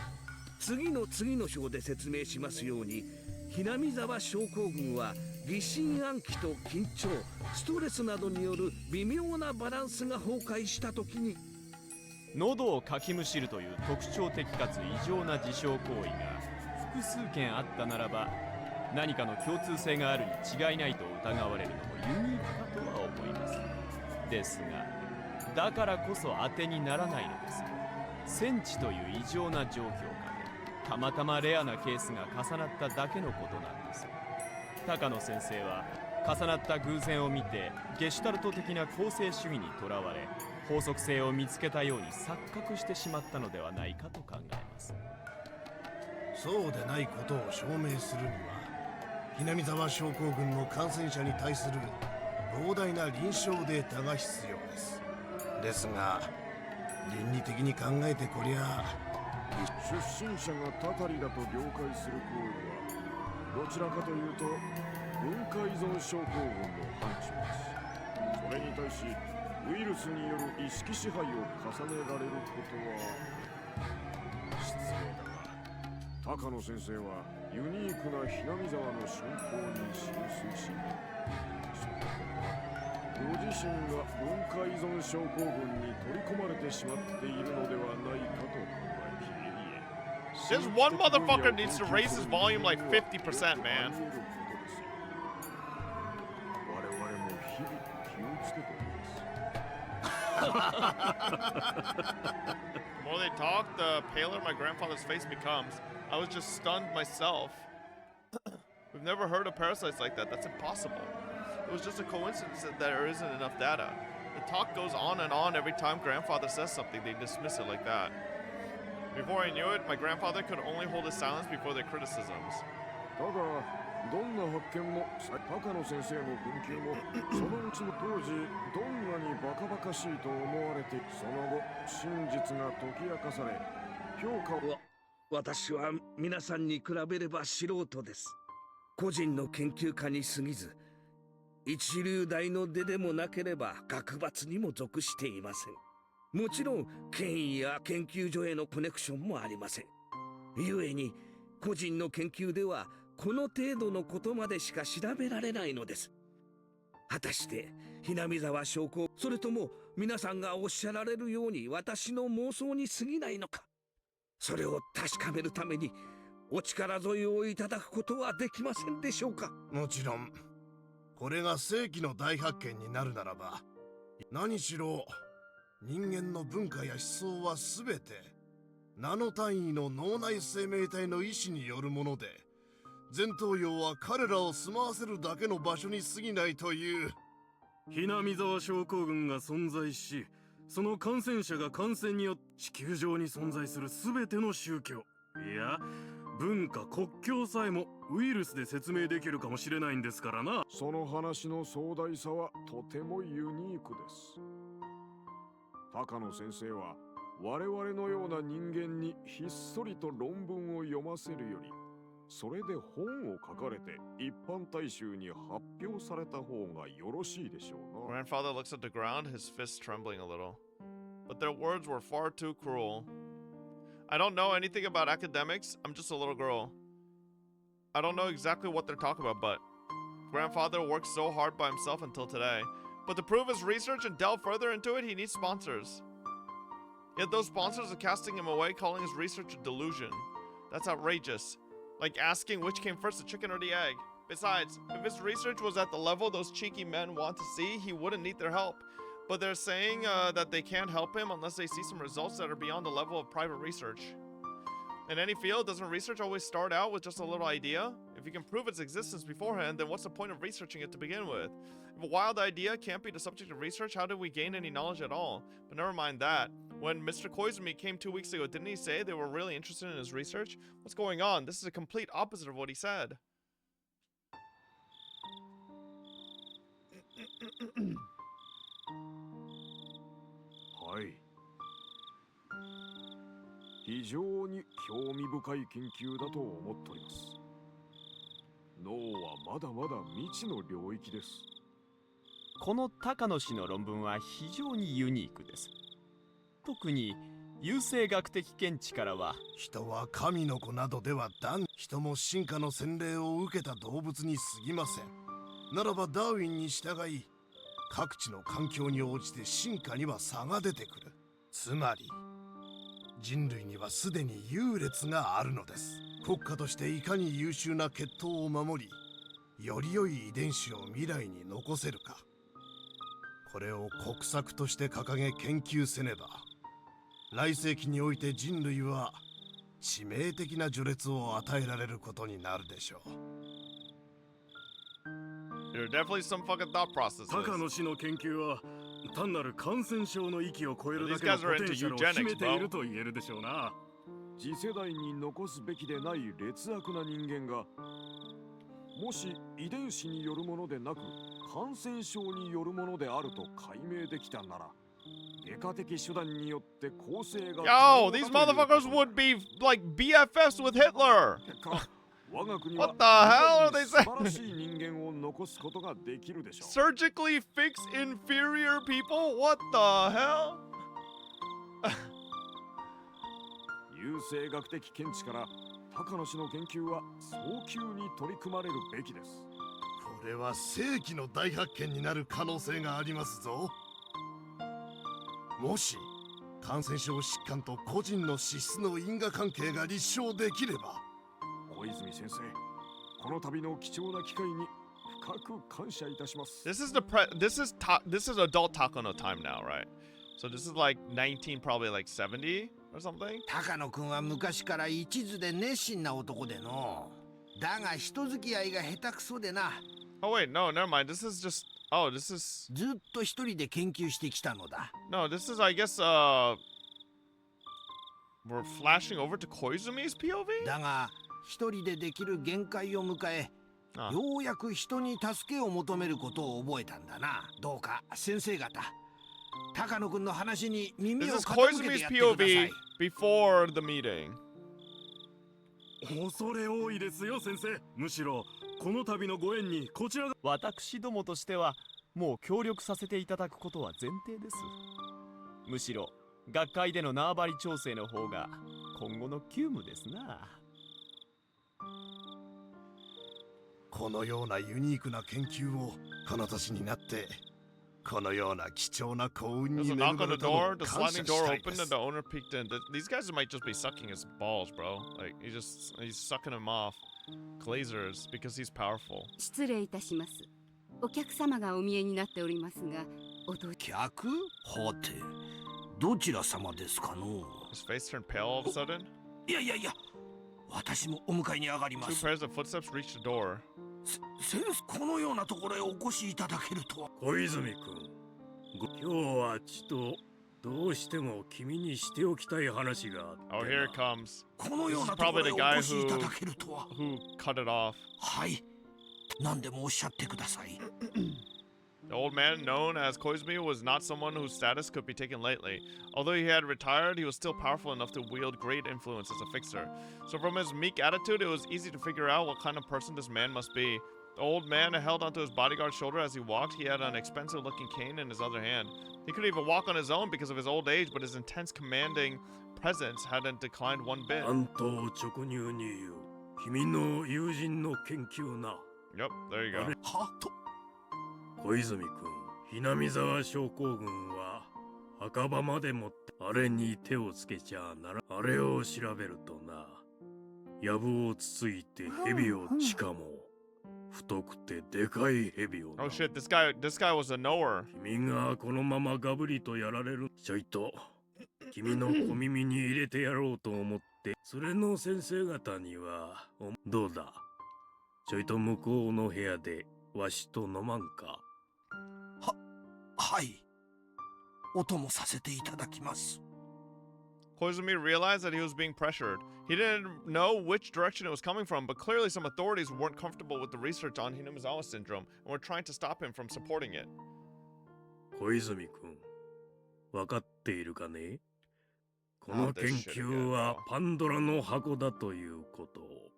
F: 次の章で説明しますように、ひなみ沢症候群は疑心暗鬼と緊張、ストレスなどによる微妙なバランスが崩壊した時に、
K: 喉をかきむしるという特徴的かつ異常な自傷行為が複数件あったならば、何かの共通性があるに違いないと疑われるのもユニークかとは思います。ですが、だからこそ当てにならないのです。戦地という異常な状況下でたまたまレアなケースが重なっただけのことなんです。高野先生は重なった偶然を見てゲシュタルト的な構成主義にとらわれ、法則性を見つけたように錯覚してしまったのではないかと考えます。
A: そうでないことを証明するには、南沢症候群の感染者に対する膨大な臨床データが必要です。ですが、倫理的に考えてこりゃ、
I: 出身者がたたりだと了解する行為は、どちらかというと文化依存症候群の範疇です。それに対しウイルスによる意識支配を重ねられることは失礼だが、高野先生はユニークなひなみ沢の信仰に浸水し、ご自身が文化依存症候群に取り込まれてしまっているのではないかと考えている。
B: This one motherfucker needs to raise his volume like 50%, man. The more they talk, the paler my grandfather's face becomes. I was just stunned myself. We've never heard of parasites like that. That's impossible. It was just a coincidence that there isn't enough data. The talk goes on and on every time grandfather says something. They dismiss it like that. Before I knew it, my grandfather could only hold his silence before their criticisms.
I: だが、どんな発見も高野先生の研究もそのうちの当時どんなにバカバカしいと思われて、その後真実が解き明かされ評価を。
H: 私は皆さんに比べれば素人です。個人の研究家に過ぎず、一流大の出でもなければ学閥にも属していません。もちろん権威や研究所へのコネクションもありません。故に個人の研究ではこの程度のことまでしか調べられないのです。果たしてひなみ沢症候、それとも皆さんがおっしゃられるように私の妄想に過ぎないのか、それを確かめるためにお力添えをいただくことはできませんでしょうか。
A: もちろんこれが世紀の大発見になるならば、何しろ人間の文化や思想はすべてナノ単位の脳内生命体の意志によるもので、前頭葉は彼らを住まわせるだけの場所に過ぎないという。
L: ひなみ沢症候群が存在し、その感染者が感染によって地球上に存在する全ての宗教、いや文化国境さえもウイルスで説明できるかもしれないんですからな。
I: その話の壮大さはとてもユニークです。高野先生は我々のような人間にひっそりと論文を読ませるより、それで本を書かれて一般大衆に発表された方がよろしいでしょうな。
B: Grandfather looks at the ground, his fists trembling a little. But their words were far too cruel. I don't know anything about academics. I'm just a little girl. I don't know exactly what they're talking about, but Grandfather worked so hard by himself until today. But to prove his research and delve further into it, he needs sponsors. Yet those sponsors are casting him away, calling his research a delusion. That's outrageous. Like asking which came first, the chicken or the egg. Besides, if his research was at the level those cheeky men want to see, he wouldn't need their help. But they're saying that they can't help him unless they see some results that are beyond the level of private research. In any field, doesn't research always start out with just a little idea? If you can prove its existence beforehand, then what's the point of researching it to begin with? If a wild idea can't be the subject of research, how do we gain any knowledge at all? But never mind that. When Mr. Koizumi came 2 weeks ago, didn't he say they were really interested in his research? What's going on? This is a complete opposite of what he said.
I: はい。非常に興味深い研究だと思っております。脳はまだまだ未知の領域です。
K: この高野氏の論文は非常にユニークです。特に優生学的見地からは、
A: 人は神の子などでは人も進化の洗礼を受けた動物に過ぎません。ならばダーウィンに従い、各地の環境に応じて進化には差が出てくる。つまり人類にはすでに優劣があるのです。国家としていかに優秀な血統を守り、より良い遺伝子を未来に残せるか、これを国策として掲げ研究せねば、来世紀において人類は致命的な序列を与えられることになるでしょう。
B: There's definitely some fucking thought process.
L: 高野氏の研究は単なる感染症の域を超えるだけのポテンシャルを秘めていると言えるでしょうな。
I: 次世代に残すべきでない劣悪な人間が、もし遺伝子によるものでなく感染症によるものであると解明できたなら、外科的手段によって構成が
B: Yo, these motherfuckers would be like BFFs with Hitler. What the hell are they saying? Surgically fix inferior people? What the hell?
I: 優生学的見地から高野氏の研究は早急に取り組まれるべきです。
A: これは世紀の大発見になる可能性がありますぞ。もし感染症疾患と個人の資質の因果関係が立証できれば、
I: 小泉先生、この度の貴重な機会に深く感謝いたします。
B: This is adult Takano time now, right? So this is like 19, probably like 70 or something?
F: 高野くんは昔から一途で熱心な男での。だが人付き合いが下手くそでな。
B: Oh wait, no, never mind. This is just... Oh, this is...
F: ずっと一人で研究してきたのだ。
B: No, this is, I guess, we're flashing over to Koizumi's POV?
F: だが、一人でできる限界を迎え、ようやく人に助けを求めることを覚えたんだな。どうか先生方、高野くんの話に耳を傾けてやってください。
B: This is Koizumi's POV before the meeting.
L: 恐れ多いですよ、先生。むしろこの度のご縁にこちらが。
K: 私どもとしてはもう協力させていただくことは前提です。むしろ学会での縄張り調整の方が今後の急務ですな。
A: このようなユニークな研究をこの年になってこのような貴重な幸運に恵まれたのを感謝したいです。
B: The owner peeked in. These guys might just be sucking his balls, bro. Like he's sucking them off. Glazers because he's powerful.
O: 失礼いたします。お客様がお見えになっておりますが、
F: 客？はて、どちら様ですかの？
B: His face turned pale all of a sudden.
F: いや、私もお迎えに上がります。
B: Two pairs of footsteps reached the door.
F: 先生、このようなところへお越しいただけるとは。
L: 小泉君、今日はちとどうしても君にしておきたい話があってな。
B: Oh, here it comes.
F: このよう
B: This
F: な
B: is
F: とこ
B: probably
F: ろへ
B: the
F: お
B: guy
F: 越しいただけるとは。
B: who cut it off.
F: はい。何でもおっしゃってください。
B: The old man, known as Koizumi, was not someone whose status could be taken lightly. Although he had retired, he was still powerful enough to wield great influence as a fixer. So from his meek attitude, it was easy to figure out what kind of person this man must be. The old man held onto his bodyguard's shoulder as he walked. He had an expensive-looking cane in his other hand. He couldn't even walk on his own because of his old age, but his intense, commanding presence hadn't declined one bit.
L: 単刀直入に言う。君の友人の研究な。
B: Yep, there you go.
L: 小泉君、ひなみ沢症候群は墓場までもってあれに手をつけちゃなら。あれを調べるとな、やぶをつついて蛇をしかも太くてでかい蛇を。
B: Oh shit, this guy was a knower.
L: 君がこのままガブリとやられる。ちょいと君の小耳に入れてやろうと思って。それの先生方にはどうだ、ちょいと向こうの部屋でわしと飲まんか。
F: はい。お供させていただきます。
B: Koizumi realized that he was being pressured. He didn't know which direction it was coming from, but clearly some authorities weren't comfortable with the research on Hinamizawa syndrome and were trying to stop him from supporting it.
L: 小泉君、分かっているかね？この研究はパンドラの箱だということを。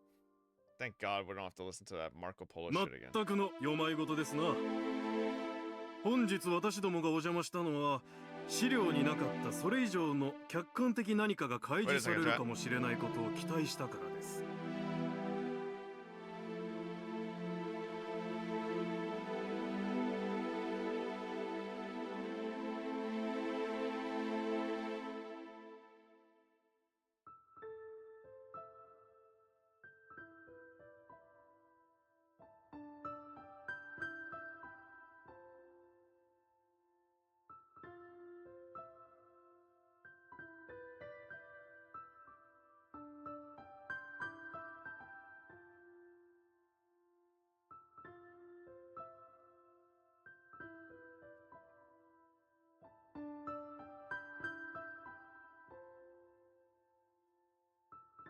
B: Thank God we don't have to listen to that Marco Polo shit again.
L: 全くのよまいごとですな。本日私どもがお邪魔したのは、資料になかったそれ以上の客観的何かが開示されるかもしれないことを期待したからです。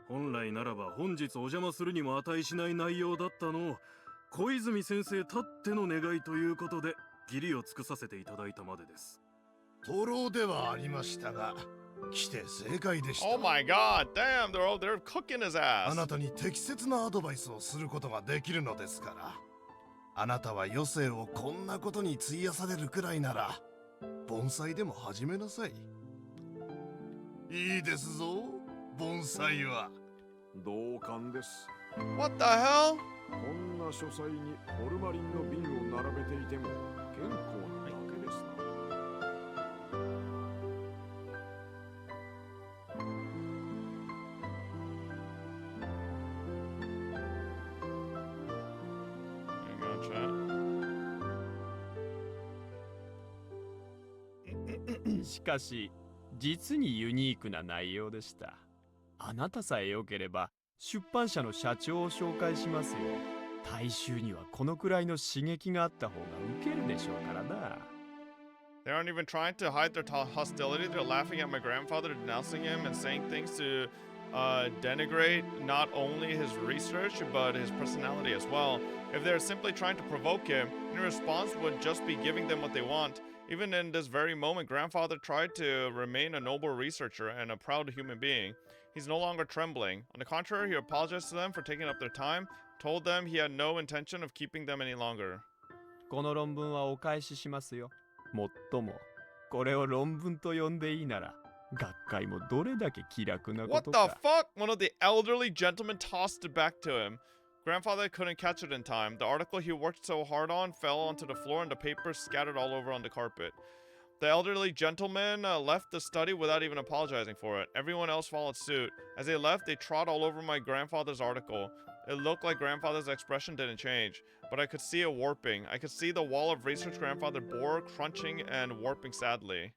L: 本来ならば本日お邪魔するにも値しない内容だったのを小泉先生たっての願いということで義理を尽くさせていただいたまでです。
A: 徒労ではありましたが、来て正解でした。
B: Oh my god, damn, they're cooking his ass.
A: あなたに適切なアドバイスをすることができるのですから。あなたは余生をこんなことに費やされるくらいなら、盆栽でも始めなさい。いいですぞ、盆栽は。
I: 同感です。
B: What the hell?
I: こんな書斎にホルマリンの瓶を並べていても健康なだけですな。
K: しかし、実にユニークな内容でした。あなたさえ良ければ、出版社の社長を紹介しますよ。大衆にはこのくらいの刺激があった方がウケるでしょうからな。
B: They aren't even trying to hide their hostility. They're laughing at my grandfather, denouncing him, and saying things to denigrate not only his research, but his personality as well. If they're simply trying to provoke him, in response would just be giving them what they want. Even in this very moment, grandfather tried to remain a noble researcher and a proud human being. He's no longer trembling. On the contrary, he apologized to them for taking up their time, told them he had no intention of keeping them any longer.
K: この論文はお返ししますよ。もっとも、これを論文と呼んでいいなら、学会もどれだけ気楽なことか。
B: What the fuck? One of the elderly gentlemen tossed it back to him. Grandfather couldn't catch it in time. The article he worked so hard on fell onto the floor and the papers scattered all over on the carpet. The elderly gentleman left the study without even apologizing for it. Everyone else followed suit. As they left, they trod all over my grandfather's article. It looked like grandfather's expression didn't change, but I could see it warping. I could see the wall of research grandfather bore, crunching and warping sadly.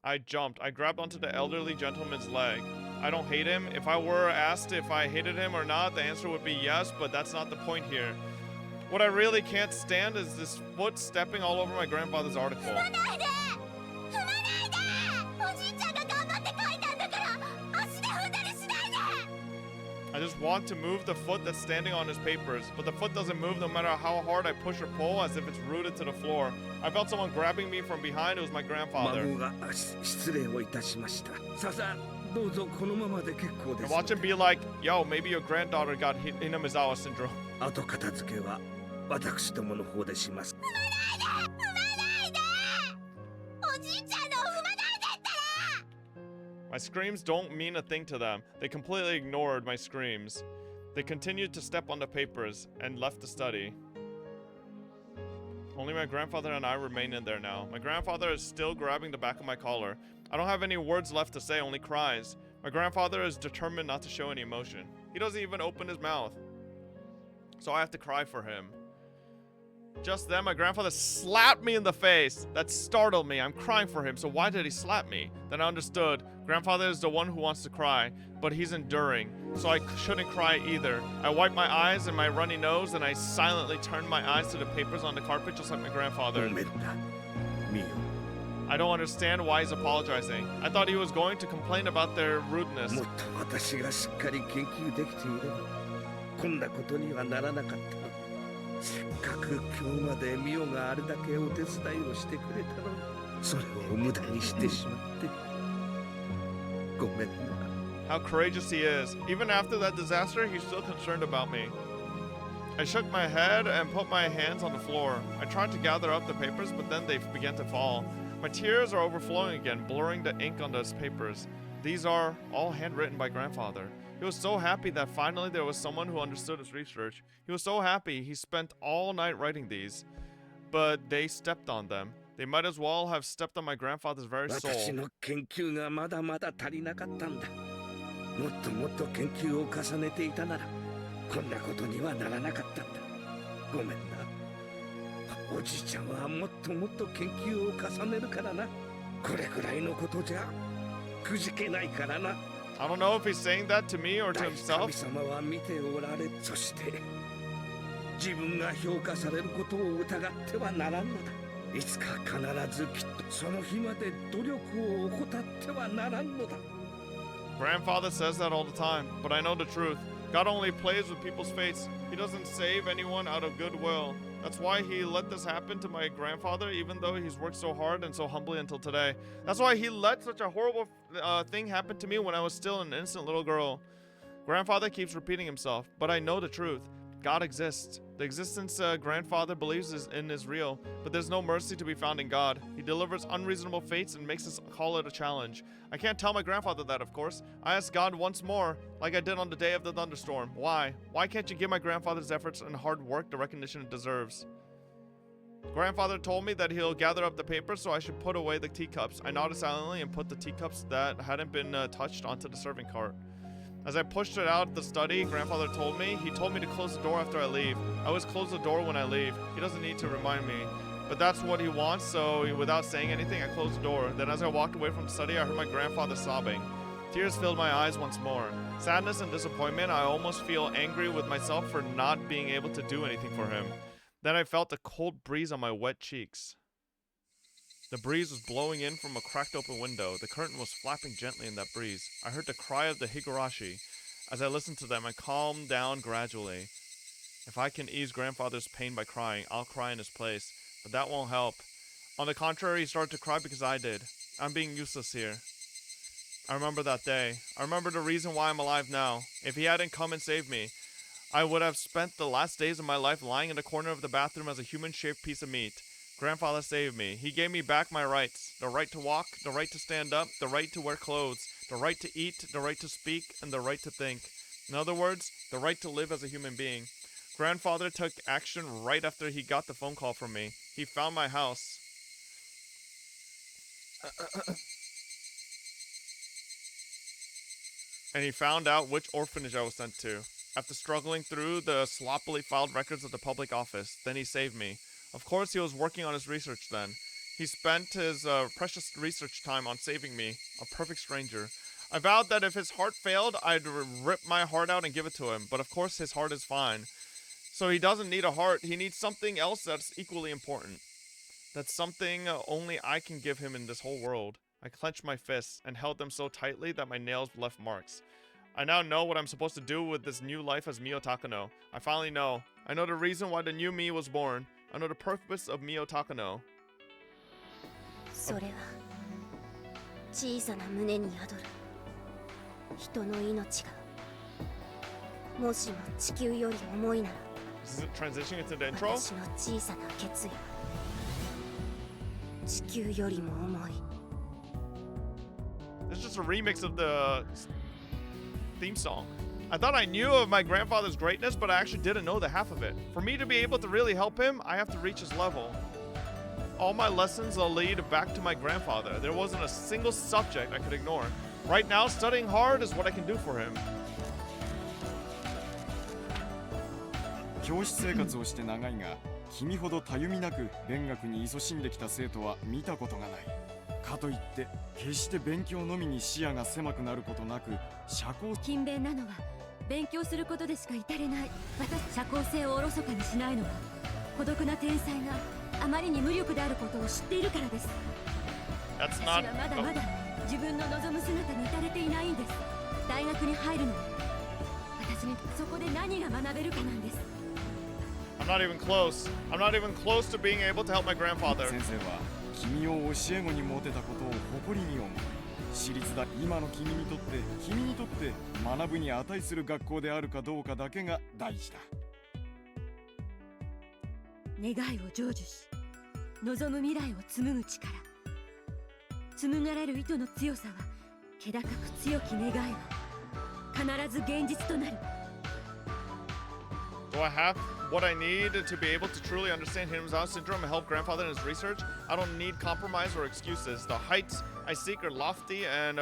B: I jumped. I grabbed onto the elderly gentleman's leg. I don't hate him. If I were asked if I hated him or not, the answer would be yes, but that's not the point here. What I really can't stand is this foot stepping all over my grandfather's article. I just want to move the foot that's standing on his papers, but the foot doesn't move no matter how hard I push or pull, as if it's rooted to the floor. I felt someone grabbing me from behind. It was my grandfather. And watch him be like, yo, maybe your granddaughter got Hinamizawa syndrome. My screams don't mean a thing to them. They completely ignored my screams. They continued to step on the papers and left the study. Only my grandfather and I remain in there now. My grandfather is still grabbing the back of my collar. I don't have any words left to say, only cries. My grandfather is determined not to show any emotion. He doesn't even open his mouth. So I have to cry for him. Just then, my grandfather slapped me in the face. That startled me. I'm crying for him, so why did he slap me? Then I understood. Grandfather is the one who wants to cry, but he's enduring, so I shouldn't cry either. I wiped my eyes and my runny nose, and I silently turned my eyes to the papers on the carpet just like my grandfather. I don't understand why he's apologizing. I thought he was going to complain about their rudeness. How courageous he is. Even after that disaster, he's still concerned about me. I shook my head and put my hands on the floor. I tried to gather up the papers, but then they began to fall. My tears are overflowing again, blurring the ink on those papers. These are all handwritten by grandfather. He was so happy that finally there was someone who understood his research. He was so happy he spent all night writing these. But they stepped on them. They might as well have stepped on my grandfather's very soul. I don't know if he's saying that to me or to himself. Grandfather says that all the time, but I know the truth. God only plays with people's fates. He doesn't save anyone out of goodwill. That's why he let this happen to my grandfather, even though he's worked so hard and so humbly until today. That's why he let such a horrible thing happen to me when I was still an innocent little girl. Grandfather keeps repeating himself, but I know the truth. God exists. The existence grandfather believes in is real, but there's no mercy to be found in God. He delivers unreasonable fates and makes us call it a challenge. I can't tell my grandfather that, of course. I asked God once more, like I did on the day of the thunderstorm. Why? Why can't you give my grandfather's efforts and hard work the recognition it deserves? Grandfather told me that he'll gather up the paper, so I should put away the teacups. I nodded silently and put the teacups that hadn't been touched onto the serving cart. As I pushed it out of the study, Grandfather told me to close the door after I leave. I always close the door when I leave. He doesn't need to remind me. But that's what he wants, so without saying anything, I closed the door. Then as I walked away from the study, I heard my grandfather sobbing. Tears filled my eyes once more. Sadness and disappointment, I almost feel angry with myself for not being able to do anything for him. Then I felt a cold breeze on my wet cheeks. The breeze was blowing in from a cracked open window. The curtain was flapping gently in that breeze. I heard the cry of the higurashi. As I listened to them, I calmed down gradually. If I can ease grandfather's pain by crying, I'll cry in his place. But that won't help. On the contrary, he started to cry because I did. I'm being useless here. I remember that day. I remember the reason why I'm alive now. If he hadn't come and saved me, I would have spent the last days of my life lying in the corner of the bathroom as a human-shaped piece of meat. Grandfather saved me. He gave me back my rights. The right to walk, the right to stand up, the right to wear clothes, the right to eat, the right to speak, and the right to think. In other words, the right to live as a human being. Grandfather took action right after he got the phone call from me. He found my house. And he found out which orphanage I was sent to. After struggling through the sloppily filed records of the public office, then he saved me. Of course, he was working on his research then. He spent his precious research time on saving me, a perfect stranger. I vowed that if his heart failed, I'd rip my heart out and give it to him. But of course, his heart is fine. So he doesn't need a heart. He needs something else that's equally important. That's something only I can give him in this whole world. I clenched my fists and held them so tightly that my nails left marks. I now know what I'm supposed to do with this new life as Mio Takano. I finally know. I know the reason why the new me was born. I know the purpose of Mio Takano.
R: それは小さな胸に宿る人の命がもしも地球より重いなら
B: This is transitioning into the intro?
R: 私の小さな決意は地球よりも重い
B: This is just a remix of the theme song. I thought I knew of my grandfather's greatness, but I actually didn't know the half of it. For me to be able to really help him, I have to reach his level. All my lessons will lead back to my grandfather. There wasn't a single subject I could ignore. Right now, studying hard is what I can do for him.
M: 教師生活をして長いが、君ほどたゆみなく勉学に勤しんできた生徒は見たことがない。かといって決して勉強のみに視野が狭くなることなく、社交
P: 勤勉なのは勉強することでしか至れない。私社交性をおろそかにしないのは孤独な天才があまりに無力であることを知っているからです。私はまだまだ自分の望む姿に至れていないんです。大学に入るのは私にそこで何が学べるかなんです。
B: I'm not even close. I'm not even close to being able to help my grandfather.
M: 先生は君を教え子に持てたことを誇りに思う。私立だ今の君にとって学ぶに値する学校であるかどうかだけが大事だ。
P: 願いを成就し望む未来を紡ぐ力、紡がれる糸の強さは気高く強き願いは必ず現実となる。
B: Do I have what I need to be able to truly understand Hinamzawa syndrome and help grandfather in his research? I don't need compromise or excuses. The heights I seek are lofty and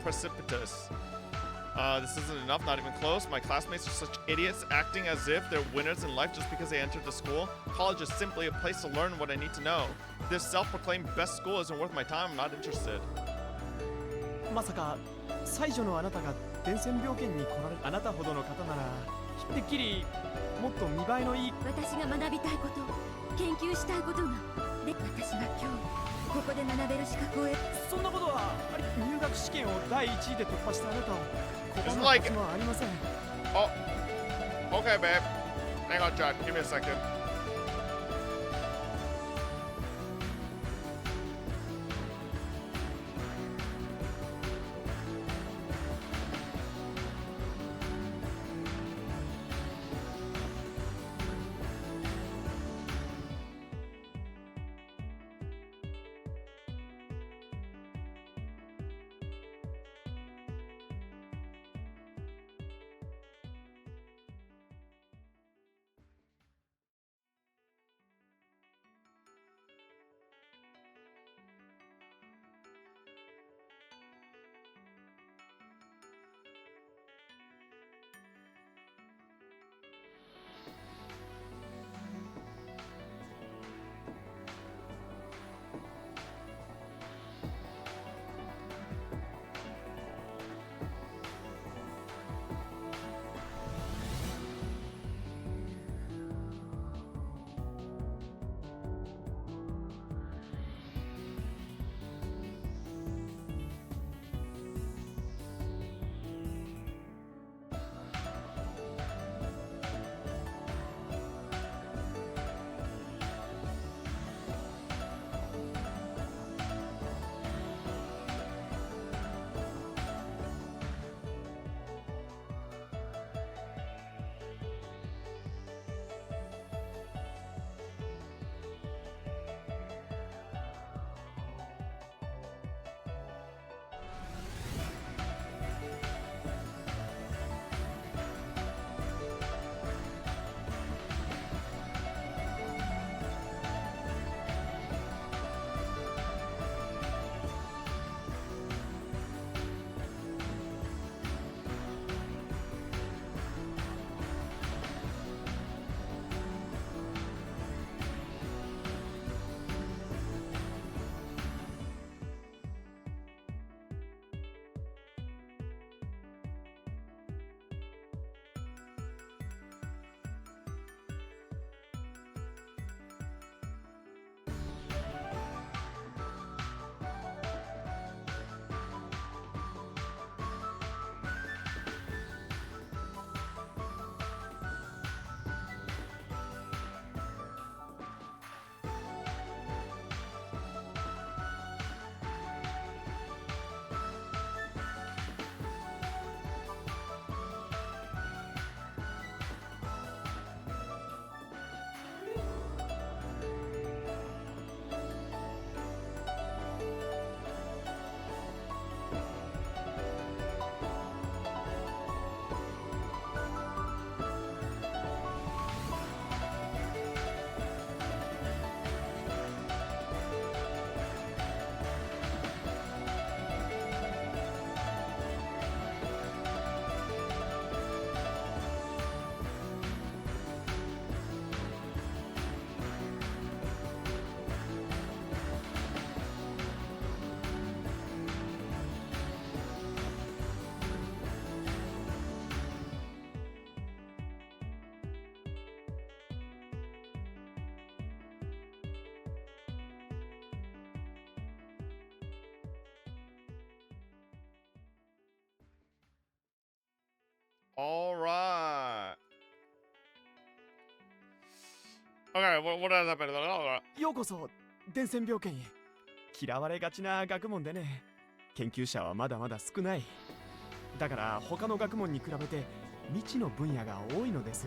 B: precipitous. This isn't enough, not even close. My classmates are such idiots, acting as if they're winners in life just because they entered the school. College is simply a place to learn what I need to know. This self-proclaimed best school isn't worth my time. I'm not interested.
W: まさか最初のあなたが伝染病圏に来られあなたほどの方ならてっきりもっと見栄えのいい
P: 私が学びたいこと研究したいことがで私が今日ここで学べる資格を得
W: そんなことは入学試験を第1位で突破したあなたを拒むはずもありません。
B: Oh, okay, babe. Hang on, John. Give me a second. All right. Okay, what has happened?
W: ようこそ伝染病圏へ。嫌われがちな学問でね、研究者はまだまだ少ない。だから他の学問に比べて未知の分野が多いのです。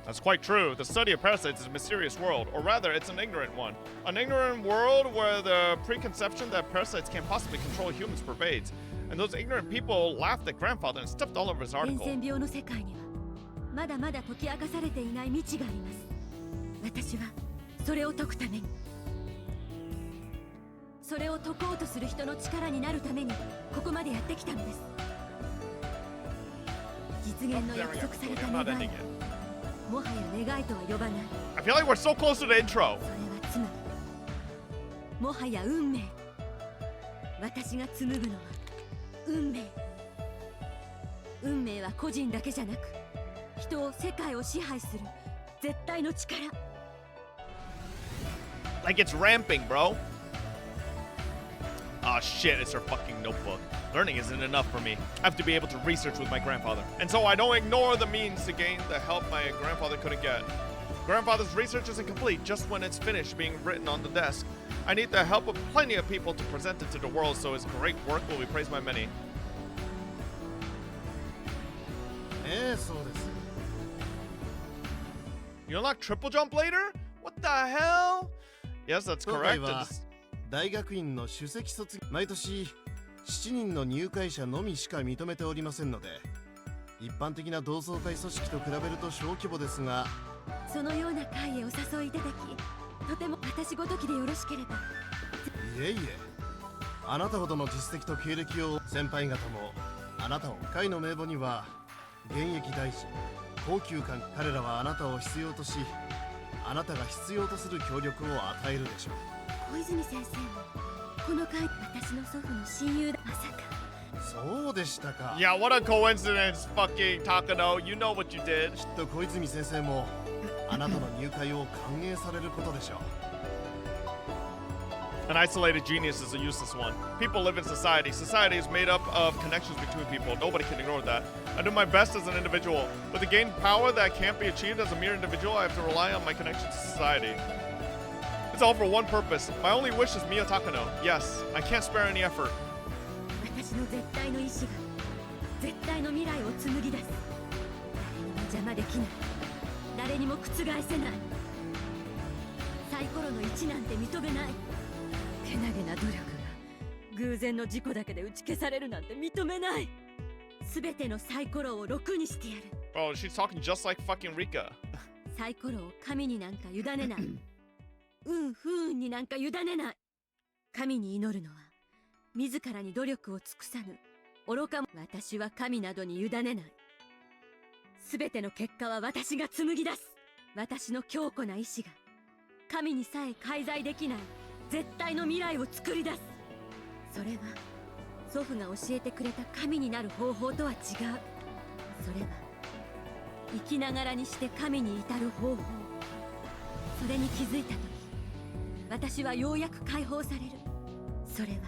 B: That's quite true. The study of parasites is a mysterious world, or rather, it's an ignorant one. An ignorant world where the preconception that parasites can't possibly control humans pervades. And those ignorant people laughed at grandfather and stuffed all over his
P: 伝
B: article.
P: 染病の世界にはまだまだ解き明かされていない未知があります。私はそれを解くために、それを解こうとする人の力になるためにここまでやってきたのです。実現の約束された願いはもはや願いとは呼ばない。
B: I feel like we're so close to the intro.
P: それはつまりもはや運命。私が紡ぐのは運命。運命は個人だけじゃなく、人を世界を支配する絶対の力。
B: Like it's ramping, bro. Oh shit, it's her fucking notebook. Learning isn't enough for me. I have to be able to research with my grandfather. And so I don't ignore the means to gain the help my grandfather couldn't get. Grandfather's research isn't complete just when it's finished being written on the desk. I need the help of plenty of people to present it to the world, so his great work will be praised by many. You unlock triple jump later? What the hell? Yes, that's correct.
A: 大学院の首席卒業毎年7人の入会者のみしか認めておりませんので、一般的な同窓会組織と比べると小規模ですが、
P: そのような会へお誘いいただき、とても私ごときでよろしければ。
A: いえいえ、あなたほどの実績と経歴を先輩方もあなたを会の名簿には現役大臣、高級官、彼らはあなたを必要とし、あなたが必要とする協力を与えるでしょう。
P: 小泉先生もこの会、私の祖父の親友だ。まさか。
A: そうでしたか。
B: Yeah, what a coincidence, fucking Takano. You know what you did.
A: きっと小泉先生もあなたの入会を歓迎されることでしょう。
B: An isolated genius is a useless one. People live in society. Society is made up of connections between people. Nobody can ignore that. I do my best as an individual. But to gain power that can't be achieved as a mere individual, I have to rely on my connection to society. It's all for one purpose. My only wish is Miya Takano. Yes, I can't spare any effort.
P: 私の絶対の意志が絶対の未来を紡ぎ出す。誰にも邪魔できない。誰にも覆せない。サイコロの1なんて認めない。けなげな努力が偶然の事故だけで打ち消されるなんて認めない。すべてのサイコロを6にしてやる。
B: Oh, she's talking just like fucking Rika.
P: サイコロを神になんか委ねない。不運になんか委ねない。神に祈るのは自らに努力を尽くさぬ愚かも。私は神などに委ねない。すべての結果は私が紡ぎ出す。私の強固な意志が神にさえ介在できない絶対の未来を作り出す。それは祖父が教えてくれた神になる方法とは違う。それは生きながらにして神に至る方法。それに気づいた時、私はようやく解放される。それは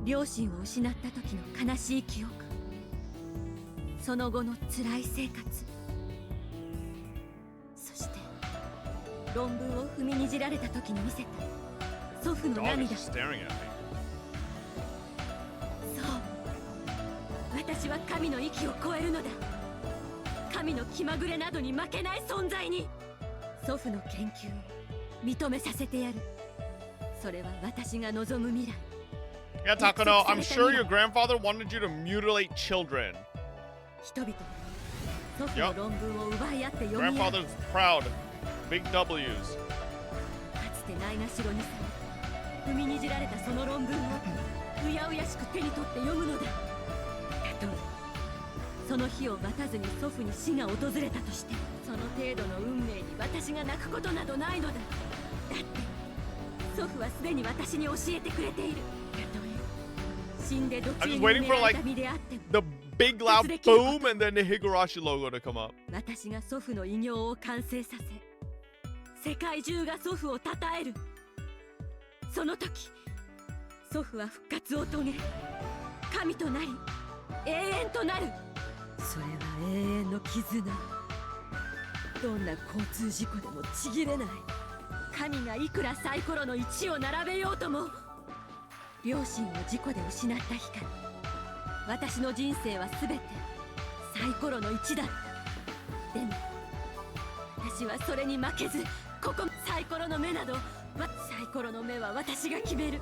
P: 両親を失った時の悲しい記憶、その後の辛い生活、そして論文を踏みにじられた時に見せた祖父の涙。そう、私は神の域を超えるのだ。神の気まぐれなどに負けない存在に。祖父の研究を認めさせてやる。それは私が望む未来。
B: Yeah, Takano, I'm sure your grandfather wanted you to mutilate children.
P: 人々が祖父の論文を奪い合って読み合う。
B: Grandfather's proud. Big W's.
P: かつてないがしろにされ踏みにじられたその論文をうやうやしく手に取って読むのだ。たとえその日を待たずに祖父に死が訪れたとして、その程度の運命に私が泣くことなどないのだ。だって祖父はすでに私に教えてくれている。たとえ死んでどちらに埋められた身であっても、
B: the big loud boom and then the Higurashi logo to come up.
P: 私が祖父の偉業を完成させ、世界中が祖父を称える。その時、祖父は復活を遂げ、神となり、永遠となる。それは永遠の絆。どんな交通事故でもちぎれない。神がいくらサイコロの1を並べようとも、両親を事故で失った日から私の人生は全てサイコロの1だった。でも私はそれに負けず、ここサイコロの目など、サイコロの目は私が決める。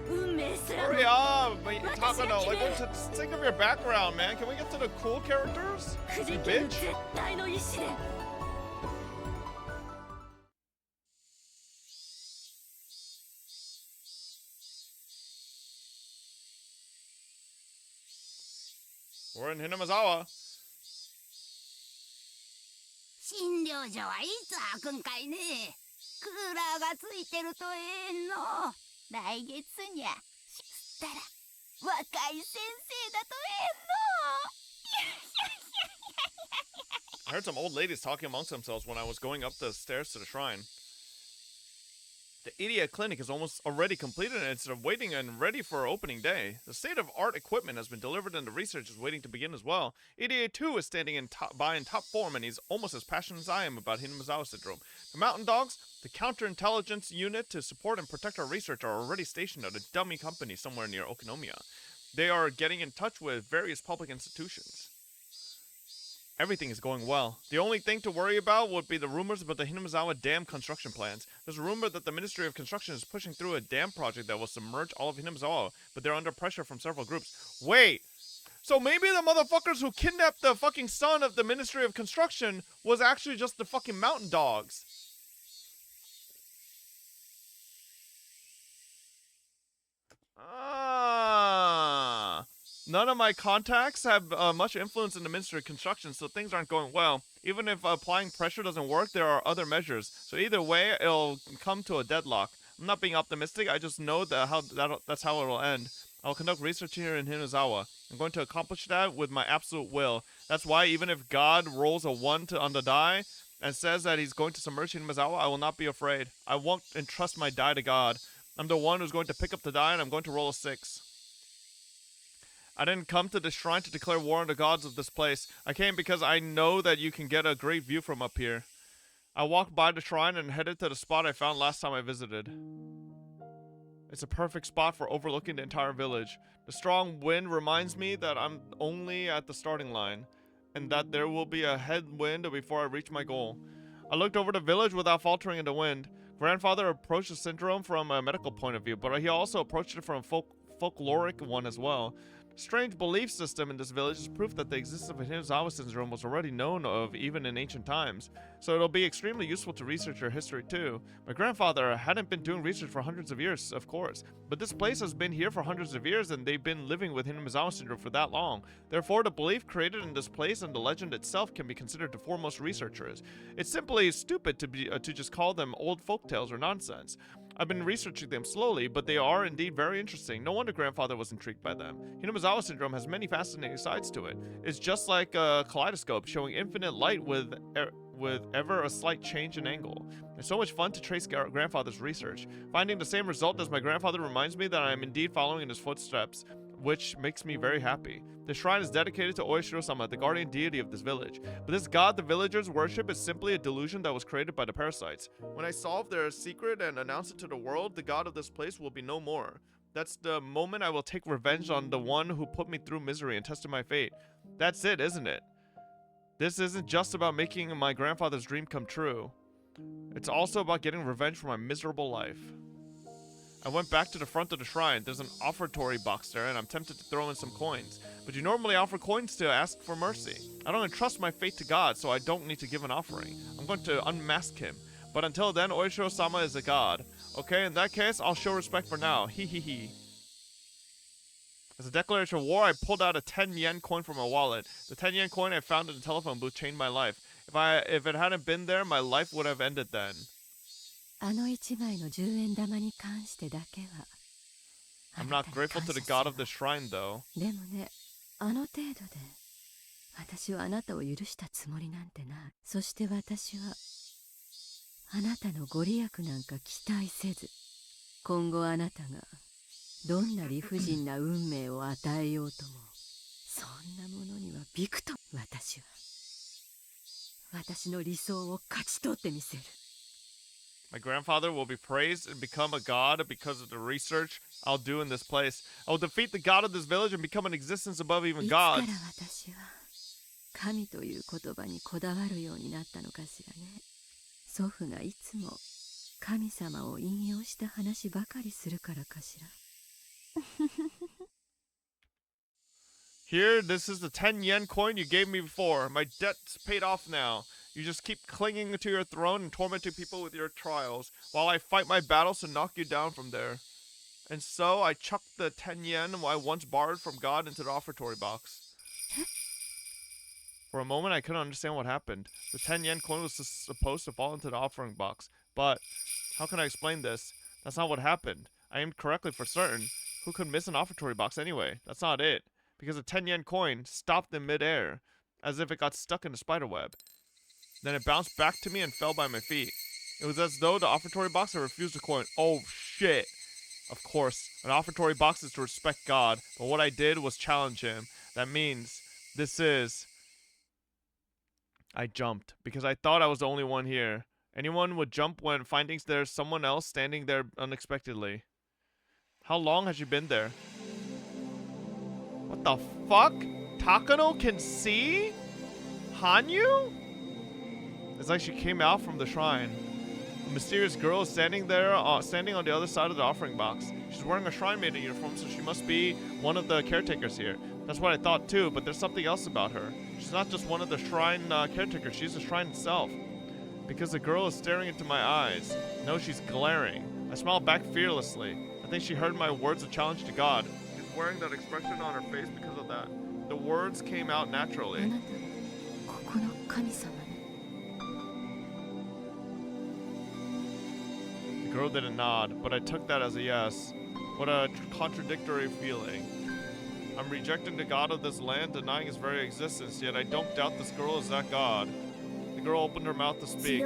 P: 運命すらも
B: Hurry up! Takano, like, let's think of your background, man. Can we get to the cool characters?
P: くじ
B: You
P: ける
B: bitch.
P: 絶対の意志で。
B: We're in Hinamazawa.
J: 診療所はいつ開くんかいね。クーラーがついてるとええの。来月にゃしたら若い先生だとええの。
B: I heard some old ladies talking amongst themselves when I was going up the stairs to the shrine. The idiot clinic is almost already completed and it's waiting and ready for opening day. The state-of-art equipment has been delivered and the research is waiting to begin as well. Idiot 2 is standing in top form and he's almost as passionate as I am about Hinamizawa syndrome. The Mountain Dogs, the counterintelligence unit to support and protect our research, are already stationed at a dummy company somewhere near Okinomiya. They are getting in touch with various public institutions. Everything is going well. The only thing to worry about would be the rumors about the Hinamizawa Dam construction plans. There's a rumor that the Ministry of Construction is pushing through a dam project that will submerge all of Hinamizawa, but they're under pressure from several groups. Wait! So maybe the motherfuckers who kidnapped the fucking son of the Ministry of Construction was actually just the fucking Mountain Dogs. None of my contacts have much influence in the Ministry of Construction, so things aren't going well. Even if applying pressure doesn't work, there are other measures. So either way, it'll come to a deadlock. I'm not being optimistic, I just know that that's how it will end. I'll conduct research here in Hinazawa. I'm going to accomplish that with my absolute will. That's why even if God rolls a 1 on the die and says that he's going to submerge Hinazawa, I will not be afraid. I won't entrust my die to God. I'm the one who's going to pick up the die and I'm going to roll a 6. I didn't come to the shrine to declare war on the gods of this place. I came because I know that you can get a great view from up here. I walked by the shrine and headed to the spot I found last time I visited. It's a perfect spot for overlooking the entire village. The strong wind reminds me that I'm only at the starting line, and that there will be a headwind before I reach my goal. I looked over the village without faltering in the wind. Grandfather approached the syndrome from a medical point of view, but he also approached it from a folkloric one as well. Strange belief system in this village is proof that the existence of Hinazawa syndrome was already known of even in ancient times, so it'll be extremely useful to research your history too. My grandfather hadn't been doing research for hundreds of years, of course, but this place has been here for hundreds of years and they've been living with Hinazawa syndrome for that long. Therefore, the belief created in this place and the legend itself can be considered to foremost researchers. It's simply stupid to just call them old folktales or nonsense. I've been researching them slowly, but they are indeed very interesting. No wonder grandfather was intrigued by them. Hinamizawa syndrome has many fascinating sides to it. It's just like a kaleidoscope showing infinite light with ever a slight change in angle. It's so much fun to trace grandfather's research. Finding the same result as my grandfather reminds me that I am indeed following in his footsteps, which makes me very happy. The shrine is dedicated to Oishiro-sama, the guardian deity of this village. But this god the villagers worship is simply a delusion that was created by the parasites. When I solve their secret and announce it to the world, the god of this place will be no more. That's the moment I will take revenge on the one who put me through misery and tested my fate. That's it, isn't it? This isn't just about making my grandfather's dream come true. It's also about getting revenge for my miserable life. I went back to the front of the shrine. There's an offertory box there, and I'm tempted to throw in some coins. But you normally offer coins to ask for mercy. I don't entrust my fate to God, so I don't need to give an offering. I'm going to unmask him. But until then, Oishiro-sama is a god. Okay, in that case, I'll show respect for now. Hee hee hee. As a declaration of war, I pulled out a 10 yen coin from my wallet. The 10 yen coin I found in the telephone booth changed my life. If it hadn't been there, my life would have ended then. I'm not grateful to the god of the shrine, though.
P: あの程度で私はあなたを許したつもりなんてない。そして私はあなたのご利益なんか期待せず、今後あなたがどんな理不尽な運命を与えようとも、そんなものにはびくと私は私の理想を勝ち取ってみせる。
B: My grandfather will be praised and become a god because of the research I'll do in this place. I will defeat the god of this village and become an existence above even gods.
P: いつから私は神という言葉にこだわるようになったのかしらね。祖父がいつも神様を引用した話ばかりするからかしら。
B: Here, this is the 10 yen coin you gave me before. My debt's paid off now. You just keep clinging to your throne and tormenting people with your trials, while I fight my battles to knock you down from there. And so, I chucked the 10 yen I once borrowed from God into the offertory box. For a moment, I couldn't understand what happened. The 10 yen coin was supposed to fall into the offering box, but how can I explain this? That's not what happened. I aimed correctly for certain. Who could miss an offertory box anyway? That's not it. Because the 10 yen coin stopped in midair, as if it got stuck in a spider web. Then it bounced back to me and fell by my feet. It was as though the offertory box had refused a coin. Oh shit. Of course, an offertory box is to respect God, but what I did was challenge him. That means this is... I jumped, because I thought I was the only one here. Anyone would jump when finding there's someone else standing there unexpectedly. How long has she been there? What the fuck? Takano can see? Hanyu? It's like she came out from the shrine. A mysterious girl is standing there, standing on the other side of the offering box. She's wearing a shrine maiden uniform, so she must be one of the caretakers here. That's what I thought too, but there's something else about her. She's not just one of the shrine caretakers, she's the shrine itself. Because the girl is staring into my eyes. No, she's glaring. I smile back fearlessly. I think she heard my words of challenge to God. She's wearing that expression on her face because of that. The words came out naturally. The girl didn't nod, but I took that as a yes. What a contradictory feeling. I'm rejecting the God of this land, denying his very existence, yet I don't doubt this girl is that God. The girl opened her mouth to speak.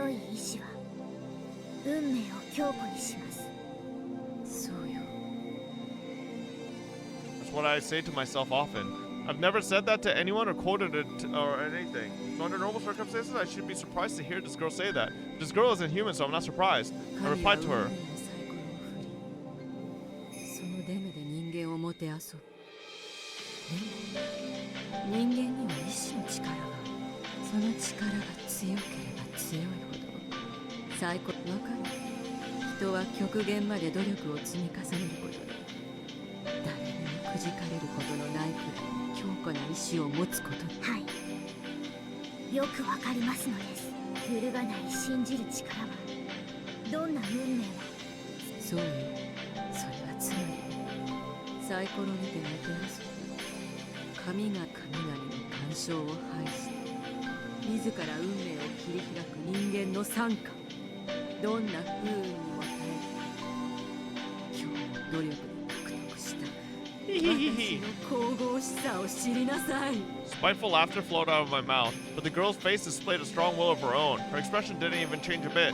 B: That's what I say to myself often. I've never said that to anyone or quoted it or anything. So under normal circumstances, I should be surprised to hear this girl say that. But this girl isn't human, so I'm not surprised. I replied to her. Spiteful laughter flowed out of my mouth, but the girl's face displayed a strong will of her own. Her expression didn't even change a bit.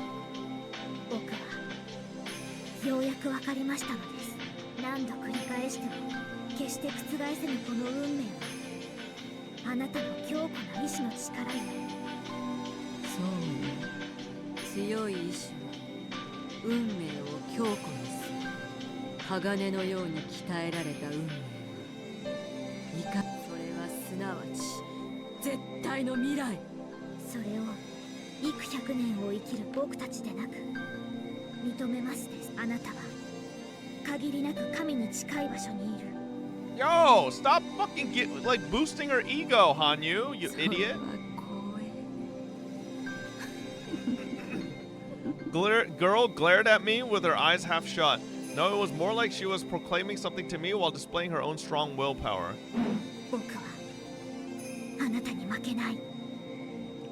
B: Yo, stop fucking boosting her ego, Hanyu, you idiot. Girl glared at me with her eyes half shut. No, it was more like she was proclaiming something to me while displaying her own strong willpower.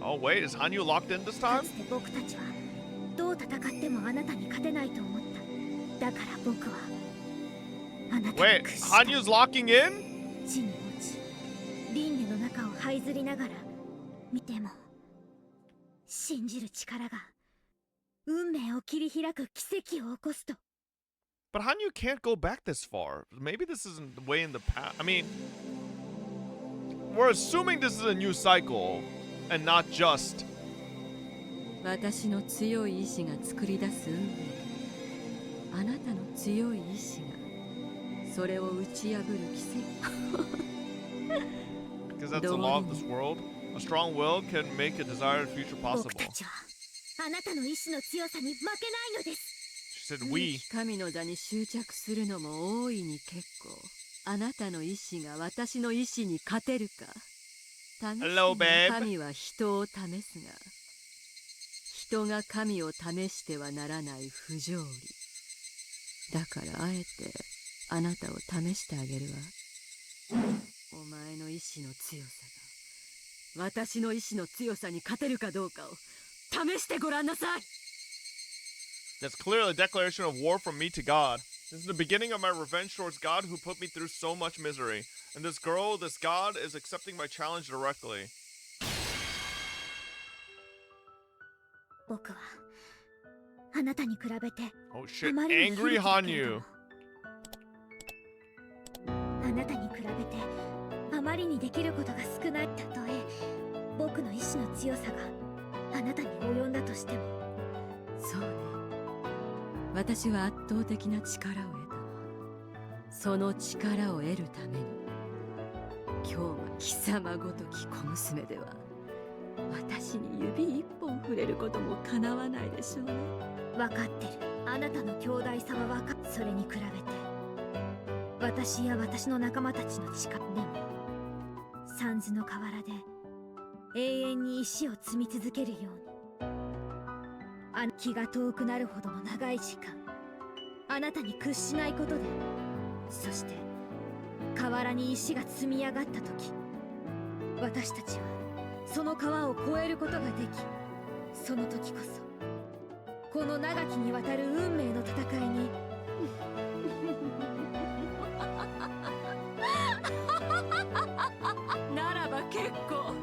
B: Oh wait, is Hanyu locked in this time? Wait, Hanyu's locking in? But Hanyu can't go back this far. Maybe this isn't the way in the past. I mean, we're assuming this is a new cycle and not just. Because that's the law of this world. A strong will can make a desired future possible. She said we. Hello, babe. 人が神を試してはならない不条理。だからあえてあなたを試してあげるわ。お前の意志の強さが私の意志の強さに勝てるかどうかを試してごらんなさい。That's clearly a declaration of war from me to God. This is the beginning of my revenge towards God who put me through so much misery. And this girl, this God, is accepting my challenge directly.
N: 僕は
Q: あなたに比べて
B: Oh shit, angry Hanyu.
Q: あなたに比べてあまりにできることが少ない。たとえ僕の意志の強さがあなたに及んだとしても。
O: そうね。私は圧倒的な力を得たわ。その力を得るために今日は貴様ごとき小娘では私に指一本触れることもかなわないでしょうね。
Q: 分かってる。あなたの兄弟差は分かっ。それに比べて私や私の仲間たちの力でもサンズの河原で永遠に石を積み続けるように。気が遠くなるほどの長い時間あなたに屈しないことで、そして河原に石が積み上がった時、私たちはその川を越えることができ、その時こそこの長きにわたる運命の戦いに
O: ならば結構。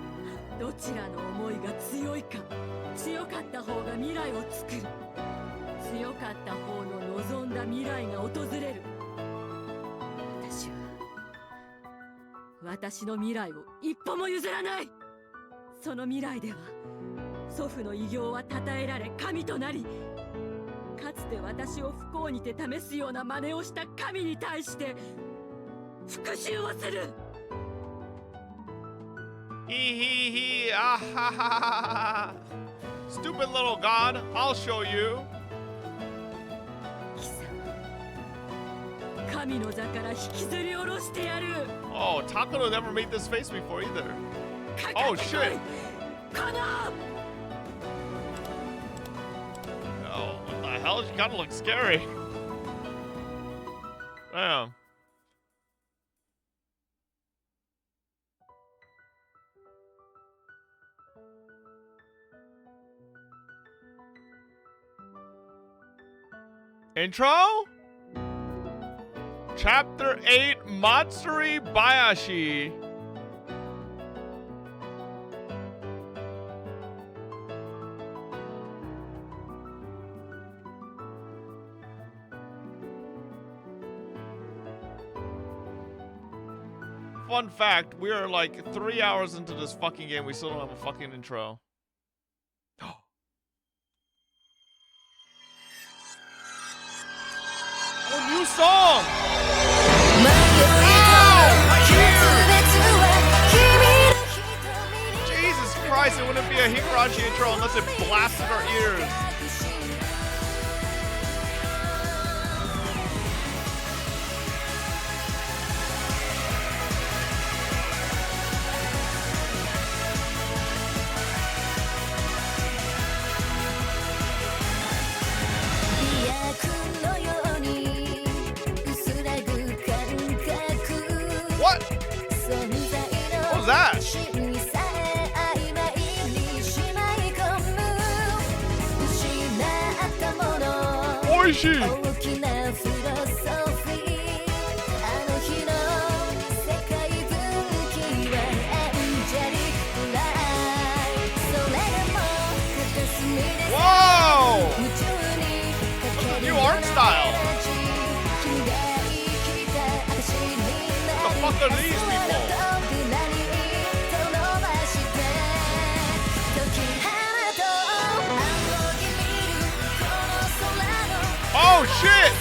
O: どちらの思いが強いか。強かった方が未来を作る。強かった方の望んだ未来が訪れる。私の未来を一歩も譲らない。その未来では祖父の偉業は称えられ神となり、かつて私を不幸にて試すような真似をした神に対して復讐をする。
B: He, ah ha ha ha. Stupid little god, I'll show you.
O: 神の座から引きずり下ろしてやる。
B: Oh, Takano never made this face before either. Oh shit. Oh, what the hell? She kind of looks scary. Damn. Intro? Chapter 8, Matsuri Bayashi. Fun fact, we are like 3 hours into this fucking game, we still don't have a fucking intro. Oh, new song! Jesus Christ, it wouldn't be a Higurashi intro unless it blasted our ears. What? What was that? Oishi! Whoa! What's the new art style? What the fuck are these people? Oh shit!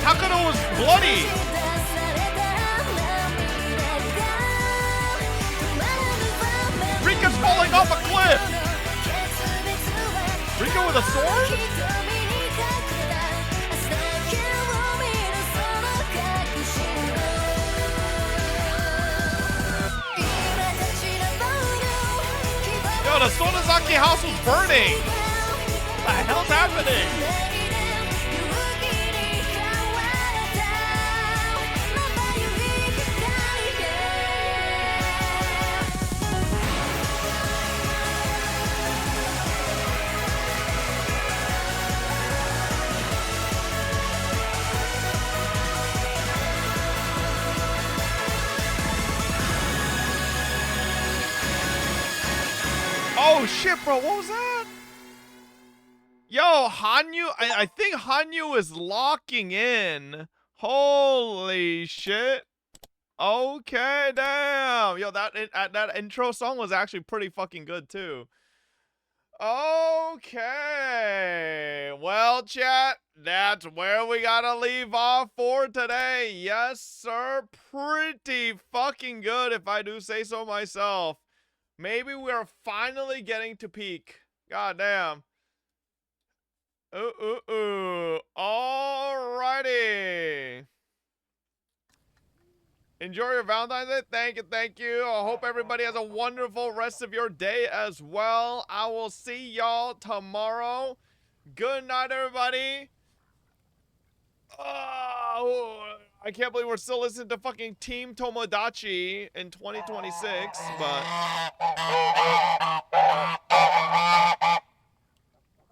B: Takano was bloody! Rika's falling off a cliff! Rika with a sword? Yo, the Sonozaki house was burning! What the hell's happening? Oh shit, bro, what was that? Yo, Oh, Hanyu. I think Hanyu is locking in. Holy shit. Okay, damn. Yo, that intro song was actually pretty fucking good too. Okay. Well, chat, that's where we gotta leave off for today. Yes, sir. Pretty fucking good, if I do say so myself. Maybe we are finally getting to peak. God damn. Alrighty. Enjoy your Valentine's Day. Thank you. I hope everybody has a wonderful rest of your day as well. I will see y'all tomorrow. Good night, everybody. I can't believe we're still listening to fucking Team Tomodachi in 2026, but...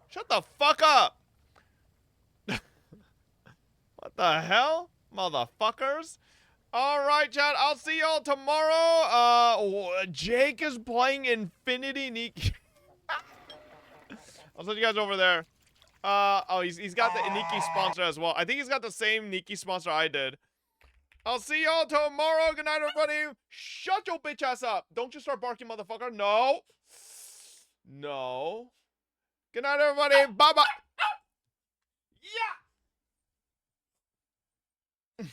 B: Shut the fuck up! What the hell? Motherfuckers. Alright, chat. I'll see y'all tomorrow. Jake is playing Infinity Nikki. I'll send you guys over there. Oh, he's got the Nikki sponsor as well. I think he's got the same Nikki sponsor I did. I'll see y'all tomorrow. Good night, everybody. Shut your bitch ass up. Don't you start barking, motherfucker. No. No. Good night, everybody. Bye-bye. Yeah.